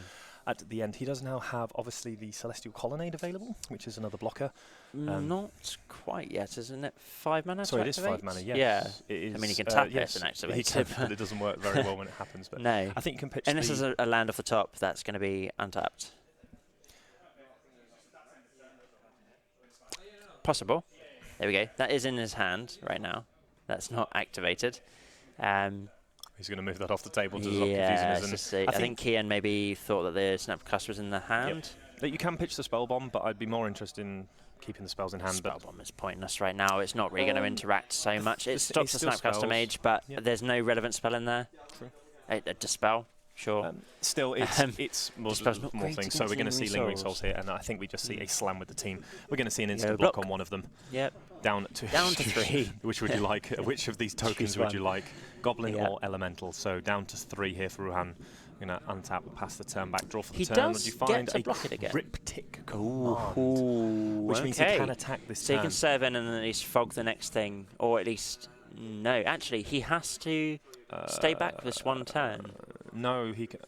[SPEAKER 1] At the end, he does now have, obviously, the Celestial Colonnade available, which is another blocker.
[SPEAKER 2] Not quite yet, isn't it? 5 mana
[SPEAKER 1] Sorry,
[SPEAKER 2] to
[SPEAKER 1] it is
[SPEAKER 2] activate?
[SPEAKER 1] 5 mana, yes.
[SPEAKER 2] Yeah.
[SPEAKER 1] It is,
[SPEAKER 2] I mean, you can tap
[SPEAKER 1] yes,
[SPEAKER 2] it and activate
[SPEAKER 1] he can,
[SPEAKER 2] it.
[SPEAKER 1] but it doesn't work very well when it happens. But
[SPEAKER 2] no.
[SPEAKER 1] I think you can pitch
[SPEAKER 2] Unless there's a land off the top that's going to be untapped. Possible. There we go. That is in his hand right now. That's not activated.
[SPEAKER 1] He's going to move that off the table to
[SPEAKER 2] yeah,
[SPEAKER 1] stop confusing.
[SPEAKER 2] I think Kian maybe thought that the Snapcast was in the hand.
[SPEAKER 1] Yep. That you can pitch the Spell Bomb, but I'd be more interested in keeping the spells in hand.
[SPEAKER 2] Spell Bomb is pointless right now. It's not really going to interact so much. It stops the Snapcaster Mage, but there's no relevant spell in there.
[SPEAKER 1] True.
[SPEAKER 2] A Dispel. Sure.
[SPEAKER 1] Still, it's more things. So we're going to see Lingering Souls here, and I think we just see a slam with the team. We're going to see an instant block on one of them.
[SPEAKER 2] Yep.
[SPEAKER 1] Down to 3. Which would you like? Which of these tokens would you like? Goblin or Elemental? So down to 3 here for Ruhan. Going to untap, pass the turn back, draw for the turn.
[SPEAKER 2] Does
[SPEAKER 1] you find
[SPEAKER 2] get to block it again.
[SPEAKER 1] Cryptic
[SPEAKER 2] Command,
[SPEAKER 1] which means he can attack this
[SPEAKER 2] so
[SPEAKER 1] turn.
[SPEAKER 2] he can serve in and then at least fog the next thing, or at least no. Actually, he has to stay back for this one turn.
[SPEAKER 1] No, he can.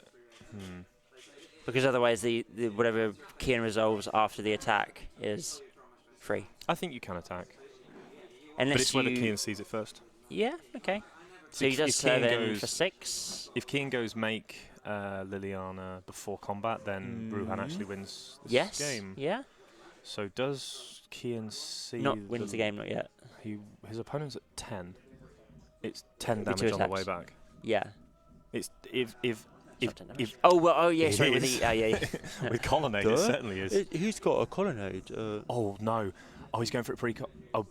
[SPEAKER 2] Because otherwise, the whatever Kian resolves after the attack is free.
[SPEAKER 1] I think you can attack.
[SPEAKER 2] Unless
[SPEAKER 1] but it's whether Kian sees it first.
[SPEAKER 2] Yeah. Okay. So he does serve in for 6.
[SPEAKER 1] If Kian goes make Liliana before combat, then Ruhan actually wins this game.
[SPEAKER 2] Yeah.
[SPEAKER 1] So does Kian see...
[SPEAKER 2] wins the game, not yet.
[SPEAKER 1] His opponent's at 10. It's 10 damage on the way back.
[SPEAKER 2] Yeah.
[SPEAKER 1] It's if
[SPEAKER 2] sorry, with the
[SPEAKER 1] with Colonnade, it certainly is.
[SPEAKER 2] Who's got a Colonnade?
[SPEAKER 1] Oh no! Oh, he's going for it pre. No,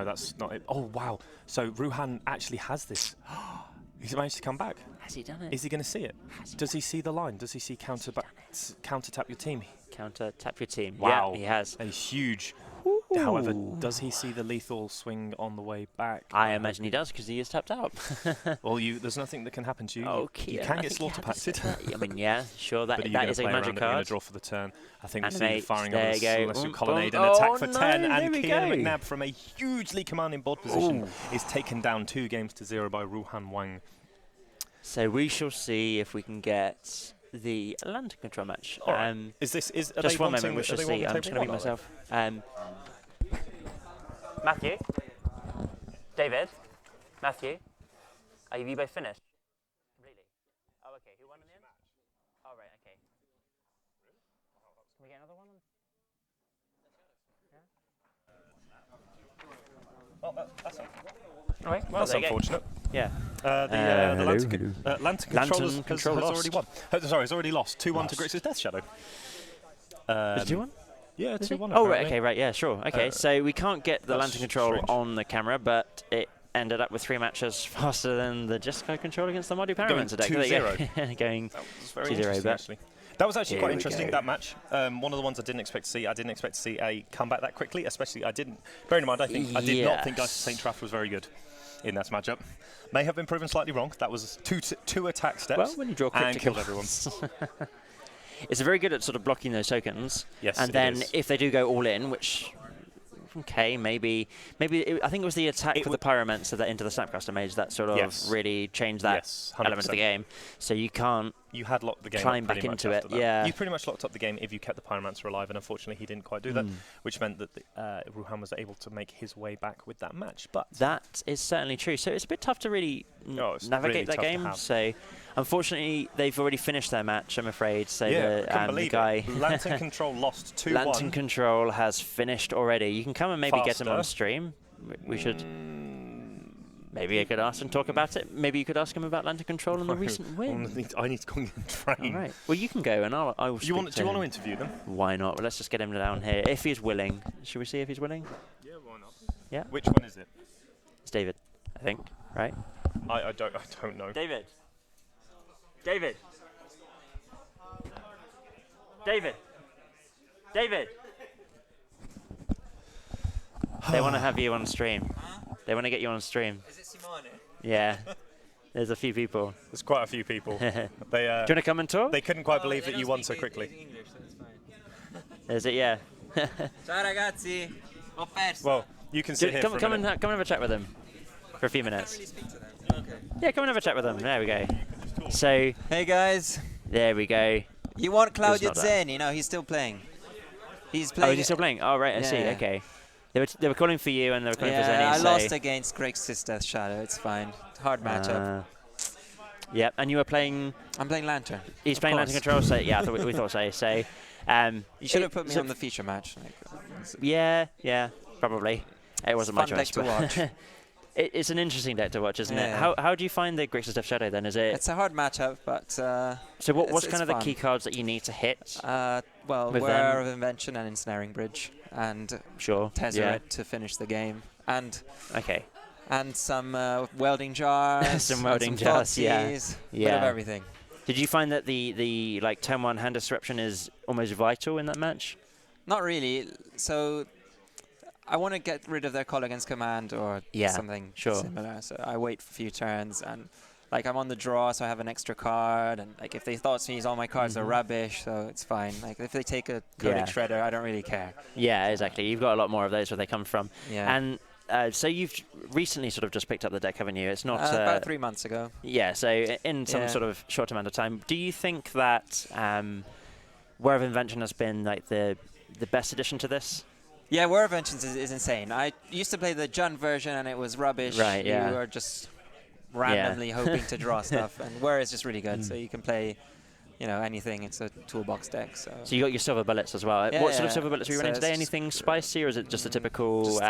[SPEAKER 1] that's not it. Oh wow! So Ruhan actually has this. He's managed to come back.
[SPEAKER 2] Has he done it?
[SPEAKER 1] Is he going to see it? Does he see the line? Does he see counter tap your team?
[SPEAKER 2] Counter tap your team.
[SPEAKER 1] Wow,
[SPEAKER 2] yeah, he has
[SPEAKER 1] a huge. However, does he see the lethal swing on the way back?
[SPEAKER 2] I imagine he does because he is tapped out.
[SPEAKER 1] Well, there's nothing that can happen to you.
[SPEAKER 2] Okay,
[SPEAKER 1] you can get slaughter pacted.
[SPEAKER 2] I mean, yeah, sure, that is a magic card.
[SPEAKER 1] You're going to draw for the turn. I think we see firing
[SPEAKER 2] there
[SPEAKER 1] over the Celestial Colonnade and attack for 10. And Kian McNabb, from a hugely commanding board position, is taken down 2 games to 0 by Ruhan Wang.
[SPEAKER 2] So we shall see if we can get the land control match.
[SPEAKER 1] Is
[SPEAKER 2] just one moment? We shall see. I'm just going to mute myself. Matthew, David, Matthew, are you both finished? Completely. Oh, okay. Who won in the end? Oh, right. Okay. Can we get another one?
[SPEAKER 1] Oh, that's
[SPEAKER 2] All right, well,
[SPEAKER 1] that's
[SPEAKER 2] there you go.
[SPEAKER 1] unfortunate.
[SPEAKER 2] Yeah.
[SPEAKER 1] The Lantern Control has
[SPEAKER 2] Control
[SPEAKER 1] already won. Sorry, has already lost. 2-1 to Grixis Death Shadow.
[SPEAKER 2] Is it 2-1?
[SPEAKER 1] Yeah, 2-1.
[SPEAKER 2] Oh, right, okay, right, yeah, sure. Okay, so we can't get the Lantern Control
[SPEAKER 1] strange.
[SPEAKER 2] on the camera, but it ended up with 3 matches faster than the Jeskai Control against the Mardu Pyromancer deck.
[SPEAKER 1] 2-0.
[SPEAKER 2] Going
[SPEAKER 1] That was very
[SPEAKER 2] 2-0,
[SPEAKER 1] interesting,
[SPEAKER 2] but
[SPEAKER 1] actually. That was actually
[SPEAKER 2] Here
[SPEAKER 1] quite
[SPEAKER 2] we
[SPEAKER 1] interesting,
[SPEAKER 2] go.
[SPEAKER 1] that match. One of the ones I didn't expect to see. I didn't expect to see a comeback that quickly, especially bearing in mind, I did not think St. Traff was very good in that matchup. May have been proven slightly wrong. That was two attack steps
[SPEAKER 2] well, when you draw
[SPEAKER 1] and
[SPEAKER 2] critical
[SPEAKER 1] killed everyone.
[SPEAKER 2] It's very good at sort of blocking those tokens.
[SPEAKER 1] Yes,
[SPEAKER 2] and
[SPEAKER 1] it
[SPEAKER 2] then
[SPEAKER 1] is.
[SPEAKER 2] if they do go all in, which okay, maybe I think it was the attack for the Pyromancer that into the Snapcaster Mage that sort of really changed that
[SPEAKER 1] Yes,
[SPEAKER 2] element of the game. So you can't
[SPEAKER 1] You had locked the game
[SPEAKER 2] climb
[SPEAKER 1] up
[SPEAKER 2] back
[SPEAKER 1] pretty much
[SPEAKER 2] into it.
[SPEAKER 1] after that.
[SPEAKER 2] Yeah.
[SPEAKER 1] You pretty much locked up the game if you kept the Pyromancer alive, and unfortunately he didn't quite do that, which meant that Ruhan was able to make his way back with that match. But
[SPEAKER 2] That is certainly true. So it's a bit tough to really
[SPEAKER 1] it's
[SPEAKER 2] navigate
[SPEAKER 1] really
[SPEAKER 2] that
[SPEAKER 1] tough to
[SPEAKER 2] game.
[SPEAKER 1] have.
[SPEAKER 2] So unfortunately, they've already finished their match, I'm afraid. So
[SPEAKER 1] yeah,
[SPEAKER 2] the,
[SPEAKER 1] couldn't
[SPEAKER 2] the
[SPEAKER 1] believe
[SPEAKER 2] guy
[SPEAKER 1] it. Lantern Control lost 2-1.
[SPEAKER 2] Lantern Control has finished already. You can come and maybe get him on
[SPEAKER 1] Faster.
[SPEAKER 2] stream. We should. Maybe I could ask and talk about it. Maybe you could ask him about Lantern Control and the recent win.
[SPEAKER 1] I need to go and train.
[SPEAKER 2] All right. Well, you can go and I will.
[SPEAKER 1] Do you want to interview them?
[SPEAKER 2] Why not? Well, let's just get him down here if he's willing. Should we see if he's willing?
[SPEAKER 1] Yeah, why not?
[SPEAKER 2] Yeah.
[SPEAKER 1] Which one is it?
[SPEAKER 2] It's David, I think. Right.
[SPEAKER 1] I don't know.
[SPEAKER 2] David. David. David. David. They want to have you on stream. They want to get you on stream.
[SPEAKER 5] Is it Simone?
[SPEAKER 2] Yeah. There's a few people.
[SPEAKER 1] There's quite a few people.
[SPEAKER 2] Do you
[SPEAKER 1] They
[SPEAKER 2] want to come and talk?
[SPEAKER 1] they couldn't quite believe that you won so quickly.
[SPEAKER 5] English, so it's fine.
[SPEAKER 2] Is it? Yeah.
[SPEAKER 5] Ciao ragazzi, ho perso.
[SPEAKER 1] Well, you can sit here for a
[SPEAKER 2] come
[SPEAKER 1] minute.
[SPEAKER 2] and have a chat with them for a few
[SPEAKER 5] I can't
[SPEAKER 2] minutes.
[SPEAKER 5] really speak to them. Okay.
[SPEAKER 2] Yeah, come and have a chat with them. There we go. So
[SPEAKER 5] Hey guys,
[SPEAKER 2] there we go.
[SPEAKER 5] you want Claudio
[SPEAKER 2] not that.
[SPEAKER 5] Zeni? No, he's still playing. He's
[SPEAKER 2] Oh,
[SPEAKER 5] playing.
[SPEAKER 2] is he still playing? Oh, right. I see.
[SPEAKER 5] Yeah.
[SPEAKER 2] Okay. They were calling for you and they were calling for Zenny.
[SPEAKER 5] Yeah, I
[SPEAKER 2] so
[SPEAKER 5] lost against Grixis Death Shadow. It's fine. Hard matchup.
[SPEAKER 2] Yep. And you were playing.
[SPEAKER 5] I'm playing Lantern.
[SPEAKER 2] He's
[SPEAKER 5] Of
[SPEAKER 2] playing
[SPEAKER 5] course.
[SPEAKER 2] Lantern Control. So yeah, I thought we thought so. So.
[SPEAKER 5] You should have put me
[SPEAKER 2] so
[SPEAKER 5] on the feature match. Like,
[SPEAKER 2] Yeah, probably. It wasn't my
[SPEAKER 5] fun deck
[SPEAKER 2] choice.
[SPEAKER 5] to
[SPEAKER 2] but
[SPEAKER 5] watch.
[SPEAKER 2] it's an interesting deck to watch, isn't it?
[SPEAKER 5] Yeah.
[SPEAKER 2] How do you find the Grixis Death Shadow then? Is it
[SPEAKER 5] It's a hard matchup, but
[SPEAKER 2] so? What's
[SPEAKER 5] it's
[SPEAKER 2] kind of the
[SPEAKER 5] fun.
[SPEAKER 2] key cards that you need to hit?
[SPEAKER 5] well,
[SPEAKER 2] with
[SPEAKER 5] Wear
[SPEAKER 2] them?
[SPEAKER 5] of Invention and Ensnaring Bridge, and
[SPEAKER 2] Sure.
[SPEAKER 5] Tezzeret to finish the game, and
[SPEAKER 2] Okay.
[SPEAKER 5] some welding jars,
[SPEAKER 2] Some
[SPEAKER 5] and
[SPEAKER 2] welding jars, yeah.
[SPEAKER 5] Thoughtseize, bit
[SPEAKER 2] Yeah.
[SPEAKER 5] of everything.
[SPEAKER 2] Did you find that the like turn 1 hand disruption is almost vital in that match?
[SPEAKER 5] Not really. So I want to get rid of their call against command or
[SPEAKER 2] Yeah,
[SPEAKER 5] something
[SPEAKER 2] sure.
[SPEAKER 5] similar. So I wait for a few turns, and like I'm on the draw, so I have an extra card, and like if they Thoughtseize, all my cards are rubbish, so it's fine. Like if they take a Codex Shredder, I don't really care.
[SPEAKER 2] Yeah, exactly. You've got a lot more of those where they come from.
[SPEAKER 5] Yeah.
[SPEAKER 2] And so you've recently sort of just picked up the deck, haven't you? It's not
[SPEAKER 5] About 3 months ago.
[SPEAKER 2] Yeah, so in some
[SPEAKER 5] Yeah.
[SPEAKER 2] sort of short amount of time. Do you think that War of Invention has been like the best addition to this?
[SPEAKER 5] Yeah, War of Inventions is insane. I used to play the Jund version, and it was rubbish.
[SPEAKER 2] Right, yeah.
[SPEAKER 5] You were just randomly hoping to draw stuff, and War is just really good. So you can play, anything. It's a toolbox deck. So
[SPEAKER 2] So you got your silver bullets as well.
[SPEAKER 5] Yeah,
[SPEAKER 2] What sort of
[SPEAKER 5] yeah.
[SPEAKER 2] silver bullets are you
[SPEAKER 5] So
[SPEAKER 2] running
[SPEAKER 5] it's
[SPEAKER 2] today?
[SPEAKER 5] just
[SPEAKER 2] Anything spicy, or is it just a typical?
[SPEAKER 5] Just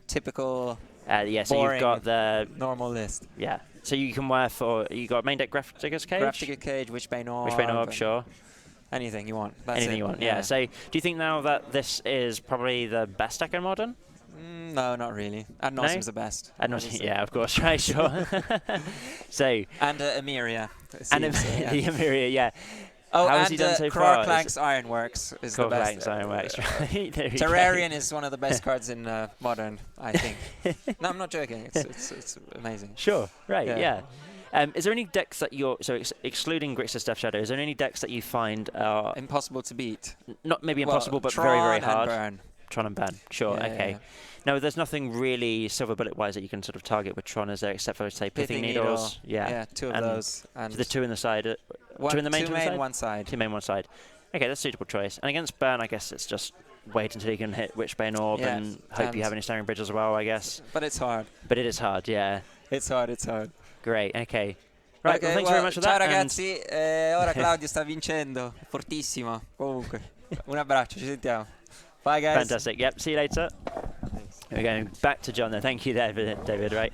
[SPEAKER 5] typical
[SPEAKER 2] Yeah, so you've
[SPEAKER 5] boring
[SPEAKER 2] got the
[SPEAKER 5] normal list.
[SPEAKER 2] yeah. So you can wear for you got main deck Grafdigger's Cage.
[SPEAKER 5] Grafdigger Cage, Witchbane Orb.
[SPEAKER 2] Wishbane Orb,
[SPEAKER 5] and
[SPEAKER 2] sure.
[SPEAKER 5] Anything you want. That's
[SPEAKER 2] Anything
[SPEAKER 5] it.
[SPEAKER 2] you want. Yeah. So do you think now that this is probably the best deck in Modern?
[SPEAKER 5] No, not really. And Nosim's the best.
[SPEAKER 2] And
[SPEAKER 5] obviously.
[SPEAKER 2] yeah, of course, right, sure. So
[SPEAKER 5] And Emeria.
[SPEAKER 2] and
[SPEAKER 5] seems, yeah.
[SPEAKER 2] the Emeria, yeah.
[SPEAKER 5] Oh,
[SPEAKER 2] How has
[SPEAKER 5] and
[SPEAKER 2] he done so far?
[SPEAKER 5] Krarklank's Ironworks is the best.
[SPEAKER 2] Corklank's Ironworks, right? There we go.
[SPEAKER 5] Terrarian is one of the best cards in Modern, I think. No, I'm not joking. It's amazing.
[SPEAKER 2] Sure, right,
[SPEAKER 5] Yeah.
[SPEAKER 2] yeah. Is there any decks that you're excluding Grixis Death Shadow? Is there any decks that you find are
[SPEAKER 5] Impossible to beat.
[SPEAKER 2] not maybe impossible, but
[SPEAKER 5] Tron
[SPEAKER 2] very very hard?
[SPEAKER 5] And Burn.
[SPEAKER 2] Tron and Burn. Sure,
[SPEAKER 5] Yeah,
[SPEAKER 2] okay.
[SPEAKER 5] yeah.
[SPEAKER 2] No, there's nothing really silver bullet wise that you can sort of target with Tron, is there? Except for say Pithing Needles.
[SPEAKER 5] Needle.
[SPEAKER 2] Yeah.
[SPEAKER 5] Two of
[SPEAKER 2] And
[SPEAKER 5] those. And
[SPEAKER 2] So the two in the side.
[SPEAKER 5] one,
[SPEAKER 2] two in the main,
[SPEAKER 5] two
[SPEAKER 2] two in the
[SPEAKER 5] main,
[SPEAKER 2] side?
[SPEAKER 5] one side.
[SPEAKER 2] Two main, one side. Okay, that's a suitable choice. And against Burn, I guess it's just wait until you can hit Witchbane Orb
[SPEAKER 5] Yeah,
[SPEAKER 2] and hope you
[SPEAKER 5] and-
[SPEAKER 2] have any Staring Bridge as well, I guess.
[SPEAKER 5] But it's hard.
[SPEAKER 2] But it is hard, yeah.
[SPEAKER 5] It's hard. It's hard.
[SPEAKER 2] Great, okay. Right,
[SPEAKER 5] Okay,
[SPEAKER 2] well, thanks very much for
[SPEAKER 5] ciao
[SPEAKER 2] that. and-
[SPEAKER 5] ragazzi, ora Claudio sta vincendo, fortissimo. Comunque, un abbraccio, ci sentiamo. Bye guys.
[SPEAKER 2] Fantastic. Yep. See you later.
[SPEAKER 5] Thanks.
[SPEAKER 2] We're going back to John there. Thank you, David. Right.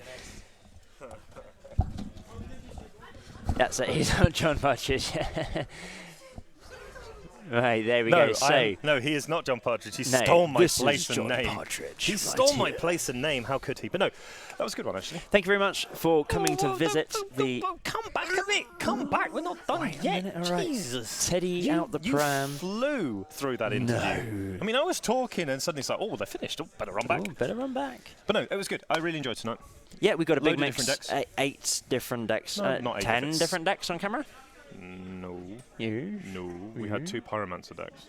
[SPEAKER 2] That's it. He's on John Partridge. Right, there we go. So,
[SPEAKER 1] no, he is not John Partridge. He stole my place and name.
[SPEAKER 2] Partridge,
[SPEAKER 1] he stole my place and name. How could he? But no, that was a good one, actually.
[SPEAKER 2] Thank you very much for coming to visit the...
[SPEAKER 1] Come back a bit. Come back. We're not done yet.
[SPEAKER 2] Right.
[SPEAKER 1] Jesus.
[SPEAKER 2] Teddy out the pram.
[SPEAKER 1] You flew through that interview. I mean, I was talking and suddenly it's like, oh, they're finished. Oh, better run back.
[SPEAKER 2] Better run back.
[SPEAKER 1] But no, it was good. I really enjoyed tonight.
[SPEAKER 2] Yeah, we got a big
[SPEAKER 1] Load of
[SPEAKER 2] mix.
[SPEAKER 1] different decks.
[SPEAKER 2] 8 different decks.
[SPEAKER 1] No, not 8.
[SPEAKER 2] 10 different decks on camera?
[SPEAKER 1] No.
[SPEAKER 2] You?
[SPEAKER 1] No. We had 2 Pyromancer decks.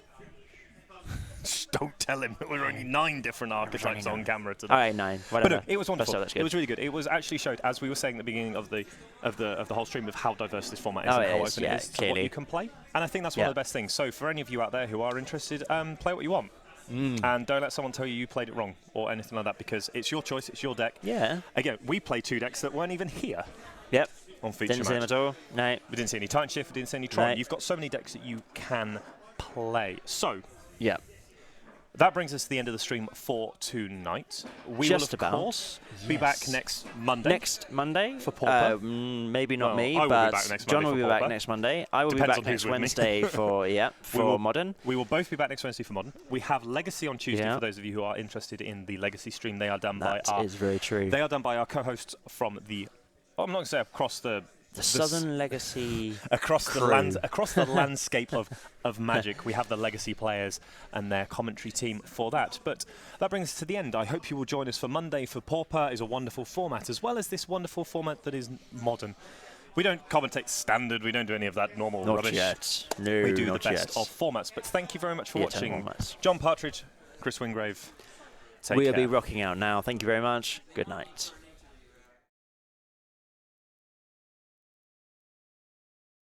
[SPEAKER 1] Just don't tell him that we're only 9 different archetypes on camera today.
[SPEAKER 2] All right, 9. Whatever.
[SPEAKER 1] But no, it was wonderful.
[SPEAKER 2] That's good.
[SPEAKER 1] It was really good. It was actually showed, as we were saying at the beginning of the whole stream, of how diverse this format is and how open it is to what you can play. And I think that's one of the best things. So for any of you out there who are interested, play what you want. And don't let someone tell you played it wrong or anything like that, because it's your choice, it's your deck.
[SPEAKER 2] Yeah.
[SPEAKER 1] Again, we played 2 decks that weren't even here.
[SPEAKER 2] Yep.
[SPEAKER 1] On feature
[SPEAKER 2] Didn't see them at all. No.
[SPEAKER 1] We didn't see any Titan Shift, we didn't see any Tron.
[SPEAKER 2] No.
[SPEAKER 1] You've got so many decks that you can play. So,
[SPEAKER 2] yeah.
[SPEAKER 1] That brings us to the end of the stream for tonight. We will, of course, be back next Monday.
[SPEAKER 2] Next Monday?
[SPEAKER 1] For Pauper.
[SPEAKER 2] Maybe not me,
[SPEAKER 1] but
[SPEAKER 2] John will be back next Monday. I will be back next Wednesday for Modern.
[SPEAKER 1] We will both be back next Wednesday for Modern. We have Legacy on Tuesday for those of you who are interested in the Legacy stream. They are done by our...
[SPEAKER 2] That is very true.
[SPEAKER 1] They are done by our co-hosts from the... I'm not going to say across the
[SPEAKER 2] Southern Legacy
[SPEAKER 1] across
[SPEAKER 2] crew.
[SPEAKER 1] the landscape of Magic. We have the Legacy players and their commentary team for that. But that brings us to the end. I hope you will join us for Monday for Pauper. Is a wonderful format, as well as this wonderful format that is Modern. We don't commentate Standard. We don't do any of that normal rubbish.
[SPEAKER 2] Not yet. No,
[SPEAKER 1] we do
[SPEAKER 2] not
[SPEAKER 1] the best
[SPEAKER 2] yet.
[SPEAKER 1] of formats. But thank you very much for watching. John Partridge, Chris Wingrave. Take
[SPEAKER 2] we'll
[SPEAKER 1] care.
[SPEAKER 2] be rocking out now. Thank you very much. Good night.